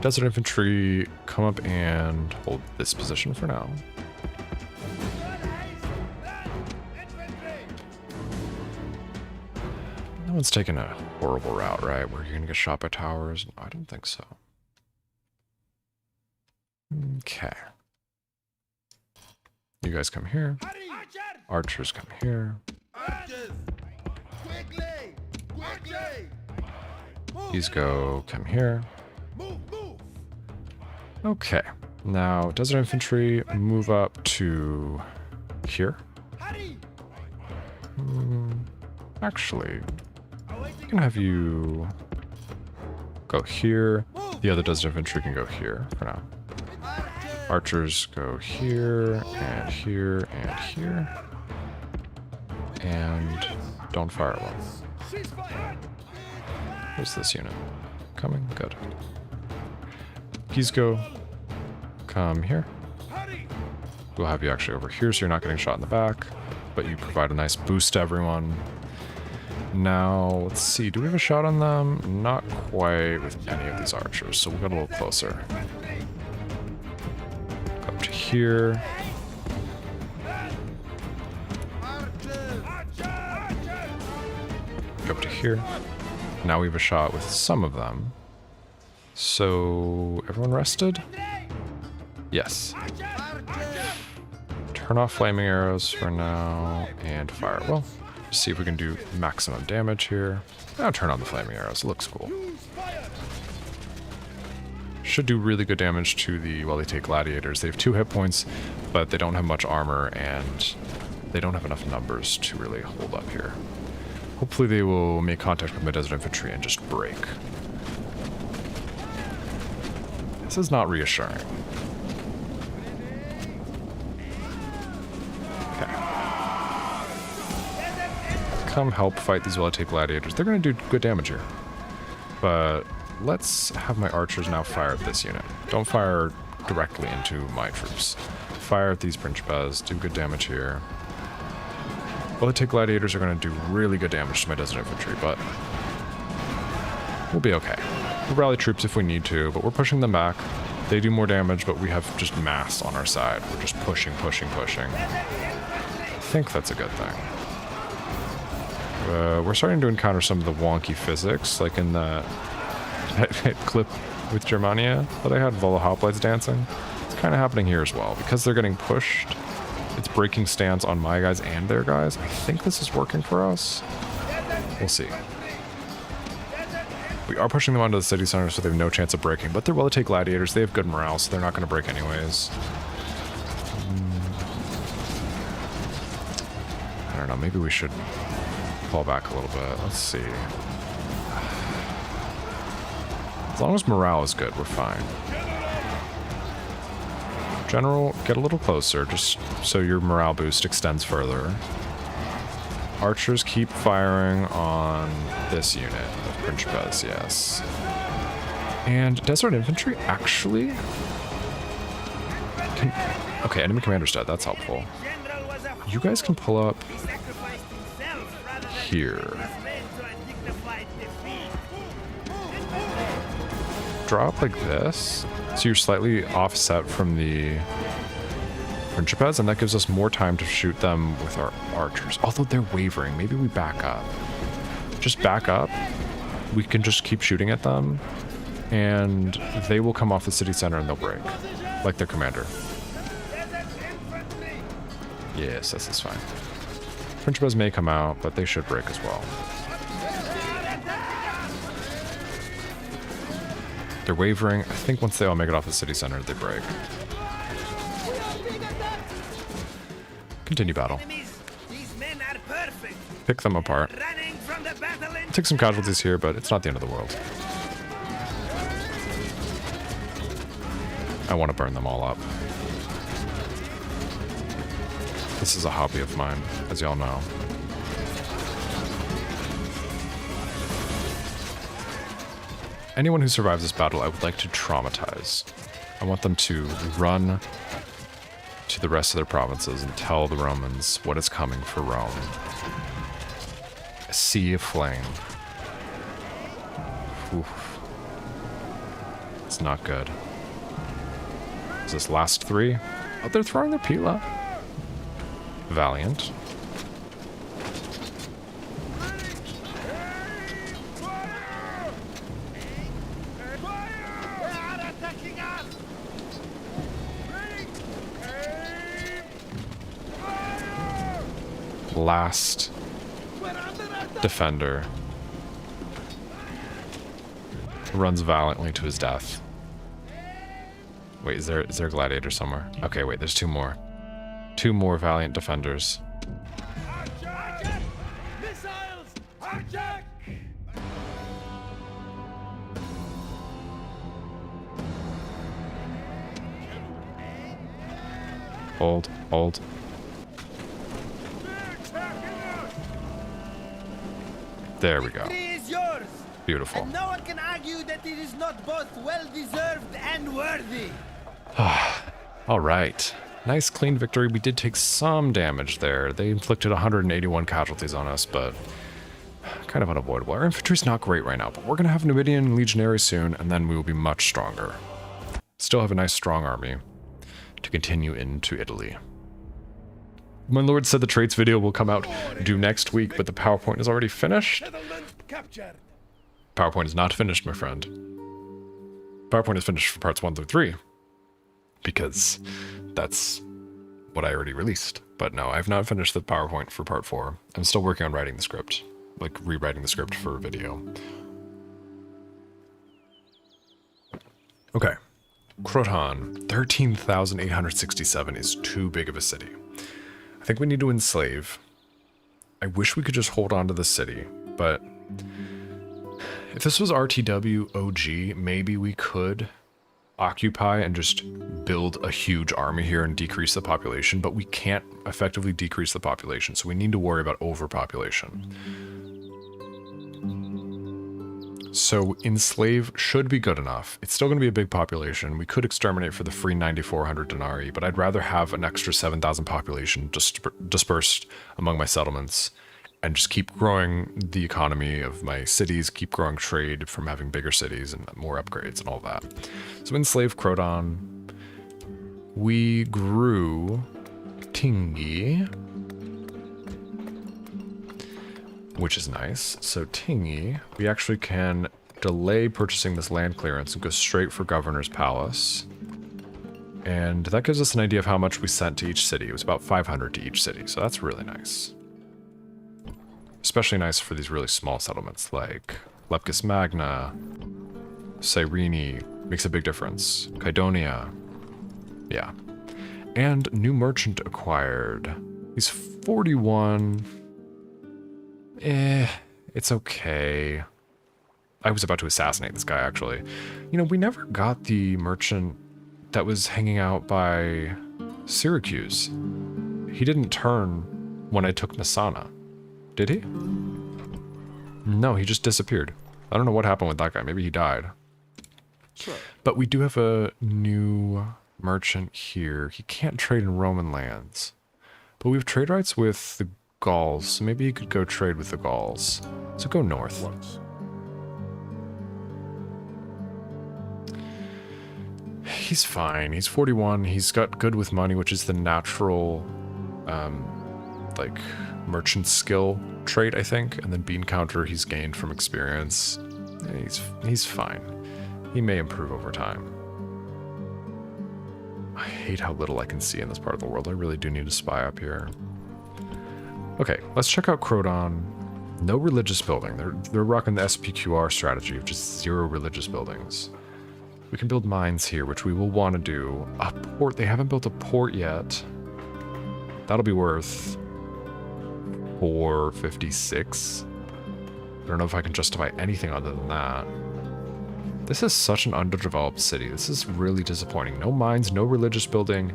Desert infantry, come up and hold this position for now. No one's taking a horrible route, right? Where you're gonna get shot by towers? I don't think so. Okay. You guys come here. Archers come here. Archers! Quickly! Quickly! These go come here. Move, move! Okay. Now, desert infantry, move up to here. Hurry! Actually, I'm gonna have you go here. The other desert infantry can go here for now. Archers go here, and here, and here. And don't fire at one. Where's this unit? Coming? Good. These go come here. We'll have you actually over here so you're not getting shot in the back, but you provide a nice boost to everyone. Now, let's see, do we have a shot on them? Not quite with any of these archers, so we'll get a little closer. Go up to here. Go up to here. Now we have a shot with some of them. So, everyone rested? Yes. Turn off flaming arrows for now, and fire. Well, see if we can do maximum damage here. Now turn on the flaming arrows. It looks cool. Should do really good damage to the while they take gladiators. They have 2 hit points, but they don't have much armor, and they don't have enough numbers to really hold up here. Hopefully they will make contact with my desert infantry and just break. This is not reassuring. Come help fight these while I take gladiators. They're going to do good damage here. But let's have my archers now fire at this unit. Don't fire directly into my troops. Fire at these Principes, do good damage here. While I take gladiators are going to do really good damage to my desert infantry, but we'll be okay. We'll rally troops if we need to, but we're pushing them back. They do more damage, but we have just mass on our side. We're just pushing, pushing, pushing. I think that's a good thing. We're starting to encounter some of the wonky physics, like in that clip with Germania that I had with all the hoplites dancing. It's kind of happening here as well. Because they're getting pushed, it's breaking stance on my guys and their guys. I think this is working for us. We'll see. We are pushing them onto the city center, so they have no chance of breaking, but they're well to take gladiators. They have good morale, so they're not going to break anyways. I don't know, maybe we should fall back a little bit. Let's see. As long as morale is good, we're fine. General, get a little closer, just so your morale boost extends further. Archers keep firing on this unit of Principes, yes. And Desert Infantry actually can... Okay, enemy commander's dead, that's helpful. You guys can pull up here. Draw up like this, so you're slightly offset from the Principes, and that gives us more time to shoot them with our archers. Although they're wavering, maybe we back up. Just back up. We can just keep shooting at them, and they will come off the city center and they'll break, like their commander. Yes, this is fine. Principes may come out, but they should break as well. They're wavering. I think once they all make it off the city center, they break. Continue battle. Pick them apart. Take some casualties here, but it's not the end of the world. I want to burn them all up. This is a hobby of mine, as y'all know. Anyone who survives this battle, I would like to traumatize. I want them to run to the rest of their provinces and tell the Romans what is coming for Rome. A sea of flame. Oof. It's not good. Is this last 3? Oh, they're throwing their pila. Valiant. Last defender runs valiantly to his death. Wait, is there a gladiator somewhere? Okay, wait, there's 2 more. 2 more valiant defenders. Missiles! Hijack! Hold. There we go. Victory is yours, Beautiful. and no one can argue that it is not both well-deserved and worthy. All right. Nice clean victory. We did take some damage there. They inflicted 181 casualties on us, but kind of unavoidable. Our infantry's not great right now, but we're going to have Numidian legionaries soon, and then we will be much stronger. Still have a nice strong army to continue into Italy. My lord said the traits video will come out due next week, but the PowerPoint is already finished. Settlement captured. PowerPoint is not finished, my friend. PowerPoint is finished for parts 1 through 3. Because that's what I already released. But no, I've not finished the PowerPoint for part 4. I'm still working on writing the script. Like, rewriting the script for video. Okay. Croton, 13,867 is too big of a city. I think we need to enslave. I wish we could just hold on to the city, but if this was RTW OG, maybe we could occupy and just build a huge army here and decrease the population, but we can't effectively decrease the population, so we need to worry about overpopulation. So enslave should be good enough. It's still going to be a big population. We could exterminate for the free 9,400 denarii, but I'd rather have an extra 7,000 population just dispersed among my settlements and just keep growing the economy of my cities, keep growing trade from having bigger cities and more upgrades and all that. So enslave Croton. We grew Tingi, which is nice. So Tingi, we actually can delay purchasing this land clearance and go straight for Governor's Palace. And that gives us an idea of how much we sent to each city. It was about 500 to each city, so that's really nice. Especially nice for these really small settlements like Leptis Magna, Cyrene, makes a big difference. Kydonia, yeah. And new merchant acquired. He's 41. It's okay. I was about to assassinate this guy, actually. You know, we never got the merchant that was hanging out by Syracuse. He didn't turn when I took Messana. Did he? No, he just disappeared. I don't know what happened with that guy. Maybe he died. Sure. But we do have a new merchant here. He can't trade in Roman lands. But we have trade rights with the Gauls, so maybe he could go trade with the Gauls. So go north. Once. He's fine. He's 41. He's got good with money, which is the natural, like, merchant skill trait, I think. And then bean counter he's gained from experience. He's fine. He may improve over time. I hate how little I can see in this part of the world. I really do need to spy up here. Okay, let's check out Croton. No religious building. They're rocking the SPQR strategy of just 0 religious buildings. We can build mines here, which we will want to do. A port. They haven't built a port yet. That'll be worth 456. I don't know if I can justify anything other than that. This is such an underdeveloped city. This is really disappointing. No mines, no religious building,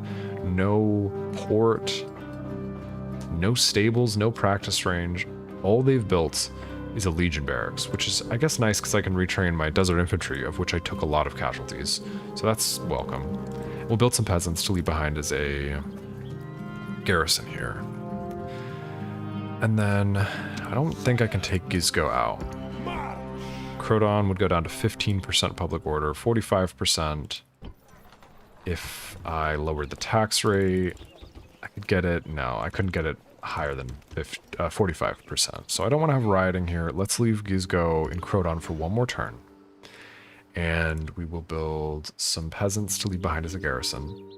no port, no stables, no practice range. All they've built is a legion barracks, which is, I guess, nice because I can retrain my desert infantry, of which I took a lot of casualties. So that's welcome. We'll build some peasants to leave behind as a garrison here. And then I don't think I can take Gizgo out. Croton would go down to 15% public order, 45%. If I lowered the tax rate, I could get it. No, I couldn't get it higher than 45%. So I don't want to have rioting here. Let's leave Gizgo in Croton for one more turn. And we will build some peasants to leave behind as a garrison.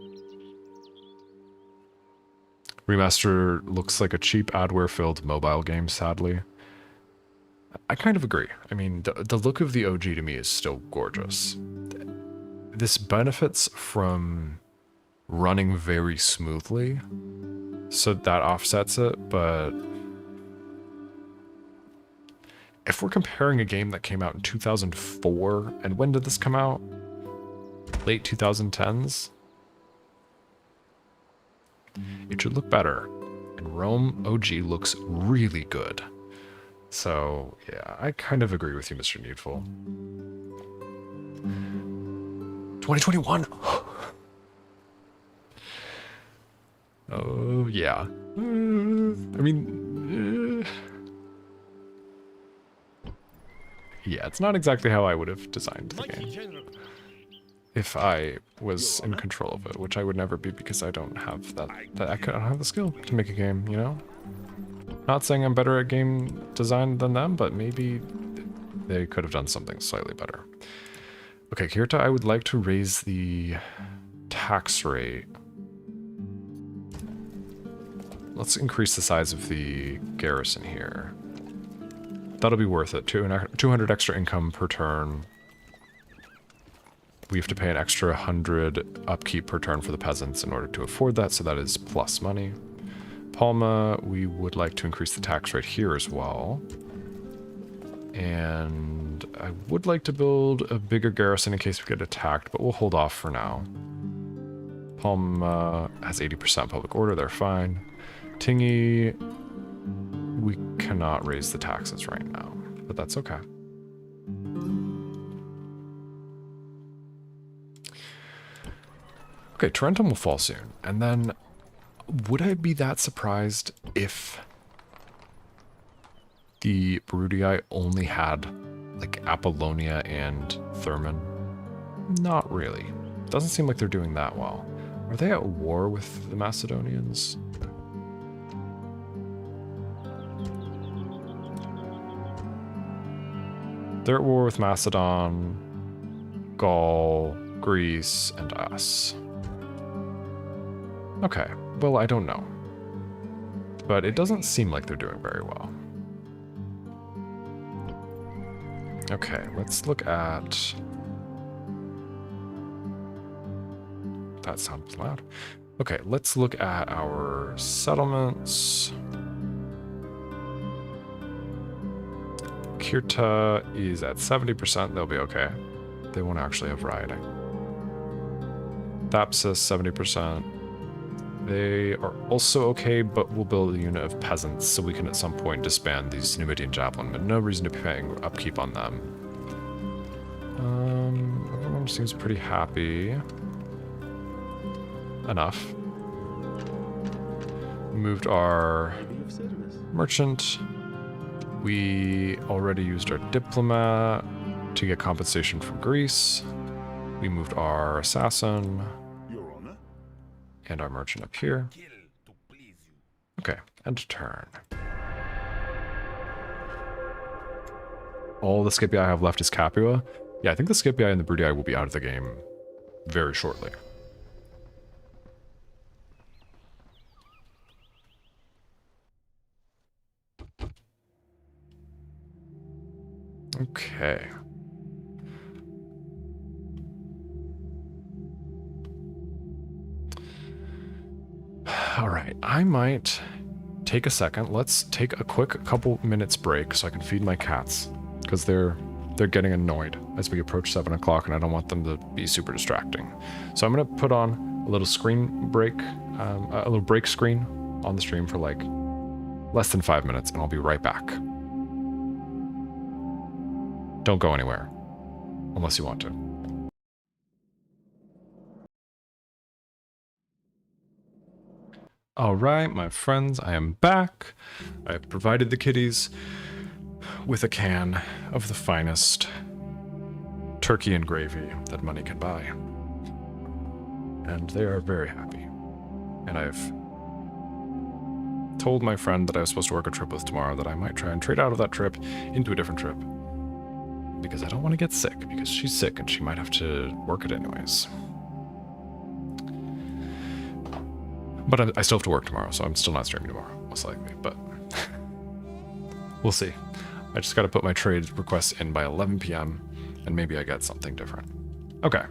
Remaster looks like a cheap adware-filled mobile game, sadly. I kind of agree. I mean, the look of the OG to me is still gorgeous. This benefits from running very smoothly, so that offsets it, but if we're comparing a game that came out in 2004, and when did this come out? Late 2010s? It should look better. And Rome OG looks really good. So, yeah, I kind of agree with you, Mr. Needful. 2021! Oh, yeah. I mean... yeah, it's not exactly how I would have designed the game. If I was in control of it, which I would never be because I don't have I don't have the skill to make a game, you know? Not saying I'm better at game design than them, but maybe they could have done something slightly better. Okay, Kirta, I would like to raise the tax rate. Let's increase the size of the garrison here. That'll be worth it. 200 extra income per turn. We have to pay an extra 100 upkeep per turn for the peasants in order to afford that, so that is plus money. Palma, we would like to increase the tax rate here as well. And I would like to build a bigger garrison in case we get attacked, but we'll hold off for now. Palma has 80% public order, they're fine. Tingy, we cannot raise the taxes right now, but that's okay. Okay, Tarentum will fall soon, and then would I be that surprised if the Brudii only had like Apollonia and Thurman? Not really. Doesn't seem like they're doing that well. Are they at war with the Macedonians? They're at war with Macedon, Gaul, Greece, and us. Okay, well, I don't know. But it doesn't seem like they're doing very well. Okay, let's look at... That sounds loud. Okay, let's look at our settlements. Kirta is at 70%, they'll be okay. They won't actually have rioting. Thapsus, 70%. They are also okay, but we'll build a unit of peasants so we can at some point disband these Numidian javelin, but no reason to be paying upkeep on them. Everyone seems pretty happy. Enough. Moved our merchant. We already used our diplomat to get compensation from Greece. We moved our assassin and our merchant up here. Okay, end turn. All the Scipii I have left is Capua. Yeah, I think the Scipii and the Brudii will be out of the game very shortly. Okay. All right, I might take a second. Let's take a quick couple minutes break so I can feed my cats, because they're getting annoyed as we approach 7 o'clock, and I don't want them to be super distracting. So I'm gonna put on a little screen break, a little break screen on the stream for like less than 5 minutes, and I'll be right back. Don't go anywhere, unless you want to. All right, my friends, I am back. I have provided the kitties with a can of the finest turkey and gravy that money can buy. And they are very happy. And I've told my friend that I was supposed to work a trip with tomorrow that I might try and trade out of that trip into a different trip. Because I don't want to get sick, because she's sick and she might have to work it anyways. But I still have to work tomorrow, so I'm still not streaming tomorrow, most likely, but we'll see. I just gotta put my trade requests in by 11 p.m. and maybe I get something different. Okay.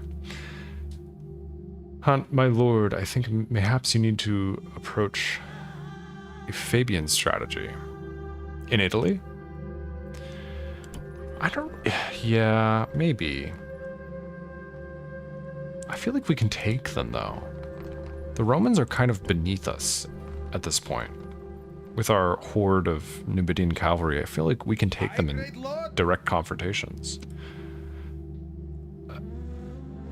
Hunt, my lord, I think mayhaps you need to approach a Fabian strategy. In Italy? I don't... Yeah, maybe. I feel like we can take them, though. The Romans are kind of beneath us at this point. With our horde of Numidian cavalry, I feel like we can take them in direct confrontations.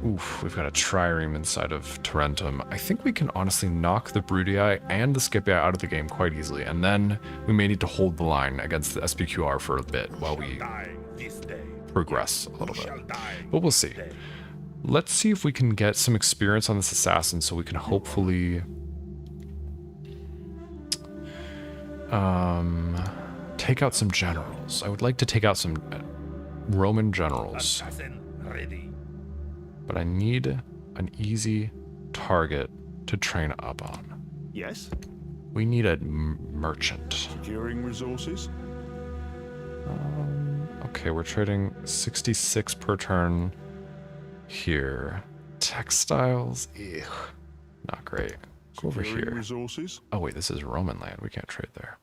Oof, we've got a trireme inside of Tarentum. I think we can honestly knock the Brudii and the Scipii out of the game quite easily, and then we may need to hold the line against the SPQR for a bit while we progress a little bit. But we'll see. Let's see if we can get some experience on this assassin so we can hopefully take out some generals. I would like to take out some Roman generals. But I need an easy target to train up on. Yes? We need a merchant. Securing resources? Okay, we're trading 66 per turn. Here. Textiles? Ew. Not great. Go over Securing here. Resources? Oh wait, this is Roman land. We can't trade there.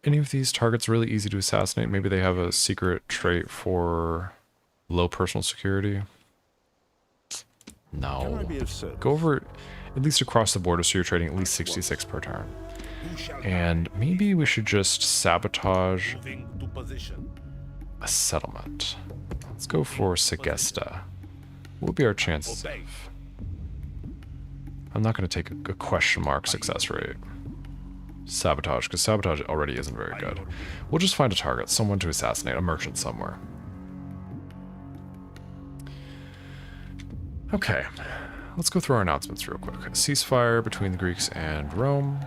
Any of these targets really easy to assassinate? Maybe they have a secret trait for low personal security? Can I No. be of service? Go over at least across the border so you're trading at least 66 per turn. And maybe we should just sabotage a settlement. Let's go for Segesta. What would be our chances of... I'm not going to take a question mark success rate. Sabotage, because sabotage already isn't very good. We'll just find a target, someone to assassinate, a merchant somewhere. Okay, let's go through our announcements real quick. Ceasefire between the Greeks and Rome.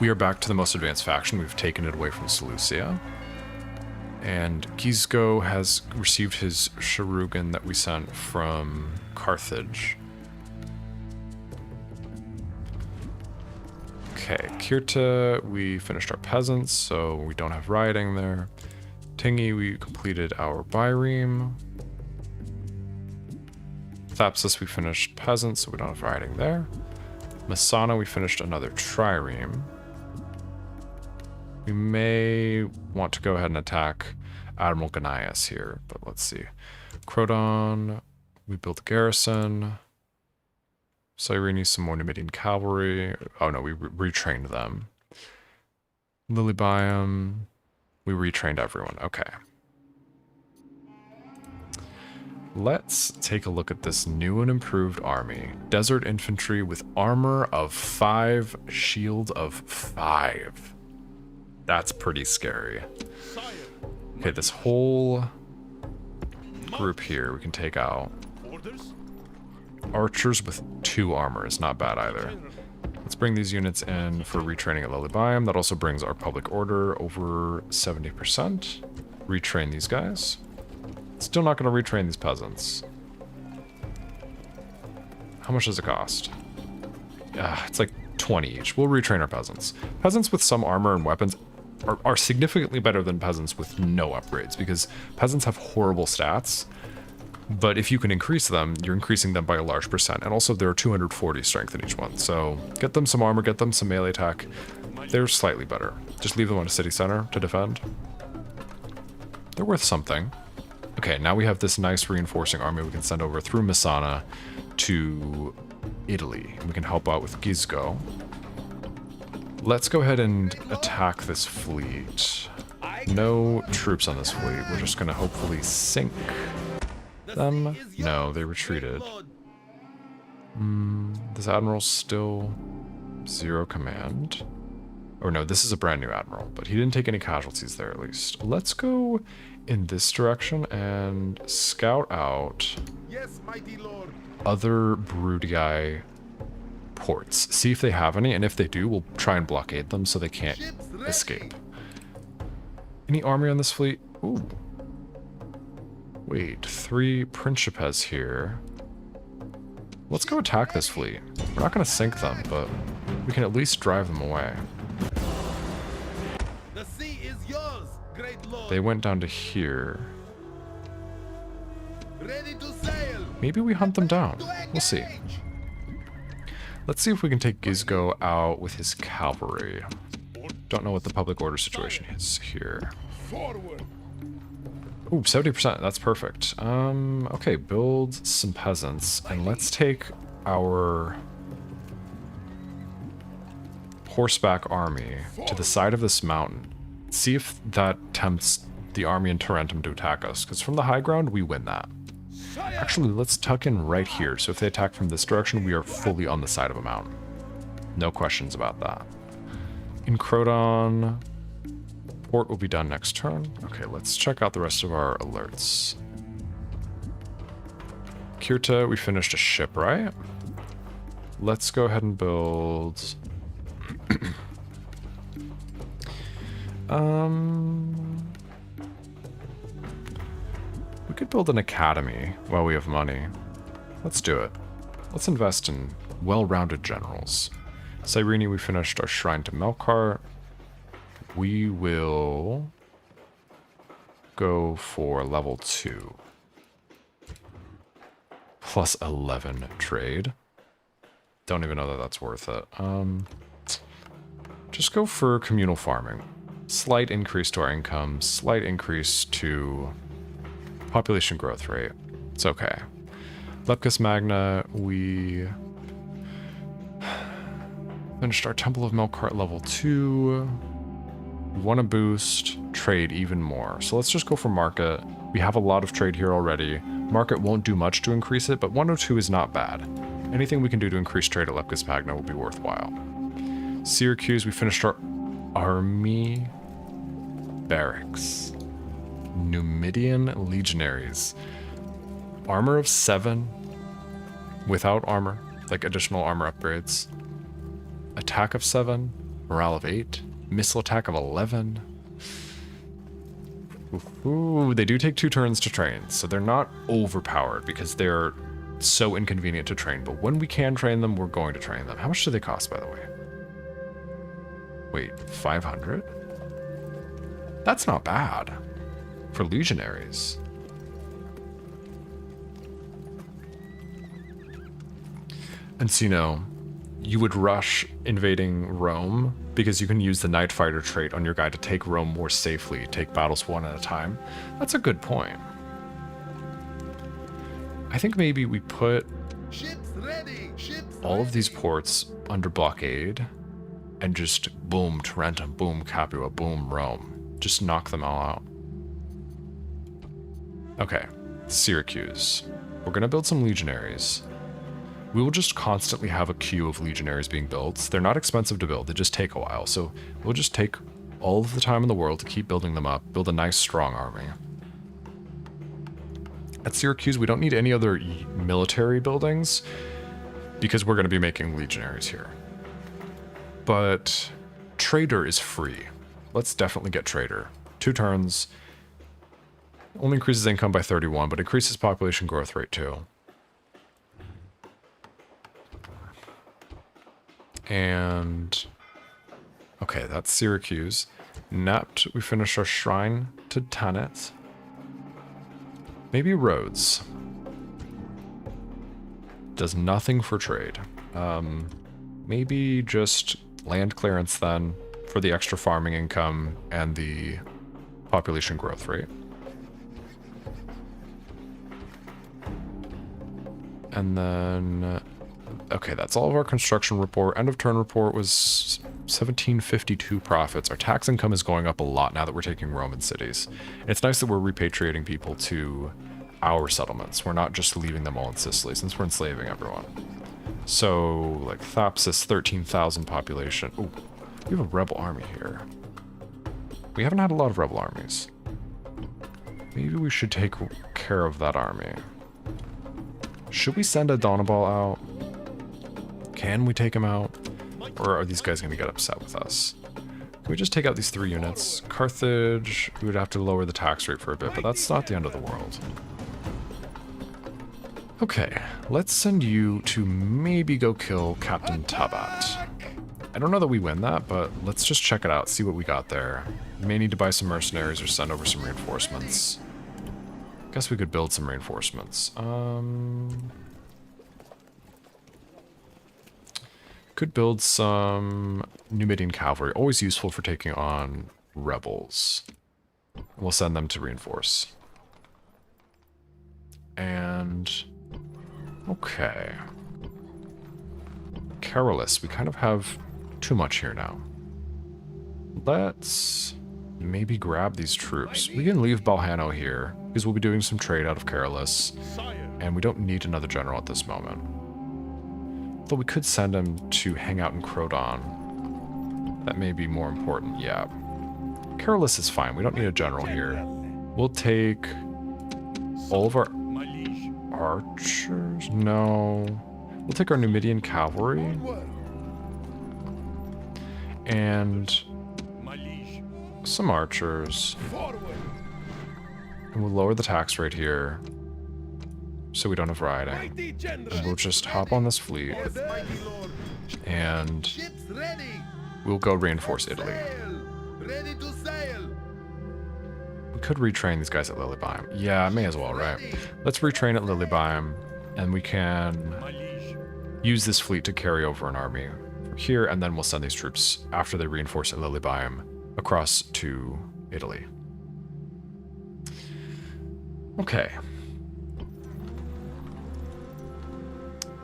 We are back to the most advanced faction. We've taken it away from Seleucia. And Gisco has received his Sharugan that we sent from Carthage. Okay, Kirta, we finished our peasants, so we don't have rioting there. Tingi, we completed our Byreme. Thapsus, we finished peasants, so we don't have rioting there. Masana, we finished another trireme. We may want to go ahead and attack Admiral Gonias here, but let's see. Croton, we built a garrison. Cyrene, some more Numidian cavalry. Oh no, we retrained them. Lilybium, we retrained everyone. Okay. Let's take a look at this new and improved army. Desert infantry with armor of 5, shield of 5. That's pretty scary. Okay, this whole group here we can take out. Archers with 2 armor is not bad either. Let's bring these units in for retraining at Lilybium. That also brings our public order over 70%. Retrain these guys. Still not going to retrain these peasants. How much does it cost? It's like 20 each. We'll retrain our peasants. Peasants with some armor and weapons are significantly better than peasants with no upgrades, because peasants have horrible stats, but if you can increase them, you're increasing them by a large percent, and also there are 240 strength in each one, so get them some armor, get them some melee attack. They're slightly better. Just leave them on a city center to defend. They're worth something. Okay, now we have this nice reinforcing army we can send over through Messana to Italy. We can help out with Gisco. Let's go ahead and attack this fleet. No troops on this fleet. We're just gonna hopefully sink them. No, they retreated. This admiral's still 0 command. Or no, this is a brand new admiral, but he didn't take any casualties there at least. Let's go in this direction and scout out Yes, mighty lord. other Brudii ports. See if they have any, and if they do, we'll try and blockade them so they can't Ships ready. escape. Any army on this fleet? Ooh. Wait, 3 Principes here. Let's go attack this fleet. We're not going to sink them, but we can at least drive them away. The sea is yours, great lord. They went down to here. Ready to sail. Maybe we hunt them down. To We'll see. engage. Let's see if we can take Gizgo out with his cavalry. Don't know what the public order situation is here. Forward. Ooh, 70%. That's perfect. Okay, build some peasants, and let's take our horseback army to the side of this mountain. See if that tempts the army in Tarentum to attack us, because from the high ground, we win that. Actually, let's tuck in right here, so if they attack from this direction, we are fully on the side of a mountain. No questions about that. In Croton, port will be done next turn. Okay, let's check out the rest of our alerts. Kirta, we finished a ship, right? Let's go ahead and build... We could build an academy while we have money. Let's do it. Let's invest in well-rounded generals. Cyrene, we finished our shrine to Melkar. We will go for level 2. Plus 11 trade. Don't even know that that's worth it. Just go for communal farming. Slight increase to our income, slight increase to population growth rate. It's okay. Lepkus Magna, we finished our Temple of Melkar at level 2. We want to boost trade even more. So let's just go for market. We have a lot of trade here already. Market won't do much to increase it, but 102 is not bad. Anything we can do to increase trade at Lepkus Magna will be worthwhile. Syracuse, we finished our army barracks. Numidian legionaries. Armor of 7 without armor, like additional armor upgrades. Attack of 7, morale of 8, missile attack of 11. Ooh, they do take 2 turns to train, so they're not overpowered because they're so inconvenient to train, but when we can train them, we're going to train them. How much do they cost, by the way? Wait, 500? That's not bad for legionaries. And so, you know, you would rush invading Rome because you can use the Night Fighter trait on your guy to take Rome more safely, take battles one at a time. That's a good point. I think maybe we put Ships ready. Ships all of these ports under blockade and just boom Tarentum, boom Capua, boom Rome. Just knock them all out. Okay, Syracuse. We're gonna build some legionaries. We will just constantly have a queue of legionaries being built. They're not expensive to build, they just take a while. So we'll just take all of the time in the world to keep building them up, build a nice strong army. At Syracuse, we don't need any other military buildings because we're going to be making legionaries here. But Trader is free. Let's definitely get Trader. 2 turns. Only increases income by 31, but increases population growth rate too. And okay, that's Syracuse. Nept, we finished our shrine to Tanit. Maybe Rhodes. Does nothing for trade. Maybe just land clearance then for the extra farming income and the population growth rate. And then, okay, that's all of our construction report. End of turn report was 1752 profits. Our tax income is going up a lot now that we're taking Roman cities. And it's nice that we're repatriating people to our settlements. We're not just leaving them all in Sicily since we're enslaving everyone. So, like, Thapsus, 13,000 population. Ooh, we have a rebel army here. We haven't had a lot of rebel armies. Maybe we should take care of that army. Should we send a Donabal out? Can we take him out? Or are these guys going to get upset with us? Can we just take out these 3 units? Carthage, we would have to lower the tax rate for a bit, but that's not the end of the world. Okay, let's send you to maybe go kill Captain Tabat. I don't know that we win that, but let's just check it out, see what we got there. We may need to buy some mercenaries or send over some reinforcements. Guess we could build some reinforcements. Could build some Numidian cavalry, always useful for taking on rebels. We'll send them to reinforce. And okay. Carolus, we kind of have too much here now. Let's maybe grab these troops. We can leave Balhano here, because we'll be doing some trade out of Carolus, and we don't need another general at this moment. Though we could send him to hang out in Crodon. That may be more important, yeah. Carolus is fine, we don't need a general here. We'll take all of our archers? No. We'll take our Numidian cavalry. And some archers. And we'll lower the tax rate here, so we don't have rioting. And we'll just hop on this fleet, and we'll go reinforce Italy. Ready to sail. We could retrain these guys at Lilybaeum. Yeah, may as well, right? Let's retrain at Lilybaeum, and we can use this fleet to carry over an army from here, and then we'll send these troops, after they reinforce at Lilybaeum, across to Italy. Okay.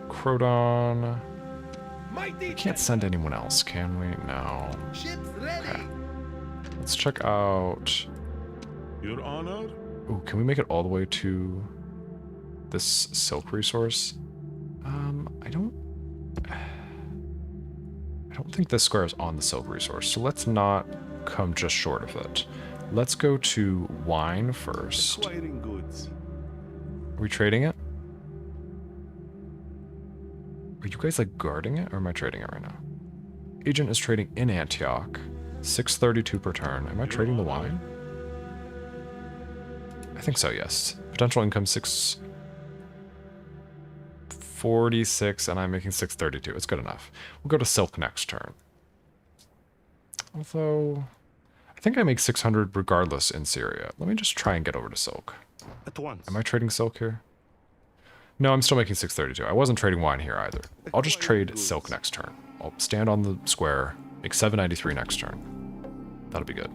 Crodon. We can't send anyone else, can we? No. Okay. Let's check out... Your honor? Ooh, can we make it all the way to this silk resource? I don't think this square is on the silk resource, so let's not come just short of it. Let's go to wine first. Acquiring goods. Are we trading it? Are you guys like guarding it, or am I trading it right now? Agent is trading in Antioch. 632 per turn. Am I trading the wine? I think so, yes. Potential income 646, and I'm making 632. It's good enough. We'll go to silk next turn. Although, I think I make 600 regardless in Syria. Let me just try and get over to silk. At once. Am I trading silk here? No, I'm still making 632. I wasn't trading wine here either. I'll just trade silk next turn. I'll stand on the square, make 793 next turn. That'll be good.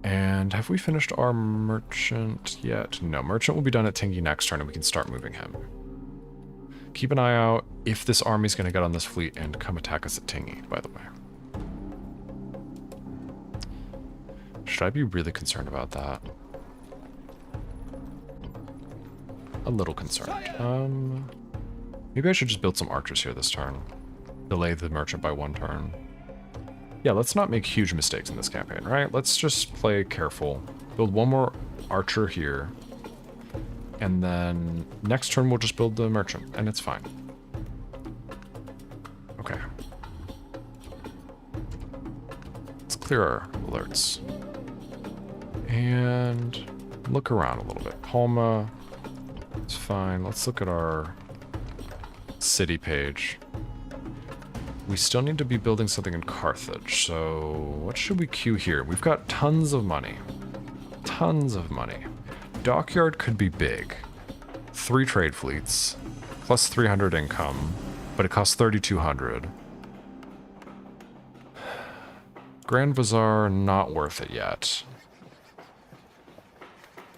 And have we finished our merchant yet? No, merchant will be done at Tingi next turn, and we can start moving him. Keep an eye out if this army's going to get on this fleet and come attack us at Tingi, by the way. Should I be really concerned about that? A little concerned. Maybe I should just build some archers here this turn. Delay the merchant by 1 turn. Yeah, let's not make huge mistakes in this campaign, right? Let's just play careful. Build 1 more archer here. And then next turn we'll just build the merchant, and it's fine. Okay. Let's clear our alerts. And look around a little bit. Palma. It's fine. Let's look at our city page. We still need to be building something in Carthage, so what should we queue here? We've got tons of money. Tons of money. Dockyard could be big. 3 trade fleets, plus 300 income, but it costs 3,200. Grand Bazaar, not worth it yet.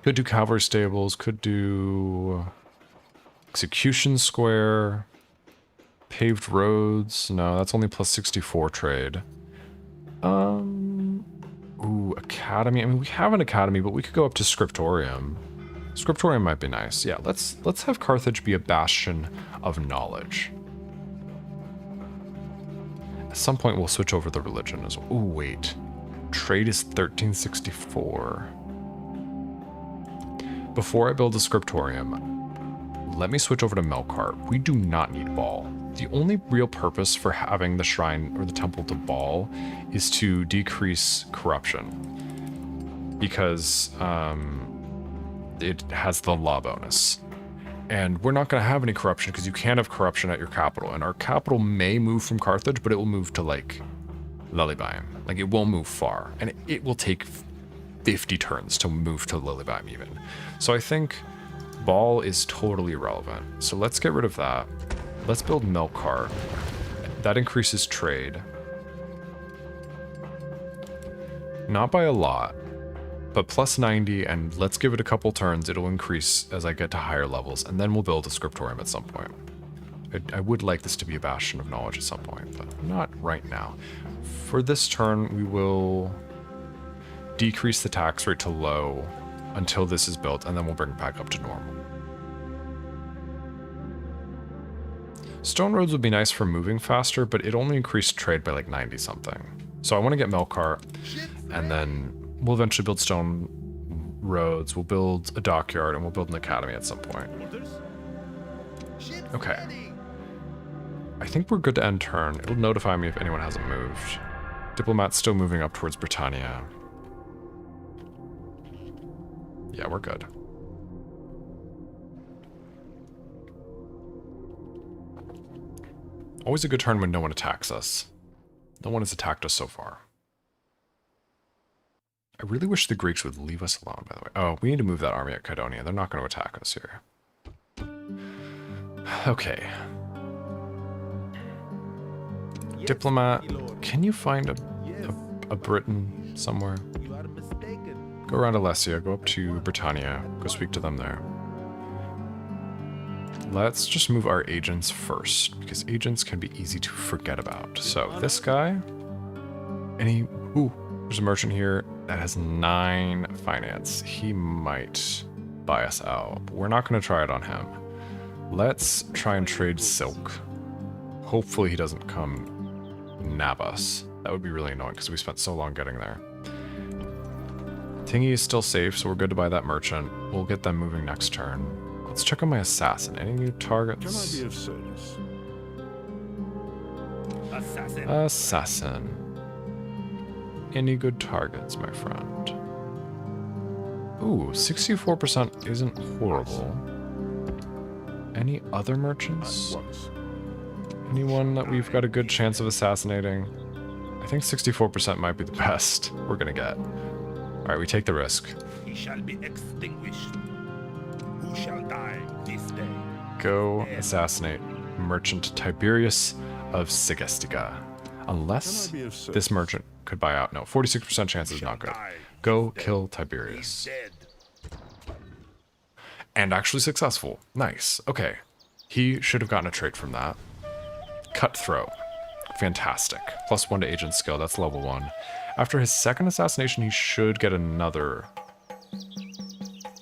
Could do cavalry stables, could do execution square, paved roads. No, that's only plus 64 trade. Ooh, academy. I mean, we have an academy, but we could go up to scriptorium. Scriptorium might be nice. Yeah, let's have Carthage be a bastion of knowledge. At some point, we'll switch over the religion as well. Oh, wait. Trade is 1364. Before I build a scriptorium, let me switch over to Melkart. We do not need Baal. The only real purpose for having the shrine or the temple to Baal is to decrease corruption. Because it has the law bonus. And we're not going to have any corruption because you can't have corruption at your capital. And our capital may move from Carthage, but it will move to, like, Lilybime. Like, it won't move far. And it will take 50 turns to move to Lilybime even. So I think Baal is totally irrelevant. So let's get rid of that. Let's build Melkart. That increases trade. Not by a lot, but plus 90, and let's give it a couple turns. It'll increase as I get to higher levels, and then we'll build a scriptorium at some point. I would like this to be a bastion of knowledge at some point, but not right now. For this turn, we will decrease the tax rate to low until this is built, and then we'll bring it back up to normal. Stone roads would be nice for moving faster, but it only increased trade by like 90 something. So I want to get Melkart, and then we'll eventually build stone roads, we'll build a dockyard, and we'll build an academy at some point. Okay. I think we're good to end turn. It'll notify me if anyone hasn't moved. Diplomat's still moving up towards Britannia. Yeah, we're good. Always a good turn when no one attacks us. No one has attacked us so far. I really wish the Greeks would leave us alone, by the way. Oh, we need to move that army at Kydonia. They're not going to attack us here. Okay. Yes, Diplomat, my lord. can you find a Briton somewhere? You are mistaken. Go around Alessia, go up to Britannia, go speak to them there. Let's just move our agents first, because agents can be easy to forget about. So this guy, ooh, there's a merchant here that has 9 finance. He might buy us out, but we're not going to try it on him. Let's try and trade silk. Hopefully he doesn't come nab us. That would be really annoying because we spent so long getting there. Tingy is still safe, so we're good to buy that merchant. We'll get them moving next turn. Let's check on my assassin. Any new targets? Can I be of service? Assassin. Any good targets, my friend? Ooh, 64% isn't horrible. Any other merchants? Once. Anyone that we've got a good chance of assassinating? I think 64% might be the best we're gonna get. Alright, we take the risk. He shall be extinguished. Who shall die this day? Go assassinate Merchant Tiberius of Segestica. Unless Can I be of service? this merchant could buy out. No, 46% chance is not good. Go kill Tiberius. Dead. And actually successful. Nice. Okay. He should have gotten a trait from that. Cutthroat. Fantastic. +1 to agent skill. That's level 1. After his second assassination, he should get another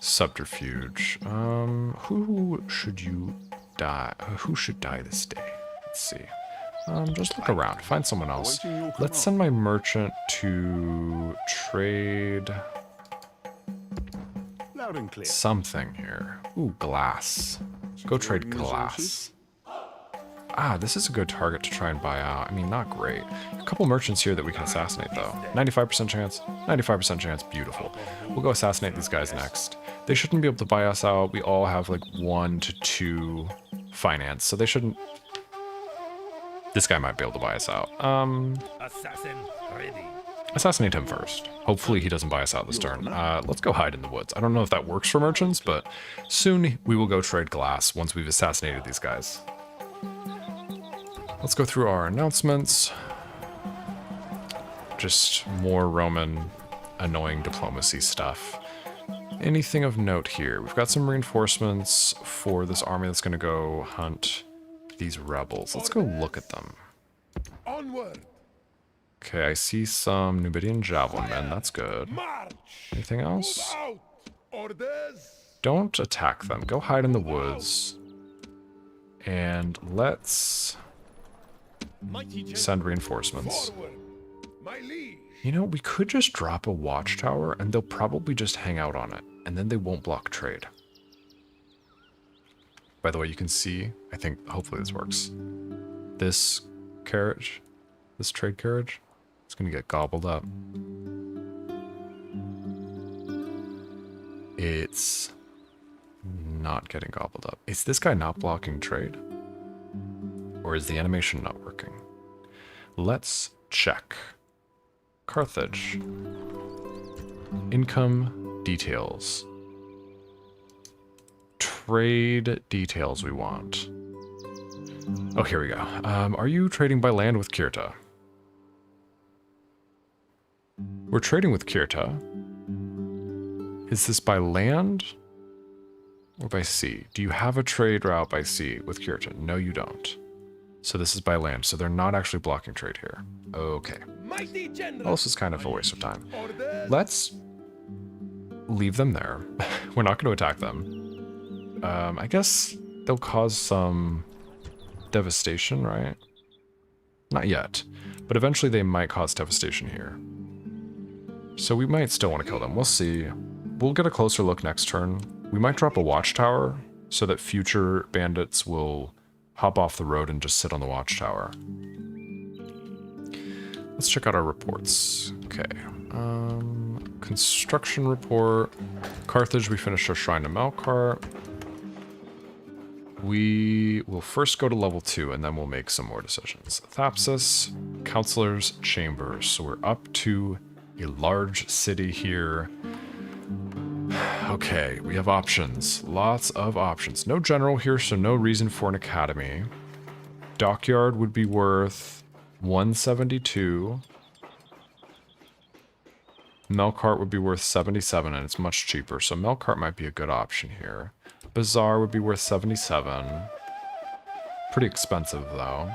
subterfuge. Who should you die? Who should die this day? Let's see. Just look around. Find someone else. Let's send my merchant to trade Loud and clear. something here. Ooh, glass. Go trade glass. Ah, this is a good target to try and buy out. I mean, not great. A couple merchants here that we can assassinate, though. 95% chance, 95% chance, beautiful. We'll go assassinate these guys next. They shouldn't be able to buy us out. We all have like 1 to 2 finance, so they shouldn't... This guy might be able to buy us out. Assassin ready. Assassinate him first. Hopefully he doesn't buy us out this turn. Let's go hide in the woods. I don't know if that works for merchants, but soon we will go trade glass once we've assassinated these guys. Let's go through our announcements. Just more Roman annoying diplomacy stuff. Anything of note here? We've got some reinforcements for this army that's going to go hunt these rebels. Let's go look at them. Onward. Okay, I see some Numidian javelin men. That's good. March. Anything else? Out. Orders. don't attack them. Go hide in the woods. And let's Mighty general, send reinforcements. forward, my liege. You know, we could just drop a watchtower and they'll probably just hang out on it. And then they won't block trade. By the way, you can see, I think, hopefully this works. This carriage, this trade carriage, it's going to get gobbled up. It's not getting gobbled up. Is this guy not blocking trade? Or is the animation not working? Let's check. Carthage. Income details. Trade details we want. Oh, here we go. Are you trading by land with Kirta? We're trading with Kirta. Is this by land or by sea? Do you have a trade route by sea with Kirta? No, you don't. So this is by land, so they're not actually blocking trade here. Okay. Mighty general. Well, this is kind of a waste of time. Orders. Let's leave them there. We're not going to attack them. I guess they'll cause some devastation, right? Not yet, but eventually they might cause devastation here. So we might still want to kill them. We'll see. We'll get a closer look next turn. We might drop a watchtower so that future bandits will hop off the road and just sit on the watchtower. Let's check out our reports. Okay. Construction report. Carthage, we finished our shrine to Melkart. We will first go to level 2 and then we'll make some more decisions. Thapsus, Counselor's Chambers. So we're up to a large city here. Okay, we have options. Lots of options. No general here, so no reason for an academy. Dockyard would be worth 172. Melkart would be worth 77, and it's much cheaper, so Melkart might be a good option here. Bazaar would be worth 77. Pretty expensive, though.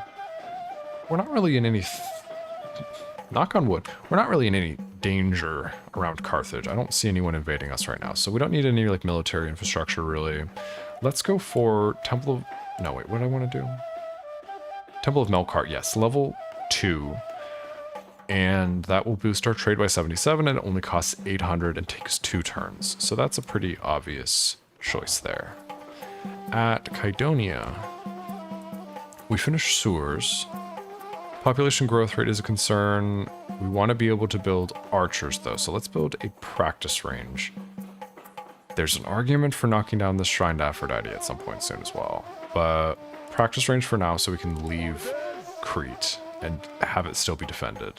We're not really in any... knock on wood. We're not really in any danger around Carthage. I don't see anyone invading us right now, so we don't need any, like, military infrastructure, really. Let's go for Temple of... no, wait, what do I want to do? Temple of Melkart, yes. Level 2. And that will boost our trade by 77, and it only costs 800 and takes 2 turns. So that's a pretty obvious choice there. At Kydonia, we finished sewers. Population growth rate is a concern. We want to be able to build archers, though, so let's build a practice range. There's an argument for knocking down the shrine to Aphrodite at some point soon as well, but practice range for now so we can leave Crete and have it still be defended.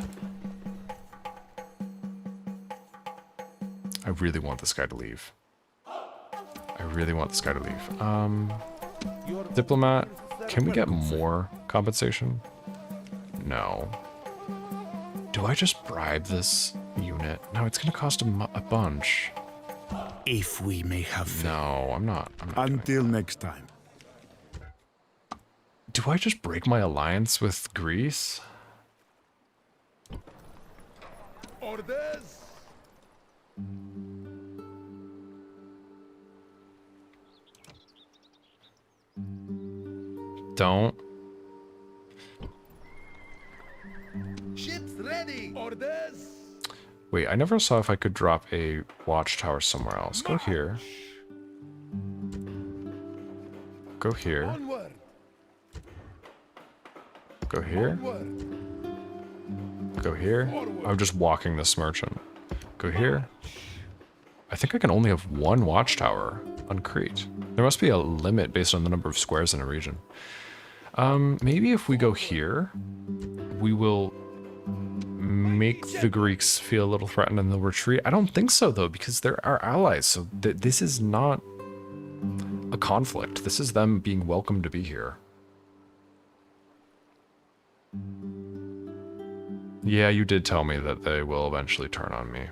I really want this guy to leave. I really want this guy to leave. Diplomat, can we get more compensation? No. Do I just bribe this unit? No, it's going to cost a bunch. If we may have faith. No, I'm not doing Until that. next time. Do I just break my alliance with Greece? Orders. Don't. Ships ready. Orders. Wait, I never saw if I could drop a watchtower somewhere else. Go here. Go here. Onward. Go here. Onward. Go here. I'm just walking this merchant. Go here. I think I can only have 1 watchtower on Crete. There must be a limit based on the number of squares in a region. Maybe if we go here, we will make the Greeks feel a little threatened and they'll retreat. I don't think so, though, because they're our allies. So this is not a conflict. This is them being welcome to be here. Yeah, you did tell me that they will eventually turn on me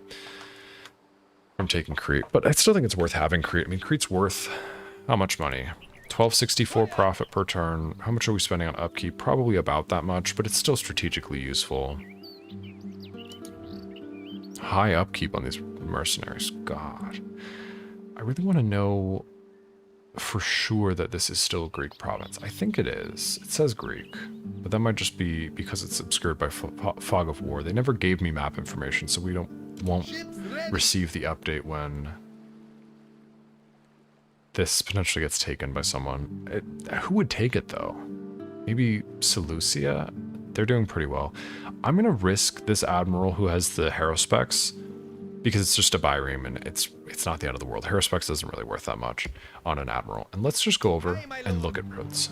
from taking Crete, but I still think it's worth having Crete. I mean, Crete's worth how much money? 1264 profit per turn. How much are we spending on upkeep? Probably about that much, but it's still strategically useful. High upkeep on these mercenaries. God. I really want to know for sure that this is still a Greek province. I think it is. It says Greek, but that might just be because it's obscured by fog of war. They never gave me map information, so we won't receive the update when this potentially gets taken by someone. Who would take it though? Maybe Seleucia? They're doing pretty well. I'm gonna risk this admiral who has the Harospex because it's just a bireme and it's not the end of the world. Harospex isn't really worth that much on an admiral. And let's just go over and look at roads.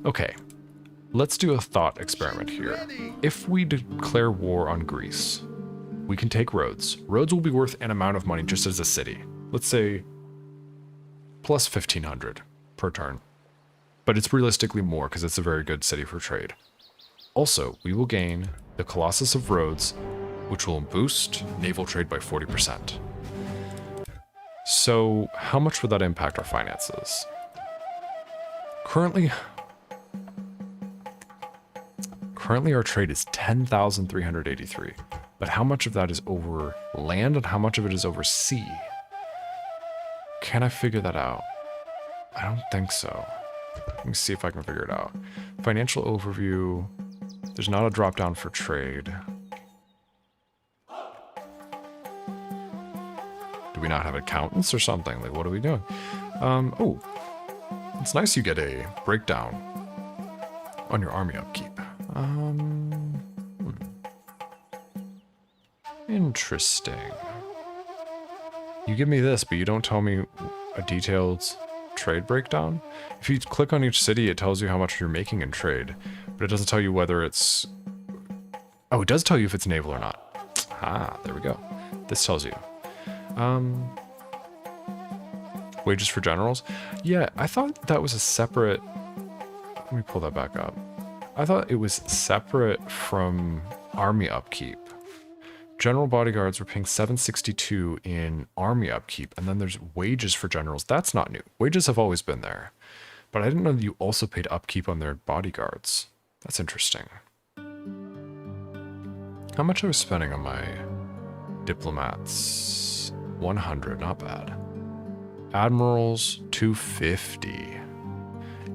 Okay, let's do a thought experiment here. If we declare war on Greece, we can take Rhodes. Rhodes will be worth an amount of money just as a city. Let's say plus 1,500 per turn. But it's realistically more because it's a very good city for trade. Also, we will gain the Colossus of Rhodes, which will boost naval trade by 40%. So how much would that impact our finances? Currently our trade is 10,383. But how much of that is over land and how much of it is over sea? Can I figure that out? I don't think so. Let me see if I can figure it out. Financial overview. There's not a drop down for trade. Do we not have accountants or something? Like, what are we doing? Oh, it's nice you get a breakdown on your army upkeep. Interesting. You give me this, but you don't tell me a detailed trade breakdown. If you click on each city, it tells you how much you're making in trade, but it doesn't tell you whether it's... Oh, it does tell you if it's naval or not. Ah, there we go. This tells you. Wages for generals? Yeah, I thought that was a separate... Let me pull that back up. I thought it was separate from army upkeep. General bodyguards were paying 762 in army upkeep, and then there's wages for generals. That's not new. Wages have always been there. But I didn't know that you also paid upkeep on their bodyguards. That's interesting. How much I was spending on my diplomats? 100, not bad. Admirals, 250.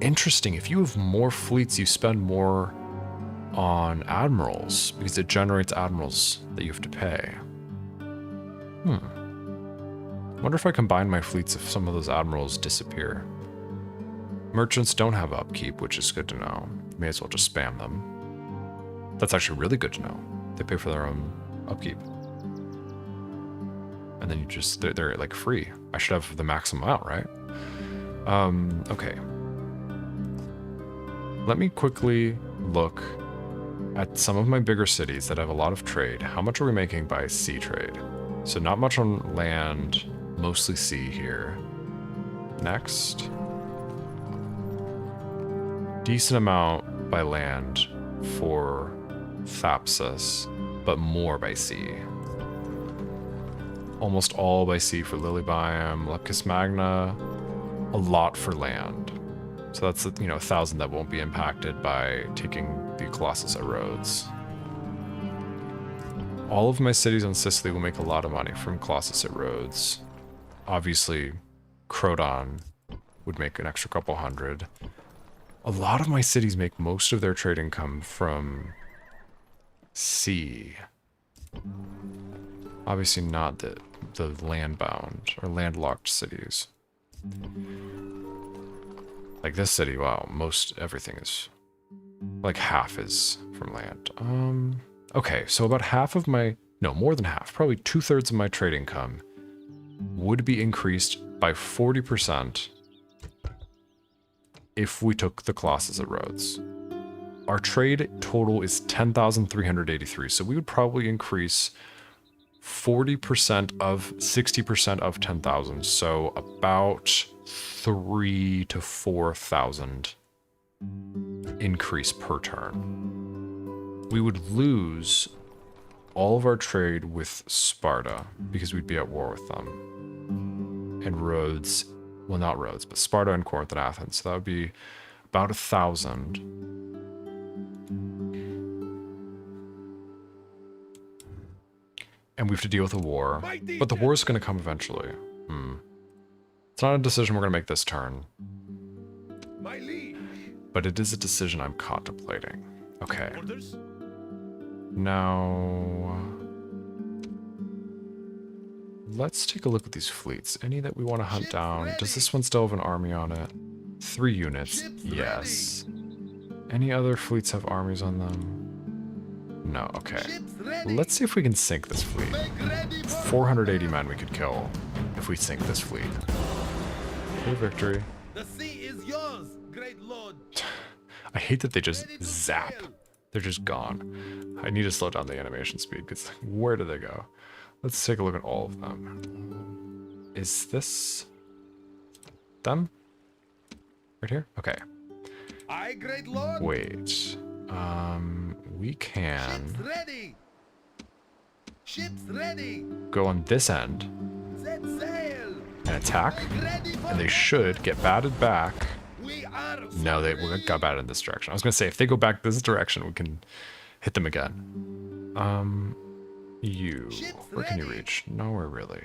Interesting. If you have more fleets, you spend more on admirals because it generates admirals that you have to pay. Wonder if I combine my fleets if some of those admirals disappear. Merchants don't have upkeep, which is good to know. May as well just spam them. That's actually really good to know. They pay for their own upkeep. And then you just, they're like free. I should have the maximum amount, right? Okay. Let me quickly look at some of my bigger cities that have a lot of trade. How much are we making by sea trade? So not much on land, mostly sea here. Next. Decent amount by land for Thapsus, but more by sea. Almost all by sea for Lilybium, Leptis Magna, a lot for land. So that's, 1,000 that won't be impacted by taking the Colossus at Rhodes. All of my cities on Sicily will make a lot of money from Colossus at Rhodes. Obviously, Croton would make an extra couple hundred. A lot of my cities make most of their trade income from sea. Obviously not the land-bound or landlocked cities. Like this city, wow, everything is, like half is from land. Okay, so about half of my, no, more than half, probably 2/3 of my trade income would be increased by 40% if we took the Colossus at Rhodes. Our trade total is 10,383, so we would probably increase 40% of 60% of 10,000, so about 3,000 to 4,000 increase per turn. We would lose all of our trade with Sparta because we'd be at war with them. And Rhodes, well, not Rhodes, but Sparta and Corinth and Athens. So that would be about 1,000. and we have to deal with a war. But the war is going to come eventually. It's not a decision we're going to make this turn. My liege. But it is a decision I'm contemplating. Okay. Orders? Now... let's take a look at these fleets. Any that we want to hunt down? Does this one still have an army on it? 3 units. Yes. Any other fleets have armies on them? No, okay. Let's see if we can sink this fleet. 480 men we could kill if we sink this fleet. Clear victory. The sea is yours, great lord. I hate that they just zap. They're just gone. I need to slow down the animation speed because where do they go? Let's take a look at all of them. Is this them? Right here? Okay. Aye, great lord. Wait. We can Ships ready. Ships ready. go on this end Set sail. and attack, Ready for and they should get batted back. We are No, they got batted in this direction. I was gonna say if they go back this direction, we can hit them again. You, where can you reach? Nowhere really.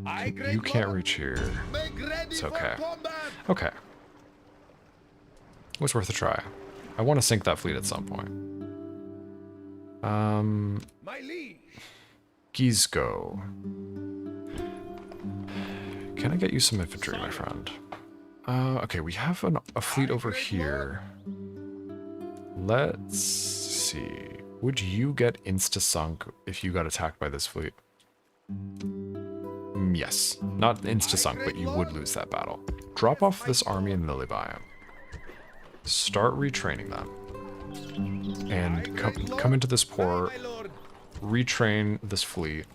Aye, great You can't lord. reach here. Make ready It's for okay. combat. Okay. It was worth a try. I want to sink that fleet at some point. My liege. Gizgo. Can I get you some infantry, my friend? Okay, we have a fleet over here. Let's see. Would you get insta-sunk if you got attacked by this fleet? Yes. Not insta-sunk, but you would lose that battle. Drop off this army in Lily Biome. Start retraining them. And come into this port, retrain this fleet,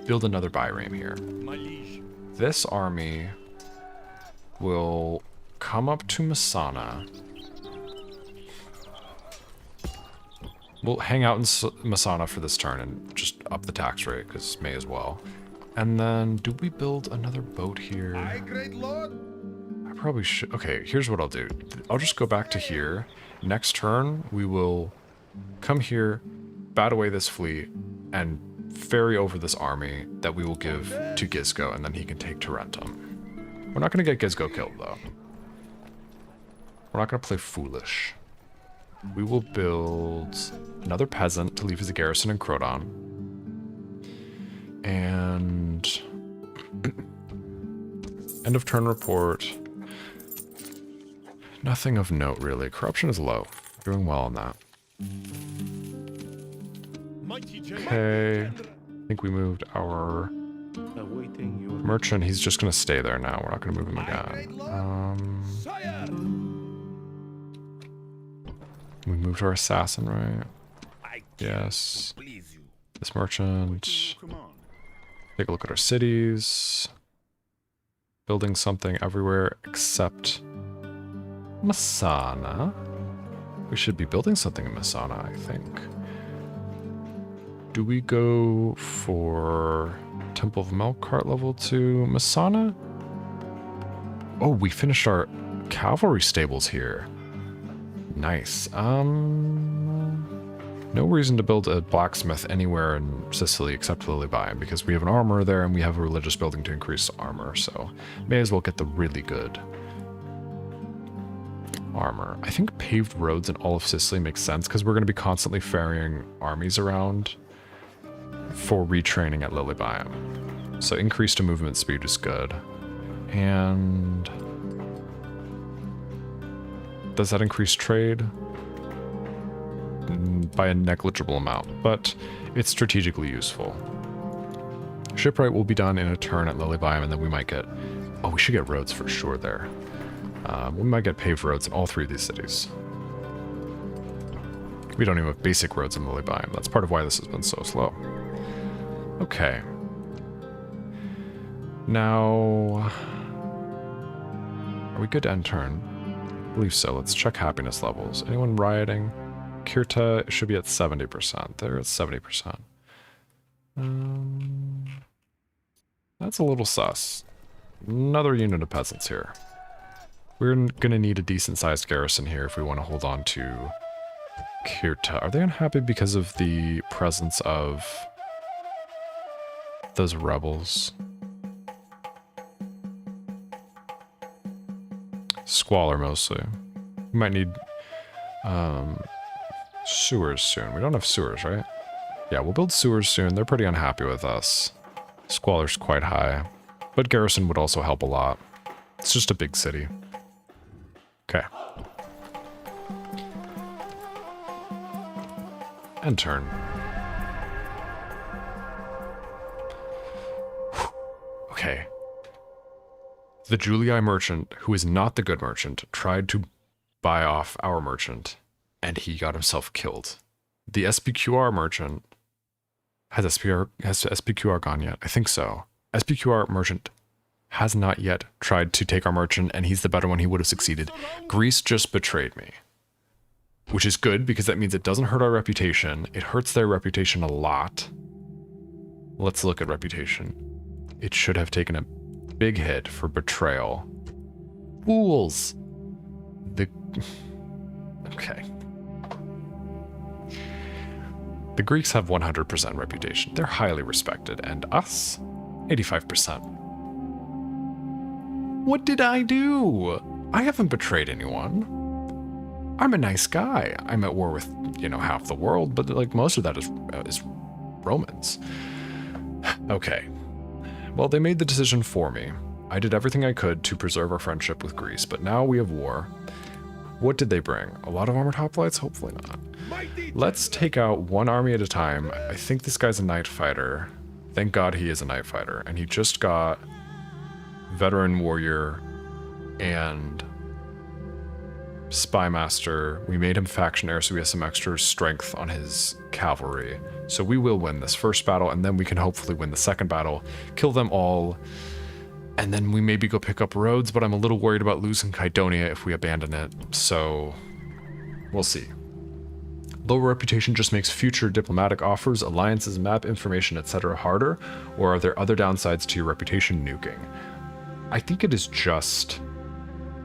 build another bireme here. My liege. This army will come up to Masana. We'll hang out in Masana for this turn and just up the tax rate, because may as well. And then, do we build another boat here? Aye, great lord. I probably should. Okay, here's what I'll do. I'll just go back to here. Next turn, we will come here, bat away this fleet, and ferry over this army that we will give to Gizgo, and then he can take Tarentum. We're not going to get Gizgo killed, though. We're not going to play foolish. We will build another peasant to leave as a garrison in Croton. And... end of turn report. Nothing of note, really. Corruption is low. Doing well on that. Mighty general. Okay. I think we moved our Awaiting your merchant. He's just going to stay there now. We're not going to move him again. Sire. We moved our assassin, right? I Yes. please you. This merchant. command. Take a look at our cities. Building something everywhere except Masana. We should be building something in Masana, I think. Do we go for Temple of Melkart level 2 Masana? Oh, we finished our cavalry stables here. Nice. No reason to build a blacksmith anywhere in Sicily except Lily Biome, because we have an armor there and we have a religious building to increase armor, so may as well get the really good armor. I think paved roads in all of Sicily makes sense because we're going to be constantly ferrying armies around for retraining at Lily Biome. So increase to movement speed is good. And does that increase trade? By a negligible amount, but it's strategically useful. Shipwright will be done in a turn at Lily Biome, and then we might get... oh, we should get roads for sure there. We might get paved roads in all 3 of these cities. We don't even have basic roads in Lily Biome. That's part of why this has been so slow. Okay. Now... are we good to end turn? I believe so. Let's check happiness levels. Anyone rioting? Kirta should be at 70%. They're at 70%. That's a little sus. Another unit of peasants here. We're going to need a decent-sized garrison here if we want to hold on to Kirta. Are they unhappy because of the presence of those rebels? Squalor mostly. We might need sewers soon. We don't have sewers, right? Yeah, we'll build sewers soon. They're pretty unhappy with us. Squalor's quite high. But garrison would also help a lot. It's just a big city. Okay. And turn. Okay. The Julii merchant, who is not the good merchant, tried to buy off our merchant, and he got himself killed. The SPQR merchant... Has SPQR gone yet? I think so. SPQR merchant has not yet tried to take our merchant, and he's the better one. He would have succeeded. Greece just betrayed me. Which is good, because that means it doesn't hurt our reputation. It hurts their reputation a lot. Let's look at reputation. It should have taken a big hit for betrayal. Fools! Okay. The Greeks have 100% reputation. They're highly respected, and us? 85%. What did I do? I haven't betrayed anyone. I'm a nice guy. I'm at war with, half the world, but like most of that is Romans. Okay. Well, they made the decision for me. I did everything I could to preserve our friendship with Greece, but now we have war. What did they bring? A lot of armored hoplites? Hopefully not. Let's take out one army at a time. I think this guy's a night fighter. Thank God he is a night fighter. And he just got veteran warrior and spy master. We made him factionaire, so he has some extra strength on his cavalry. So we will win this first battle, and then we can hopefully win the second battle, kill them all, and then we maybe go pick up Rhodes, but I'm a little worried about losing Kydonia if we abandon it, so we'll see. Lower reputation just makes future diplomatic offers, alliances, map information, etc. harder, or are there other downsides to your reputation nuking? I think it is just...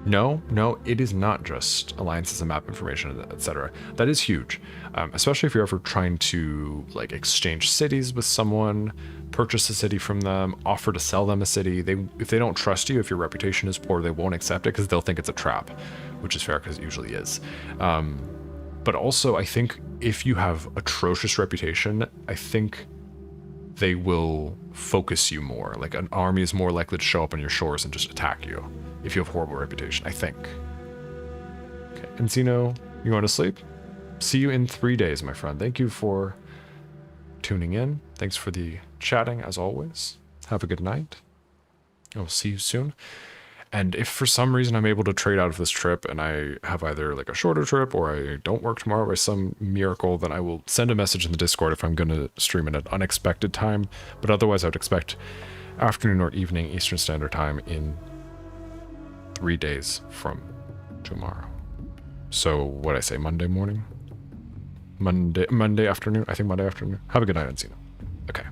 No, it is not just alliances and map information, etc. That is huge, especially if you're ever trying to exchange cities with someone, purchase a city from them, offer to sell them a city. If they don't trust you, if your reputation is poor, they won't accept it because they'll think it's a trap, which is fair because it usually is. But also, I think if you have atrocious reputation, I think they will focus you more. Like an army is more likely to show up on your shores and just attack you if you have horrible reputation, I think. Okay, Encino, you going to sleep? See you in 3 days, my friend. Thank you for tuning in. Thanks for the chatting, as always. Have a good night. I will see you soon. And if for some reason I'm able to trade out of this trip and I have either a shorter trip or I don't work tomorrow by some miracle, then I will send a message in the Discord if I'm going to stream at an unexpected time. But otherwise, I would expect afternoon or evening Eastern Standard Time in 3 days from tomorrow. So what did I say, Monday morning? Monday afternoon? I think Monday afternoon. Have a good night, Encino. Okay.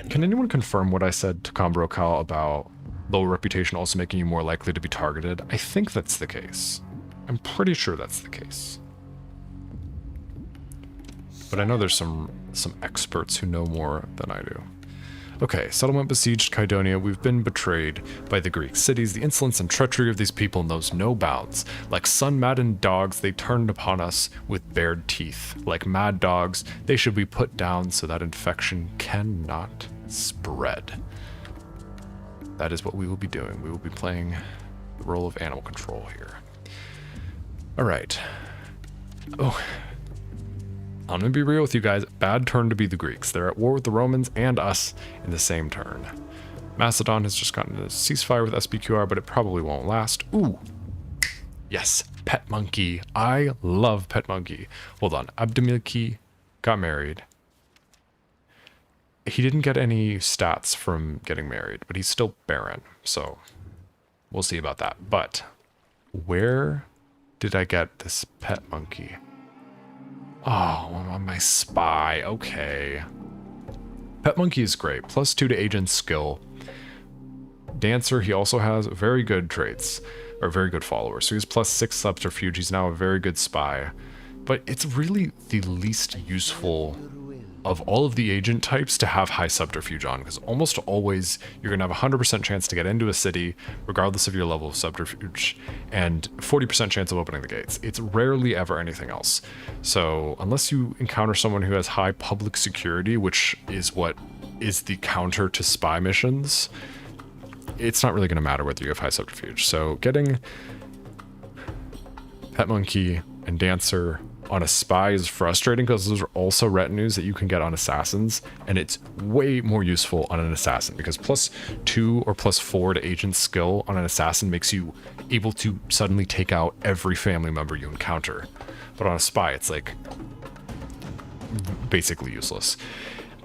Can anyone confirm what I said to Combro Cal about low reputation also making you more likely to be targeted? I think that's the case. I'm pretty sure that's the case. But I know there's some experts who know more than I do. Okay, settlement besieged Kydonia. We've been betrayed by the Greek cities. The insolence and treachery of these people knows no bounds. Like sun-maddened dogs, they turned upon us with bared teeth. Like mad dogs, they should be put down so that infection cannot spread. That is what we will be doing. We will be playing the role of animal control here. All right. Oh. I'm gonna be real with you guys, bad turn to be the Greeks. They're at war with the Romans and us in the same turn. Macedon has just gotten a ceasefire with SPQR, but it probably won't last. Ooh, yes, Pet Monkey. I love Pet Monkey. Hold on, Abdemilki got married. He didn't get any stats from getting married, but he's still barren, so we'll see about that. But where did I get this Pet Monkey? Oh, I'm on my spy. Okay. Pet Monkey is great. +2 to agent skill. Dancer, he also has very good traits. or a very good follower. So he's +6 subterfuge. He's now a very good spy. But it's really the least useful of all of the agent types to have high subterfuge on, because almost always you're going to have a 100% chance to get into a city, regardless of your level of subterfuge, and 40% chance of opening the gates. It's rarely ever anything else. So unless you encounter someone who has high public security, which is what is the counter to spy missions, it's not really going to matter whether you have high subterfuge. So getting Pet Monkey and Dancer on a spy is frustrating because those are also retinues that you can get on assassins, and it's way more useful on an assassin because +2 or +4 to agent skill on an assassin makes you able to suddenly take out every family member you encounter. But on a spy, it's like basically useless.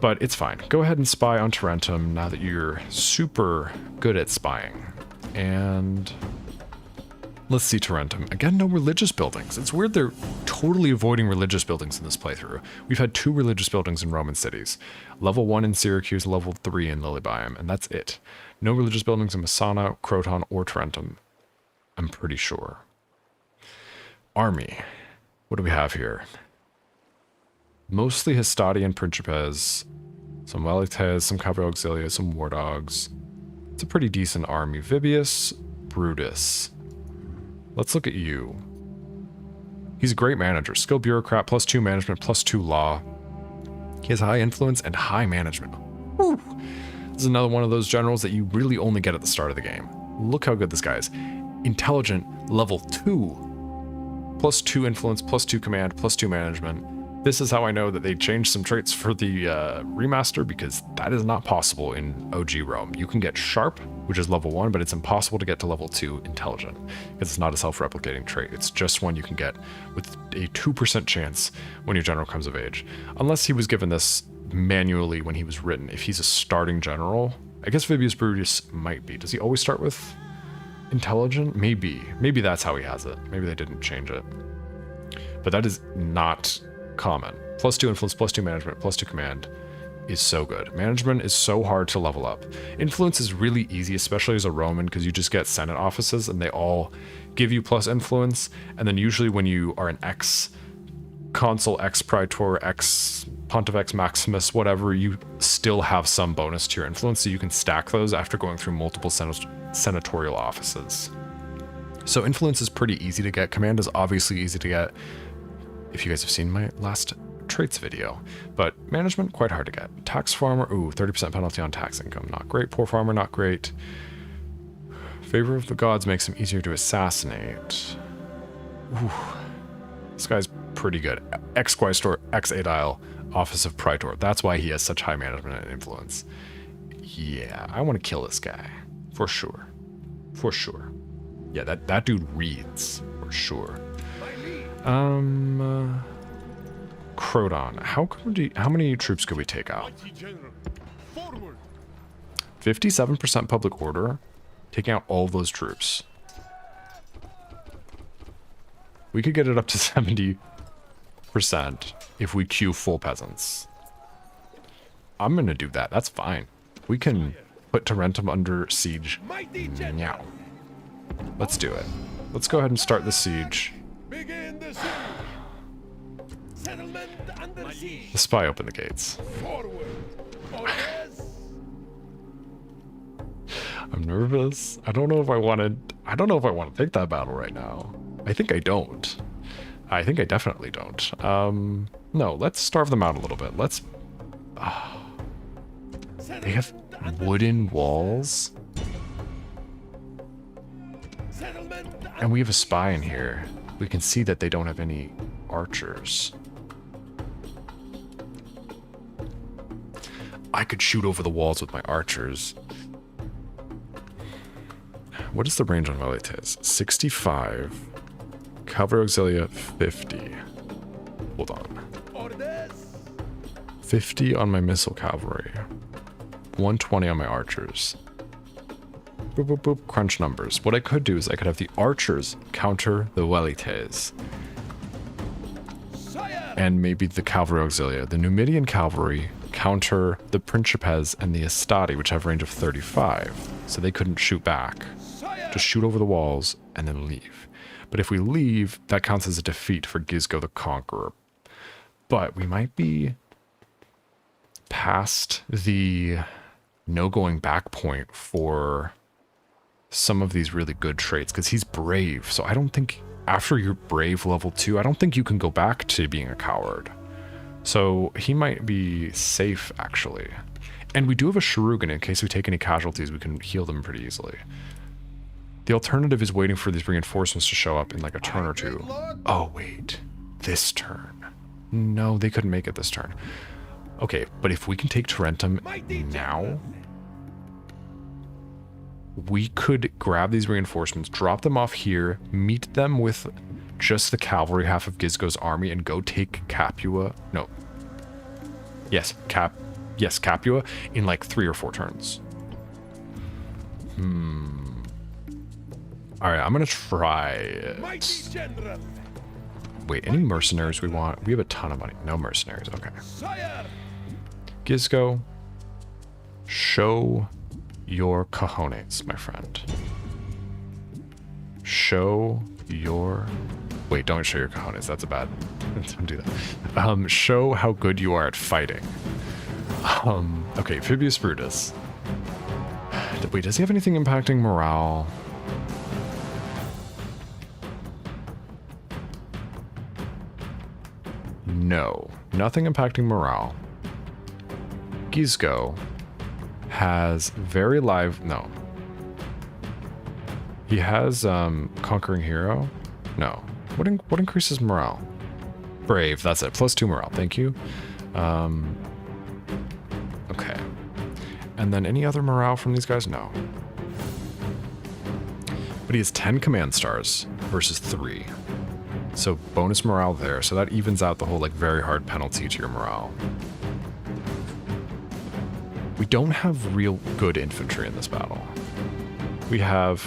But it's fine. Go ahead and spy on Tarentum now that you're super good at spying. And let's see Tarentum. Again, no religious buildings. It's weird they're totally avoiding religious buildings in this playthrough. We've had 2 religious buildings in Roman cities. Level 1 in Syracuse, level 3 in Lilybium, and that's it. No religious buildings in Messana, Croton, or Tarentum. I'm pretty sure. Army. What do we have here? Mostly Hastati and Principes. Some Velites, some Cavalry Auxilia, some War Dogs. It's a pretty decent army. Vibius, Brutus. Let's look at you. He's a great manager. Skilled bureaucrat, +2 management, +2 law. He has high influence and high management. Woo! This is another one of those generals that you really only get at the start of the game. Look how good this guy is. Intelligent, level 2. +2 influence, +2 command, +2 management. This is how I know that they changed some traits for the remaster, because that is not possible in OG Rome. You can get sharp, which is level 1, but it's impossible to get to level 2 intelligent, because it's not a self-replicating trait. It's just one you can get with a 2% chance when your general comes of age. Unless he was given this manually when he was written. If he's a starting general, I guess Vibius Brutus might be. Does he always start with intelligent? Maybe. Maybe that's how he has it. Maybe they didn't change it. But that is not common. +2 influence, +2 management, +2 command is so good. Management is so hard to level up. Influence is really easy, especially as a Roman, because you just get Senate offices and they all give you plus influence. And then usually when you are an ex-consul, ex-praetor, ex-pontifex maximus, whatever, you still have some bonus to your influence, so you can stack those after going through multiple senatorial offices. So influence is pretty easy to get. Command is obviously easy to get, if you guys have seen my last traits video, but management quite hard to get. Tax farmer, ooh, 30% penalty on tax income, not great. Poor farmer, not great. Favor of the gods makes him easier to assassinate. Ooh, this guy's pretty good. Ex-quaestor, ex-aedile, office of praetor. That's why he has such high management and influence. Yeah, I want to kill this guy for sure. For sure. Yeah, that dude reads for sure. Croton. How many troops could we take out? 57% public order, taking out all of those troops. We could get it up to 70% if we queue full peasants. I'm gonna do that. That's fine. We can put Tarentum under siege now. Let's do it. Let's go ahead and start the siege. Begin the siege. Settlement under siege. The spy opened the gates. Forward. Orders. I'm nervous. I don't know if I want to take that battle right now. I think I don't. I think I definitely don't. No, let's starve them out a little bit. Let's... They have wooden walls? And we have a spy in here. We can see that they don't have any archers. I could shoot over the walls with my archers. What is the range on Velites? 65. Cavalry Auxilia, 50. Hold on. 50 on my missile cavalry. 120 on my archers. Boop, boop, boop. Crunch numbers. What I could do is I could have the archers counter the Velites. And maybe the Cavalry Auxilia. The Numidian cavalry counter the Principes and the Hastati, which have range of 35. So they couldn't shoot back. Just shoot over the walls and then leave. But if we leave, that counts as a defeat for Gizgo the Conqueror. But we might be past the no going back point for some of these really good traits, because he's brave. So I don't think after you're brave level 2, I don't think you can go back to being a coward. So he might be safe, actually. And we do have a Sharugan. In case we take any casualties, we can heal them pretty easily. The alternative is waiting for these reinforcements to show up in like a turn or two. Oh, wait. This turn. No, they couldn't make it this turn. Okay, but if we can take Tarentum now, we could grab these reinforcements, drop them off here, meet them with just the cavalry half of Gizgo's army, and go take Capua. No. Yes, Capua in like 3 or 4 turns. Alright, I'm gonna try it. Wait, any mercenaries we want? We have a ton of money. No mercenaries, okay. Gizgo, show your cojones, my friend. Show your... Wait, don't show your cojones. That's a bad... Don't do that. Show how good you are at fighting. Okay, Phoebius Brutus. Wait, does he have anything impacting morale? No, nothing impacting morale. Gizgo has very live... No. He has Conquering Hero? No. What increases morale? Brave, that's it. +2 morale, thank you. Okay. And then any other morale from these guys? No. But he has 10 command stars versus 3. So bonus morale there. So that evens out the whole like very hard penalty to your morale. We don't have real good infantry in this battle. We have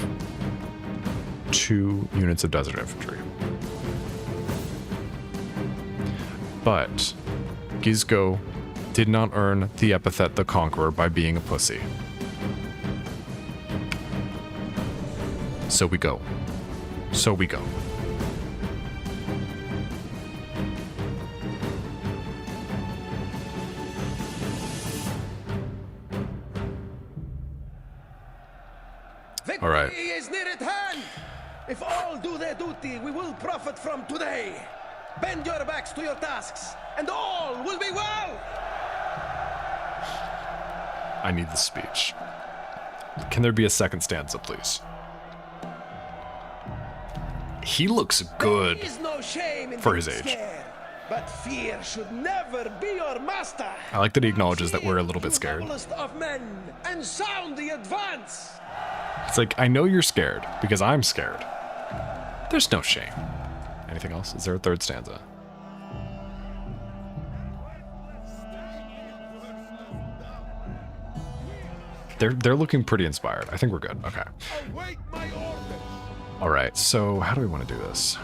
2 units of desert infantry. But Gizgo did not earn the epithet the Conqueror by being a pussy. So we go. So we go. Victory All right. is near at hand. If all do their duty, we will profit from today. Bend your backs to your tasks, and all will be well. I need the speech. Can there be a second stanza, please? He looks good There is no shame in for his being age. scared, but fear should never be your master. I like that he acknowledges that we're a little bit scared. Noblest of men, and sound the advance. It's like, I know you're scared, because I'm scared. There's no shame. Anything else? Is there a third stanza? They're looking pretty inspired. I think we're good. Okay. Await my orders. All right. So how do we want to do this?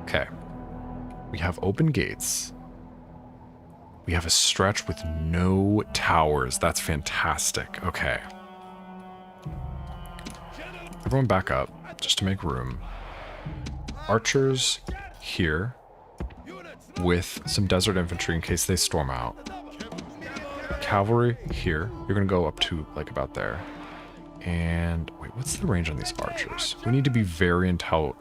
Okay. We have open gates. We have a stretch with no towers. That's fantastic. Okay. Everyone back up just to make room. Archers here with some desert infantry in case they storm out. Cavalry here. You're going to go up to like about there. And wait, what's the range on these archers? We need to be very intentional.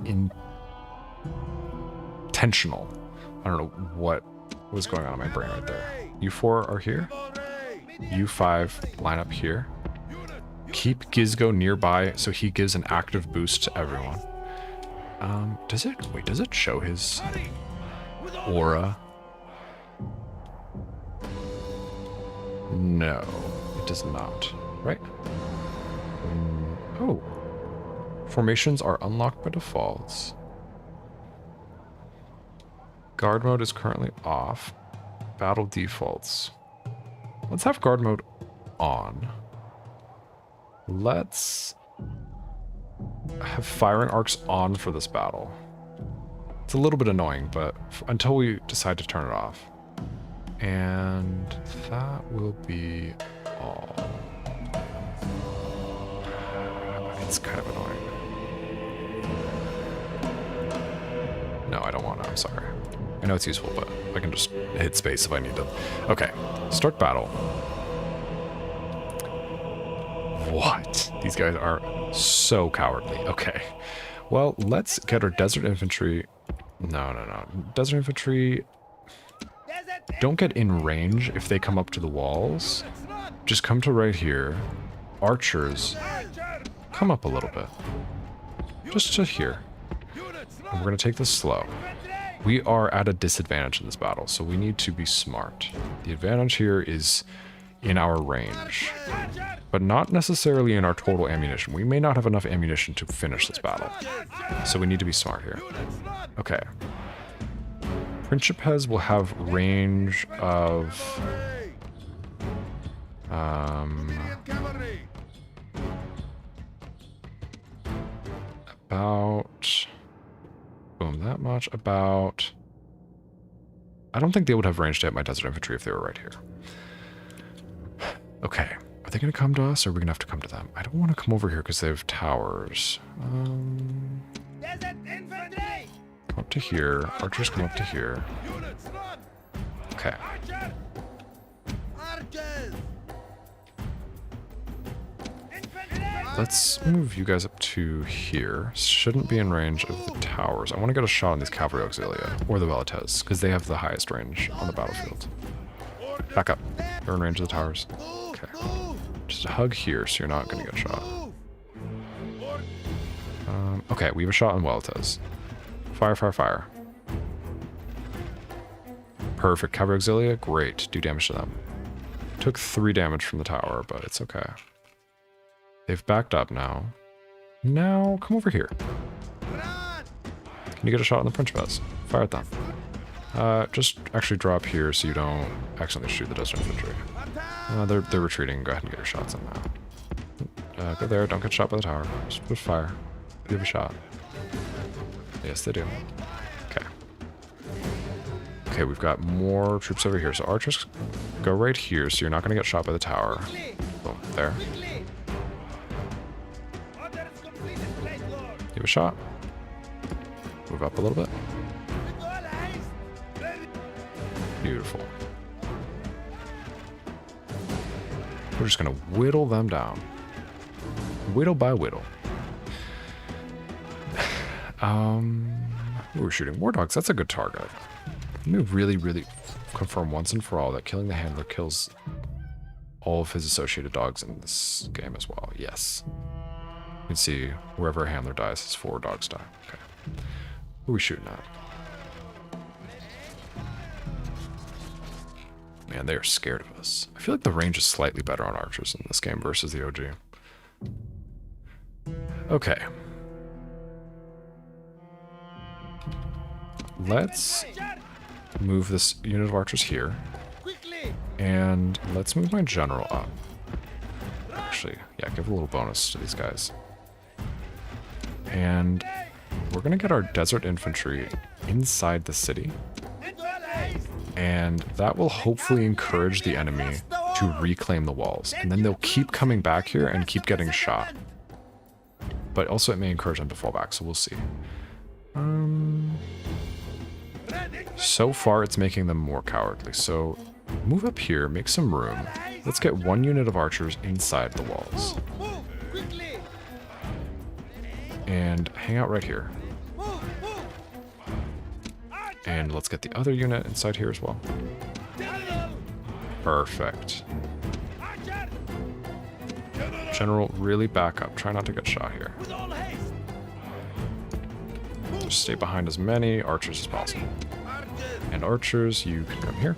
I don't know what was going on in my brain right there. You 4 are here. You 5 line up here. Keep Gizgo nearby so he gives an active boost to everyone. Does it show his aura? No, it does not. Right? Oh. Formations are unlocked by default. Guard mode is currently off. Battle defaults. Let's have guard mode on. Let's have firing arcs on for this battle. It's a little bit annoying, but until we decide to turn it off. And that will be all. That's kind of annoying. No, I don't want to. I'm sorry. I know it's useful, but I can just hit space if I need to. Okay, start battle. What? These guys are so cowardly. Okay. Well, let's get our desert infantry. No. Desert infantry, don't get in range if they come up to the walls. Just come to right here. Archers, come up a little bit. Just to here. And we're going to take this slow. We are at a disadvantage in this battle, so we need to be smart. The advantage here is in our range, but not necessarily in our total ammunition. We may not have enough ammunition to finish this battle, so we need to be smart here. Okay. Principes will have range of... about... boom, that much. About... I don't think they would have range to hit my desert infantry if they were right here. Okay. Are they going to come to us, or are we going to have to come to them? I don't want to come over here because they have towers. Come up to here. Archers come up to here. Okay. Let's move you guys up to here. Shouldn't be in range of the towers. I want to get a shot on these cavalry auxilia, or the velites, because they have the highest range on the battlefield. Back up. They're in range of the towers. Okay. Just a hug here, so you're not going to get shot. Okay, we have a shot on velites. Fire, fire, fire. Perfect. Cavalry auxilia, great. Do damage to them. Took 3 damage from the tower, but it's okay. They've backed up now. Now, come over here. Can you get a shot on the Principes? Fire at them. Just actually drop here so you don't accidentally shoot the desert infantry. They're retreating. Go ahead and get your shots on now. Go there. Don't get shot by the tower. Just fire. You have a shot. Yes, they do. Okay. Okay, we've got more troops over here. So archers, go right here so you're not going to get shot by the tower. Boom. There. Give a shot. Move up a little bit. Beautiful. We're just gonna whittle them down. Whittle by whittle. We're shooting war dogs. That's a good target. Let me really confirm once and for all that killing the handler kills all of his associated dogs in this game as well. Yes. You can see wherever a handler dies, his 4 dogs die. Okay. Who are we shooting at? Man, they are scared of us. I feel like the range is slightly better on archers in this game versus the OG. Okay. Let's move this unit of archers here. And let's move my general up. Actually, yeah, give a little bonus to these guys. And we're going to get our desert infantry inside the city. And that will hopefully encourage the enemy to reclaim the walls. And then they'll keep coming back here and keep getting shot. But also it may encourage them to fall back, so we'll see. So far it's making them more cowardly. So move up here, make some room. Let's get 1 unit of archers inside the walls. And hang out right here. And let's get the other unit inside here as well. Perfect. General, really back up. Try not to get shot here. Just stay behind as many archers as possible. And archers, you can come here.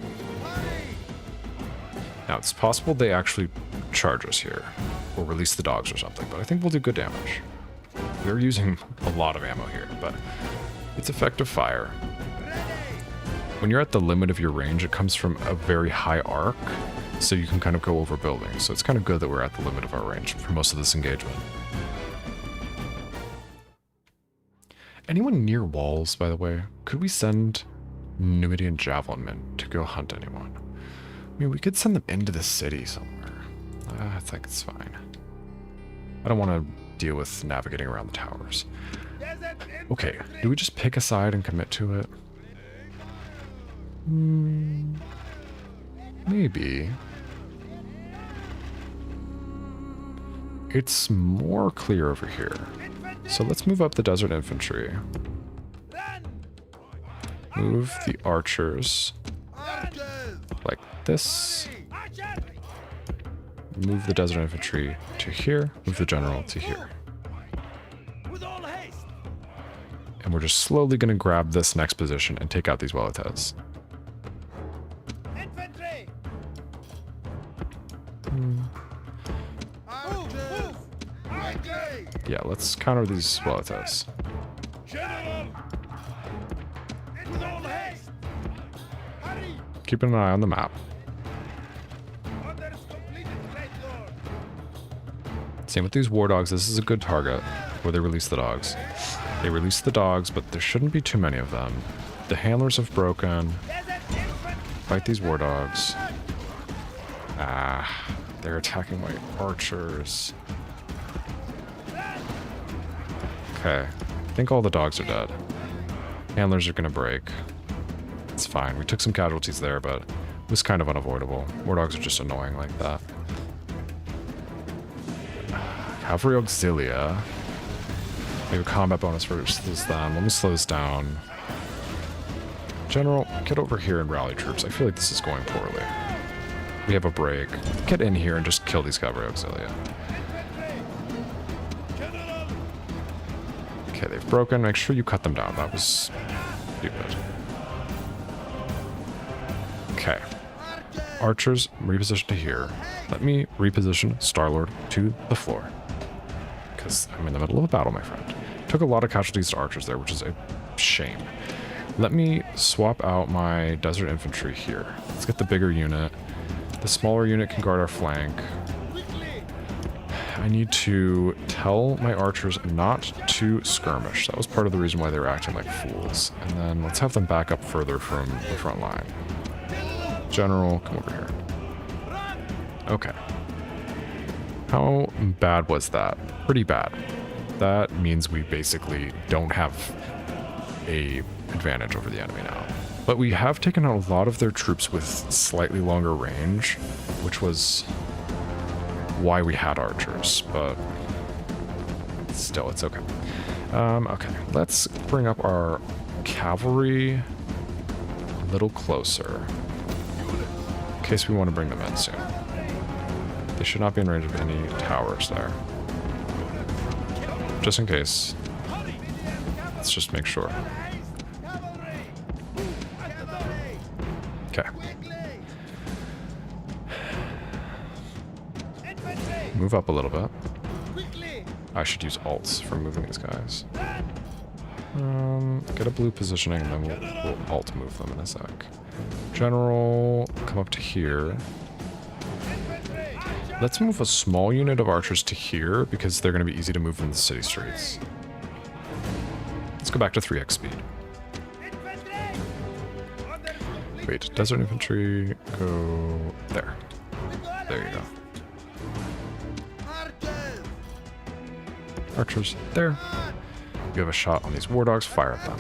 Now, it's possible they actually charge us here. Or release the dogs or something, but I think we'll do good damage. We're using a lot of ammo here, but it's effective fire. When you're at the limit of your range, it comes from a very high arc, so you can kind of go over buildings. So it's kind of good that we're at the limit of our range for most of this engagement. Anyone near walls, by the way? Could we send Numidian javelin men to go hunt anyone? I mean, we could send them into the city somewhere. I think it's fine. I don't want to deal with navigating around the towers. Okay, do we just pick a side and commit to it? Maybe. It's more clear over here. So let's move up the desert infantry. Move the archers like this. Move the desert infantry to here. Move the general to here. And we're just slowly going to grab this next position and take out these Weletes. Yeah, let's counter these Weletes. Keeping an eye on the map. Same with these war dogs. This is a good target where they release the dogs. They release the dogs, but there shouldn't be too many of them. The handlers have broken. Fight these war dogs. Ah, they're attacking my archers. Okay, I think all the dogs are dead. Handlers are gonna break. It's fine. We took some casualties there, but it was kind of unavoidable. War dogs are just annoying like that. Cavalry Auxilia. We have a combat bonus versus them. Let me slow this down. General, get over here and rally troops. I feel like this is going poorly. We have a break. Get in here and just kill these Cavalry Auxilia. Okay, they've broken. Make sure you cut them down. That was stupid. Okay. Archers, reposition to here. Let me reposition Star-Lord to the floor. Because I'm in the middle of a battle, my friend. Took a lot of casualties to archers there, which is a shame. Let me swap out my desert infantry here. Let's get the bigger unit. The smaller unit can guard our flank. I need to tell my archers not to skirmish. That was part of the reason why they were acting like fools. And then let's have them back up further from the front line. General, come over here. Okay. How bad was that? Pretty bad. That means we basically don't have a advantage over the enemy now. But we have taken out a lot of their troops with slightly longer range, which was why we had archers, but still, it's okay. Okay, let's bring up our cavalry a little closer in case we want to bring them in soon. They should not be in range of any towers there. Just in case. Let's just make sure. Okay. Move up a little bit. I should use alts for moving these guys. Get a blue positioning and then we'll alt move them in a sec. General, come up to here. Let's move a small unit of archers to here because they're going to be easy to move in the city streets. Let's go back to 3x speed. Wait, desert infantry, go there. There you go. Archers there. You have a shot on these war dogs, fire at them.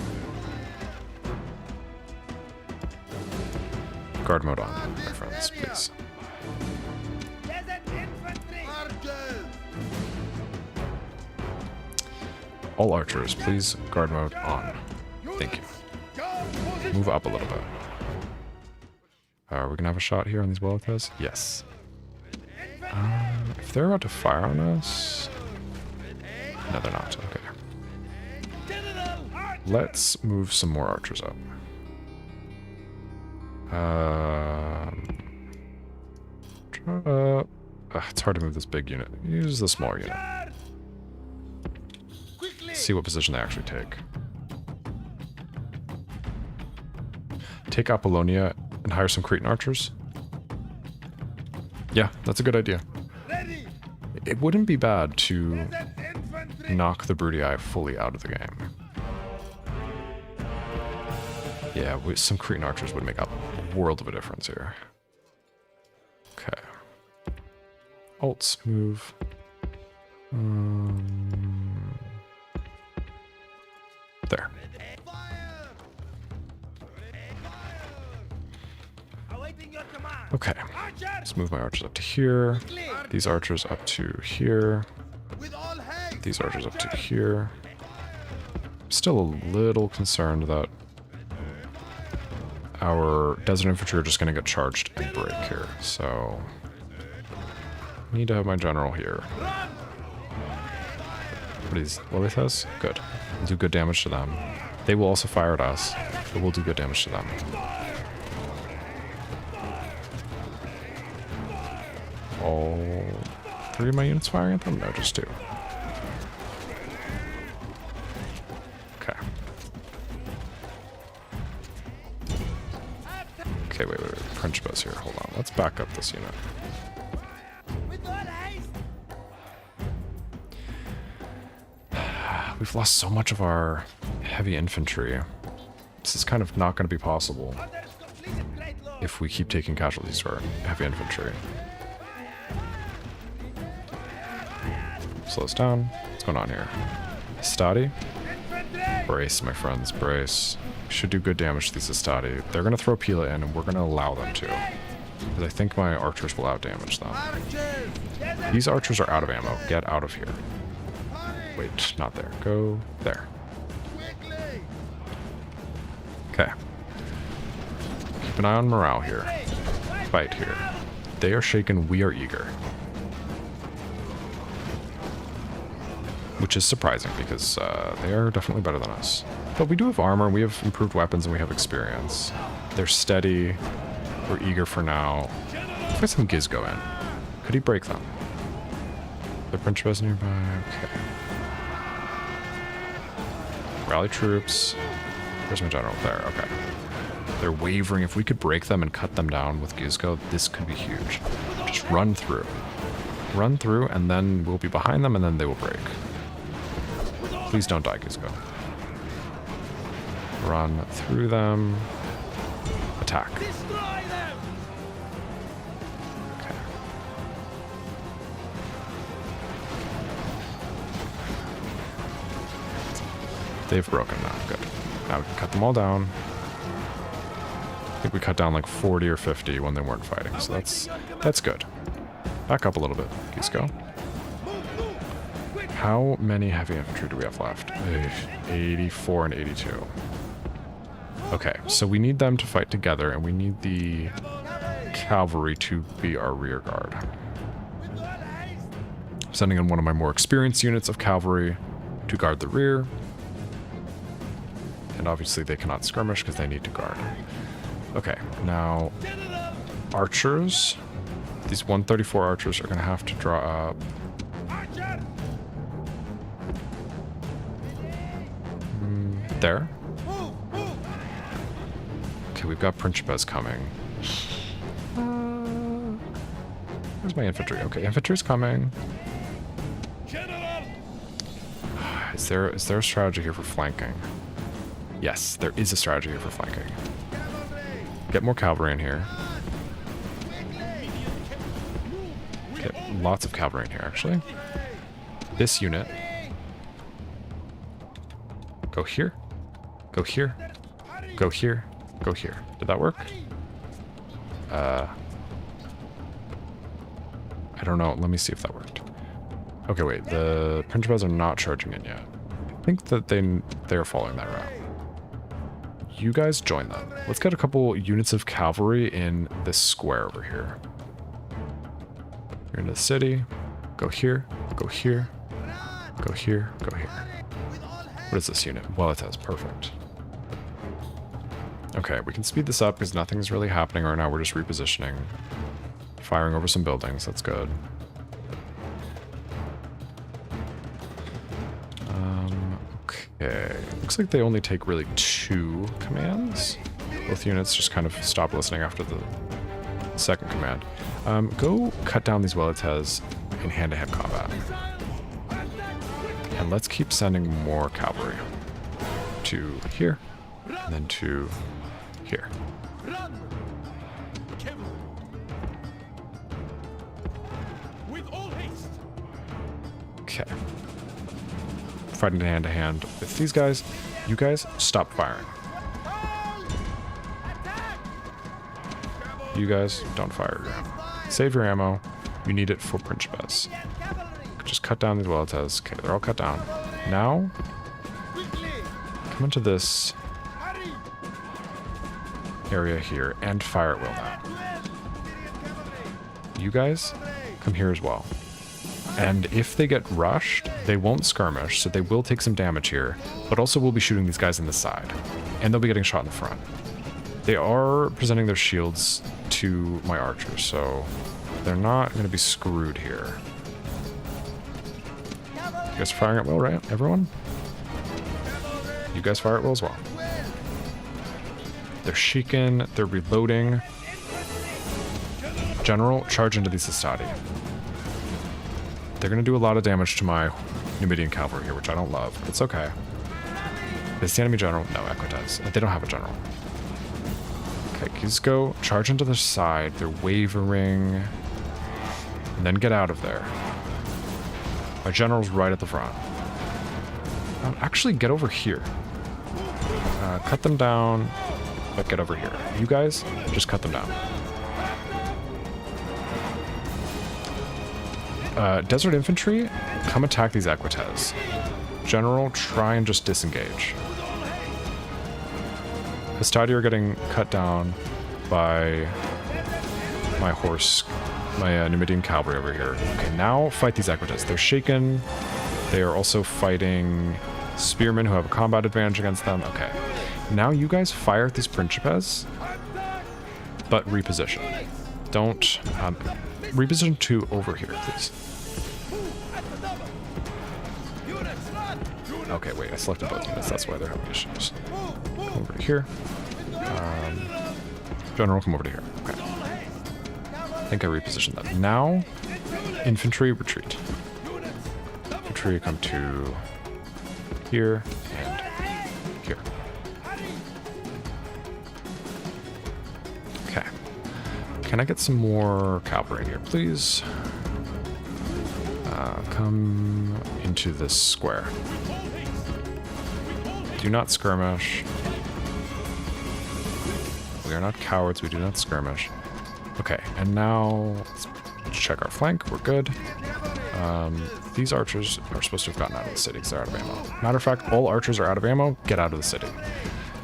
Guard mode on, my friends, please. All archers, please, guard mode on. Thank you. Move up a little bit. Are we gonna have a shot here on these Weletes? Yes. If they're about to fire on us... No, they're not. Okay. Let's move some more archers up. It's hard to move this big unit. Use the smaller unit. See what position they actually take. Take Apollonia and hire some Cretan archers? Yeah, that's a good idea. It wouldn't be bad to knock the Brutii fully out of the game. Yeah, some Cretan archers would make a world of a difference here. Okay. Alts move. There. Awaiting your command. Okay. Let's move my archers up to here. These archers up to here. With all haste. These archers up to here. Still a little concerned that our desert infantry are just going to get charged and break here. So, need to have my general here. What is what it has? Good. We'll do good damage to them. They will also fire at us, but we'll do good damage to them. All 3 of my units firing at them? No, just 2. Okay. Okay, wait. Principes here. Hold on. Let's back up this unit. With all haste. We've lost so much of our heavy infantry. This is kind of not going to be possible Orders completed, great lord. if we keep taking casualties for our heavy infantry. Slow us down. What's going on here? Stati? Brace, my friends, brace. Should do good damage to these Estati. They're going to throw Pila in, and we're going to allow them to. Because I think my archers will outdamage them. Archers. These archers are out of ammo. Get out of here. Wait, not there. Go there. Quickly. Okay. Keep an eye on morale here. Fight here. They are shaken. We are eager. Which is surprising because they are definitely better than us. But we do have armor, we have improved weapons, and we have experience. They're steady. We're eager for now. Let's get some Gizgo in. Could he break them? The Principes nearby. Okay. Rally troops. Where's my general? There. Okay. They're wavering. If we could break them and cut them down with Gizgo, this could be huge. Just run through. Run through, and then we'll be behind them, and then they will break. Please don't die, Gizgo. Run through them. Attack. Destroy them. Okay. They've broken now. Good. Now we can cut them all down. I think we cut down like 40 or 50 when they weren't fighting, so that's good. Back up a little bit, Gizgo. How many heavy infantry do we have left? 84 and 82. Okay, so we need them to fight together, and we need the cavalry to be our rear guard. Sending in one of my more experienced units of cavalry to guard the rear. And obviously they cannot skirmish because they need to guard. Okay, now archers. These 134 archers are going to have to draw up. There. Okay, we've got Principes coming. Where's my infantry? Okay, infantry's coming. Is there a strategy here for flanking? Yes, there is a strategy here for flanking. Get more cavalry in here. Get lots of cavalry in here, actually. This unit. Go here. Go here. Go here. Go here. Did that work? I don't know. Let me see if that worked. Okay, wait. The Principes are not charging in yet. I think that they're following that route. You guys join them. Let's get a couple units of cavalry in this square over here. You're in the city. Go here. Go here. Go here. Go here. What is this unit? Well, it has. Perfect. Okay, we can speed this up because nothing's really happening right now. We're just repositioning. Firing over some buildings. That's good. Okay. Looks like they only take really 2 commands. Both units just kind of stop listening after the second command. Go cut down these Weletes in hand-to-hand combat. And let's keep sending more cavalry to here, and then to here. With all haste. Okay. Fighting hand to hand with these guys. You guys, stop firing. You guys, don't fire your ammo. Save your ammo. You need it for Principes. Just cut down these Weltes. Okay, they're all cut down. Now, come into this area here and fire at will now. You guys, come here as well. And if they get rushed, they won't skirmish, so they will take some damage here, but also we'll be shooting these guys in the side. And they'll be getting shot in the front. They are presenting their shields to my archers, so they're not going to be screwed here. You guys are firing at will, right? Everyone? You guys fire at will as well. They're shaken, they're reloading. General, charge into these Hastati. They're going to do a lot of damage to my Numidian cavalry here, which I don't love, but it's okay. Is the enemy general? No, Equites. They don't have a general. Okay, Kizco, charge into the side. They're wavering. And then get out of there. My general's right at the front. Actually, get over here. Cut them down, but get over here. You guys, just cut them down. Desert infantry, come attack these Equites. General, try and just disengage. Hastati are getting cut down by my horse, my Numidian cavalry over here. Okay, now fight these Equites. They're shaken. They are also fighting spearmen who have a combat advantage against them. Okay, now you guys fire at these Principes, but reposition. Don't reposition to over here, please. Okay, wait, I selected both units. That's why they're having issues. Come over here. General, come over to here. Okay. I think I repositioned that. Now, infantry, retreat. Infantry, come to here and here. Okay. Can I get some more cavalry in here, please? Come into this square. Do not skirmish. We are not cowards. We do not skirmish. Okay, and now let's check our flank. We're good. These archers are supposed to have gotten out of the city because they're out of ammo. Matter of fact, all archers are out of ammo. Get out of the city.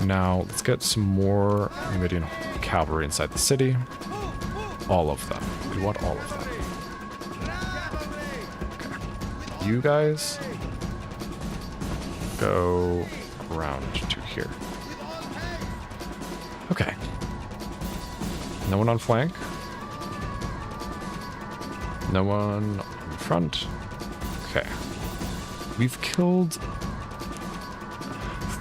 Now, let's get some more Numidian cavalry inside the city. All of them. We want all of them. Okay. You guys go around to here. Okay. No one on flank. No one in front. Okay. We've killed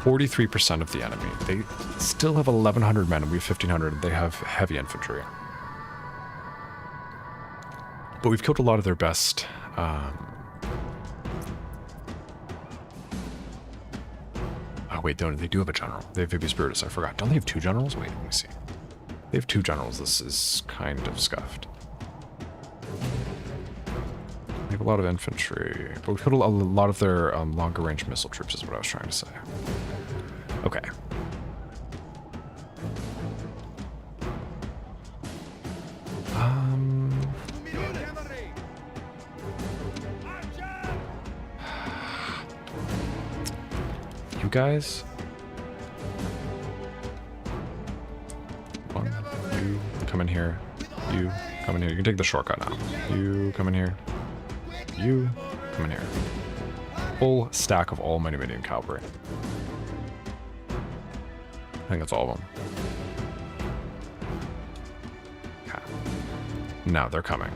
43% of the enemy. They still have 1,100 men and we have 1,500. They have heavy infantry. But we've killed a lot of their best. Oh wait, don't they do have a general? They have Vibius Brutus, I forgot. Don't they have two generals? Wait, let me see. They have two generals. This is kind of scuffed. They have a lot of infantry. But we've killed a lot of their longer range missile troops is what I was trying to say. Okay. You guys? One, you come in here. You come in here. You can take the shortcut now. You come in here. You come in here. Full stack of all my Numidian cavalry. I think that's all of them. Okay. Now they're coming.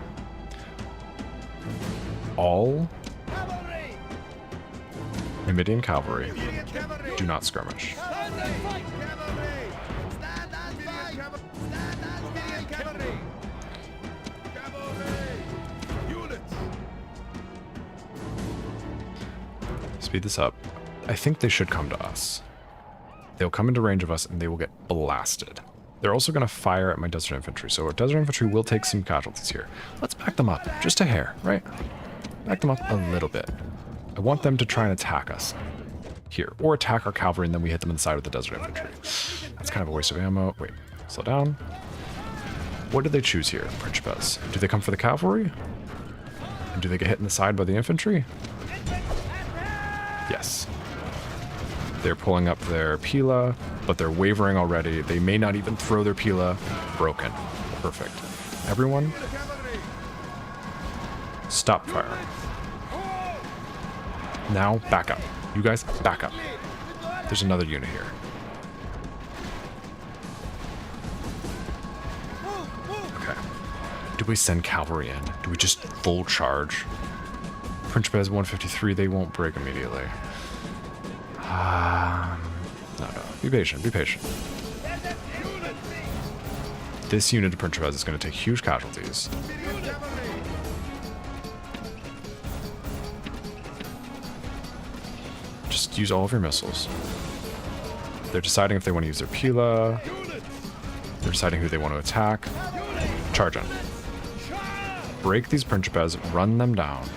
All Numidian cavalry, do not skirmish. Speed this up. I think they should come to us. They'll come into range of us and they will get blasted. They're also going to fire at my desert infantry, so our desert infantry will take some casualties here. Let's back them up, just a hair, right? Back them up a little bit. I want them to try and attack us here, or attack our cavalry, and then we hit them in the side with the desert infantry. That's kind of a waste of ammo. Wait, slow down. What did they choose here, Principes? Do they come for the cavalry? And do they get hit in the side by the infantry? Yes. They're pulling up their Pila, but they're wavering already. They may not even throw their Pila. Broken. Perfect. Everyone, stop firing. Now, back up. You guys, back up. There's another unit here. Okay. Do we send cavalry in? Do we just full charge? Principes 153, they won't break immediately. No. Be patient, be patient. This unit of Principes is going to take huge casualties. Just use all of your missiles. They're deciding if they want to use their Pila. They're deciding who they want to attack. Charge in. Break these Principes, run them down.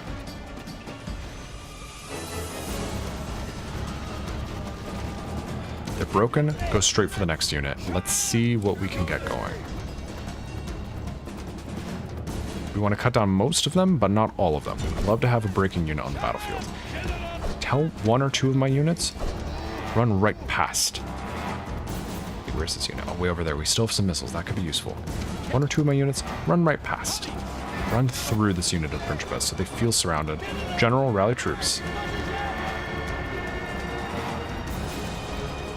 They're broken, go straight for the next unit. Let's see what we can get going. We want to cut down most of them, but not all of them. I'd love to have a breaking unit on the battlefield. Tell one or two of my units, run right past. Where's this unit? Oh, way over there. We still have some missiles. That could be useful. One or two of my units, run right past. Run through this unit of Principes so they feel surrounded. General, rally troops.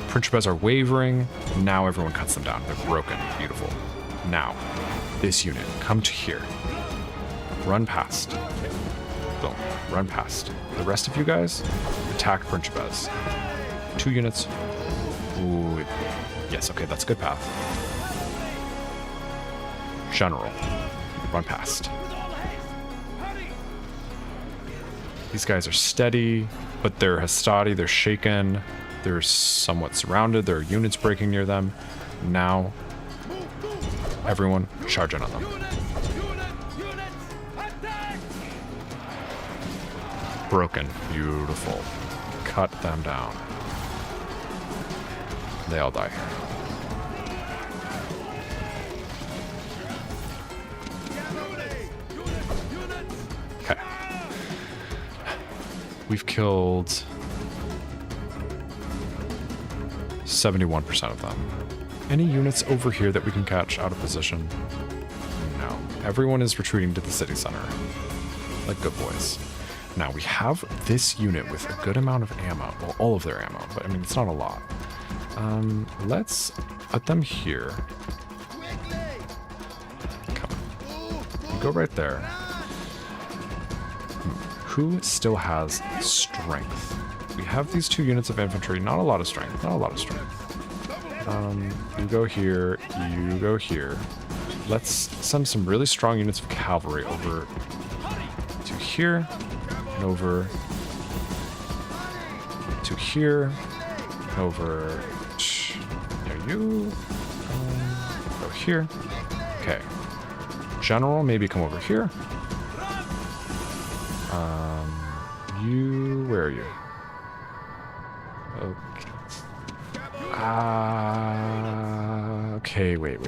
Principes are wavering. Now everyone cuts them down. They're broken. Beautiful. Now, this unit, come to here. Run past. Boom. Run past. The rest of you guys, attack Principes. 2 units. Ooh. Yes, okay, that's a good path. General. Run past. These guys are steady, but they're hastati, they're shaken. They're somewhat surrounded. There are units breaking near them. Now, everyone, charge in on them. Broken. Beautiful. Cut them down. They all die here. Okay. We've killed 71% of them. Any units over here that we can catch out of position? No. Everyone is retreating to the city center. Like good boys. Now, we have this unit with a good amount of ammo. Well, all of their ammo, but I mean, it's not a lot. Let's put them here. Come on. You go right there. Who still has strength? We have these 2 units of infantry. Not a lot of strength. Not a lot of strength. You go here. You go here. Let's send some really strong units of cavalry over to here. And over to here. And over near you. Go here. Okay. General, maybe come over here. Where are you? Okay. Okay, wait.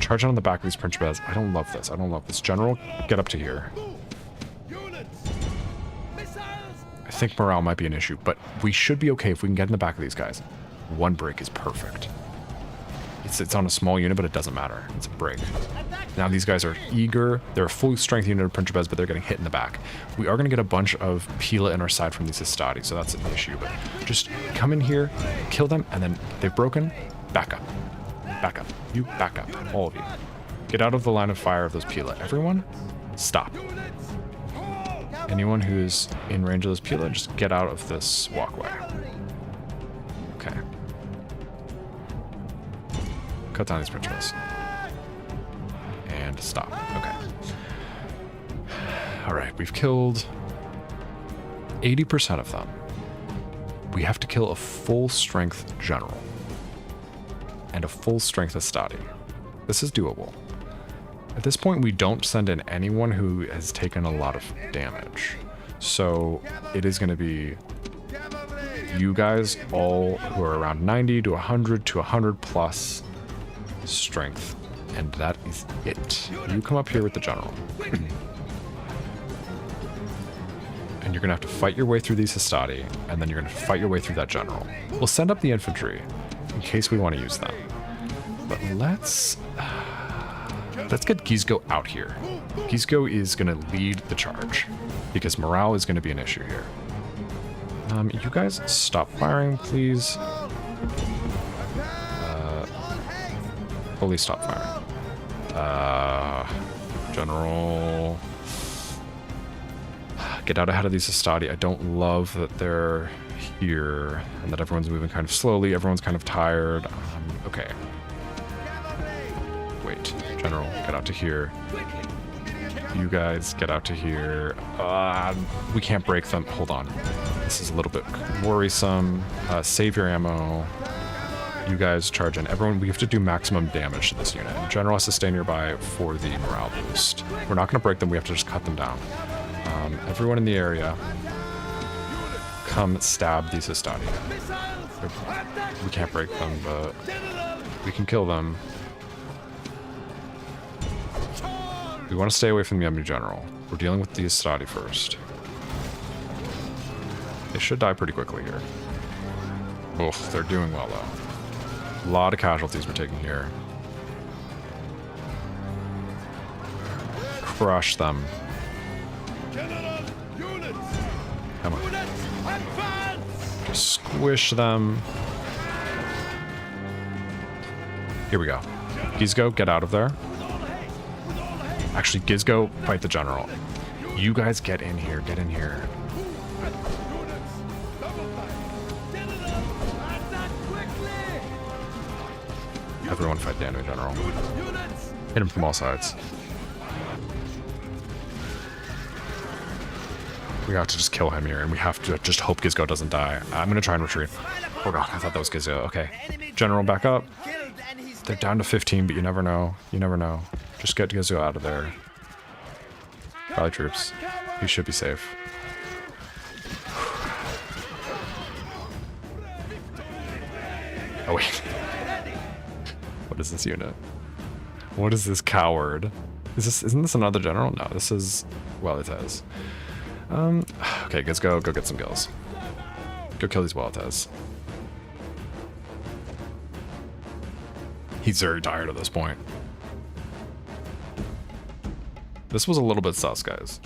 Charge on the back of these Principes. I don't love this. I don't love this. General, get up to here. I think morale might be an issue, but we should be okay if we can get in the back of these guys. 1 break is perfect. It's on a small unit, but it doesn't matter. It's a break. Now these guys are eager. They're a full strength unit of Principes, but they're getting hit in the back. We are going to get a bunch of Pila in our side from these Hastati, so that's an issue. But just come in here, kill them, and then they've broken. Back up. Back up. You back up. All of you. Get out of the line of fire of those Pila. Everyone, stop. Anyone who's in range of those Pila, just get out of this walkway. Okay. Cut down these Principes. And stop. Okay. Alright, we've killed 80% of them. We have to kill a full strength general. And a full strength Hastati. This is doable. At this point, we don't send in anyone who has taken a lot of damage. So it is going to be you guys all who are around 90 to 100 to 100 plus strength. And that is it. You come up here with the general. And you're going to have to fight your way through these Hastati, and then you're going to fight your way through that general. We'll send up the infantry in case we want to use them. But let's get Gizgo out here. Gizgo is going to lead the charge, because morale is going to be an issue here. You guys stop firing, please. Fully stop firing. General... Get out ahead of these Hastati. I don't love that they're here and that everyone's moving kind of slowly. Everyone's kind of tired. Okay. Wait. General, get out to here. You guys, get out to here. We can't break them. Hold on. This is a little bit worrisome. Save your ammo. You guys charge in. Everyone, we have to do maximum damage to this unit. General has to stay nearby for the morale boost. We're not going to break them. We have to just cut them down. Everyone in the area, come stab these Hastati. We can't break them, but we can kill them. We want to stay away from the enemy general. We're dealing with the Hastati first. They should die pretty quickly here. Oh, they're doing well though. A lot of casualties we're taking here. Crush them. Come on. Just squish them. Here we go. Gizgo, get out of there. Actually, Gizgo, fight the general. You guys get in here. Get in here. Everyone fight the enemy general. Hit him from all sides. We have to just kill him here, and we have to just hope Gizgo doesn't die. I'm gonna try and retreat. Oh god, I thought that was Gizgo. Okay. General, back up. They're down to 15, but you never know. You never know. Just get Gizgo out of there. Rally troops. He should be safe. Oh wait. What is this unit? What is this coward? Isn't this another general? No, this is... Well, it is. Okay, let's go get some kills. Go kill these Wildtez. He's very tired at this point. This was a little bit sus, guys.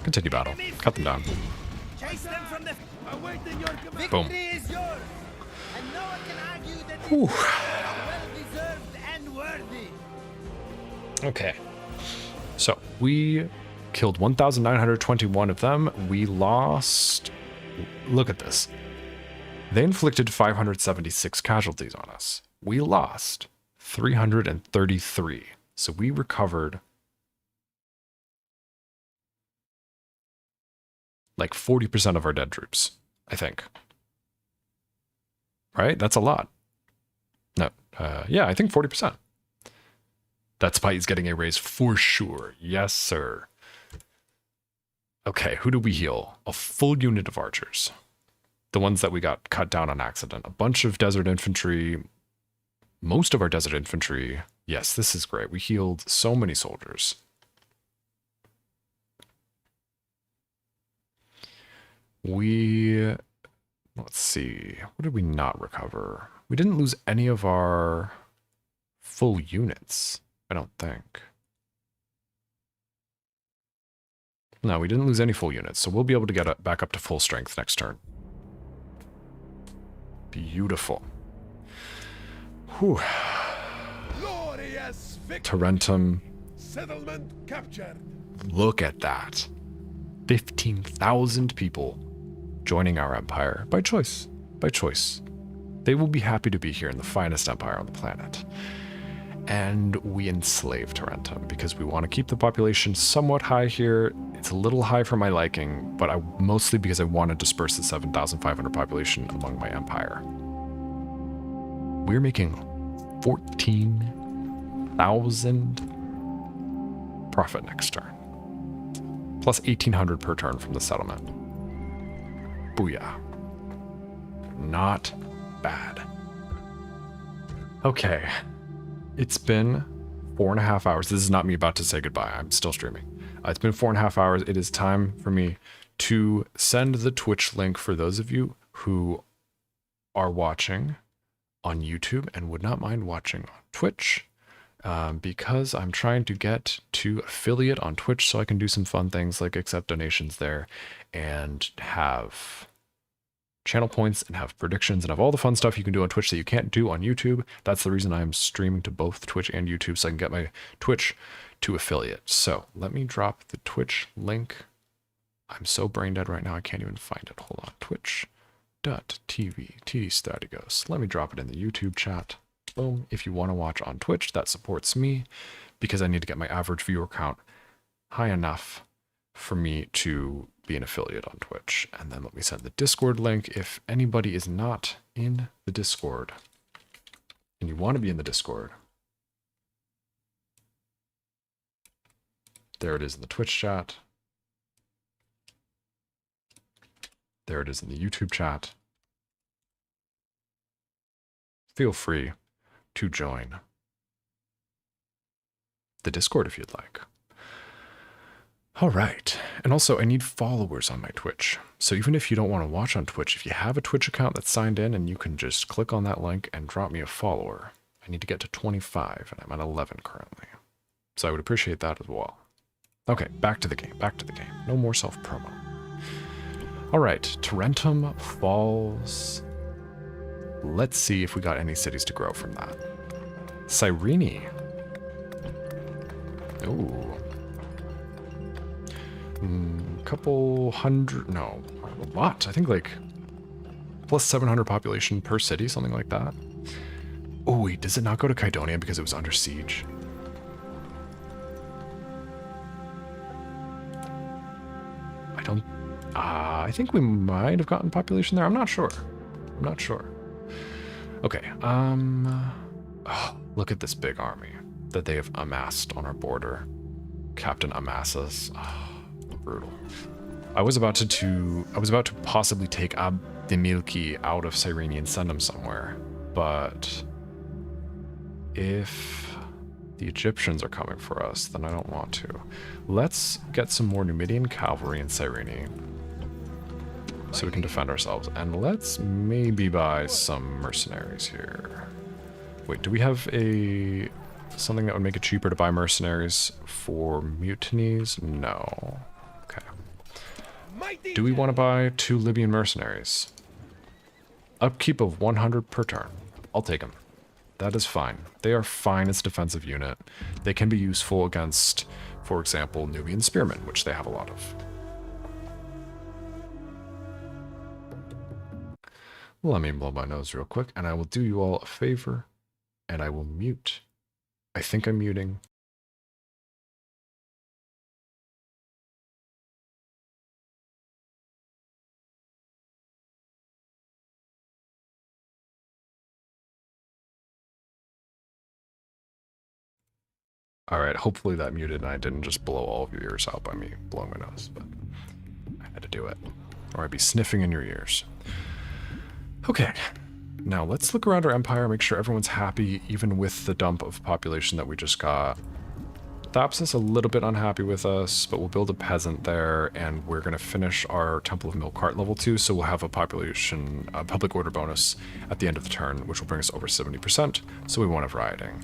Continue battle. Cut them down. Boom. Whew. Okay. So, we killed 1,921 of them. We lost... Look at this. They inflicted 576 casualties on us. We lost 333. So we recovered like 40% of our dead troops, I think. Right? That's a lot. No. Yeah, I think 40%. That spite is getting a raise for sure. Yes, sir. Okay, who do we heal? A full unit of archers. The ones that we got cut down on accident. A bunch of desert infantry. Most of our desert infantry. Yes, this is great. We healed so many soldiers. Let's see. What did we not recover? We didn't lose any of our full units, I don't think. No, we didn't lose any full units, so we'll be able to get back up to full strength next turn. Beautiful. Whew. Tarentum. Settlement captured. Look at that. 15,000 people joining our empire by choice. By choice. They will be happy to be here in the finest empire on the planet. and we enslave Tarentum because we want to keep the population somewhat high here. It's a little high for my liking, but mostly because I want to disperse the 7,500 population among my empire. We're making 14,000 profit next turn, plus 1,800 per turn from the settlement. Booyah. Not bad. Okay. It's been 4.5 hours. This is not me about to say goodbye. I'm still streaming. It's been 4.5 hours. It is time for me to send the Twitch link for those of you who are watching on YouTube and would not mind watching on Twitch, because I'm trying to get to affiliate on Twitch so I can do some fun things like accept donations there and have channel points and have predictions and have all the fun stuff you can do on Twitch that you can't do on YouTube. That's the reason I'm streaming to both Twitch and YouTube, so I can get my Twitch to affiliate. So let me drop the Twitch link. I'm so brain dead right now, I can't even find it. Hold on, twitch.tv, TDStaticos. Let me drop it in the YouTube chat. Boom. If you want to watch on Twitch, that supports me because I need to get my average viewer count high enough for me to be an affiliate on Twitch. And then let me send the Discord link. If anybody is not in the Discord and you want to be in the Discord, there it is in the Twitch chat. There it is in the YouTube chat. Feel free to join the Discord if you'd like. All right. And also, I need followers on my Twitch. So even if you don't want to watch on Twitch, if you have a Twitch account that's signed in and you can just click on that link and drop me a follower. I need to get to 25 and I'm at 11 currently. So I would appreciate that as well. Okay, back to the game, back to the game. No more self-promo. All right, Tarentum falls. Let's see if we got any cities to grow from that. Cyrene. Ooh. Couple hundred, no, a lot. I think like plus 700 population per city, something like that. Oh wait, does it not go to Kydonia because it was under siege? I don't, I think we might have gotten population there. I'm not sure. I'm not sure. Okay, oh, look at this big army that they have amassed on our border. Captain Amassas. Oh, brutal. I was about to possibly take Abdemilki out of Cyrene and send him somewhere, but if the Egyptians are coming for us, then I don't want to. Let's get some more Numidian cavalry in Cyrene so we can defend ourselves, and let's maybe buy some mercenaries here. Wait, do we have something that would make it cheaper to buy mercenaries for mutinies? No. Okay. Do we want to buy 2 Libyan mercenaries? Upkeep of 100 per turn. I'll take them. That is fine. They are fine as a defensive unit. They can be useful against, for example, Nubian spearmen, which they have a lot of. Let me blow my nose real quick, and I will do you all a favor, and I will mute. I think I'm muting. All right, hopefully that muted and I didn't just blow all of your ears out by me blowing my nose, but I had to do it, or I'd be sniffing in your ears. Okay, now let's look around our empire, make sure everyone's happy, even with the dump of population that we just got. Thapsus a little bit unhappy with us, but we'll build a peasant there, and we're going to finish our Temple of Milcart level 2, so we'll have a population, public order bonus at the end of the turn, which will bring us over 70%, so we won't have rioting.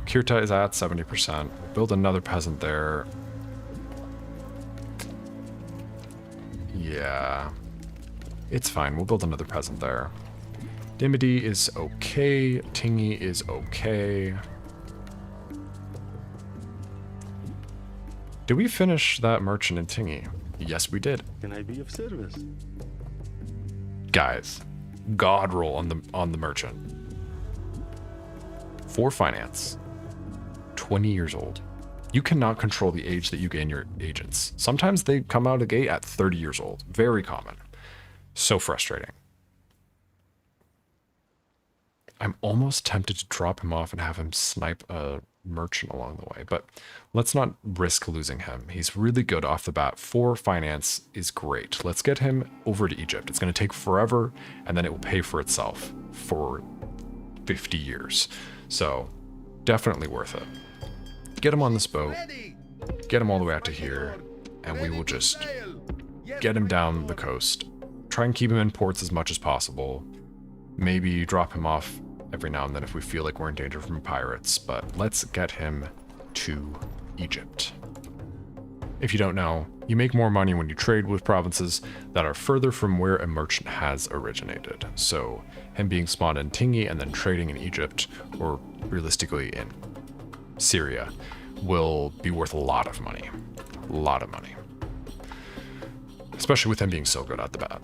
Kirta is at 70%. We'll build another peasant there. Yeah. It's fine. We'll build another peasant there. Dimity is okay. Tingy is okay. Did we finish that merchant in Tingy? Yes, we did. Can I be of service? Guys, god roll on the merchant. 4 finance. 20 years old. You cannot control the age that you gain your agents. Sometimes they come out of the gate at 30 years old. Very common. So frustrating. I'm almost tempted to drop him off and have him snipe a merchant along the way, but let's not risk losing him. He's really good off the bat. 4 finance is great. Let's get him over to Egypt. It's going to take forever, and then it will pay for itself for 50 years. So definitely worth it. Get him on this boat, get him all the way out to here, and we will just get him down the coast. Try and keep him in ports as much as possible. Maybe drop him off every now and then if we feel like we're in danger from pirates, but let's get him to Egypt. If you don't know, you make more money when you trade with provinces that are further from where a merchant has originated. So him being spawned in Tingi and then trading in Egypt, or realistically in Syria, will be worth a lot of money. A lot of money. Especially with him being so good at the bat,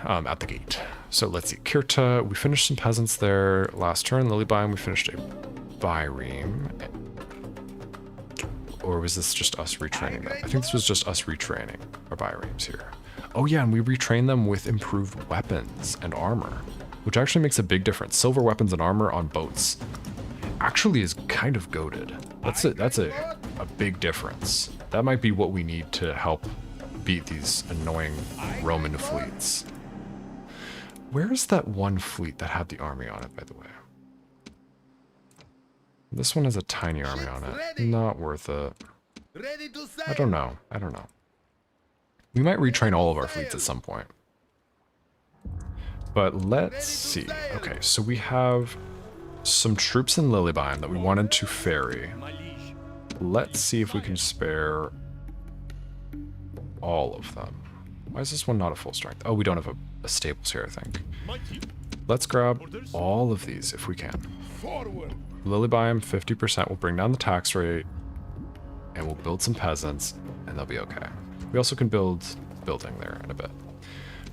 at the gate. So let's see, Kirta, we finished some peasants there last turn. Lilybiome, we finished a Byreme. Or was this just us retraining them? I think this was just us retraining our Byremes here. Oh yeah, and we retrain them with improved weapons and armor, which actually makes a big difference. Silver weapons and armor on boats actually is kind of goated. That's a big difference. That might be what we need to help beat these annoying Roman fleets. Where's that one fleet that had the army on it, by the way? This one has a tiny army on it. Not worth it. I don't know. I don't know. We might retrain all of our fleets at some point. But let's see. Okay, so we have some troops in Lilybiome that we wanted to ferry. Let's see if we can spare all of them. Why is this one not a full strength? Oh, we don't have a stables here, I think. Let's grab all of these if we can. Lilybiome, 50%. We'll bring down the tax rate, and we'll build some peasants, and they'll be okay. We also can build building there in a bit.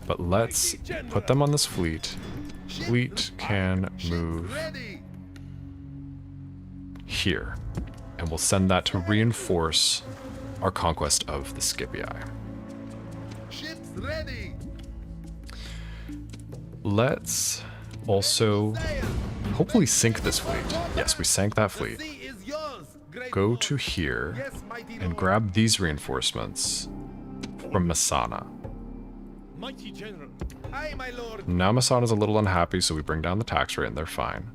But let's put them on this fleet. Fleet can move here, and we'll send that to reinforce our conquest of the Scipii. Ships ready. Let's also hopefully sink this fleet. Yes, we sank that fleet. Go to here and grab these reinforcements from Masana. Mighty general. Aye, my lord. Now Masana's a little unhappy, so we bring down the tax rate and they're fine.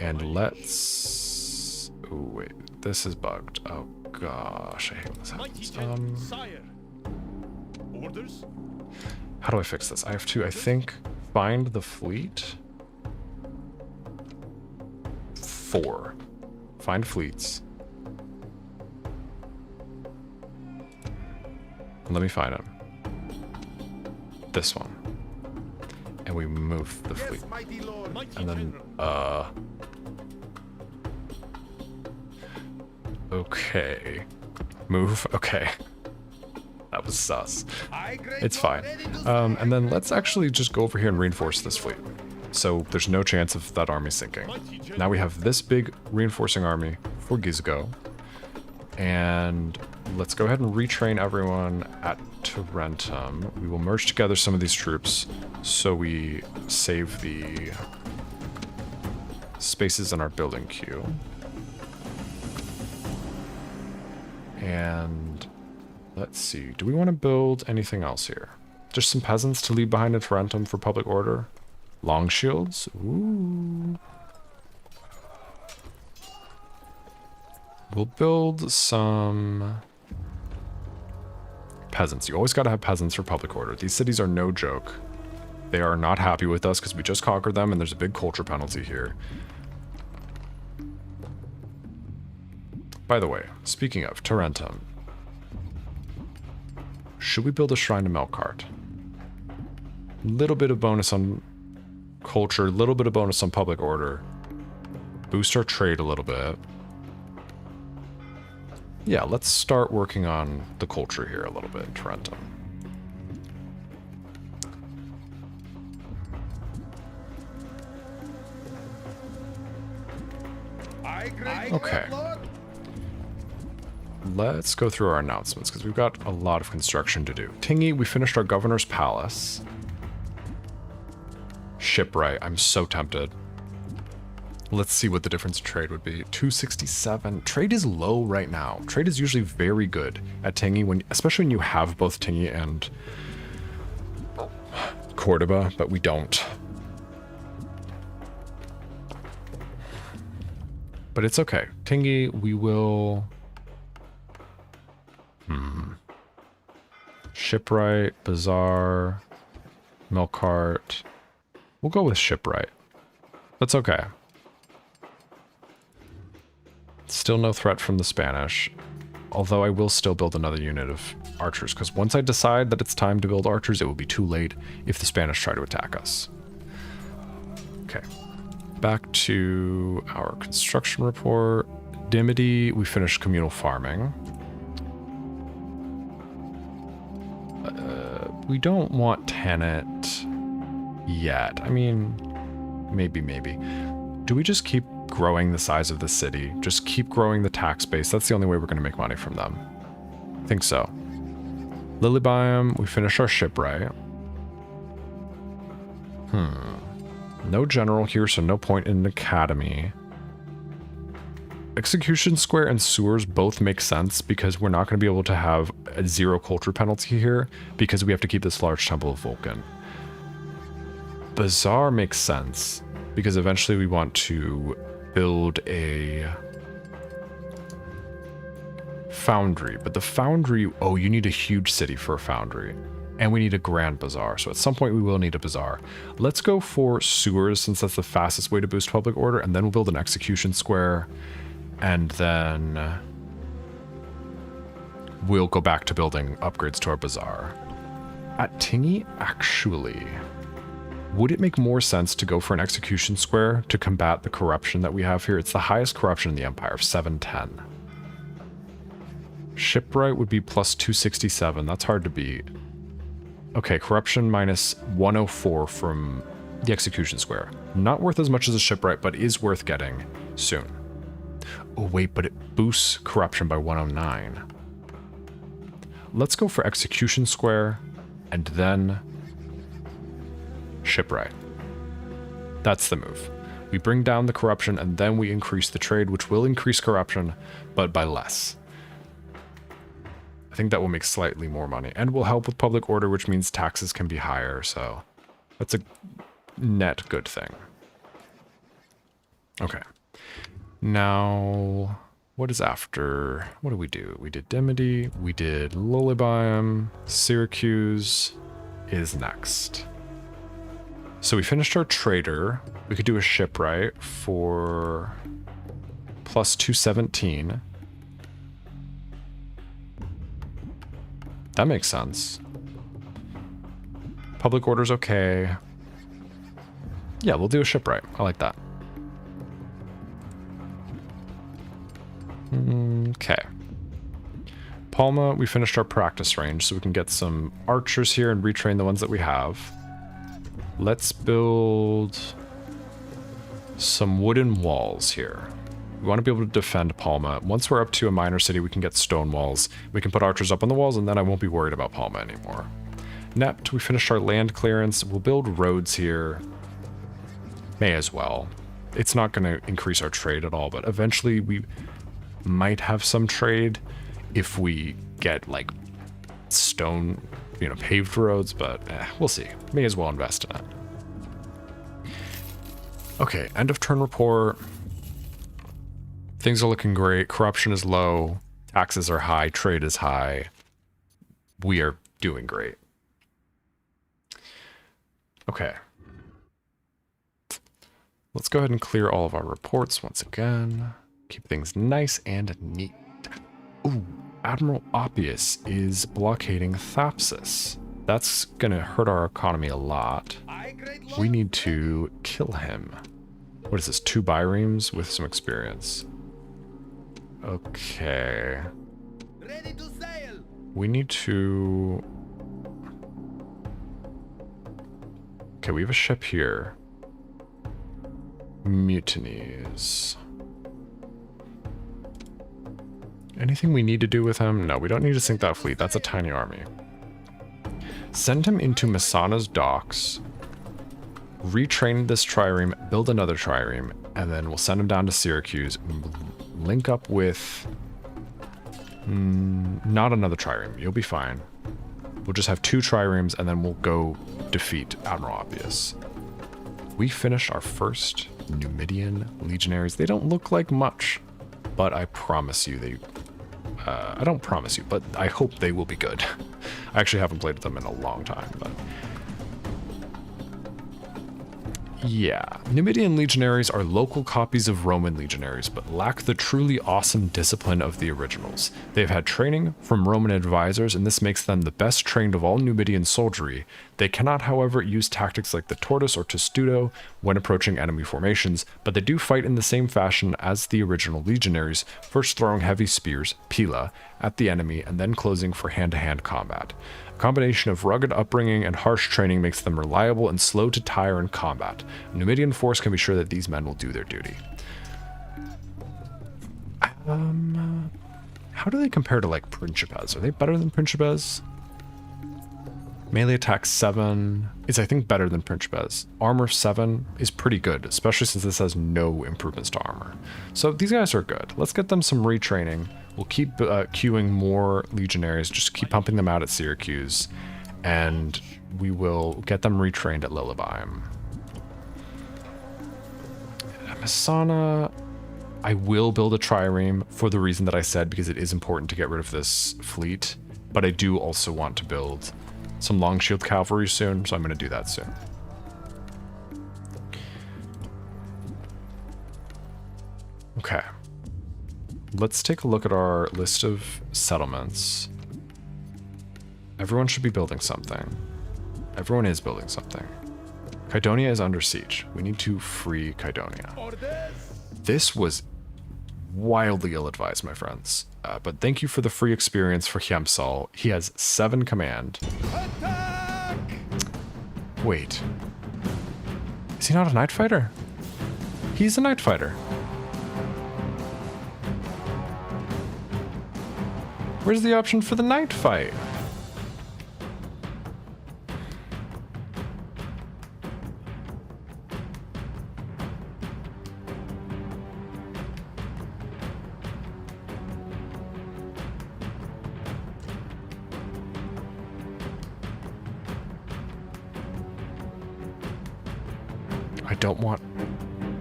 And let's... Oh, wait. This is bugged. Oh, gosh. I hate when this Mighty happens. general. Sire. Orders? How do I fix this? I have to, I think, find the fleet. 4. Find fleets. Let me find them. This one. And we move the fleet. Yes, mighty lord. Mighty And then, general. Okay. Move. Okay. That was sus. Aye, great It's lord, fine. ready to sail. And then let's actually just go over here and reinforce this fleet. So there's no chance of that army sinking. Now we have this big reinforcing army for Gizgo. And let's go ahead and retrain everyone at Tarentum. We will merge together some of these troops so we save the spaces in our building queue. And let's see, do we want to build anything else here? Just some peasants to leave behind in Tarentum for public order? Long shields? Ooh. We'll build some peasants. You always got to have peasants for public order. These cities are no joke. They are not happy with us because we just conquered them and there's a big culture penalty here. By the way, speaking of Tarentum, should we build a shrine to Melkart? Little bit of bonus on culture, little bit of bonus on public order. Boost our trade a little bit. Yeah, let's start working on the culture here a little bit in Tarentum. Okay. Let's go through our announcements because we've got a lot of construction to do. Tingy, we finished our governor's palace. Shipwright, I'm so tempted. Let's see what the difference in trade would be. 267. Trade is low right now. Trade is usually very good at Tingy, especially when you have both Tingy and Cordoba, but we don't. But it's okay. Tingy, we will... Shipwright, Bazaar, Milkcart. We'll go with Shipwright. That's okay. Still no threat from the Spanish. Although I will still build another unit of archers, because once I decide that it's time to build archers, it will be too late if the Spanish try to attack us. Okay. Back to our construction report. Dimity, we finished communal farming. We don't want tenant yet. I mean, maybe. Do we just keep growing the size of the city? Just keep growing the tax base. That's the only way we're going to make money from them. I think so. Lily Biome, we finished our shipwright. No general here, so no point in an academy. Execution Square and sewers both make sense because we're not going to be able to have a 0 culture penalty here because we have to keep this large temple of Vulcan. Bazaar makes sense because eventually we want to build a foundry, but the foundry, oh, you need a huge city for a foundry. And we need a grand bazaar, so at some point we will need a bazaar. Let's go for sewers since that's the fastest way to boost public order, and then we'll build an execution square. And then we'll go back to building upgrades to our bazaar. At Tingy, actually, would it make more sense to go for an execution square to combat the corruption that we have here? It's the highest corruption in the Empire, 710. Shipwright would be plus 267. That's hard to beat. Okay, corruption minus 104 from the execution square. Not worth as much as a shipwright, but is worth getting soon. Oh wait, but it boosts corruption by 109. Let's go for execution square and then shipwright. That's the move. We bring down the corruption and then we increase the trade, which will increase corruption, but by less. I think that will make slightly more money and will help with public order, which means taxes can be higher. So that's a net good thing. Okay. Now, what is after? What do we do? We did Dimity, we did Lolibium, Syracuse is next. So we finished our trader. We could do a shipwright for plus 217. That makes sense. Public order's okay. Yeah, we'll do a shipwright. I like that. Okay. Palma, we finished our practice range, so we can get some archers here and retrain the ones that we have. Let's build some wooden walls here. We want to be able to defend Palma. Once we're up to a minor city, we can get stone walls. We can put archers up on the walls, and then I won't be worried about Palma anymore. Nept, we finished our land clearance. We'll build roads here. May as well. It's not going to increase our trade at all, but eventually we might have some trade if we get like stone, paved roads, but we'll see. May as well invest in it. Okay, end of turn report. Things are looking great. Corruption is low. Taxes are high. Trade is high. We are doing great. Okay. Let's go ahead and clear all of our reports once again. Keep things nice and neat. Ooh, Admiral Oppius is blockading Thapsus. That's gonna hurt our economy a lot. We need to kill him. What is this, 2 biremes with some experience? Okay. Ready to sail. We need to... Okay, we have a ship here. Mutinies. Anything we need to do with him? No, we don't need to sink that fleet. That's a tiny army. Send him into Messana's docks. Retrain this trireme, build another trireme, and then we'll send him down to Syracuse. Link up with... not another trireme. You'll be fine. We'll just have 2 triremes, and then we'll go defeat Admiral Obvious. We finished our first Numidian legionaries. They don't look like much, but I promise you they... I don't promise you, but I hope they will be good. I actually haven't played with them in a long time, but... yeah, Numidian legionaries are local copies of Roman legionaries, but lack the truly awesome discipline of the originals. They've had training from Roman advisors, and this makes them the best trained of all Numidian soldiery. They cannot, however, use tactics like the tortoise or testudo when approaching enemy formations, but they do fight in the same fashion as the original legionaries, first throwing heavy spears, pila, at the enemy, and then closing for hand-to-hand combat. A combination of rugged upbringing and harsh training makes them reliable and slow to tire in combat. A Numidian force can be sure that these men will do their duty. How do they compare to, like, Principes? Are they better than Principes? Melee attack 7 is, I think, better than Principes. Armor 7 is pretty good, especially since this has no improvements to armor. So these guys are good. Let's get them some retraining. We'll keep queuing more legionaries, just keep pumping them out at Syracuse, and we will get them retrained at Lillibeim. Messana, I will build a trireme for the reason that I said, because it is important to get rid of this fleet, but I do also want to build some long shield cavalry soon, so I'm going to do that soon. Okay. Let's take a look at our list of settlements. Everyone should be building something. Everyone is building something. Kydonia is under siege. We need to free Kydonia. This was wildly ill-advised, my friends. But thank you for the free experience for Hiemsal. He has 7 command. Wait. Is he not a night fighter? He's a night fighter. Where's the option for the night fight? I don't want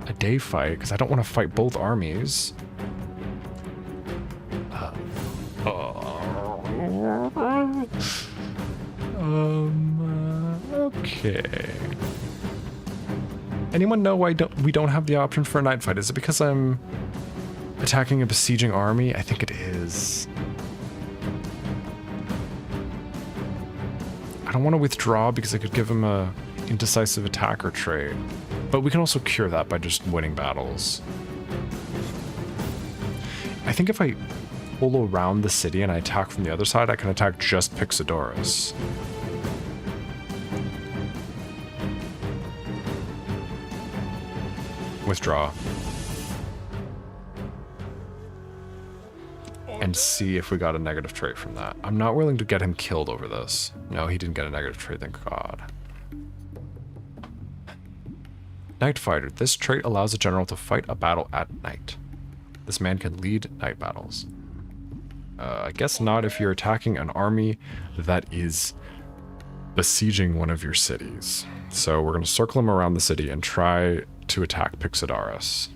a day fight because I don't want to fight both armies. Okay. Anyone know why we don't have the option for a night fight? Is it because I'm attacking a besieging army? I think it is. I don't want to withdraw because I could give him a indecisive attacker trait. But we can also cure that by just winning battles. I think if I pull around the city and I attack from the other side, I can attack just Pixodorus. Withdraw. And see if we got a negative trait from that. I'm not willing to get him killed over this. No, he didn't get a negative trait, thank God. Night Fighter. This trait allows a general to fight a battle at night. This man can lead night battles. I guess not if you're attacking an army that is besieging one of your cities. So we're going to circle him around the city and try to attack Pixodorus.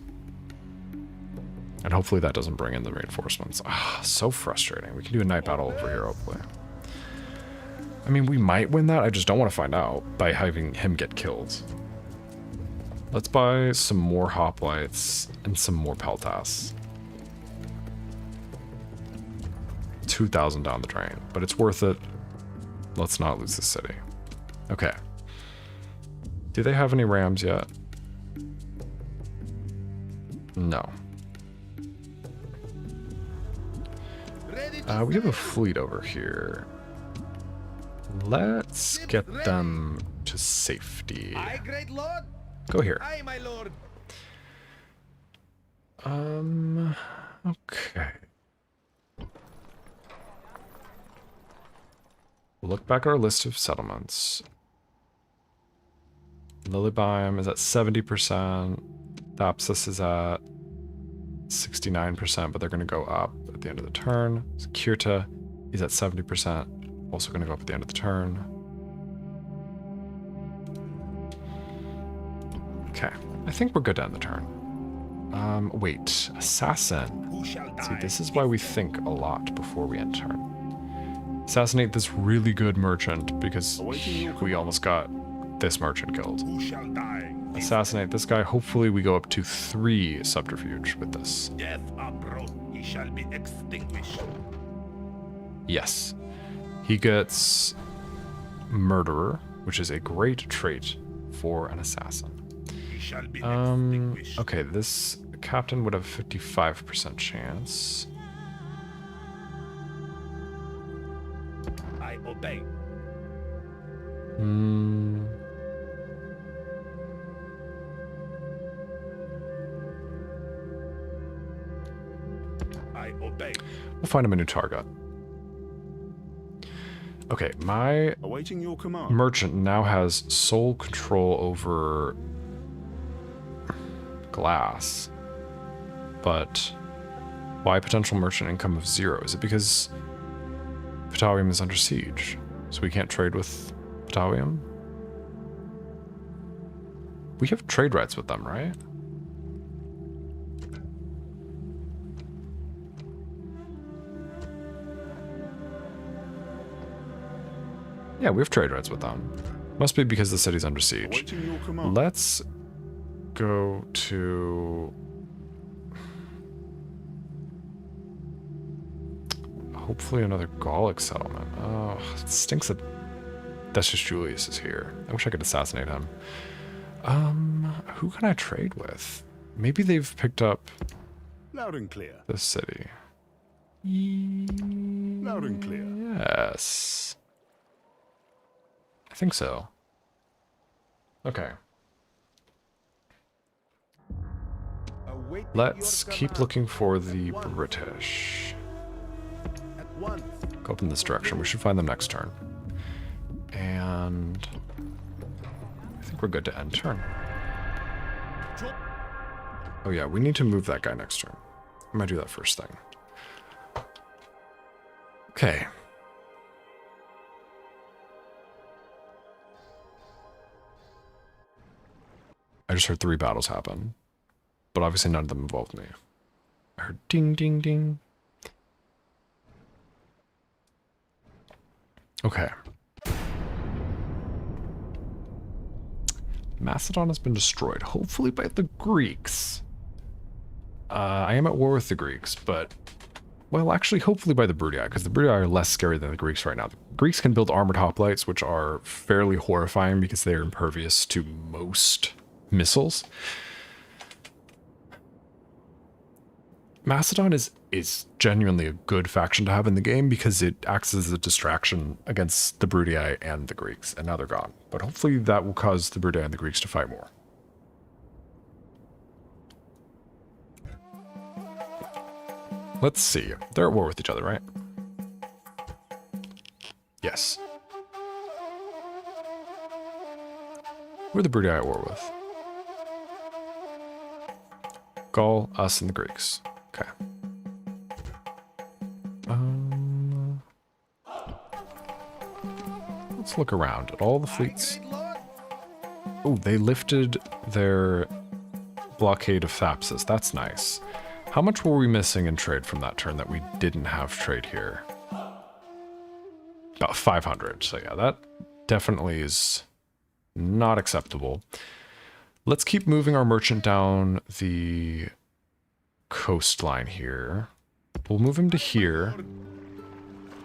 And hopefully that doesn't bring in the reinforcements. Ah, so frustrating. We can do a night battle over here, hopefully. I mean, we might win that. I just don't want to find out by having him get killed. Let's buy some more hoplites and some more peltas. 2,000 down the drain, but it's worth it. Let's not lose the city. Okay. Do they have any rams yet? No. We have a fleet over here. Let's get them to safety. Aye, great lord. Go here. Aye, my lord. Okay. We'll look back at our list of settlements. Lilybium is at 70%. Thapsus is at 69%, but they're going to go up at the end of the turn. Kirta is at 70%, also going to go up at the end of the turn. Okay, I think we're good to end the turn. Wait, Assassin. Who shall die? See, this is why we think a lot before we end turn. Assassinate this really good merchant, because we almost got this merchant killed. Who shall die? Assassinate this guy. Hopefully we go up to 3 subterfuge with this. Death approach. He shall be extinguished. Yes. He gets Murderer, which is a great trait for an assassin. He shall be extinguished. Okay, this captain would have a 55% chance. I obey. I obey. We'll find him a new target. Okay, my Awaiting your command. merchant now has sole control over glass. But why potential merchant income of 0? Is it because Patawium is under siege? So we can't trade with Patawium? We have trade rights with them, right? Yeah, we have trade rights with them. Must be because the city's under siege. Awaiting your command. Let's go to... hopefully another Gallic settlement. Oh, it stinks that Decius Julius is here. I wish I could assassinate him. Who can I trade with? Maybe they've picked up Loud and clear. this city. Loud and clear. Yes. I think so. Okay. Awaiting Let's your keep command. looking for the British. At once. Go up in this direction. We should find them next turn. And I think we're good to end turn. Oh yeah, we need to move that guy next turn. I might do that first thing. Okay. I just heard 3 battles happen. But obviously none of them involved me. I heard ding, ding, ding. Okay. Macedon has been destroyed, hopefully by the Greeks. I am at war with the Greeks, but... well, actually, hopefully by the Bruttii, because the Bruttii are less scary than the Greeks right now. The Greeks can build armored hoplites, which are fairly horrifying because they are impervious to most missiles. Macedon is genuinely a good faction to have in the game because it acts as a distraction against the Bruttii and the Greeks, and now they're gone. But hopefully that will cause the Bruttii and the Greeks to fight more. Let's see. They're at war with each other, right? Yes. Who are the Bruttii at war with? Gaul, us, and the Greeks. Okay. Let's look around at all the fleets. Oh, they lifted their blockade of Thapsus. That's nice. How much were we missing in trade from that turn that we didn't have trade here? About 500. So yeah, that definitely is not acceptable. Let's keep moving our merchant down the coastline here. We'll move him to here.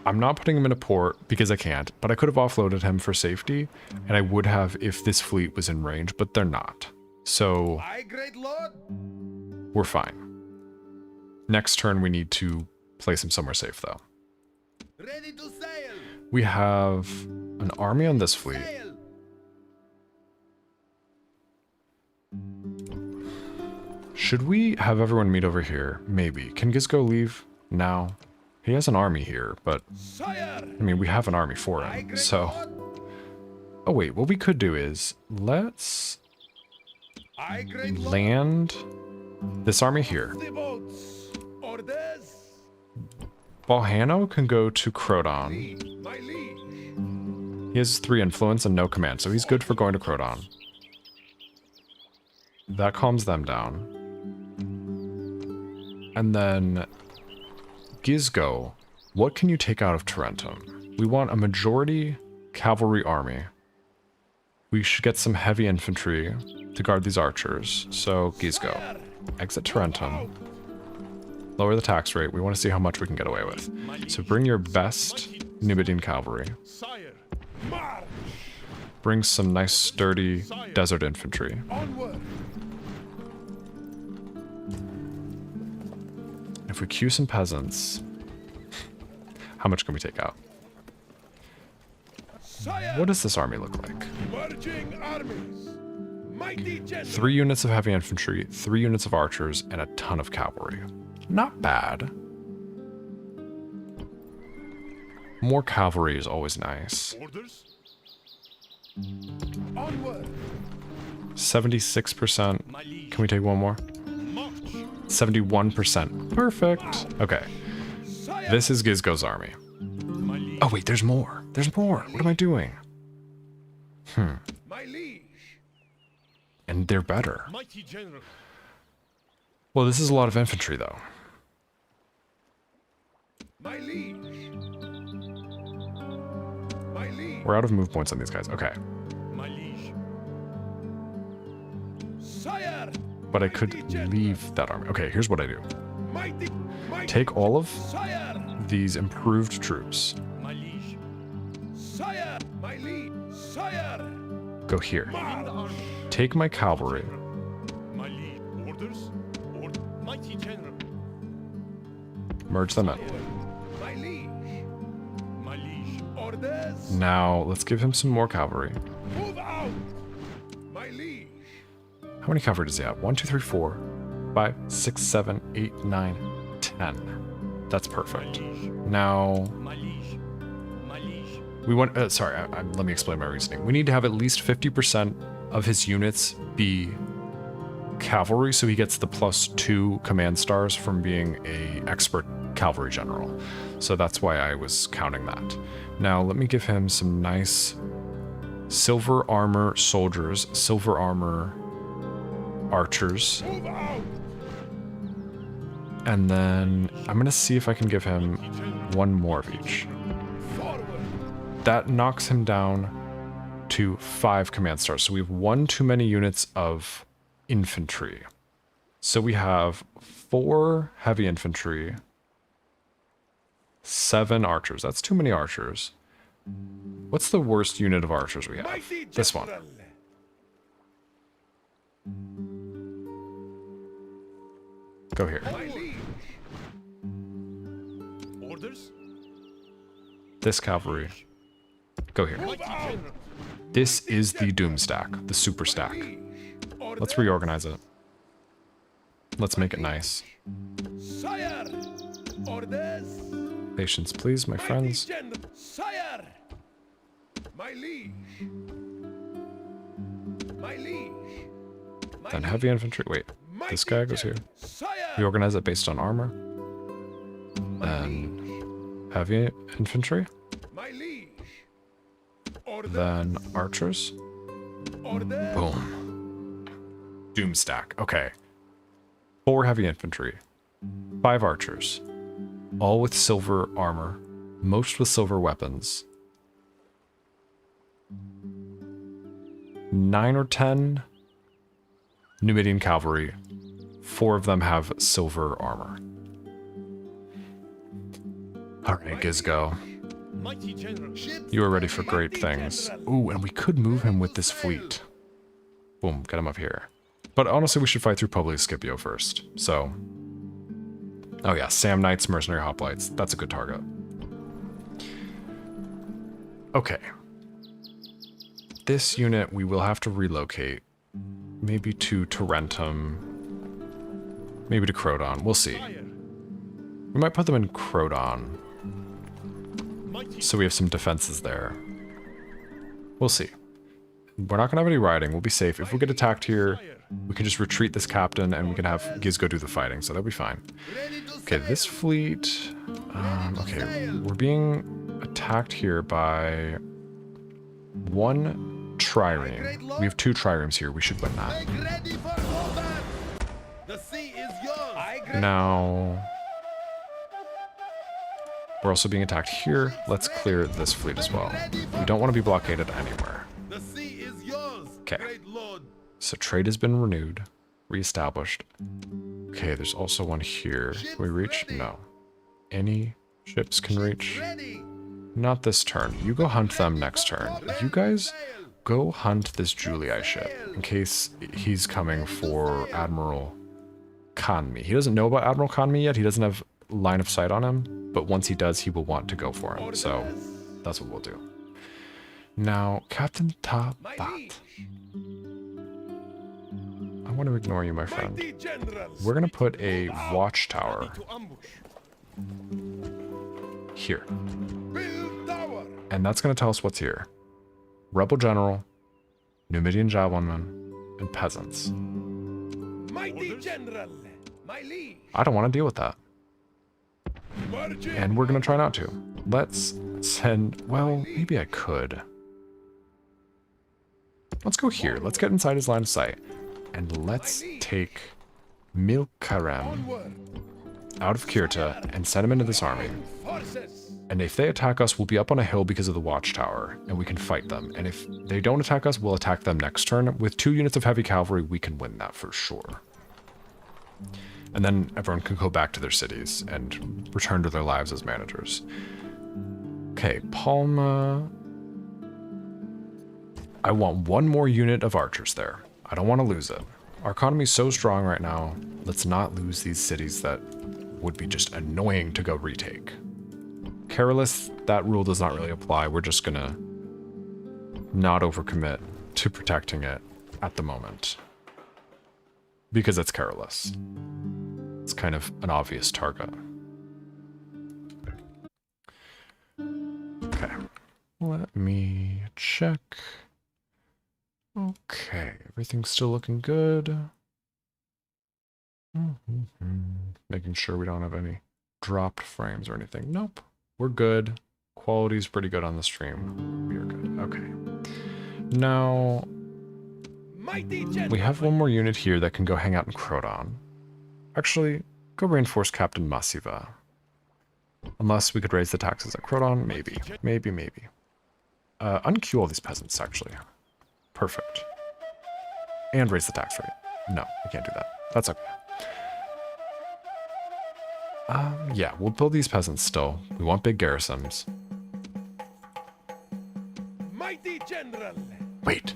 I'm not putting him in a port because I can't, but I could have offloaded him for safety, and I would have if this fleet was in range, but they're not. So Aye, great lord. we're fine. Next turn we need to place him somewhere safe though. Ready to sail. We have an army on this fleet. Sail. Should we have everyone meet over here? Maybe. Can Gizgo leave now? He has an army here, but Sire! I mean, we have an army for him, so... Oh wait, what we could do is, let's I great lord, land this army here. the boats. Orders. Balhano can go to Croton. My liege. He has 3 influence and no command, so he's good for going to Croton. That calms them down. And then Gizgo, what can you take out of Tarentum? We want a majority cavalry army. We should get some heavy infantry to guard these archers. So Gizgo, exit Tarentum. Lower the tax rate. We want to see how much we can get away with. So bring your best Numidian cavalry. Sire, March. Bring some nice sturdy desert infantry. Onward. If we queue some peasants, how much can we take out? Sire. What does this army look like? Merging armies. Mighty general. 3 units of heavy infantry, 3 units of archers, and a ton of cavalry. Not bad. More cavalry is always nice. orders. Onward. 76%. My liege. Can we take one more? March. 71%. Perfect. Okay. Sire. This is Gizgo's army. My liege. Oh wait, there's more. There's more. What am I doing? My liege. And they're better. Mighty general. Well, this is a lot of infantry though. My liege. My liege. We're out of move points on these guys. Okay. My liege. Sire. But I could leave that army. Okay, here's what I do. Mighty. Mighty. Take all of Sire. these improved troops. My liege. Sire. My liege. Sire. Go here. In the army. Take my cavalry. My liege. Orders. Mighty general. Merge them in. My liege. My liege. Orders. Now, let's give him some more cavalry. Move out. My liege. How many cavalry does he have? 1, 2, 3, 4, 5, 6, 7, 8, 9, 10. That's perfect. Now, My liege. My liege. we want... sorry, let me explain my reasoning. We need to have at least 50% of his units be cavalry, so he gets the +2 command stars from being a expert cavalry general. So that's why I was counting that. Now, let me give him some nice silver armor soldiers, silver armor archers, Move out. and then I'm gonna see if I can give him one more of each. Forward. That knocks him down to 5 command stars. So we have 1 too many units of infantry. So we have 4 heavy infantry, 7 archers. That's too many archers. What's the worst unit of archers we have? Mighty This one. general. Go here. My liege. Orders. This cavalry. Go here. Mighty general. This is the doom stack, the super stack. Let's reorganize it. Let's make it nice. Sire. Orders. Patience, please, my friends. Mighty general. Sire. My liege. My liege. My Then liege. heavy infantry. Wait, this guy goes here. Sire. Reorganize it based on armor. Then heavy infantry. My liege. Orders. Then archers. Orders. Boom. Doom stack. Okay. 4 heavy infantry. 5 archers. All with silver armor. Most with silver weapons. 9 or 10 Numidian cavalry. 4 of them have silver armor. Alright, Gizgo. Mighty general. You are ready for great things. Ooh, and we could move him with this fleet. Boom, get him up here. But honestly, we should fight through Publius Scipio first. So... Oh yeah, Sam Knight's Mercenary Hoplites. That's a good target. Okay. This unit we will have to relocate. Maybe to Tarentum. Maybe to Croton. We'll see. Fire. We might put them in Croton, so we have some defenses there. We'll see. We're not gonna have any riding. We'll be safe. If we get attacked here, we can just retreat this captain and we can have Giz go do the fighting, so that'll be fine. Okay, this fleet... okay, we're being attacked here by one trireme. We have 2 triremes here. We should win that. Make ready for combat. The sea is yours. Now... we're also being attacked here. Let's clear this fleet as well. We don't want to be blockaded anywhere. The sea is yours. Okay. Great lord. So trade has been renewed, reestablished. Okay, there's also one here. Can we reach? No. Any ships can reach? Ready. Not this turn. You go hunt them next turn. You guys go hunt this Julii ship in case he's coming for Admiral Kanmi. He doesn't know about Admiral Kanmi yet. He doesn't have line of sight on him, but once he does, he will want to go for him. So that's what we'll do. Now, Captain Tabat. I want to ignore you, my friend. Mighty generals. We're going to put a watchtower To ambush. here. Build tower. And that's going to tell us what's here. Rebel General, Numidian Javelin, and peasants. Mighty general. My liege. I don't want to deal with that. Marching. And we're going to try not to. Let's send... well, maybe I could. Let's go here. Let's get inside his line of sight. And let's take Milkarem Onward. out of Kirta and send him into this army. Forces. And if they attack us, we'll be up on a hill because of the watchtower, and we can fight them. And if they don't attack us, we'll attack them next turn. With 2 units of heavy cavalry, we can win that for sure. And then everyone can go back to their cities and return to their lives as managers. Okay, Palma. I want 1 more unit of archers there. I don't want to lose it. Our economy is so strong right now. Let's not lose these cities that would be just annoying to go retake. Carolus, that rule does not really apply. We're just gonna not overcommit to protecting it at the moment. Because it's Carolus. It's kind of an obvious target. Okay. Let me check. Okay, everything's still looking good. Making sure we don't have any dropped frames or anything. Nope, we're good. Quality's pretty good on the stream. We are good. Okay. Now, Mighty general. we have 1 more unit here that can go hang out in Croton. Actually, go reinforce Captain Massiva. Unless we could raise the taxes at Croton, maybe. Maybe. Unqueue all these peasants, actually. Perfect. And raise the tax rate. No, we can't do that. That's okay. Yeah, we'll build these peasants still. We want big garrisons. Mighty general. Wait.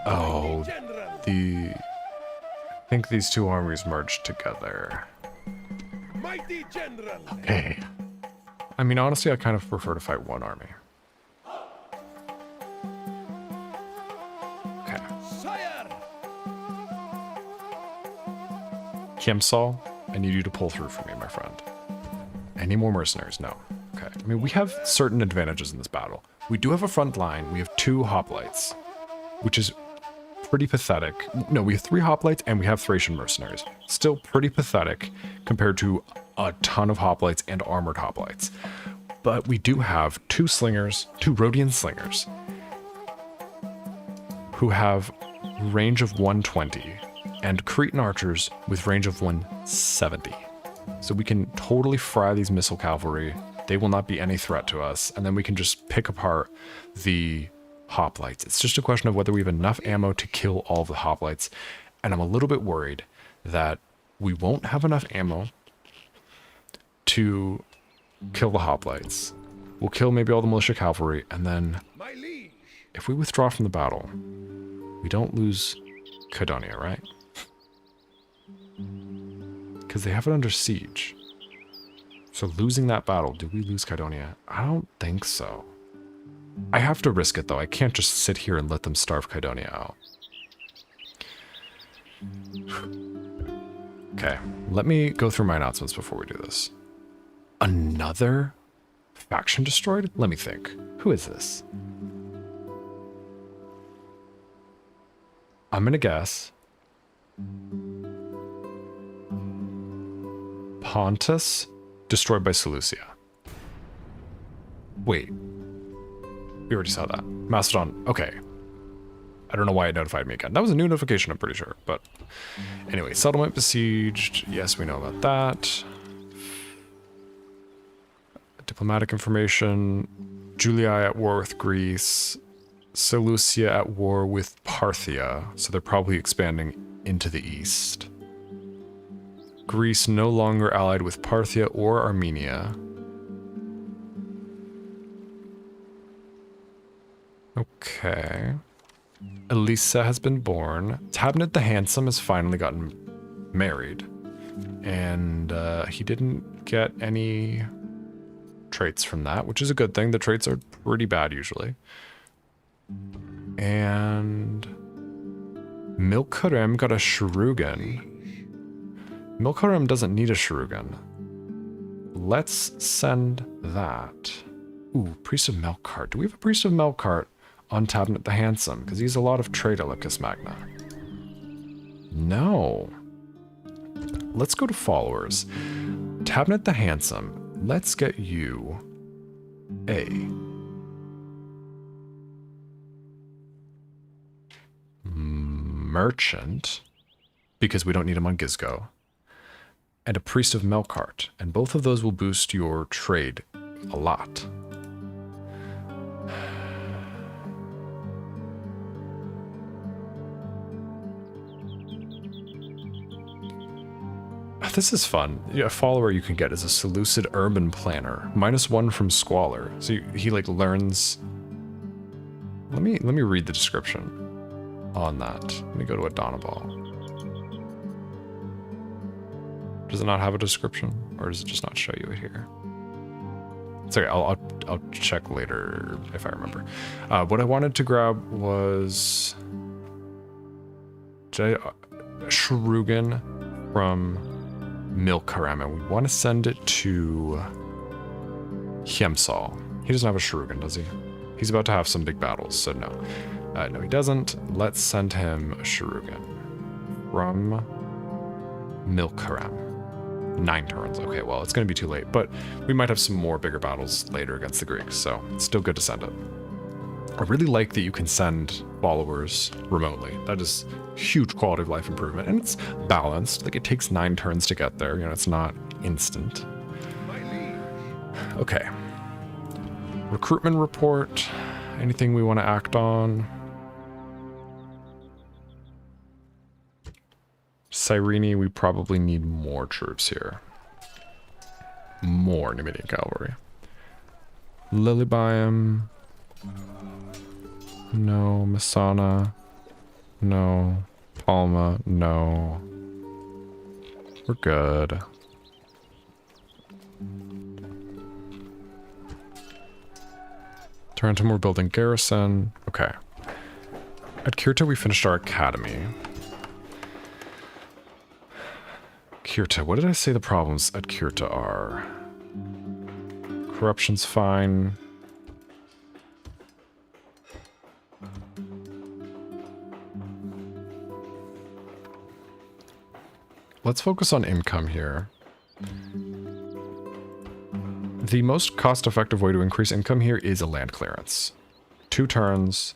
Oh, General. I think these 2 armies merged together. Mighty general. Hey. I mean, honestly, I kind of prefer to fight 1 army. Okay. Sire. Kiemsal, I need you to pull through for me, my friend. Any more mercenaries? No. Okay. I mean, we have certain advantages in this battle. We do have a front line. We have 2 hoplites, which is pretty pathetic. No, we have 3 hoplites and we have Thracian mercenaries. Still pretty pathetic compared to a ton of hoplites and armored hoplites. But we do have 2 slingers, 2 Rhodian slingers, who have range of 120, and Cretan archers with range of 170. So we can totally fry these missile cavalry. They will not be any threat to us, and then we can just pick apart the hoplites. It's just a question of whether we have enough ammo to kill all the hoplites, and I'm a little bit worried that we won't have enough ammo to kill the hoplites. We'll kill maybe all the militia cavalry, and then My liege. if we withdraw from the battle, we don't lose Kydonia, right? Because they have it under siege. So losing that battle, do we lose Kydonia? I don't think so. I have to risk it though. I can't just sit here and let them starve Kydonia out. Okay, let me go through my announcements before we do this. Another faction destroyed? Let me think. Who is this? I'm gonna guess Pontus destroyed by Seleucia. Wait. We already saw that. Macedon. Okay. I don't know why it notified me again. That was a new notification, I'm pretty sure. But anyway, settlement besieged. Yes, we know about that. Diplomatic information. Julii at war with Greece. Seleucia at war with Parthia. So they're probably expanding into the east. Greece no longer allied with Parthia or Armenia. Okay. Elisa has been born. Tabnet the Handsome has finally gotten married. And he didn't get any traits from that, which is a good thing. The traits are pretty bad usually. And Milkarem got a Shrugan. Milkarem doesn't need a Shrugan. Let's send that. Ooh, Priest of Melkart. Do we have a Priest of Melkart on Tabnet the Handsome? Because he's a lot of trade at Lucas Magna. No. Let's go to followers. Tabnet the Handsome. Let's get you a merchant, because we don't need him on Gizgo, and a Priest of Melkart, and both of those will boost your trade a lot. This is fun. Yeah, a follower you can get is a Seleucid Urban Planner. -1 from Squalor. So he like learns... Let me read the description on that. Let me go to Adonabal. Does it not have a description? Or does it just not show you it here? It's okay, I'll check later if I remember. What I wanted to grab was... Shrugan from Milkarem, and we want to send it to Hiemsal. He doesn't have a Shrugan, does he? He's about to have some big battles, so no. No, he doesn't. Let's send him a Shrugan from Milkarem. 9 turns. Okay, well, it's going to be too late, but we might have some more bigger battles later against the Greeks, so it's still good to send it. I really like that you can send followers remotely. That is huge quality of life improvement, and it's balanced. Like, it takes 9 turns to get there. You know, it's not instant. Okay. Recruitment report. Anything we want to act on? Cyrene, we probably need more troops here. More Numidian cavalry. Lilybium. No. Masana. No. Palma. No. We're good. Tarentum, we're building garrison. Okay. At Kirta, we finished our academy. Kirta, what did I say the problems at Kirta are? Corruption's fine. Let's focus on income here. The most cost-effective way to increase income here is a land clearance. 2 turns,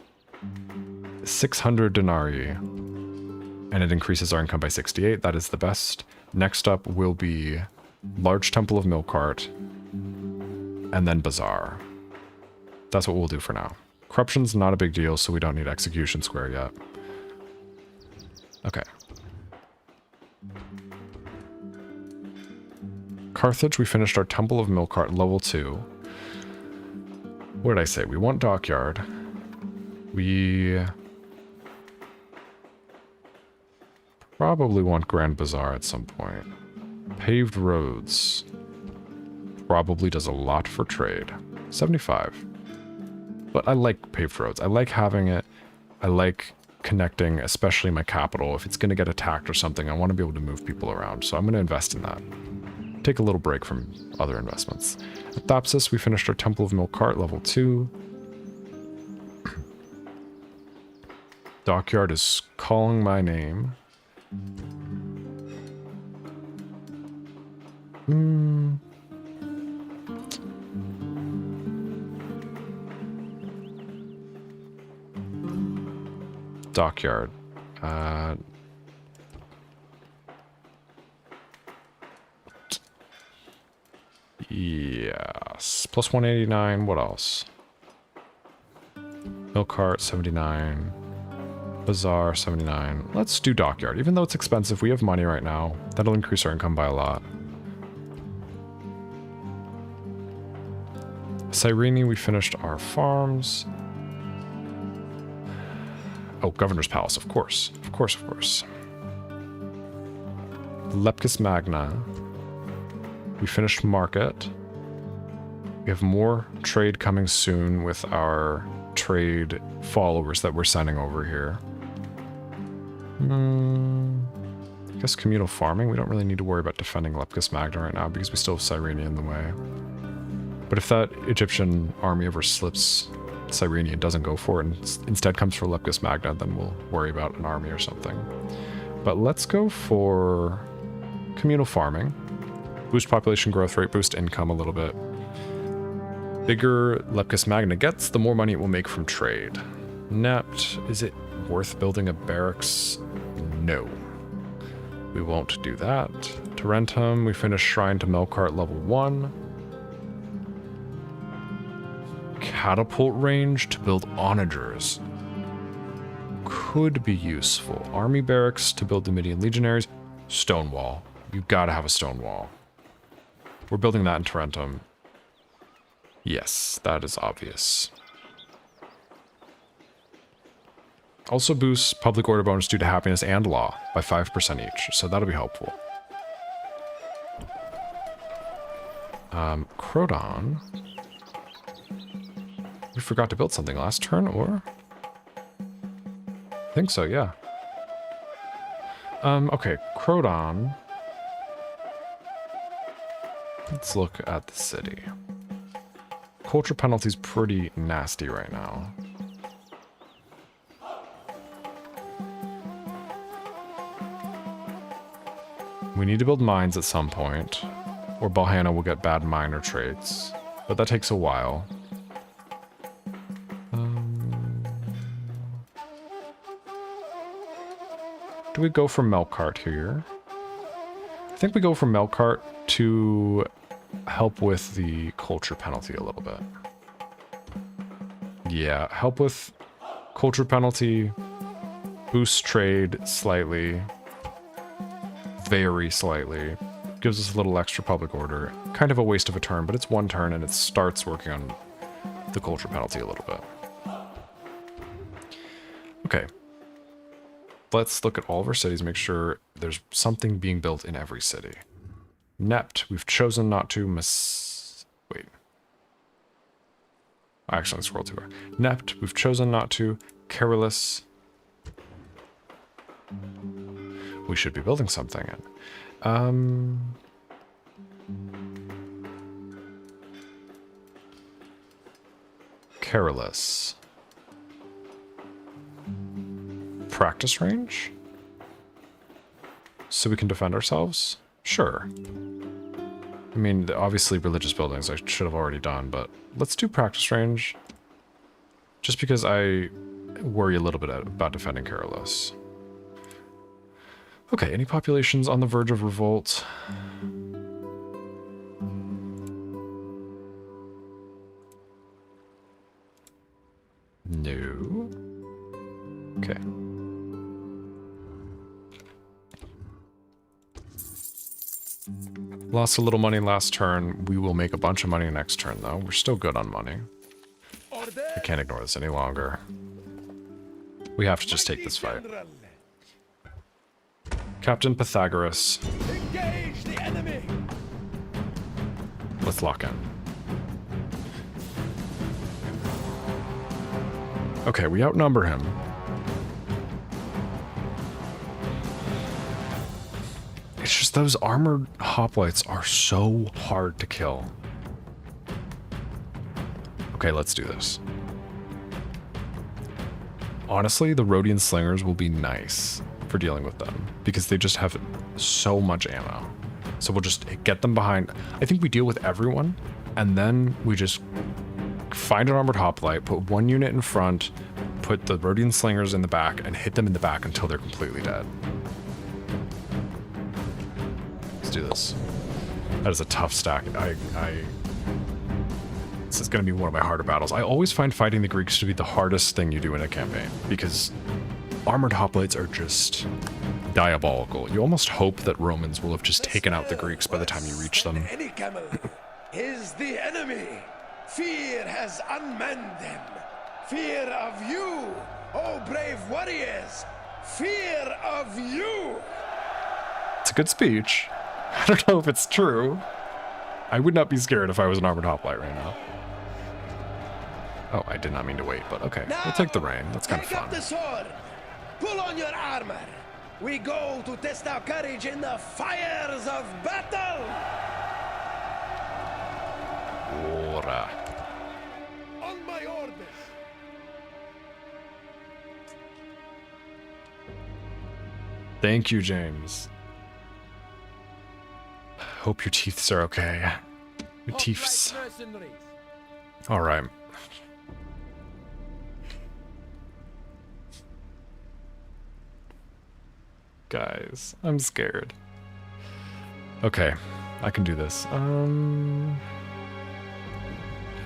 600 denarii, and it increases our income by 68. That is the best. Next up will be Large Temple of Milkart, and then Bazaar. That's what we'll do for now. Corruption's not a big deal, so we don't need Execution Square yet. Okay. Carthage, we finished our Temple of Milkart level 2. What did I say? We want Dockyard. We probably want Grand Bazaar at some point. Paved roads probably does a lot for trade. 75. But I like paved roads. I like having it. I like connecting, especially my capital. If it's going to get attacked or something, I want to be able to move people around. So I'm going to invest in that. Take a little break from other investments. At Thapsus, we finished our Temple of Milcart, level 2. Dockyard is calling my name. Dockyard. Yes. Plus 189. What else? Milcart, 79. Bazaar, 79. Let's do Dockyard. Even though it's expensive, we have money right now. That'll increase our income by a lot. Cyrene, we finished our farms. Oh, Governor's Palace, of course. Of course, of course. Lepkus Magna. We finished Market. We have more trade coming soon with our trade followers that we're sending over here. I guess communal farming. We don't really need to worry about defending Lepkus Magna right now because we still have Cyrene in the way. But if that Egyptian army ever slips Cyrene and doesn't go for it and instead comes for Lepkus Magna, then we'll worry about an army or something. But let's go for communal farming. Boost population growth rate, boost income a little bit. Bigger Lepkus Magna gets, the more money it will make from trade. Nept, is it worth building a barracks? No. We won't do that. Tarentum, we finished Shrine to Melkart level 1. Catapult range to build onagers. Could be useful. Army barracks to build Numidian legionaries. Stone wall. You gotta have a stone wall. We're building that in Tarentum. Yes, that is obvious. Also boosts public order bonus due to happiness and law by 5% each, so that'll be helpful. Crodon. We forgot to build something last turn, or? I think so, yeah. Okay, Crodon. Let's look at the city. Culture penalty's pretty nasty right now. We need to build mines at some point, or Balhana will get bad miner traits, but that takes a while. Do we go for Melkart here? I think we go for Melkart to help with the culture penalty a little bit. Yeah, help with culture penalty, boost trade slightly, very slightly, gives us a little extra public order. Kind of a waste of a turn, but it's one turn and it starts working on the culture penalty a little bit. Okay. Let's look at all of our cities, make sure there's something being built in every city. Nept, we've chosen not to wait. I actually scrolled too far. Nept, we've chosen not to. Carolus. We should be building something in. Carolus. Practice range? So we can defend ourselves? Sure. I mean, obviously religious buildings I should have already done, but let's do practice range. Just because I worry a little bit about defending Carolus. Okay, any populations on the verge of revolt? No. Okay. Lost a little money last turn. We will make a bunch of money next turn, though. We're still good on money. I can't ignore this any longer. We have to just take this fight. Captain Pythagoras. Engage the enemy! Let's lock in. Okay, we outnumber him. those armored hoplites are so hard to kill. Okay, let's do this. Honestly, the Rhodian slingers will be nice for dealing with them because they just have so much ammo. So we'll just get them behind. I think we deal with everyone, and then we just find an armored hoplite, put one unit in front, put the Rhodian slingers in the back, and hit them in the back until they're completely dead. Let's do this. That is a tough stack. This is going to be one of my harder battles. I always find fighting the Greeks to be the hardest thing you do in a campaign because armored hoplites are just diabolical. You almost hope that Romans will have just taken out the Greeks by the time you reach them. Any camel is the enemy. Fear has unmanned them. Fear of you, oh brave warriors. Fear of you. It's a good speech. I don't know if it's true. I would not be scared if I was an armored hoplite right now. Oh, I did not mean to wait, but okay. We'll take the rain. That's kind of Take fun. up the sword. Pull on your armor. We go to test our courage in the fires of battle. Ora. On my orders. Thank you, James. Hope your teeths are okay. Your teeths. All right. Guys, I'm scared. Okay, I can do this.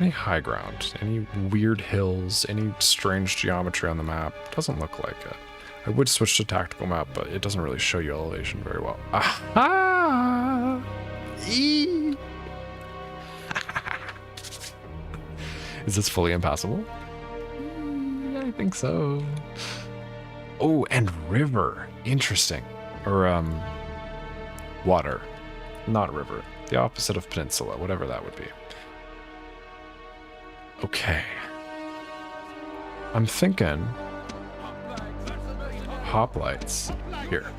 Any high ground? Any weird hills? Any strange geometry on the map? Doesn't look like it. I would switch to tactical map, but it doesn't really show you elevation very well. Aha! Eee! Is this fully impassable? I think so. Oh, and river. Interesting. Or, water. Not river. The opposite of peninsula, whatever that would be. Okay. I'm thinking hoplites here.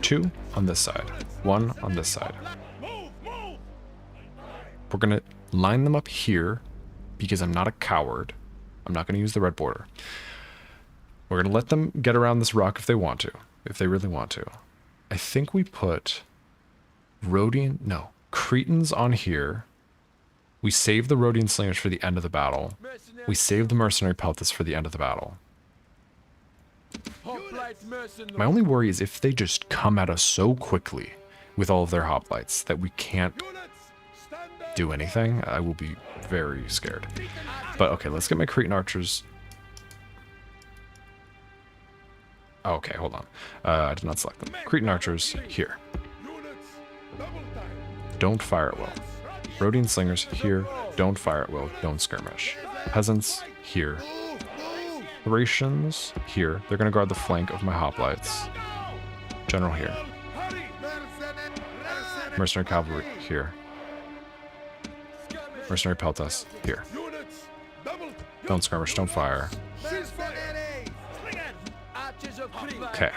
2 on this side. 1 on this side. We're gonna line them up here because I'm not a coward. I'm not gonna use the red border. We're gonna let them get around this rock if they want to. If they really want to. I think we put Cretans on here. We save the Rhodian slingers for the end of the battle. We save the mercenary peltas for the end of the battle. My only worry is if they just come at us so quickly with all of their hoplites that we can't do anything, I will be very scared. But okay, let's get my Cretan archers. Oh, okay, hold on. I did not select them. Cretan archers here. Don't fire at will. Rhodian slingers here. Don't fire at will. Don't skirmish. Peasants here. Thracians here. They're going to guard the flank of my hoplites. General here. Mercenary cavalry here. Mercenary peltas here. Don't skirmish. Don't fire. Okay.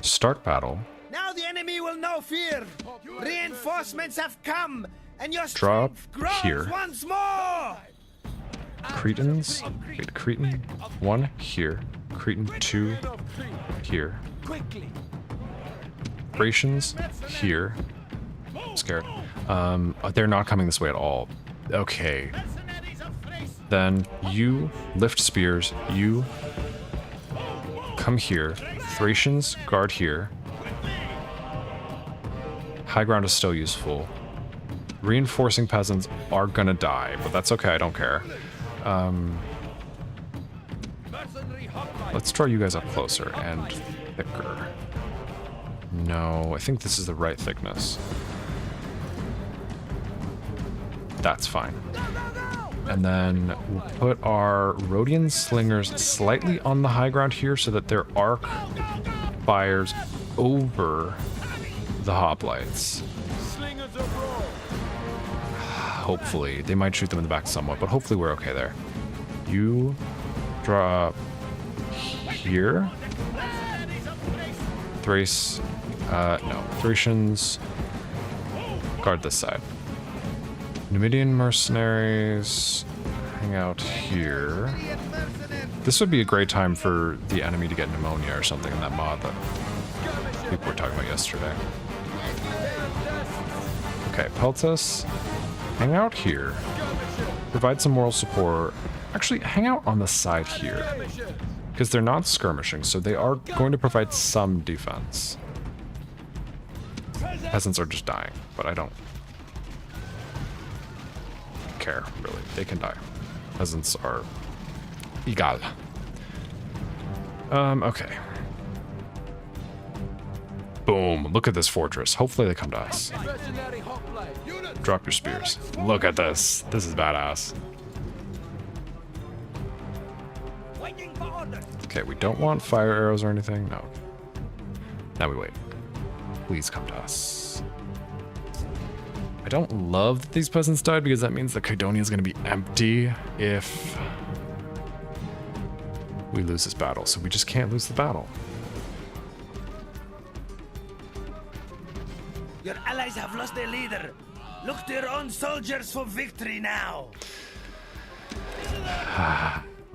Start battle. Now the enemy will know fear. Reinforcements have come, and your Drop strength grows here. once more. Cretans. Wait, Cretan 1 here. Cretan 2 here. Thracians here. I'm scared. They're not coming this way at all. Okay. Then you lift spears. You come here. Thracians guard here. High ground is still useful. Reinforcing peasants are gonna die, but that's okay, I don't care. Let's draw you guys up closer and thicker. No, I think this is the right thickness. That's fine. And then we'll put our Rhodian slingers slightly on the high ground here so that their arc fires over the hoplites. Hopefully. They might shoot them in the back somewhat, but hopefully we're okay there. You draw here. Thrace No. Thracians, guard this side. Numidian mercenaries, hang out here. This would be a great time for the enemy to get pneumonia or something in that mod that people were talking about yesterday. Okay, Peltas, hang out here. Provide some moral support. Actually, hang out on the side here. Because they're not skirmishing, so they are going to provide some defense. Peasants are just dying, but I don't care, really. They can die. Peasants are egal. Okay. Boom. Look at this fortress. Hopefully they come to us. Drop your spears. Look at this. This is badass. Okay, we don't want fire arrows or anything. No. Now we wait. Please come to us. I don't love that these peasants died because that means the Kydonia is going to be empty if we lose this battle. So we just can't lose the battle. Your allies have lost their leader. Look to your own soldiers for victory now.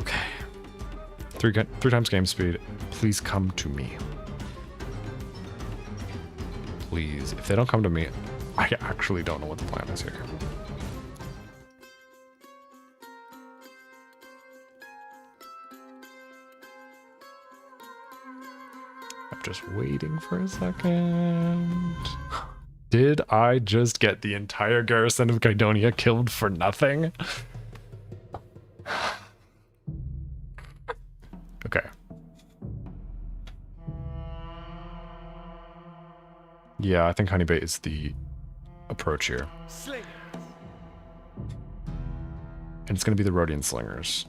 Okay. Three times game speed. Please come to me. Please. If they don't come to me, I actually don't know what the plan is here. I'm just waiting for a second. Did I just get the entire garrison of Kydonia killed for nothing? Okay. Yeah, I think Honeybait is the approach here. And it's going to be the Rhodian Slingers.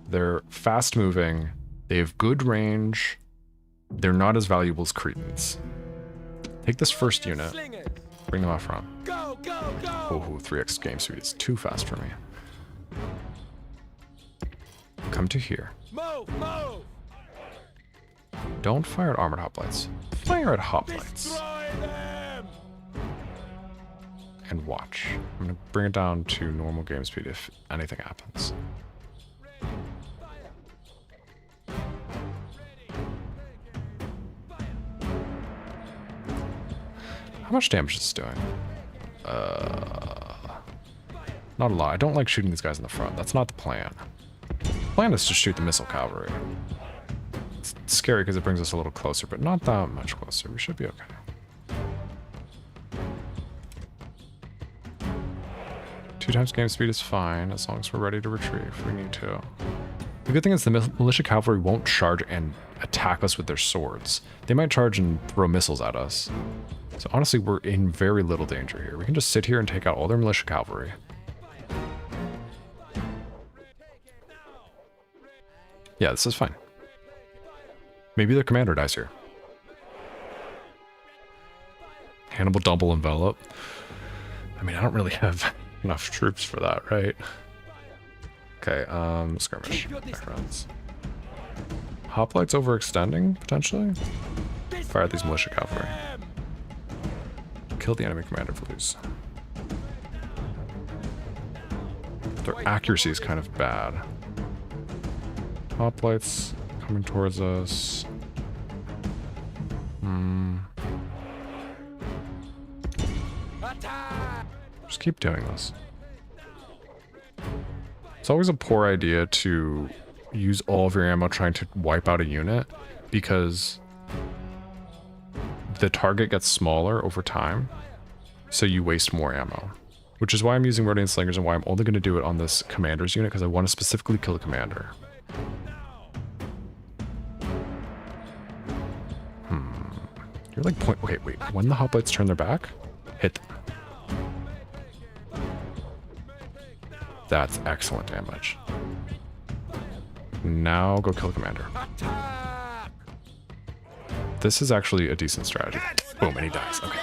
They're fast moving. They have good range. They're not as valuable as Cretans. Take this first unit. Bring them out front. Oh, 3x game speed is too fast for me. Come to here. Don't fire at armored hoplites. Fire at hoplites. And watch. I'm going to bring it down to normal game speed if anything happens. How much damage is this doing? Not a lot. I don't like shooting these guys in the front. That's not the plan. The plan is to shoot the missile cavalry. It's scary because it brings us a little closer, but not that much closer. We should be okay. Two times game speed is fine as long as we're ready to retreat if we need to. The good thing is the militia cavalry won't charge and attack us with their swords. They might charge and throw missiles at us. So honestly, we're in very little danger here. We can just sit here and take out all their militia cavalry. Yeah, this is fine. Maybe their commander dies here. Hannibal double envelop. I mean, I don't really have enough troops for that, right? Okay, skirmish. Backgrounds. Hoplites overextending, potentially? Fire at these militia cavalry. Kill the enemy commander, please. Their accuracy is kind of bad. Hoplites coming towards us. Just keep doing this. It's always a poor idea to use all of your ammo trying to wipe out a unit because the target gets smaller over time, so you waste more ammo. Which is why I'm using Rhodian Slingers and why I'm only going to do it on this commander's unit, because I want to specifically kill the commander. You're like point... Okay, wait. When the hoplites turn their back, hit them. That's excellent damage. Now go kill the commander. This is actually a decent strategy. Boom, and he dies. Okay.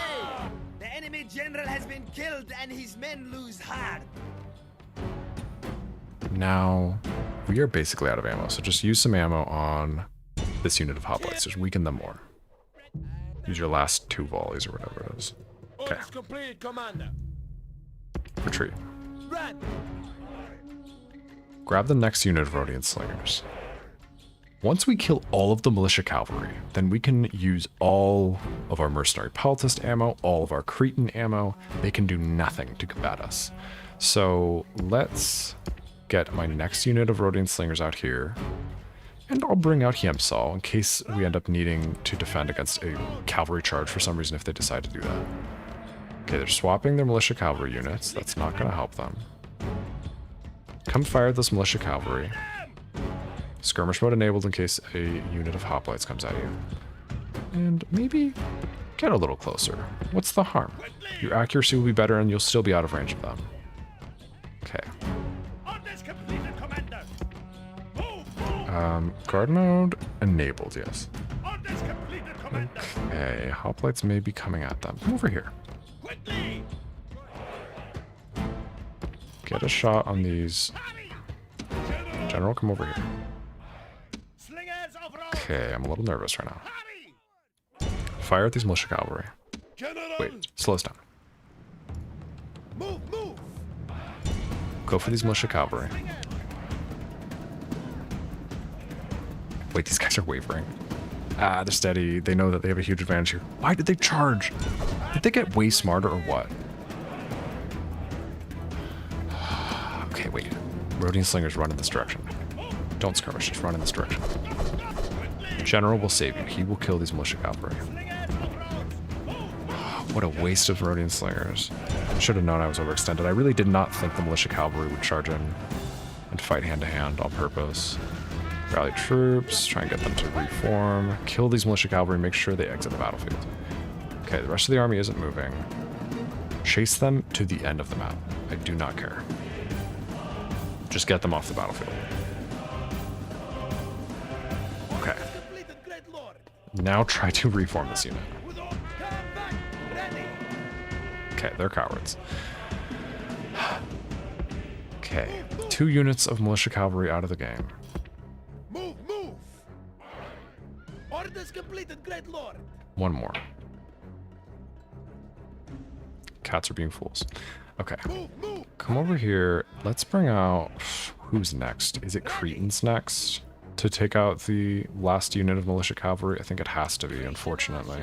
The enemy general has been killed and his men lose hard. Now, we are basically out of ammo, so just use some ammo on this unit of hoplites. Just weaken them more. Use your last 2 volleys or whatever it is. Okay. Orders complete, Commander. Retreat. Run. Grab the next unit of Rhodian Slingers. Once we kill all of the militia cavalry, then we can use all of our mercenary peltist ammo, all of our Cretan ammo. They can do nothing to combat us. So let's get my next unit of Rhodian Slingers out here. And I'll bring out Hiemsal in case we end up needing to defend against a cavalry charge for some reason if they decide to do that. Okay, they're swapping their militia cavalry units. That's not going to help them. Come fire at this militia cavalry. Skirmish mode enabled in case a unit of hoplites comes at you. And maybe get a little closer. What's the harm? Your accuracy will be better and you'll still be out of range of them. Okay. Orders completed, Commander. Guard mode enabled, yes. Orders completed, Commander. Okay, hoplites may be coming at them. Come over here. Quickly. Get a shot on these. General, come over here. Slingers of road. Okay, I'm a little nervous right now. Hurry. Fire at these militia cavalry. General. Wait, slow us down. Move, move. Go for these militia cavalry. Wait, these guys are wavering. Ah, they're steady. They know that they have a huge advantage here. Why did they charge? Did they get way smarter or what? Okay, wait. Rhodian Slingers run in this direction. Don't skirmish, just run in this direction. General will save you. He will kill these militia cavalry. What a waste of Rhodian Slingers. Should have known I was overextended. I really did not think the militia cavalry would charge in and fight hand to hand on purpose. Rally troops, try and get them to reform. Kill these militia cavalry, make sure they exit the battlefield. Okay, the rest of the army isn't moving. Chase them to the end of the map. I do not care. Just get them off the battlefield. Okay. Completed, great lord. Now try to reform this unit. With all, come back. Ready. Okay, they're cowards. Okay, 2 units of militia cavalry out of the game. Move, move. Orders completed, great lord. 1 more. Cats are being fools. Okay, Move, move. come over here. Let's bring out... Who's next? Is it Cretans next? To take out the last unit of militia cavalry? I think it has to be, unfortunately.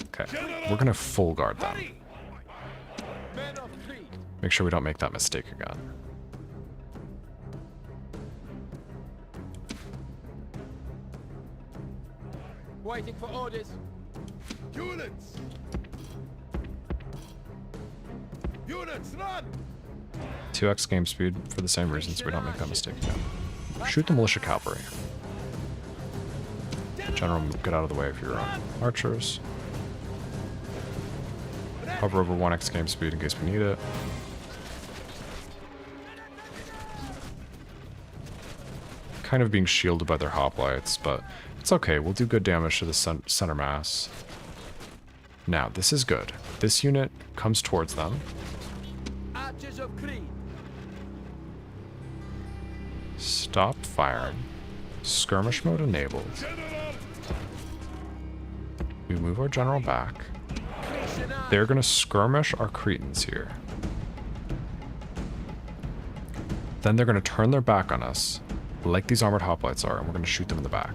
Okay, we're gonna full guard them. Men of Crete. Make sure we don't make that mistake again. Waiting for orders. Units. Units, run. 2x game speed for the same reason, so we don't make that mistake again. Shoot the militia cavalry. General, get out of the way if you're on archers. Hover over 1x game speed in case we need it. Kind of being shielded by their hoplites, but it's okay. We'll do good damage to the center mass. Now, this is good. This unit comes towards them. Archers of Crete. Stop firing. Skirmish mode enabled. We move our general back. They're going to skirmish our Cretans here. Then they're going to turn their back on us, like these armored hoplites are, and we're going to shoot them in the back.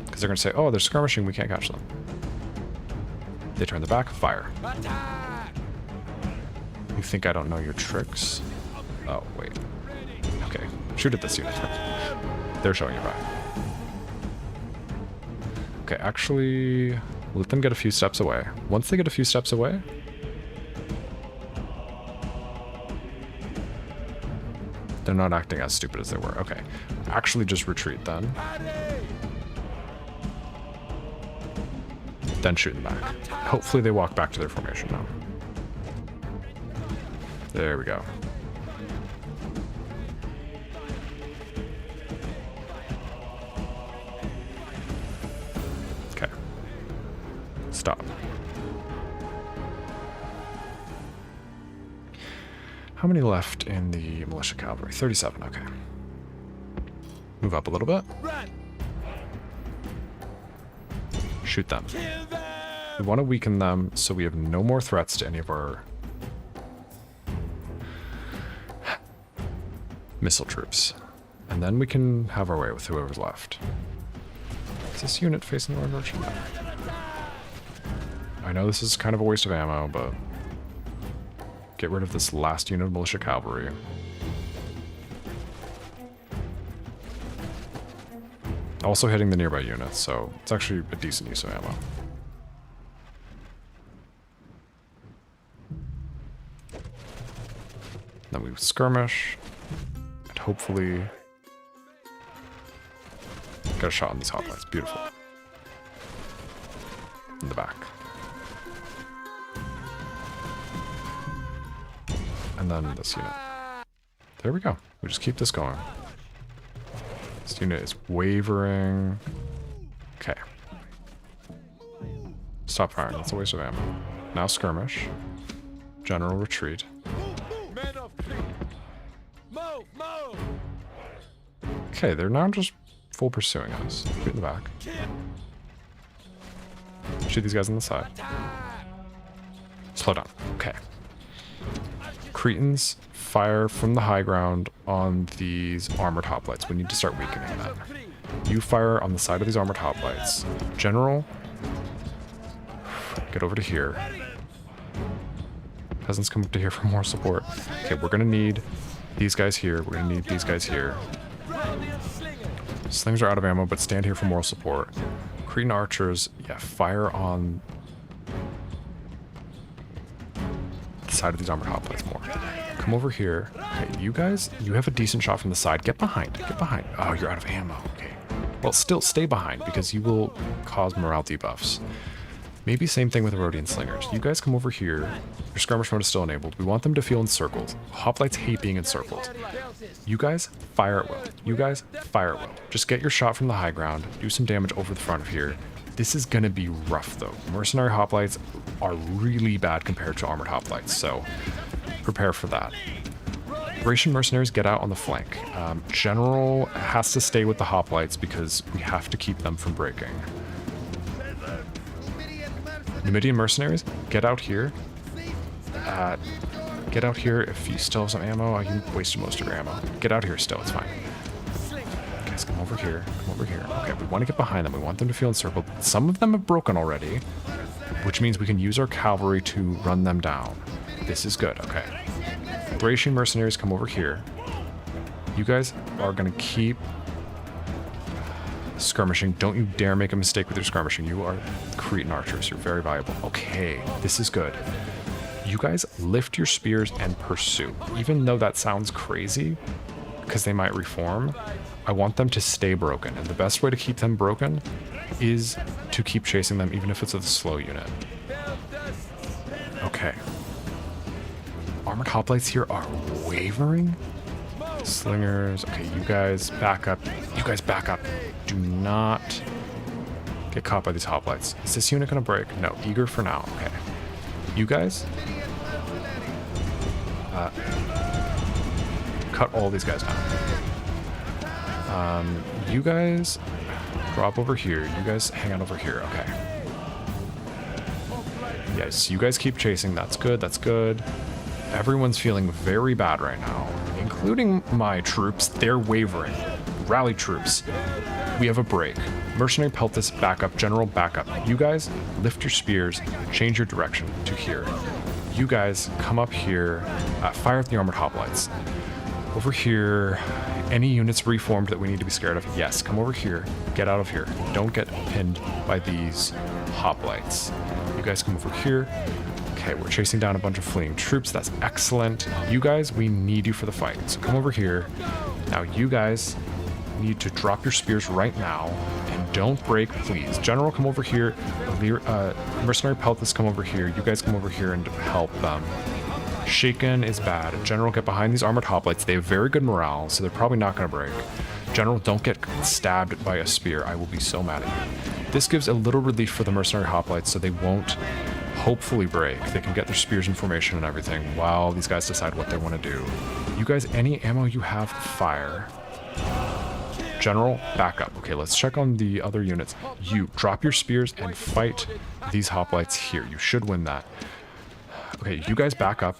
Because they're going to say, oh, they're skirmishing, we can't catch them. They turn their back, fire. Attack. You think I don't know your tricks? Oh, wait. Okay, shoot at this unit. They're showing your back. Okay, actually, let them get a few steps away. Once they get a few steps away, they're not acting as stupid as they were. Okay, actually just retreat then. Hurry. Then shoot them back. Hopefully they walk back to their formation now. There we go. Okay. Stop. How many left in the militia cavalry? 37, okay. Move up a little bit. Run. Shoot them. We want to weaken them so we have no more threats to any of our missile troops. And then we can have our way with whoever's left. Is this unit facing the right direction? I know this is kind of a waste of ammo, but get rid of this last unit of militia cavalry. Also hitting the nearby units, so it's actually a decent use of ammo. Then we skirmish, and hopefully get a shot on these hoplites. Beautiful. In the back. And then this unit. There we go. We just keep this going. This unit is wavering. Okay. Stop firing. That's a waste of ammo. Now skirmish. General retreat. Men of Crete, move, move! Okay, they're now just full pursuing us. Get in the back. Shoot these guys on the side. Slow down. Okay. Cretans fire from the high ground on these armored hoplites. We need to start weakening them. You fire on the side of these armored hoplites. General, get over to here. Peasants come up to here for more support. Okay, we're gonna need these guys here. We're gonna need these guys here. Slings are out of ammo, but stand here for moral support. Cretan archers, yeah, fire on the side of these armored hoplites more. Come over here. Okay, you guys, you have a decent shot from the side. Get behind. Get behind. Oh, you're out of ammo. Okay. Well, still stay behind because you will cause morale debuffs. Maybe same thing with the Rhodian slingers. You guys come over here. Your skirmish mode is still enabled. We want them to feel encircled. Hoplites hate being encircled. You guys fire at will. You guys fire at will. Just get your shot from the high ground. Do some damage over the front of here. This is gonna be rough though. Mercenary hoplites are really bad compared to armored hoplites, so prepare for that. Thracian mercenaries, get out on the flank. General has to stay with the hoplites because we have to keep them from breaking. Numidian mercenaries, get out here. Get out here if you still have some ammo. You wasted most of your ammo. Get out here still, it's fine. Guys, come over here. Come over here. Okay, we want to get behind them. We want them to feel encircled. Some of them have broken already, which means we can use our cavalry to run them down. This is good, okay. Thracian mercenaries, come over here. You guys are going to keep skirmishing. Don't you dare make a mistake with your skirmishing. You are Cretan archers. You're very valuable. Okay, this is good. You guys lift your spears and pursue. Even though that sounds crazy, because they might reform, I want them to stay broken. And the best way to keep them broken is to keep chasing them, even if it's a slow unit. Okay. Armored hoplites here are wavering. Slingers. Okay, you guys back up. You guys back up. Do not get caught by these hoplites. Is this unit gonna break? No. Eager for now. Okay. You guys cut all these guys down. You guys drop over here. You guys hang out over here. Okay. Yes, you guys keep chasing. That's good. That's good. Everyone's feeling very bad right now, including my troops. They're wavering. Rally troops. We have a break. Mercenary Peltis, back up. General, back up. You guys, lift your spears, change your direction to here. You guys, come up here, fire at the armored hoplites. Over here, any units reformed that we need to be scared of? Yes, come over here. Get out of here. Don't get pinned by these hoplites. You guys come over here. Okay, we're chasing down a bunch of fleeing troops. That's excellent. You guys, we need you for the fight. So come over here. Now you guys need to drop your spears right now and don't break, please. General, come over here. Mercenary Peltis, come over here. You guys come over here and help them. Shaken is bad. General, get behind these armored hoplites. They have very good morale, so they're probably not going to break. General, don't get stabbed by a spear. I will be so mad at you. This gives a little relief for the mercenary hoplites, so they won't hopefully break. They can get their spears in formation and everything while these guys decide what they want to do. You guys, any ammo you have, fire. General, back up. Okay, let's check on the other units. You drop your spears and fight these hoplites here. You should win that. Okay, you guys back up.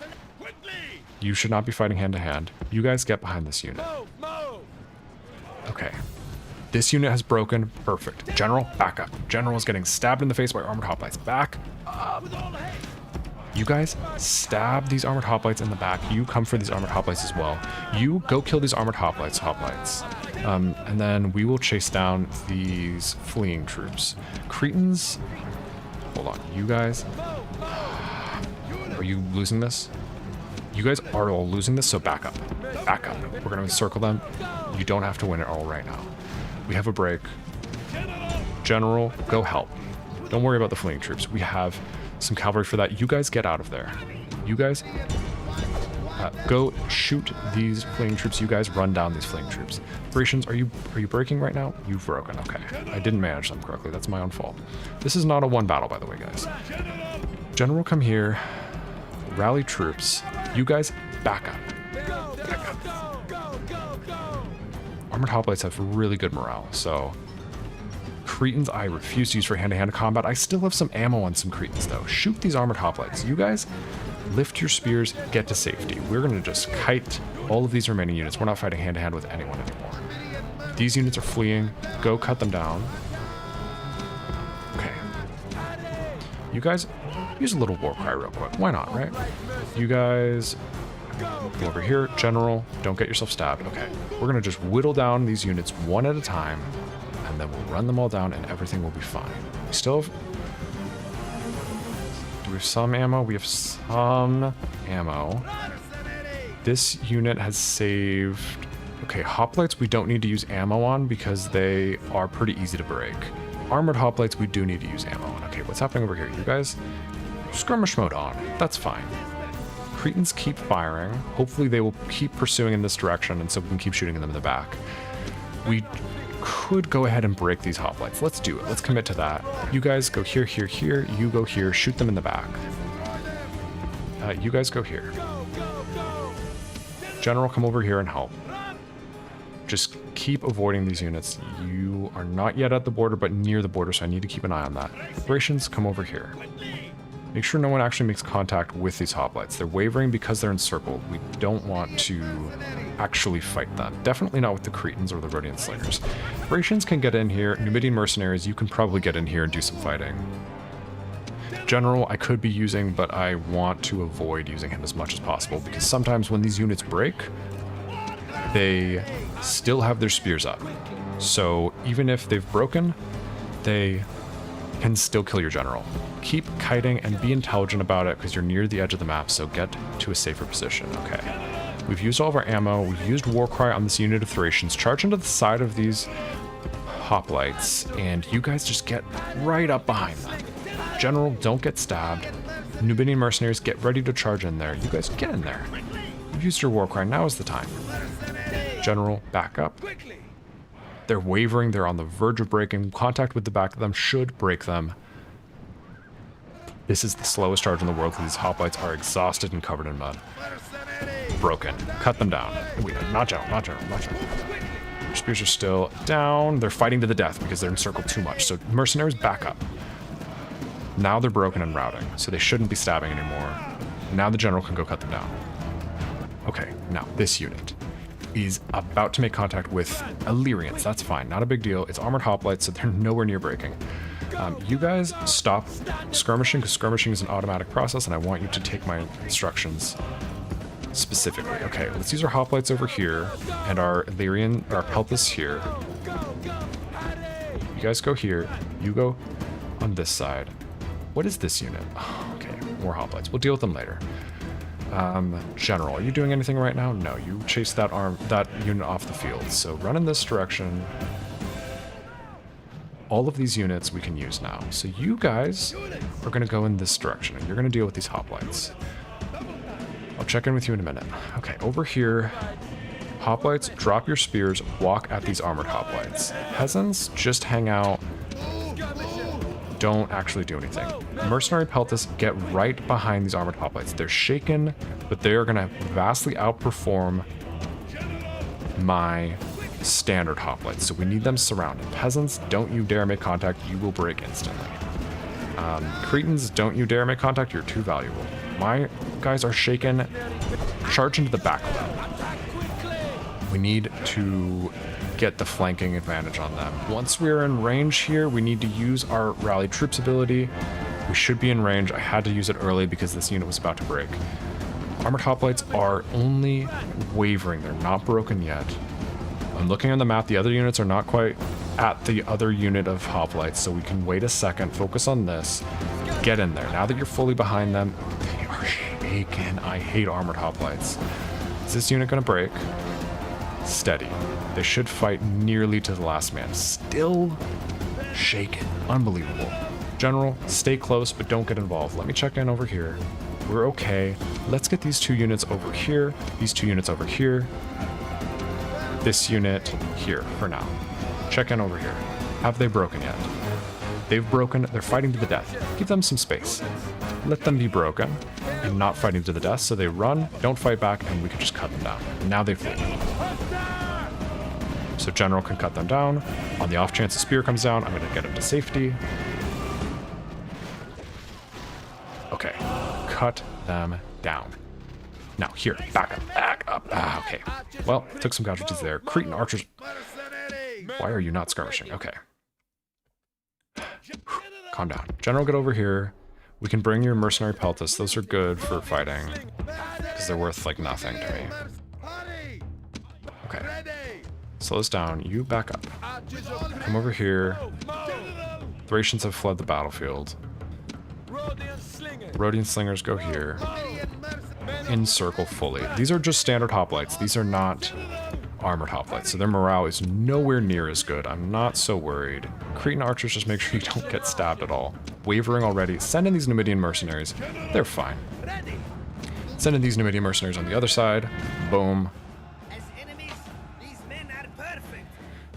You should not be fighting hand to hand. You guys get behind this unit. Okay. This unit has broken. Perfect. General, back up. General is getting stabbed in the face by armored hoplites. Back up. You guys stab these armored hoplites in the back. You come for these armored hoplites as well. You go kill these armored hoplites. And then we will chase down these fleeing troops. Cretans. Hold on. You guys. Are you losing this? You guys are all losing this, so back up. Back up. We're going to encircle them. You don't have to win it all right now. We have a break. General, go help. Don't worry about the fleeing troops. We have some cavalry for that. You guys get out of there. You guys go shoot these fleeing troops. You guys run down these fleeing troops. Thracians, are you breaking right now? You've broken. Okay. I didn't manage them correctly. That's my own fault. This is not a one battle, by the way, guys. General, come here. Rally troops. You guys back up. Back up. Armored hoplites have really good morale, so Cretans I refuse to use for hand-to-hand combat. I still have some ammo on some Cretans though. Shoot these armored hoplites. You guys lift your spears, get to safety. We're gonna just kite all of these remaining units. We're not fighting hand-to-hand with anyone anymore. These units are fleeing. Go cut them down. Okay. You guys use a little war cry real quick. Why not, right? You guys go over here. General, don't get yourself stabbed. Okay. We're going to just whittle down these units one at a time, and then we'll run them all down, and everything will be fine. We still have... Do we have some ammo? We have some ammo. This unit has saved... Okay, hoplites we don't need to use ammo on because they are pretty easy to break. Armored hoplites we do need to use ammo on. Okay, what's happening over here? You guys... Skirmish mode on. That's fine. Cretans keep firing. Hopefully they will keep pursuing in this direction, and so we can keep shooting them in the back. We could go ahead and break these hoplites. Let's do it. Let's commit to that. You guys go here, here, here. You go here. Shoot them in the back. You guys go here. General, come over here and help. Just keep avoiding these units. You are not yet at the border, but near the border, so I need to keep an eye on that. Thracians, come over here. Make sure no one actually makes contact with these hoplites. They're wavering because they're encircled. We don't want to actually fight them. Definitely not with the Cretans or the Rhodian Slingers. Thracians can get in here. Numidian mercenaries, you can probably get in here and do some fighting. General, I could be using, but I want to avoid using him as much as possible because sometimes when these units break, they still have their spears up. So even if they've broken, they can still kill your general. Keep kiting and be intelligent about it because you're near the edge of the map, so get to a safer position. Okay. We've used all of our ammo. We've used Warcry on this unit of Thracians. Charge into the side of these hoplites, and you guys just get right up behind them. General, don't get stabbed. Numidian mercenaries, get ready to charge in there. You guys get in there. You've used your Warcry. Now is the time. General, back up. They're wavering. They're on the verge of breaking. Contact with the back of them should break them. This is the slowest charge in the world because these hoplites are exhausted and covered in mud. Broken. Cut them down. Wait, not general, not general, not general. Their spears are still down. They're fighting to the death because they're encircled too much. So mercenaries, back up. Now they're broken and routing, so they shouldn't be stabbing anymore. Now the general can go cut them down. Okay, now this unit is about to make contact with Illyrians. That's fine, not a big deal. It's armored hoplites, so they're nowhere near breaking. You guys stop skirmishing, because skirmishing is an automatic process, and I want you to take my instructions specifically. Okay, let's use our hoplites over here, and our Illyrian, our Peltas here. You guys go here. You go on this side. What is this unit? Oh, okay, more hoplites. We'll deal with them later. General, are you doing anything right now? No, you chased that unit off the field. So run in this direction. All of these units we can use now. So you guys are going to go in this direction, and you're going to deal with these hoplites. I'll check in with you in a minute. Okay, over here, hoplites, drop your spears, walk at these armored hoplites. Peasants, just hang out. Don't actually do anything. Mercenary Peltas, get right behind these armored hoplites. They're shaken, but they are going to vastly outperform my standard hoplites, so we need them surrounded. Peasants, don't you dare make contact, you will break instantly. Cretans, don't you dare make contact, you're too valuable. My guys are shaken. Charge into the back of them. We need to get the flanking advantage on them. Once we're in range here, we need to use our rally troops ability. We should be in range. I had to use it early because this unit was about to break. Armored hoplites are only wavering. They're not broken yet. I'm looking on the map. The other units are not quite at the other unit of hoplites, so we can wait a second, focus on this, get in there. Now that you're fully behind them, they are shaken. I hate armored hoplites. Is this unit gonna break? Steady. They should fight nearly to the last man. Still shaken. Unbelievable. General, stay close, but don't get involved. Let me check in over here. We're okay. Let's get these 2 units over here, these 2 units over here, this unit here for now. Check in over here. Have they broken yet? They've broken. They're fighting to the death. Give them some space. Let them be broken and not fighting to the death, so they run, don't fight back, and we can just cut them down. Now they flee. So General can cut them down. On the off chance a spear comes down, I'm going to get him to safety. Okay. Cut them down. Now, here. Back up. Back up. Ah, okay. Well, took some casualties there. Cretan archers. Why are you not skirmishing? Okay. Calm down. General, get over here. We can bring your mercenary peltas. Those are good for fighting. Because they're worth, like, nothing to me. Okay. Slow us down. You back up. Come over here. Thracians have fled the battlefield. Rhodian slingers go here. Encircle fully. These are just standard hoplites. These are not armored hoplites, so their morale is nowhere near as good. I'm not so worried. Cretan archers, just make sure you don't get stabbed at all. Wavering already. Send in these Numidian mercenaries. They're fine. Send in these Numidian mercenaries on the other side. Boom. As enemies, these men are perfect.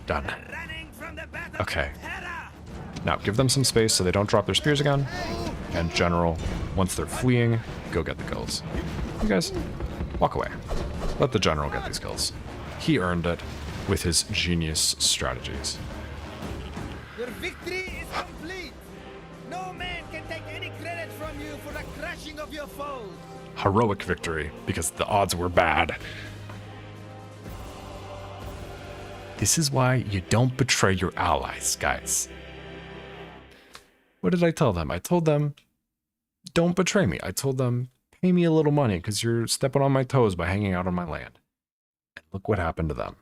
Done. Running from the battle Okay. of Terra. Now, give them some space so they don't drop their spears again. And General, once they're fleeing, go get the kills. You guys, walk away. Let the General get these kills. He earned it with his genius strategies. Your victory is complete. No man can take any credit from you for the crushing of your foes. Heroic victory, because the odds were bad. This is why you don't betray your allies, guys. What did I tell them? I told them, don't betray me. I told them, pay me a little money because you're stepping on my toes by hanging out on my land. And look what happened to them.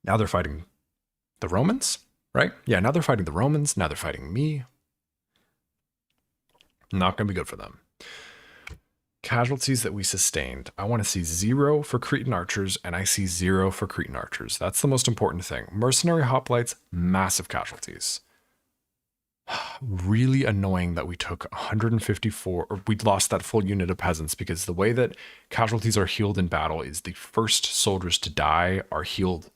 Now they're fighting the Romans, right? Yeah, now they're fighting the Romans. Now they're fighting me. Not going to be good for them. Casualties that we sustained. I want to see 0 for Cretan archers, and I see 0 for Cretan archers. That's the most important thing. Mercenary hoplites, massive casualties. Really annoying that we took 154, or we lost that full unit of peasants, because the way that casualties are healed in battle is the first soldiers to die are healed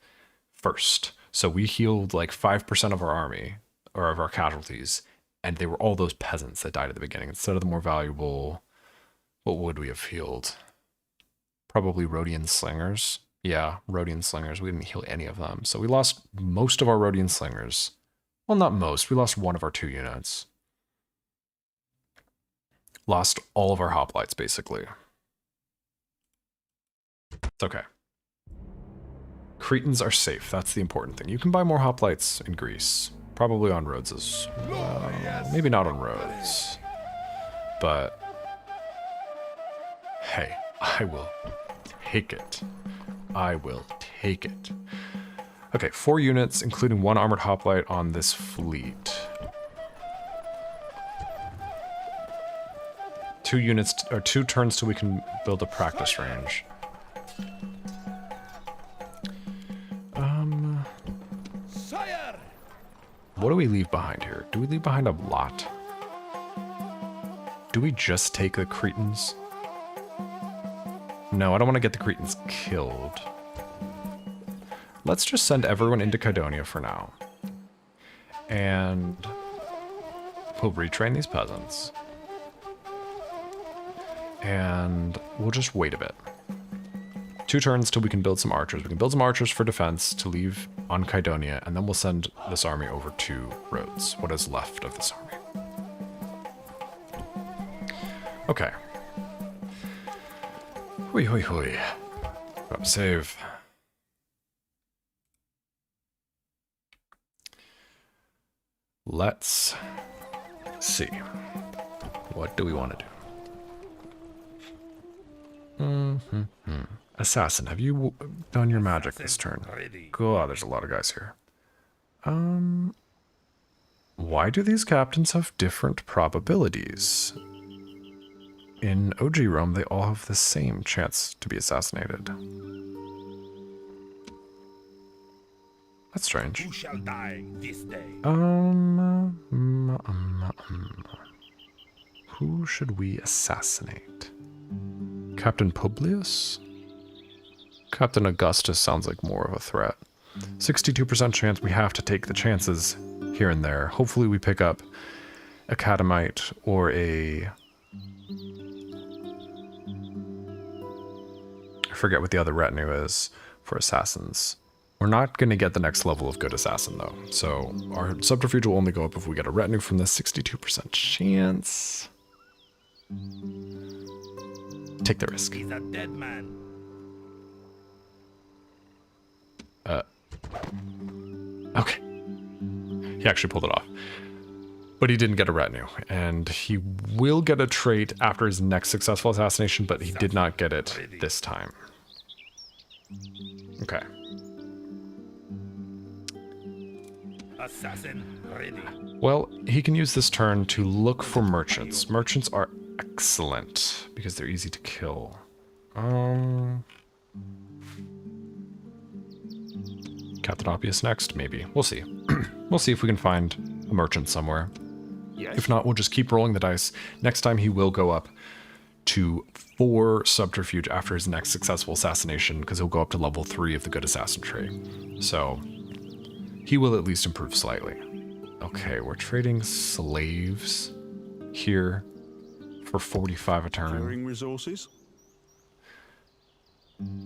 first. So we healed like 5% of our army, or of our casualties, and they were all those peasants that died at the beginning instead of the more valuable. What would we have healed? Probably Rhodian slingers. Yeah, Rhodian slingers. We didn't heal any of them. So we lost most of our Rhodian slingers. Well, not most. We lost 1 of our 2 units. Lost all of our hoplites, basically. It's okay. Cretans are safe. That's the important thing. You can buy more hoplites in Greece. Probably on roads as well. Maybe not on roads. But hey, I will take it. I will take it. Okay, 4 units, including 1 armored hoplite on this fleet. 2 units, or 2 turns till we can build a practice range. What do we leave behind here? Do we leave behind a lot? Do we just take the Cretans? No, I don't want to get the Cretans killed. Let's just send everyone into Kydonia for now. And we'll retrain these peasants. And we'll just wait a bit. 2 turns till we can build some archers. We can build some archers for defense to leave on Kydonia, and then we'll send this army over to Rhodes, what is left of this army. Okay. Hui, hui, hui. Grab save. Let's see. What do we want to do? Assassin, have you done your magic this turn? Ready. God, there's a lot of guys here. Why do these captains have different probabilities? In OG Rome, they all have the same chance to be assassinated. That's strange. Who shall die this day? Who should we assassinate? Captain Publius? Captain Augustus sounds like more of a threat. 62% chance. We have to take the chances here and there. Hopefully we pick up a Catamite or a... I forget what the other retinue is for assassins. We're not going to get the next level of good assassin, though. So our subterfuge will only go up if we get a retinue from this 62% chance. Take the risk. He's a dead man. Okay. He actually pulled it off. But he didn't get a retinue. And he will get a trait after his next successful assassination, but he did not get it this time. Okay. Assassin ready. Well, he can use this turn to look for merchants. Merchants are excellent because they're easy to kill. Captain Obvious next, maybe. We'll see. We'll see if we can find a merchant somewhere. Yes. If not, we'll just keep rolling the dice. Next time he will go up to 4 subterfuge after his next successful assassination, because he'll go up to level 3 of the good assassin trait. So he will at least improve slightly. Okay, we're trading slaves here for 45 a turn. Clearing resources.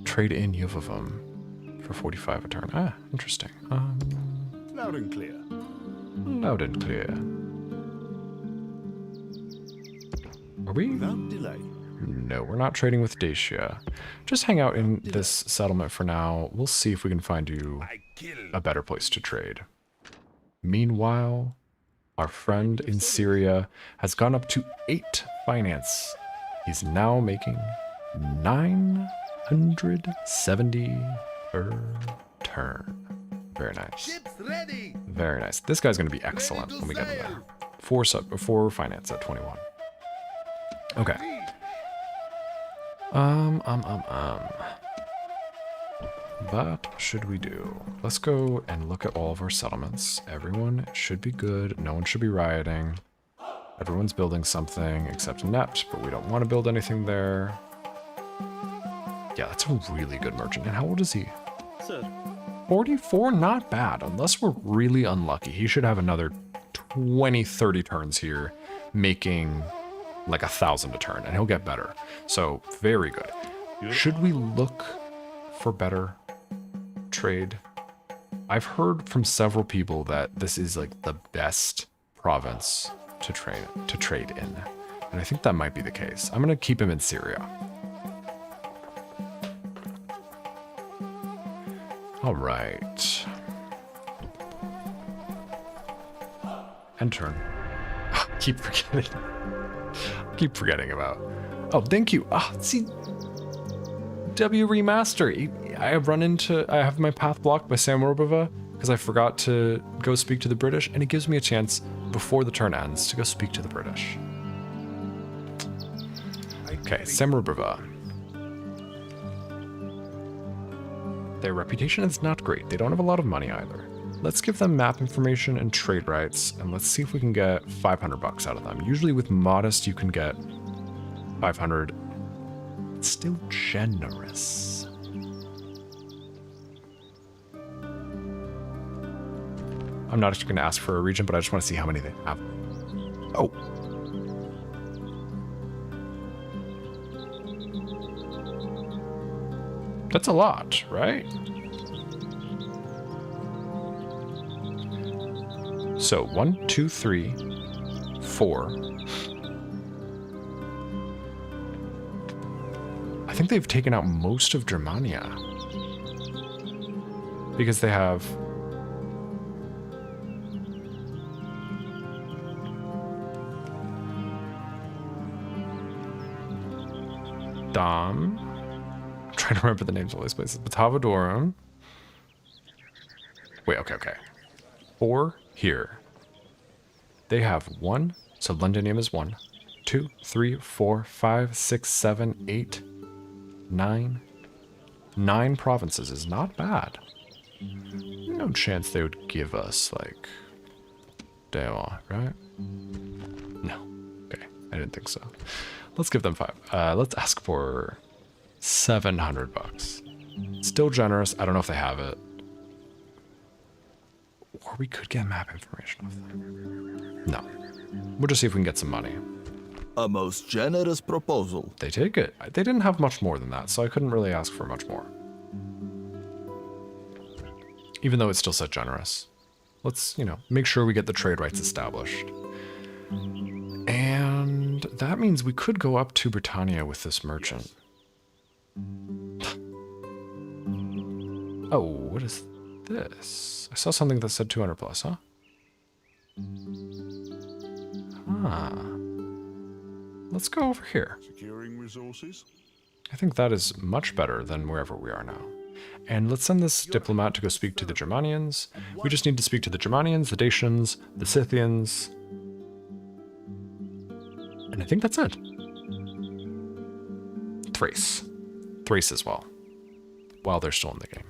Trade in Yuvavum for 45 a turn. Ah, interesting. Loud and clear. Loud and clear. Are we? Without delay. No, we're not trading with Dacia. Just hang out in this settlement for now. We'll see if we can find you I kill. a better place to trade. Meanwhile, our friend in Syria has gone up to 8 finance. He's now making 970 per turn. Very nice. Ships ready. Very nice. This guy's going to be excellent when we get him there. 4 finance at 21. Okay. What should we do? Let's go and look at all of our settlements. Everyone should be good. No one should be rioting. Everyone's building something except Nept, but we don't want to build anything there. Yeah, that's a really good merchant. And how old is he? Sir. 44? Not bad. Unless we're really unlucky. He should have another 20, 30 turns here, making like 1,000 a turn, and he'll get better. So, very good. Should we look for better trade? I've heard from several people that this is like the best province to trade in. And I think that might be the case. I'm going to keep him in Syria. All right. End turn. Keep forgetting about. Oh, thank you. See, W Remaster. I have my path blocked by Samorbova because I forgot to go speak to the British, and it gives me a chance before the turn ends to go speak to the British. Okay, Samorbova. Their reputation is not great. They don't have a lot of money either. Let's give them map information and trade rights, and let's see if we can get 500 bucks out of them. Usually with modest, you can get 500. It's still generous. I'm not actually going to ask for a region, but I just want to see how many they have. Oh. That's a lot, right? So 1, 2, 3, 4. I think they've taken out most of Germania. Because they have... Dam. I'm trying to remember the names of all these places. Batavodorum. Wait, okay. 4 here. They have 1. So Londinium is 1, 2, 3, 4, 5, 6, 7, 8, 9. 9 provinces is not bad. No chance they would give us, like, Daewon, right? No. Okay, I didn't think so. Let's give them 5. Let's ask for 700 bucks. Still generous. I don't know if they have it. Or we could get map information off them. No. We'll just see if we can get some money. A most generous proposal. They take it. They didn't have much more than that, so I couldn't really ask for much more. Even though it still said generous. Let's, make sure we get the trade rights established. And that means we could go up to Britannia with this merchant. Oh, what is this? I saw something that said 200 plus, huh? Let's go over here. Securing resources. I think that is much better than wherever we are now. And let's send this diplomat to go speak to the Germanians. We just need to speak to the Germanians, the Dacians, the Scythians. And I think that's it. Thrace. Thrace as well. While they're still in the game.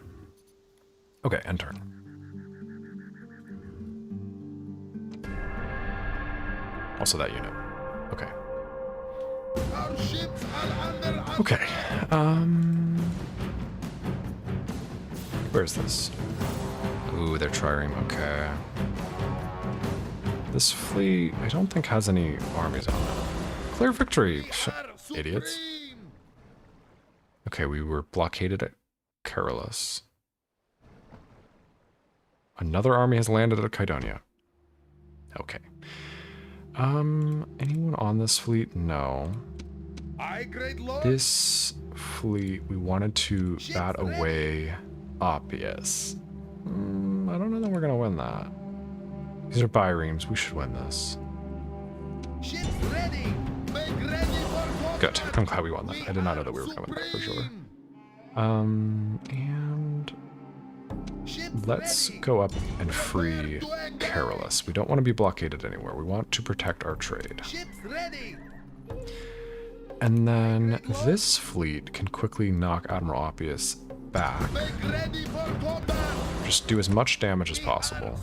Okay, end turn. Also that unit. Okay. Okay. Where's this? Ooh, they're trireme. Okay. This fleet, I don't think has any armies on it. Clear victory, idiots. Okay, we were blockaded at Carolus. Another army has landed at Kydonia. Okay. Anyone on this fleet? No. This fleet, we wanted to bat away Oppius. I don't know that we're gonna win that. These are biremes. We should win this. Good. I'm glad we won that. I did not know that we were gonna win that for sure. And let's go up and free Carolus. We don't want to be blockaded anywhere. We want to protect our trade. And then this fleet can quickly knock Admiral Oppius back. Just do as much damage as possible.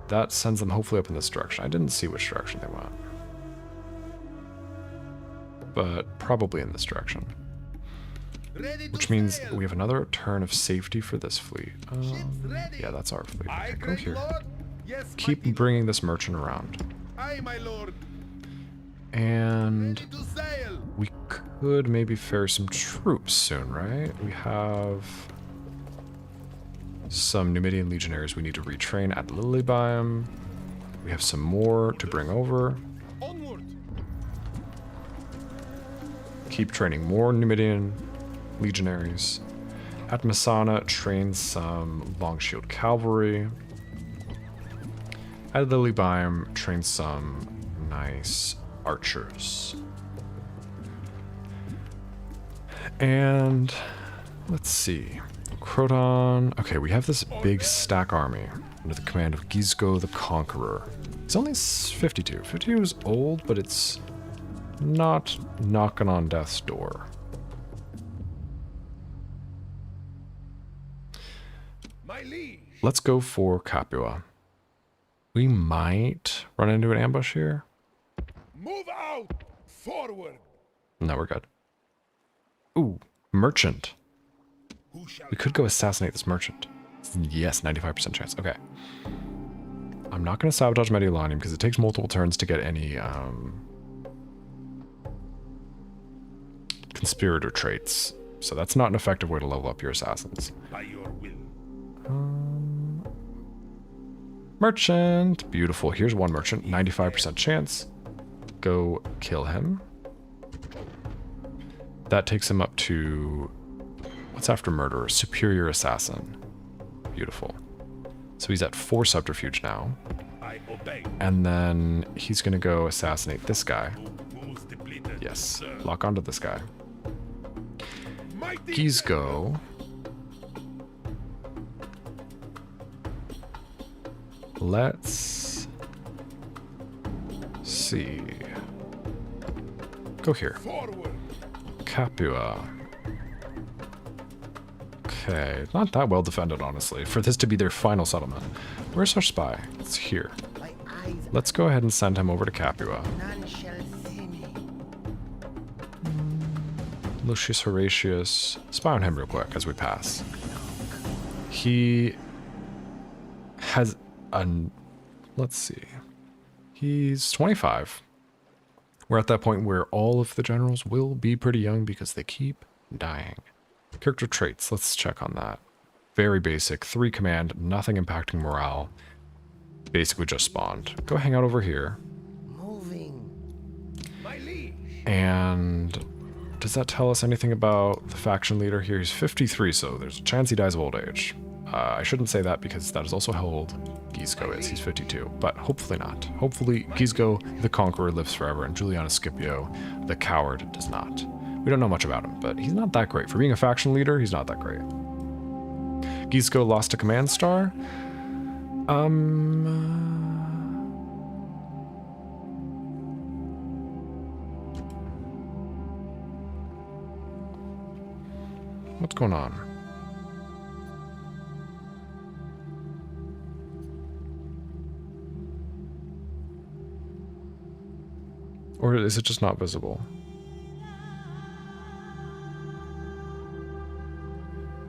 That sends them hopefully up in this direction. I didn't see which direction they went. But probably in this direction. Which means we have another turn of safety for this fleet. Yeah, that's our fleet. Okay, go here. Keep bringing this merchant around. And we could maybe ferry some troops soon, right? We have some Numidian legionaries we need to retrain at Lilybium. We have some more to bring over. Keep training more Numidian legionaries. At Messana, train some long shield cavalry. At Lilybium, train some nice archers. And let's see. Croton. Okay, we have this big stack army under the command of Gisgo the Conqueror. It's only 52. 52 is old, but it's not knocking on death's door. Let's go for Capua. We might run into an ambush here. Move out! Forward! No, we're good. Ooh, merchant. We could go assassinate this merchant. Yes, 95% chance. Okay. I'm not going to sabotage Mediolanium because it takes multiple turns to get any conspirator traits So that's not an effective way to level up your assassins. By your will. Merchant. Beautiful. Here's one merchant. 95% chance. Go kill him. That takes him up to... What's after murderer? Superior assassin. Beautiful. So he's at 4 subterfuge now. I obey. And then he's going to go assassinate this guy. Moves depleted. Yes. Sir. Lock onto this guy. Mighty He's go. Let's see. Go here. forward. Capua. Okay, not that well defended, honestly, for this to be their final settlement. Where's our spy? It's here. My eyes, Let's go ahead and send him over to Capua. none shall see me. Lucius Horatius. Spy on him real quick as we pass. He has let's see. He's 25. We're at that point where all of the generals will be pretty young because they keep dying. Character traits, let's check on that. Very basic, 3 command, nothing impacting morale. Basically just spawned. Go hang out over here. Moving. My liege. And does that tell us anything about the faction leader here? He's 53, so there's a chance he dies of old age. I shouldn't say that because that is also how old Gisco is. He's 52, but hopefully not. Hopefully Gisco, the Conqueror, lives forever, and Julianus Scipio, the Coward, does not. We don't know much about him, but he's not that great. For being a faction leader, he's not that great. Gisco lost a command star. What's going on? Or is it just not visible?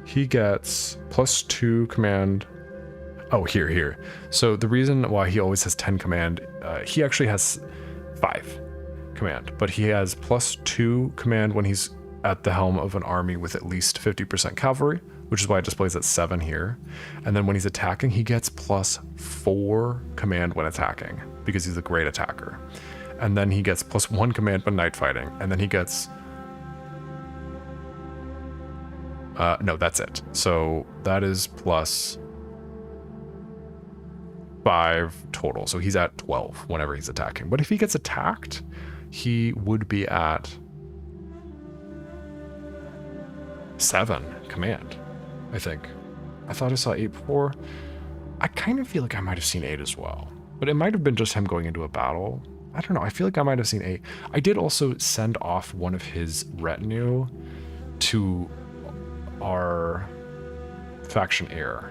He gets +2 command. Oh, here. So the reason why he always has 10 command, he actually has 5 command, but he has +2 command when he's at the helm of an army with at least 50% cavalry, which is why it displays at 7 here. And then when he's attacking, he gets +4 command when attacking because he's a great attacker. And then he gets +1 command when night fighting, and then he gets... no, that's it. So that is +5 total. So he's at 12 whenever he's attacking. But if he gets attacked, he would be at 7 command, I think. I thought I saw 8 before. I kind of feel like I might have seen 8 as well. But it might have been just him going into a battle. I don't know. I feel like I might have seen 8. I did also send off one of his retinue to our faction heir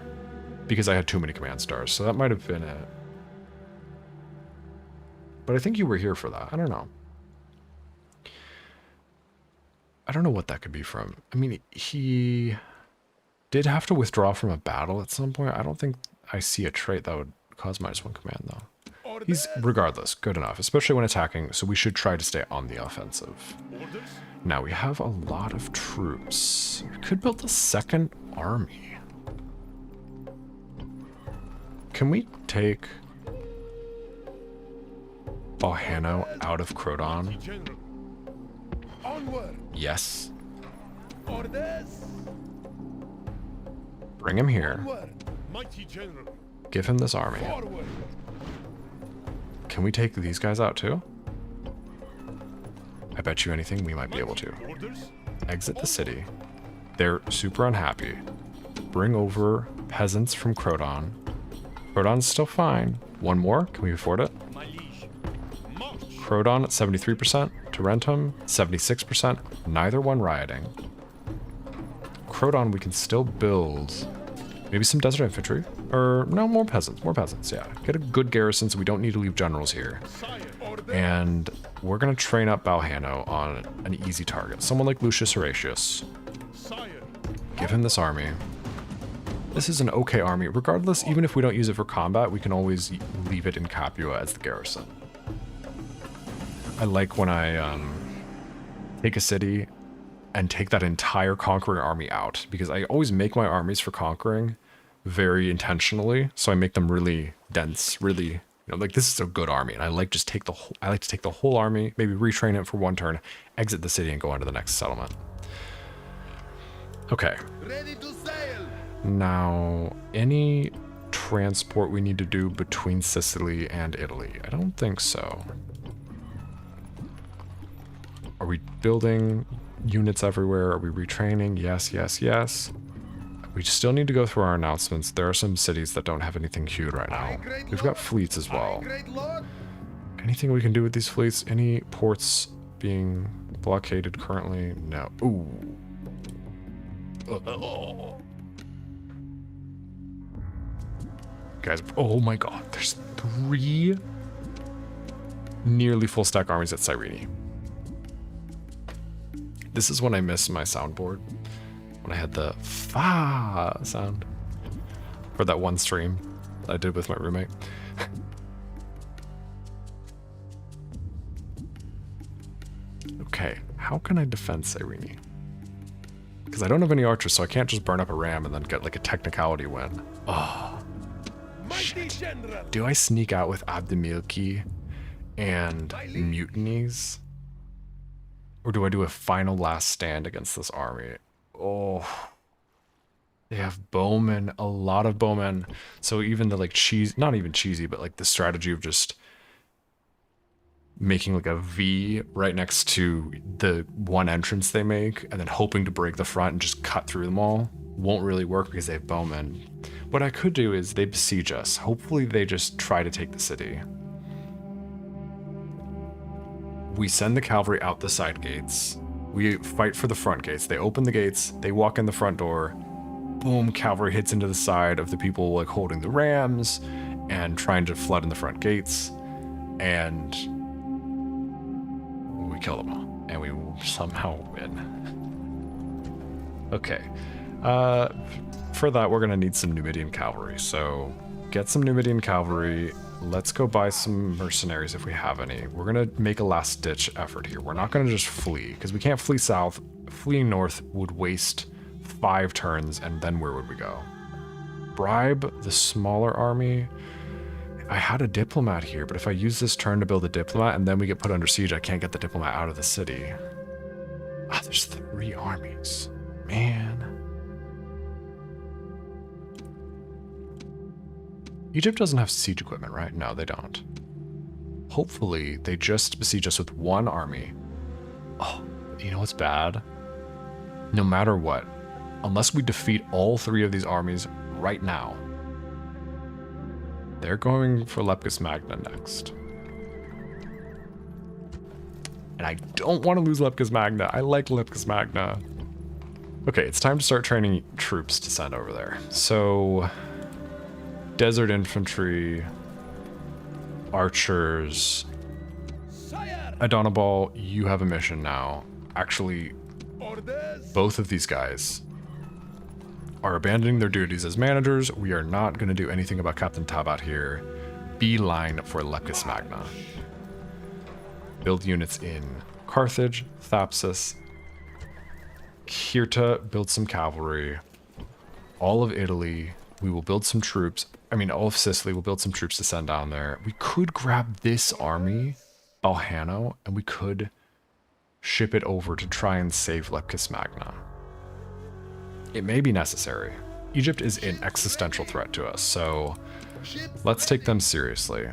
because I had too many command stars. So that might have been it. But I think you were here for that. I don't know. I don't know what that could be from. I mean, he did have to withdraw from a battle at some point. I don't think I see a trait that would cause -1 command, though. He's, regardless, good enough, especially when attacking, so we should try to stay on the offensive. Orders. Now, we have a lot of troops. We could build a second army. Can we take Balhano out of Crodon? General. Onward. Yes. Orders. Bring him here. Onward. Mighty general. Give him this army. Forward. Can we take these guys out too? I bet you anything we might be able to. Orders. Exit the city. They're super unhappy. Bring over peasants from Crodon. Crodon's still fine. One more? Can we afford it? My liege. March. Crodon at 73%. Tarentum, 76%. Neither one rioting. Crodon, we can still build maybe some desert infantry. Or, no, more peasants. More peasants, yeah. Get a good garrison so we don't need to leave generals here. Sire. Order. And we're going to train up Balhano on an easy target. Someone like Lucius Horatius. Sire. Give him this army. This is an okay army. Regardless, even if we don't use it for combat, we can always leave it in Capua as the garrison. I like when I take a city and take that entire conquering army out, because I always make my armies for conquering very intentionally, so I make them really dense, really, you know, like this is a good army, and I like to take the whole army, maybe retrain it for one turn, exit the city, and go on to the next settlement. Okay. Ready to sail. Now, any transport we need to do between Sicily and Italy? I don't think so. Are we building units everywhere? Are we retraining? Yes, yes, yes. We still need to go through our announcements. There are some cities that don't have anything queued right now. We've got fleets as well. Anything we can do with these fleets? Any ports being blockaded currently? No. Ooh. Guys, oh my god, there's 3 nearly full stack armies at Cyrene. This is when I miss my soundboard. When I had the fa sound for that one stream that I did with my roommate. Okay, how can I defend Cyrene? Because I don't have any archers, so I can't just burn up a ram and then get like a technicality win. Oh, shit. Do I sneak out with Abdemilki and mutinies? Or do I do a final last stand against this army? Oh, they have bowmen, a lot of bowmen. So even the like not even cheesy, but like the strategy of just making like a V right next to the one entrance they make and then hoping to break the front and just cut through them all won't really work because they have bowmen. What I could do is they besiege us. Hopefully they just try to take the city. We send the cavalry out the side gates. We fight for the front gates. They open the gates. They walk in the front door. Boom, cavalry hits into the side of the people like holding the rams and trying to flood in the front gates. And we kill them all. And we somehow win. Okay. For that, we're going to need some Numidian cavalry. So get some Numidian cavalry. Let's go buy some mercenaries if we have any. We're going to make a last-ditch effort here. We're not going to just flee, because we can't flee south. Fleeing north would waste 5 turns, and then where would we go? Bribe the smaller army. I had a diplomat here, but if I use this turn to build a diplomat and then we get put under siege, I can't get the diplomat out of the city. Ah, there's 3 armies. Man. Egypt doesn't have siege equipment, right? No, they don't. Hopefully, they just besiege us with 1 army. Oh, you know what's bad? No matter what, unless we defeat all 3 of these armies right now, they're going for Leptis Magna next. And I don't want to lose Leptis Magna. I like Leptis Magna. Okay, it's time to start training troops to send over there. So, desert infantry, archers. Adonabal, you have a mission now. Actually, both of these guys are abandoning their duties as managers. We are not going to do anything about Captain Tabat here. Beeline for Leptis Magna. Build units in Carthage, Thapsus, Cirta, build some cavalry. All of Italy, we will build some troops. I mean, all of Sicily will build some troops to send down there. We could grab this army, Balhano, and we could ship it over to try and save Leptis Magna. It may be necessary. Egypt is an existential threat to us, so let's take them seriously.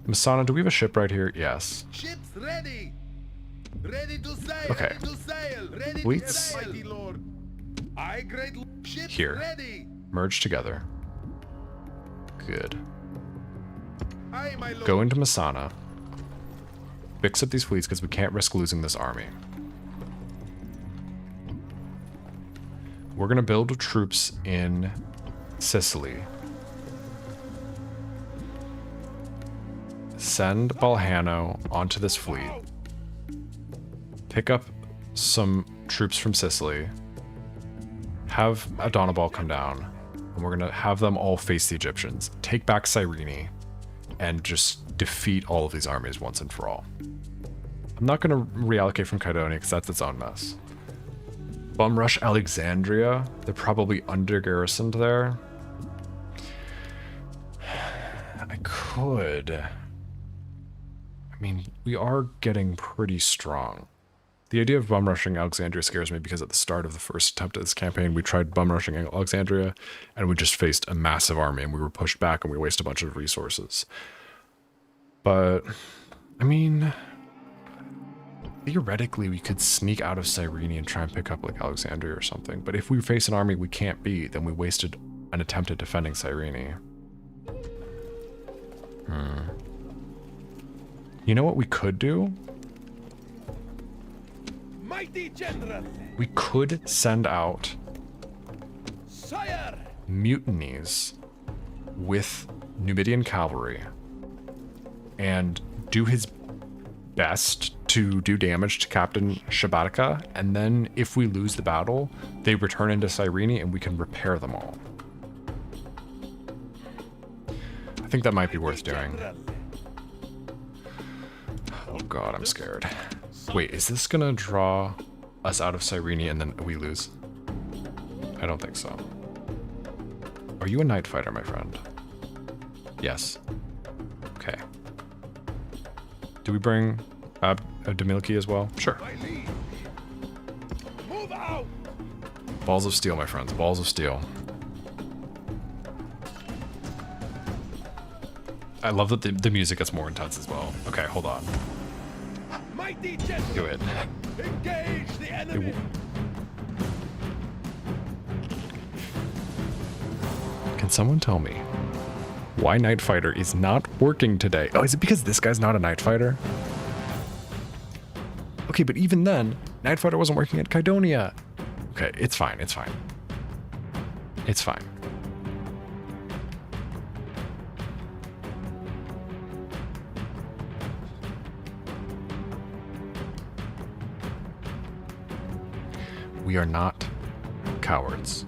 Masana, do we have a ship right here? Yes. Ships ready. Ready to sail. Okay. Ready to sail. Ready Fleets. to mighty lord. I great ships Here. ready. Merge together. Good. Aye, my lord. Go into Masana. Fix up these fleets because we can't risk losing this army. We're going to build troops in Sicily. Send Balhano onto this fleet. Pick up some troops from Sicily. Have Adonabal come down. And we're going to have them all face the Egyptians. Take back Cyrene. And just defeat all of these armies once and for all. I'm not going to reallocate from Kydonia because that's its own mess. Bum rush Alexandria. They're probably under garrisoned there. I could. I mean, we are getting pretty strong. The idea of bum rushing Alexandria scares me because at the start of the first attempt at this campaign, we tried bum rushing Alexandria and we just faced a massive army and we were pushed back and we wasted a bunch of resources. But, I mean, theoretically, we could sneak out of Cyrene and try and pick up like Alexandria or something. But if we face an army we can't beat, then we wasted an attempt at defending Cyrene. You know what we could do? Mighty general, We could send out sire, mutinies with Numidian cavalry and do his best to do damage to Captain Shabatica, and then if we lose the battle, they return into Cyrene and we can repair them all. I think that might be worth doing. Oh god, I'm scared. Wait, is this gonna draw us out of Cyrene and then we lose? I don't think so. Are you a night fighter, my friend? Yes. Okay. Do we bring Demilki as well? Sure. move out! Balls of steel, my friends. Balls of steel. I love that the music gets more intense as well. Okay, hold on. Mighty general, Do it. engage the enemy! Can someone tell me why Night Fighter is not working today? Oh, is it because this guy's not a Night Fighter? Okay, but even then, Night Fighter wasn't working at Kydonia. Okay, it's fine, it's fine. It's fine. We are not cowards.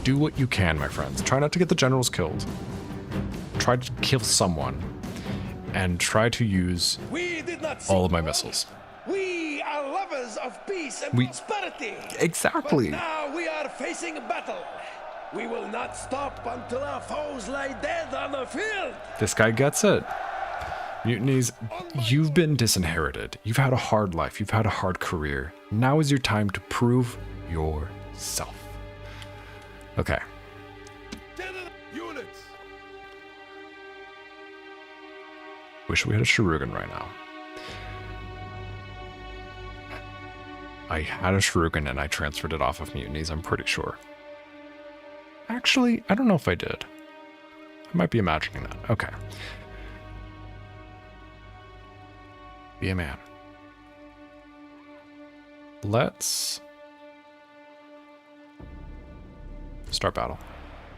Do what you can, my friends. Try not to get the generals killed. Try to kill someone. And try to use We did not seek all of my war. missiles. We are lovers of peace and prosperity. Exactly. But now we are facing battle. We will not stop until our foes lie dead on the field. This guy gets it. Mutinies, you've been disinherited. You've had a hard life. You've had a hard career. Now is your time to prove yourself. Okay. Units. Wish we had a Shuriken right now. I had a Shuriken and I transferred it off of Mutinies, I'm pretty sure. Actually, I don't know if I did. I might be imagining that. Okay. Be a man. Let's start battle.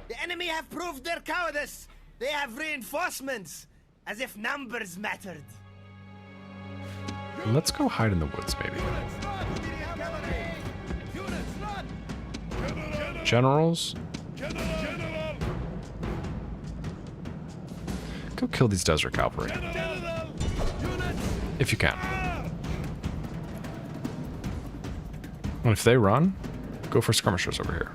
The enemy have proved their cowardice. They have reinforcements, as if numbers mattered. Let's go hide in the woods, maybe. Generals. Go kill these desert cavalry. If you can. And if they run, go for skirmishers over here.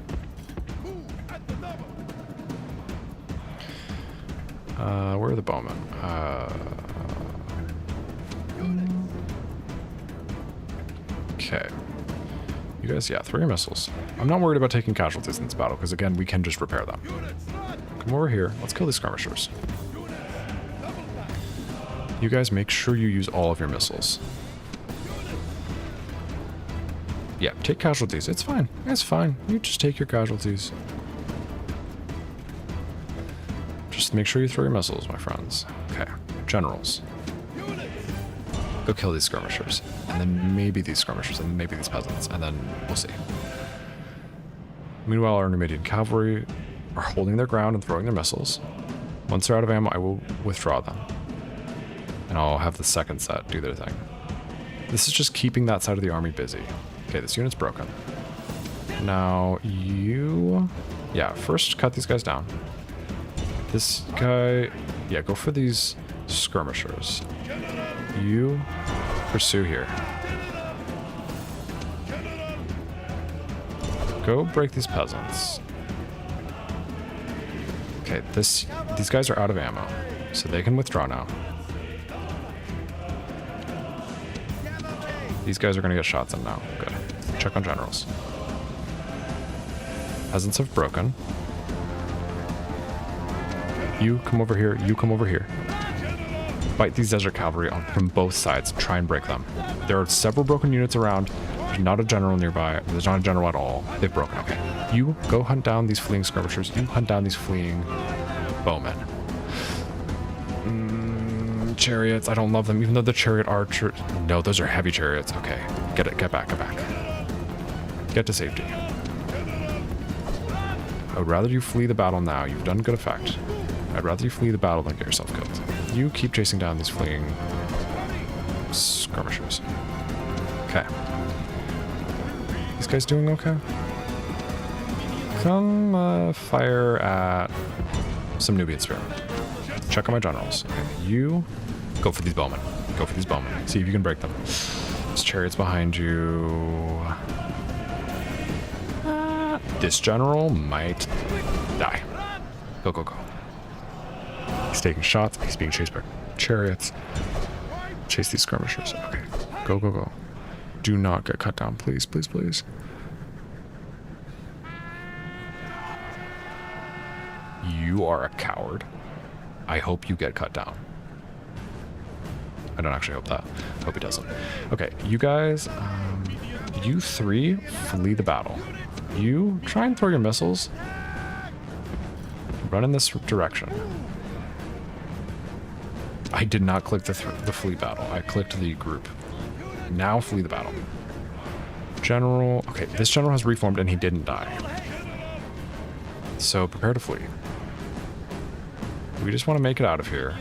Where are the bowmen? Okay. You guys, yeah, throw your missiles. I'm not worried about taking casualties in this battle, because again, we can just repair them. Come over here. Let's kill these skirmishers. You guys, make sure you use all of your missiles. Yeah, take casualties. It's fine. It's fine. You just take your casualties. Just make sure you throw your missiles, my friends. Okay. Generals. Go kill these skirmishers. And then maybe these skirmishers, and maybe these peasants, and then we'll see. Meanwhile, our Numidian cavalry are holding their ground and throwing their missiles. Once they're out of ammo, I will withdraw them. And I'll have the second set do their thing. This is just keeping that side of the army busy. Okay, this unit's broken. Now you... Yeah, first cut these guys down. This guy... Yeah, go for these skirmishers. You pursue here. Go break these peasants. Okay, these guys are out of ammo, so they can withdraw now. These guys are gonna get shots in now. Good. Check on generals. Peasants have broken. You come over here. You come over here. Fight these desert cavalry from both sides. Try and break them. There are several broken units around. There's not a general nearby. There's not a general at all. They've broken. Okay. You go hunt down these fleeing skirmishers. You hunt down these fleeing bowmen. Chariots. I don't love them, even though the chariot archers... No, those are heavy chariots. Okay. Get it. Get back. Get back. Get to safety. I would rather you flee the battle now. You've done good effect. I'd rather you flee the battle than get yourself killed. You keep chasing down these fleeing skirmishers. Okay. These guys doing okay? Come fire at some Nubian spearmen. Check on my generals. Okay. You go for these bowmen. Go for these bowmen. See if you can break them. This chariot's behind you. This general might die. Go, go, go. He's taking shots. He's being chased by chariots. Chase these skirmishers. Okay. Go, go, go. Do not get cut down, please, please, please. You are a coward. I hope you get cut down. I don't actually hope that. I hope he doesn't. Okay, you guys, you three flee the battle. You try and throw your missiles. Run in this direction. I did not click the flee battle. I clicked the group. Now flee the battle. General. Okay, this general has reformed and he didn't die. So prepare to flee. We just want to make it out of here.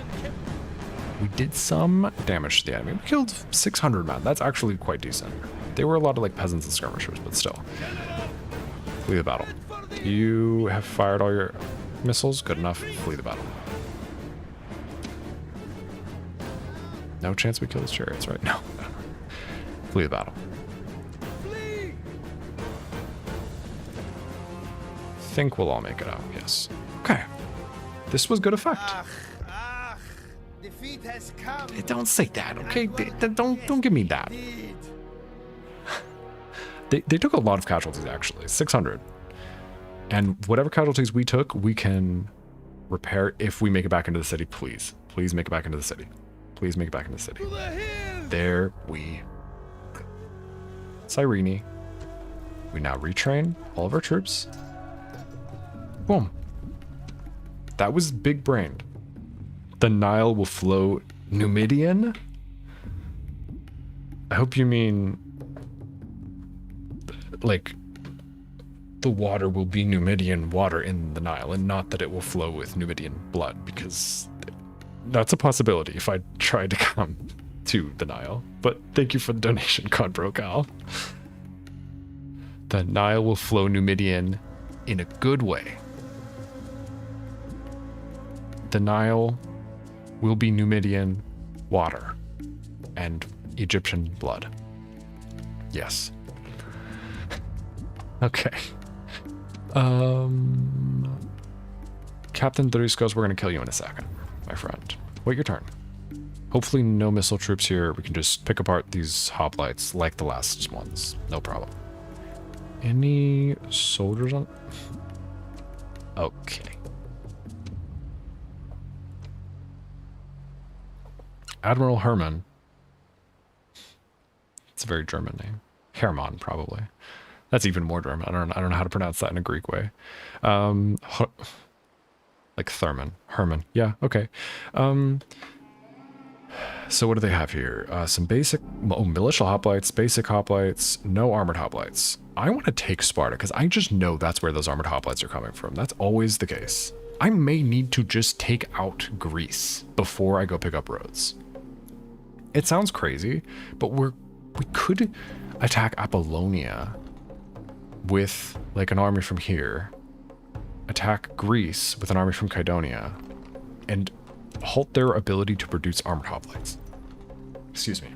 We did some damage to the enemy. We killed 600 men. That's actually quite decent. They were a lot of like peasants and skirmishers, but still. Flee the battle. You have fired all your missiles. Good enough. Flee the battle. No chance we kill his chariots, right? No. Flee the battle. Think we'll all make it out, yes. Okay. This was good effect. Defeat has come. Don't say that, okay? Don't give me that. They took a lot of casualties, actually. 600. And whatever casualties we took, we can repair if we make it back into the city, please. Please make it back into the city. Please make it back into the city. There we go. Cyrene. We now retrain all of our troops. Boom. That was big brained. The Nile will flow Numidian? I hope you mean like the water will be Numidian water in the Nile and not that it will flow with Numidian blood, because that's a possibility if I tried to come to the Nile. But thank you for the donation, God Brocal. The Nile will flow Numidian in a good way. The Nile will be Numidian water and Egyptian blood. Yes. Okay. Captain Driscos, we're gonna kill you in a second, my friend. Wait your turn. Hopefully no missile troops here. We can just pick apart these hoplites like the last ones. No problem. Any soldiers on? Okay. Admiral Hermann. It's a very German name. Hermann, probably. That's even more German. I don't know how to pronounce that in a Greek way. Like Thurman. Hermann. Yeah, okay. So what do they have here? Some basic... Oh, militia hoplites, basic hoplites, no armored hoplites. I want to take Sparta, because I just know that's where those armored hoplites are coming from. That's always the case. I may need to just take out Greece before I go pick up Rhodes. It sounds crazy, but we could attack Apollonia with like an army from here, attack Greece with an army from Kydonia, and halt their ability to produce armored hoplites. Excuse me.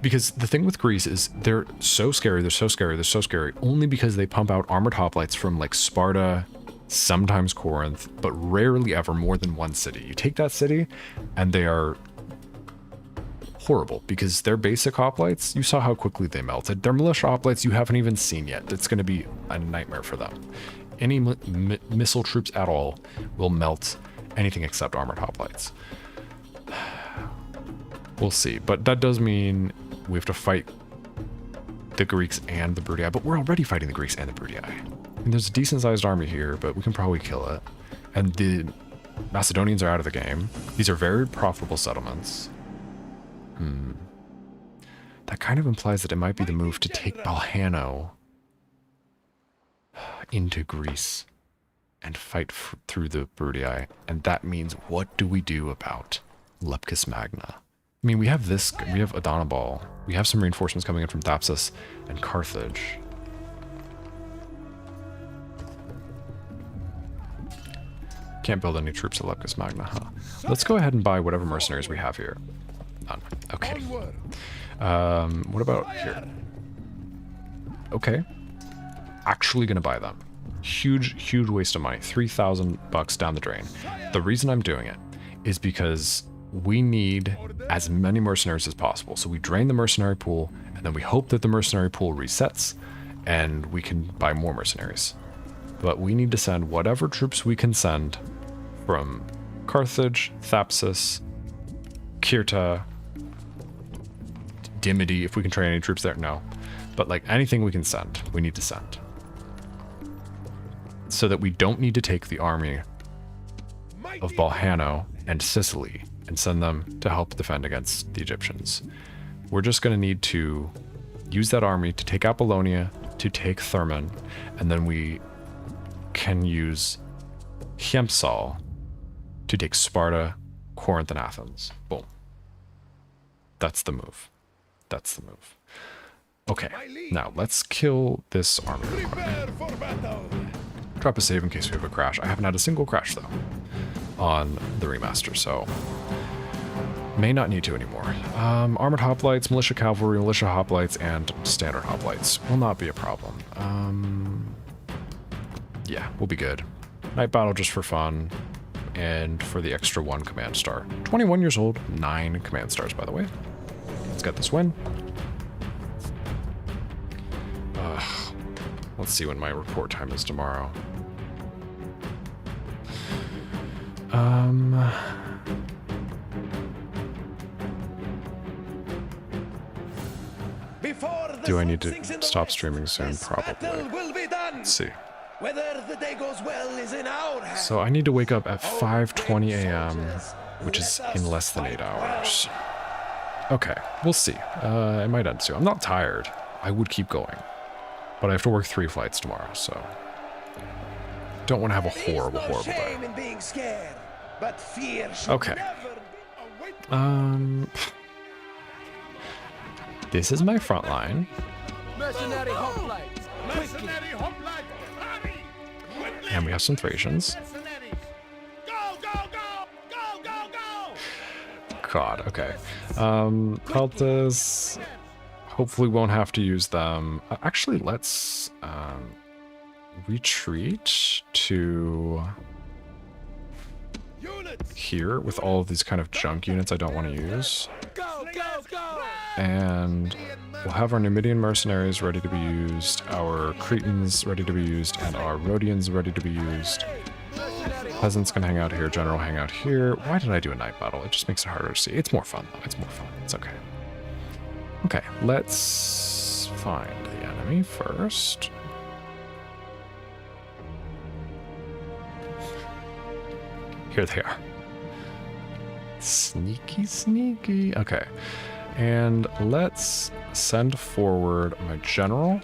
Because the thing with Greece is they're so scary, they're so scary, they're so scary, only because they pump out armored hoplites from like Sparta, sometimes Corinth, but rarely ever more than one city. You take that city and they are horrible because their basic hoplites, you saw how quickly they melted. Their militia hoplites you haven't even seen yet. It's going to be a nightmare for them. Any missile troops at all will melt anything except armored hoplites. We'll see, but that does mean we have to fight the Greeks and the Bruttii, but we're already fighting the Greeks and the Bruttii. I mean, there's a decent-sized army here, but we can probably kill it. And the Macedonians are out of the game. These are very profitable settlements. That kind of implies that it might be the move to take Balhano into Greece and fight through the Bruttii. And that means, what do we do about Leptis Magna? I mean, we have this, we have Adonabal, we have some reinforcements coming in from Thapsus and Carthage. Can't build any troops at Leptis Magna, huh? Let's go ahead and buy whatever mercenaries we have here. None. Okay. What about here? Okay. Actually gonna buy them. Huge waste of money. 3,000 bucks down the drain. The reason I'm doing it is because we need as many mercenaries as possible. So we drain the mercenary pool, and then we hope that the mercenary pool resets, and we can buy more mercenaries. But we need to send whatever troops we can send from Carthage, Thapsus, Kirta, Dimity, if we can train any troops there, no. But like anything we can send, we need to send. So that we don't need to take the army of Balhano and Sicily and send them to help defend against the Egyptians. We're just going to need to use that army to take Apollonia, to take Thermon, and then we can use Hiempsal to take Sparta, Corinth, and Athens. Boom. That's the move. That's the move. Okay, now let's kill this army real quick. Drop a save in case we have a crash. I haven't had a single crash, though, on the remaster, so may not need to anymore. Armored hoplites, militia cavalry, militia hoplites, and standard hoplites will not be a problem. Yeah, we'll be good. Night battle just for fun, and for the extra 1 command star. 21 years old, 9 command stars, by the way. Let's get this win. Let's see when my report time is tomorrow. Do I need to stop streaming soon? Probably. Let's see. Whether the day goes well is in our hands. So I need to wake up at 5:20 a.m., which is in less than 8 hours. Okay, we'll see. It might end soon. I'm not tired. I would keep going. But I have to work 3 flights tomorrow, so don't want to have a horrible day. Okay. This is my front line. And we have some Thracians. God, okay. Peltas. Hopefully won't have to use them. Actually, let's retreat to here with all of these kind of junk units I don't want to use. And we'll have our Numidian mercenaries ready to be used, our Cretans ready to be used, and our Rhodians ready to be used. Peasants can hang out here, general hang out here. Why did I do a night battle? It just makes it harder to see. It's more fun though, it's more fun, it's okay. Okay, let's find the enemy first. Here they are. Sneaky. Okay. And let's send forward my general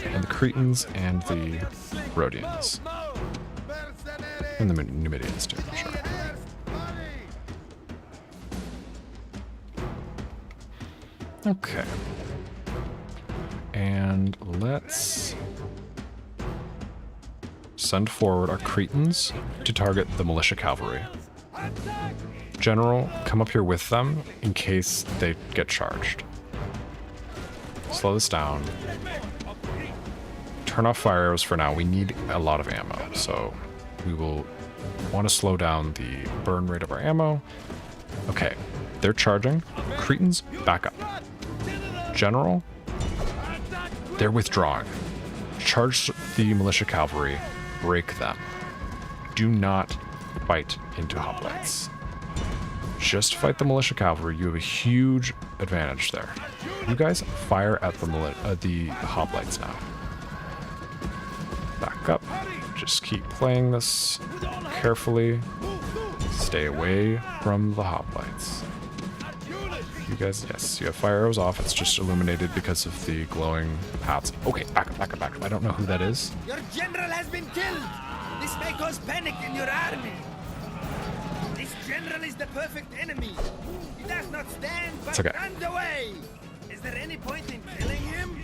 and the Cretans and the Rhodians. And the Numidians too, sure. Okay. And let's send forward our Cretans to target the militia cavalry. General, come up here with them in case they get charged. Slow this down. Turn off fire arrows for now. We need a lot of ammo, so we will want to slow down the burn rate of our ammo. Okay, they're charging. Cretans, back up. General, they're withdrawing. Charge the militia cavalry. Break them. Do not fight into hoplites. Just fight the militia cavalry. You have a huge advantage there. You guys fire at the hoplites now. Back up. Just keep playing this carefully. Stay away from the hoplites. You guys, yes, you have fire arrows off. It's just illuminated because of the glowing paths. Okay, back up, back up, back up. I don't know who that is. Your general has been killed. This may cause panic in your army. This general is the perfect enemy. He does not stand, but okay. runs away. Is there any point in killing him?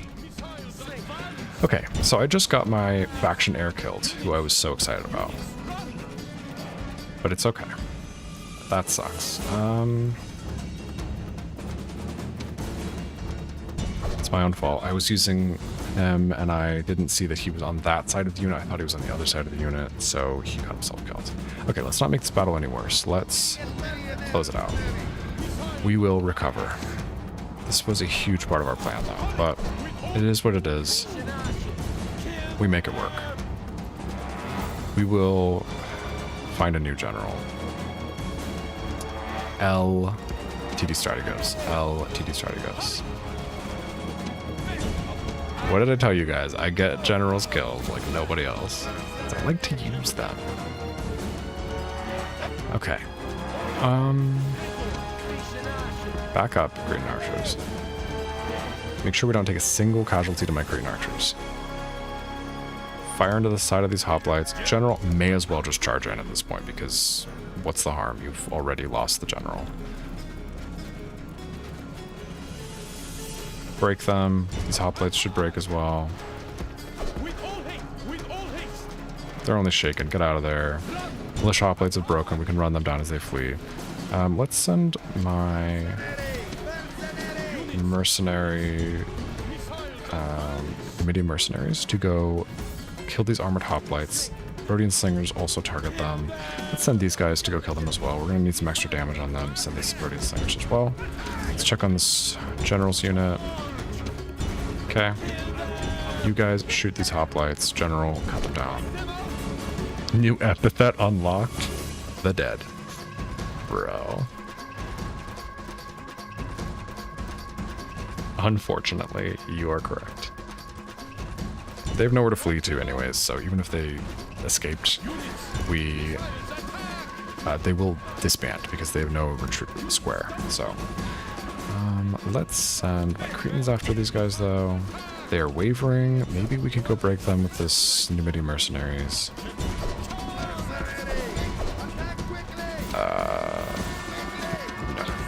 Okay, so I just got my faction heir killed, who I was so excited about. But it's okay. That sucks. It's my own fault. I was using him and I didn't see that he was on that side of the unit. I thought he was on the other side of the unit, so he got himself killed. Okay, let's not make this battle any worse. Let's close it out. We will recover. This was a huge part of our plan though, but it is what it is. We make it work. We will find a new general. L. TD Strategos. L. TD Strategos. What did I tell you guys? I get generals killed like nobody else. I like to use them. Okay. Back up, Cretan archers. Make sure we don't take a single casualty to my Cretan archers. Fire into the side of these hoplites. General may as well just charge in at this point because what's the harm? You've already lost the general. Break them. These hoplites should break as well. They're only shaken. Get out of there. Militia hoplites have broken. We can run them down as they flee. Let's send my mercenary, Numidia mercenaries to go kill these armored hoplites. Rhodian slingers also target them. Let's send these guys to go kill them as well. We're going to need some extra damage on them. Send these Rhodian slingers as well. Let's check on this general's unit. Okay. You guys shoot these hoplites. General, cut them down. New epithet unlocked. The dead. Bro. Unfortunately, you are correct. They have nowhere to flee to anyways, so even if they escaped, they will disband because they have no retreat square. So, let's send my Cretans after these guys though. They are wavering. Maybe we could go break them with this Numidia mercenaries. No,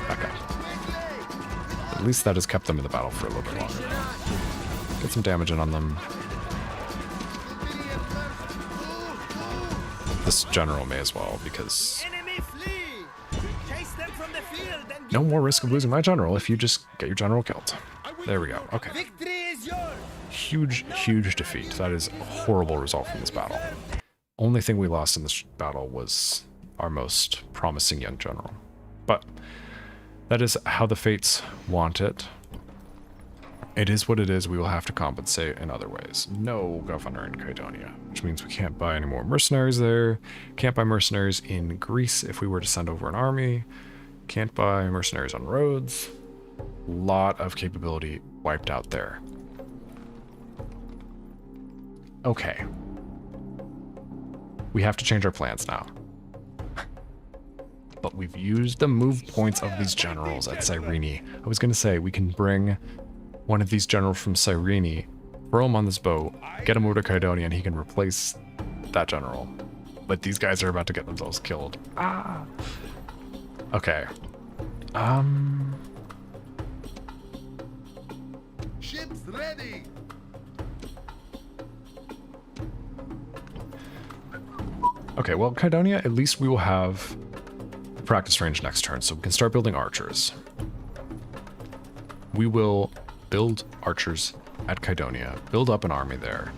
back up. At least that has kept them in the battle for a little bit longer. Get some damage in on them. This general may as well, because no more risk of losing my general if you just get your general killed. There we go. Okay. Victory is yours. Huge, huge defeat. That is a horrible result from this battle. Only thing we lost in this battle was our most promising young general. But that is how the fates want it. It is what it is. We will have to compensate in other ways. No governor in Kydonia, which means we can't buy any more mercenaries there. Can't buy mercenaries in Greece if we were to send over an army. Can't buy mercenaries on Rhodes. Lot of capability wiped out there. Okay. We have to change our plans now. But we've used the move points of these generals at Cyrene. I was going to say we can bring one of these generals from Cyrene, throw him on this boat, get him over to Kydonia, and he can replace that general. But these guys are about to get themselves killed. Ah. Okay. Ships ready. Okay, well, Kydonia, at least we will have practice range next turn, so we can start building archers. We will build archers at Kydonia, build up an army there,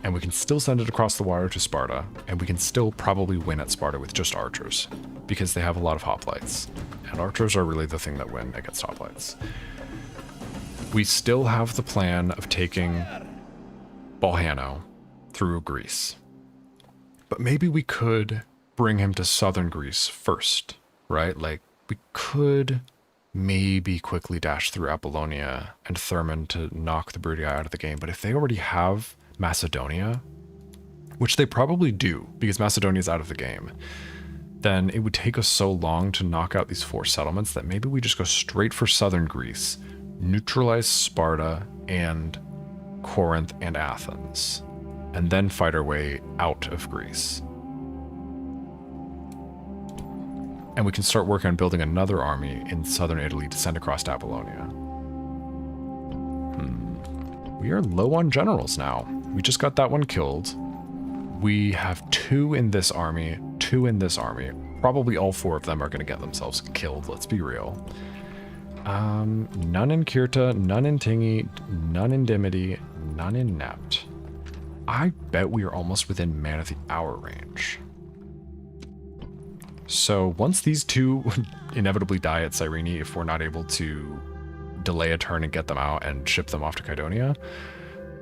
and we can still send it across the water to Sparta, and we can still probably win at Sparta with just archers, because they have a lot of hoplites, and archers are really the thing that win against hoplites. We still have the plan of taking Balhano through Greece, but maybe we could bring him to southern Greece first, right? Like, we could maybe quickly dash through Apollonia and Thermon to knock the Bruttii out of the game, but if they already have Macedonia, which they probably do because Macedonia is out of the game, then it would take us so long to knock out these 4 settlements that maybe we just go straight for southern Greece, neutralize Sparta and Corinth and Athens, and then fight our way out of Greece. And we can start working on building another army in southern Italy to send across to Apollonia. We are low on generals now. We just got that one killed. We have 2 in this army, 2 in this army. Probably all 4 of them are going to get themselves killed, let's be real. None in Kirta, none in Tingi, none in Dimity, none in Nept. I bet we are almost within Man of the Hour range. So once these 2 inevitably die at Cyrene, if we're not able to delay a turn and get them out and ship them off to Kydonia,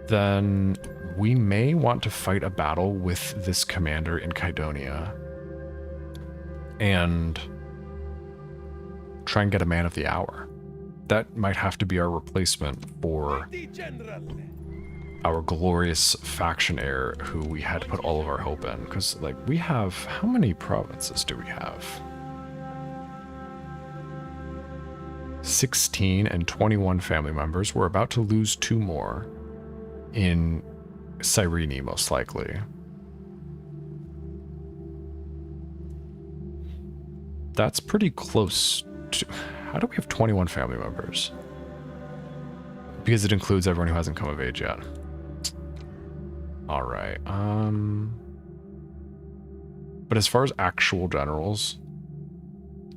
then we may want to fight a battle with this commander in Kydonia and try and get a Man of the Hour. That might have to be our replacement for our glorious faction heir who we had to put all of our hope in. Because, like, we have... How many provinces do we have? 16 and 21 family members. We're about to lose 2 more in Cyrene, most likely. That's pretty close to... How do we have 21 family members? Because it includes everyone who hasn't come of age yet. Alright, but as far as actual generals,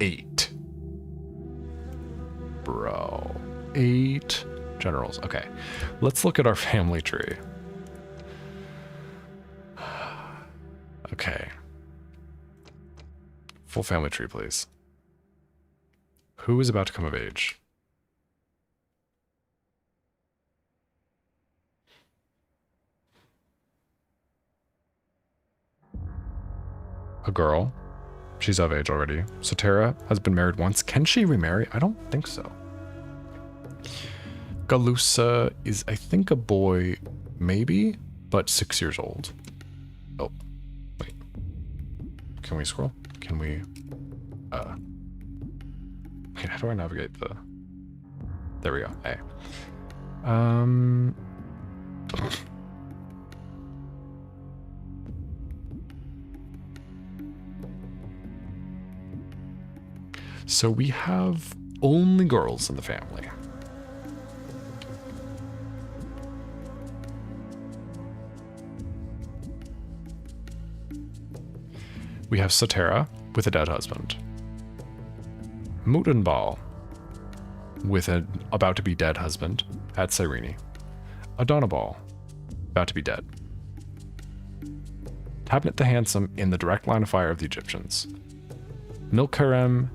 8. Bro. 8 generals. Okay, let's look at our family tree. Okay. Full family tree, please. Who is about to come of age? A girl. She's of age already. Sotera has been married once. Can she remarry? I don't think so. Galusa is, I think, a boy, maybe, but 6 years old. Oh, wait. Can we scroll? Can we, wait, how do I navigate the... There we go. Hey. So we have only girls in the family. We have Sotera with a dead husband. Mutanbal with an about to be dead husband at Cyrene. Adonabal about to be dead. Tabnet the Handsome in the direct line of fire of the Egyptians. Milkarem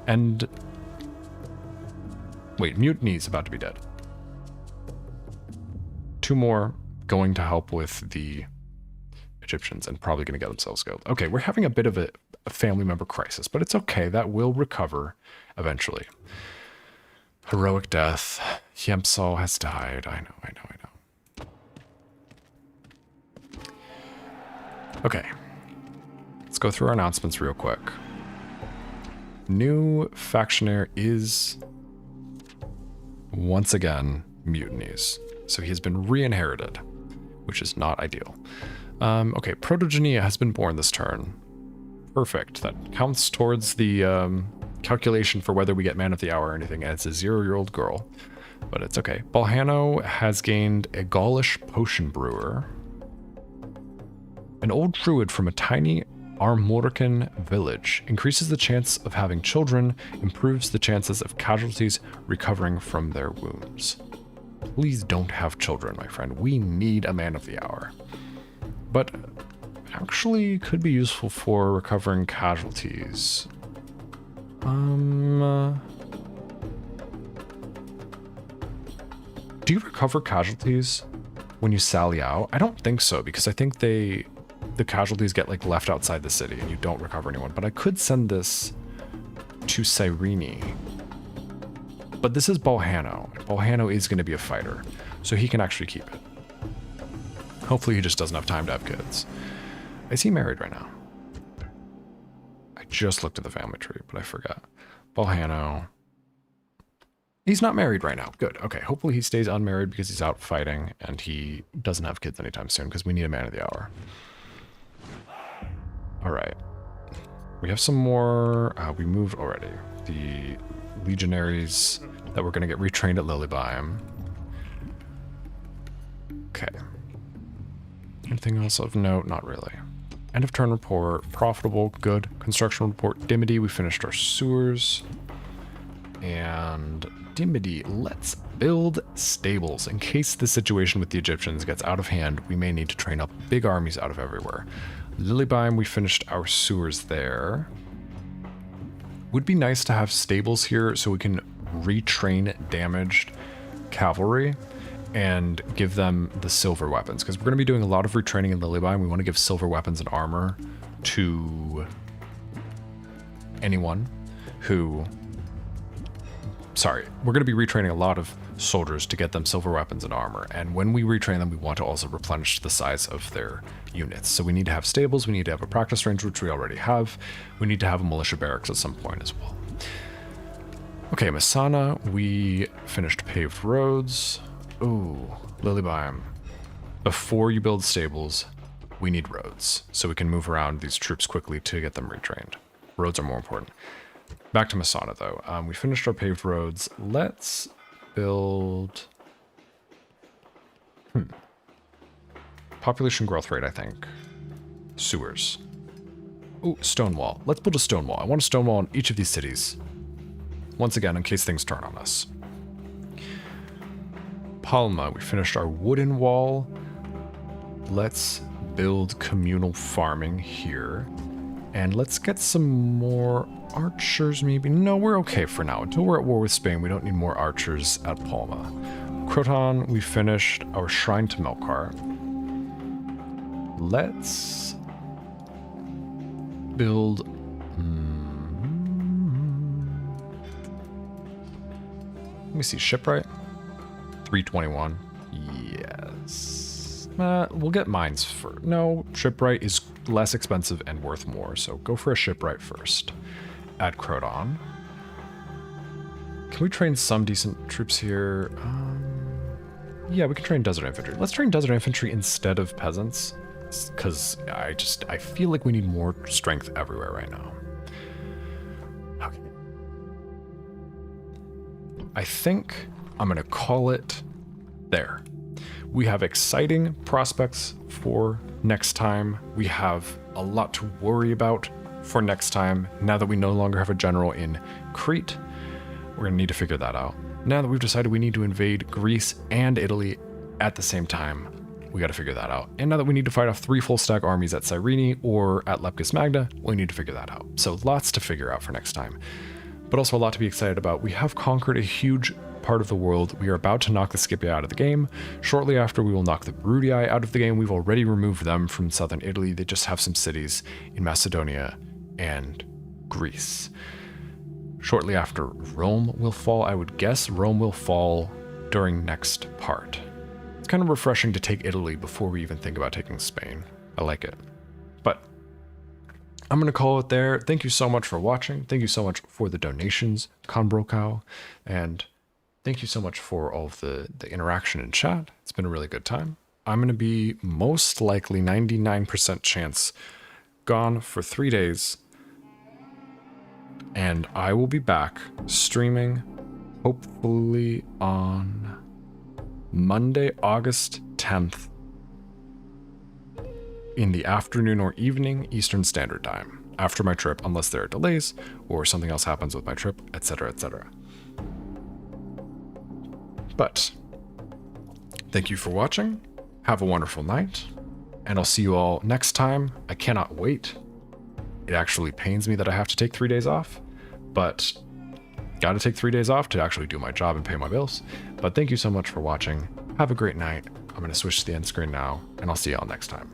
and... Wait, Mutiny's about to be dead. 2 more going to help with the Egyptians and probably going to get themselves killed. Okay, we're having a bit of a family member crisis, but it's okay. That will recover eventually. Heroic death. Hiempsal has died. I know. Okay. Let's go through our announcements real quick. New factioner is once again mutinies. So he has been re-inherited, which is not ideal. Okay, Protogenia has been born this turn. Perfect. That counts towards the calculation for whether we get Man of the Hour or anything, and it's a 0-year-old girl. But it's okay. Balhano has gained a Gaulish potion brewer. An old druid from a tiny Armorican village. Increases the chance of having children, improves the chances of casualties recovering from their wounds. Please don't have children, my friend. We need a man of the hour. But actually could be useful for recovering casualties. Do you recover casualties when you sally out? I don't think so, because I think the casualties get like left outside the city and you don't recover anyone. But I could send this to Cyrene. But this is Bohano. Bohano is going to be a fighter, so he can actually keep it. Hopefully he just doesn't have time to have kids. Is he married right now? I just looked at the family tree, but I forgot. Bohano. He's not married right now. Good. Okay. Hopefully he stays unmarried because he's out fighting and he doesn't have kids anytime soon because we need a man of the hour. All right. We have some more. We moved already. The legionaries that we're going to get retrained at Lilybium. Okay. Anything else of note? Not really. End of turn report. Profitable. Good. Construction report. Dimity. We finished our sewers. And Dimity, let's build stables. In case the situation with the Egyptians gets out of hand, we may need to train up big armies out of everywhere. Lilybium, we finished our sewers there. Would be nice to have stables here so we can retrain damaged cavalry and give them the silver weapons, because we're going to be doing a lot of retraining in Lilybium. We want to give silver weapons and armor to anyone who... Sorry, we're going to be retraining a lot of soldiers to get them silver weapons and armor, and when we retrain them, we want to also replenish the size of their units. So we need to have stables, we need to have a practice range, which we already have. We need to have a militia barracks at some point as well. Okay, Masana, we finished paved roads. Ooh, Lilybium. Before you build stables, we need roads, so we can move around these troops quickly to get them retrained. Roads are more important. Back to Masana, though. We finished our paved roads. Let's build... Population growth rate, I think. Sewers. Ooh, stone wall. Let's build a stone wall. I want a stone wall in each of these cities. Once again, in case things turn on us. Palma, we finished our wooden wall. Let's build communal farming here. And let's get some more archers, maybe. No, we're okay for now. Until we're at war with Spain, we don't need more archers at Palma. Croton, we finished our shrine to Melkar. Let's build... Let me see, shipwright? 321. Yes. We'll get mines first. No, shipwright is less expensive and worth more, so go for a shipwright first. Add Croton. Can we train some decent troops here? Yeah, we can train desert infantry. Let's train desert infantry instead of peasants, because I feel like we need more strength everywhere right now. Okay. I think I'm gonna call it there. We have exciting prospects for next time. We have a lot to worry about for next time. Now that we no longer have a general in Crete, we're gonna need to figure that out. Now that we've decided we need to invade Greece and Italy at the same time, we gotta figure that out. And now that we need to fight off 3 full stack armies at Cyrene or at Leptis Magna, we need to figure that out. So lots to figure out for next time, but also a lot to be excited about. We have conquered a huge part of the world. We are about to knock the Scipii out of the game. Shortly after, we will knock the Bruttii out of the game. We've already removed them from southern Italy. They just have some cities in Macedonia and Greece. Shortly after, Rome will fall. I would guess Rome will fall during next part. It's kind of refreshing to take Italy before we even think about taking Spain. I like it. But I'm going to call it there. Thank you so much for watching. Thank you so much for the donations, Konbrokow, and thank you so much for all of the interaction in chat. It's been a really good time. I'm going to be most likely 99% chance gone for 3 days. And I will be back streaming hopefully on Monday, August 10th in the afternoon or evening Eastern Standard Time after my trip, unless there are delays or something else happens with my trip, etc., etc. But thank you for watching. Have a wonderful night, and I'll see you all next time. I cannot wait. It actually pains me that I have to take 3 days off, but got to take 3 days off to actually do my job and pay my bills. But thank you so much for watching. Have a great night. I'm going to switch to the end screen now, and I'll see y'all next time.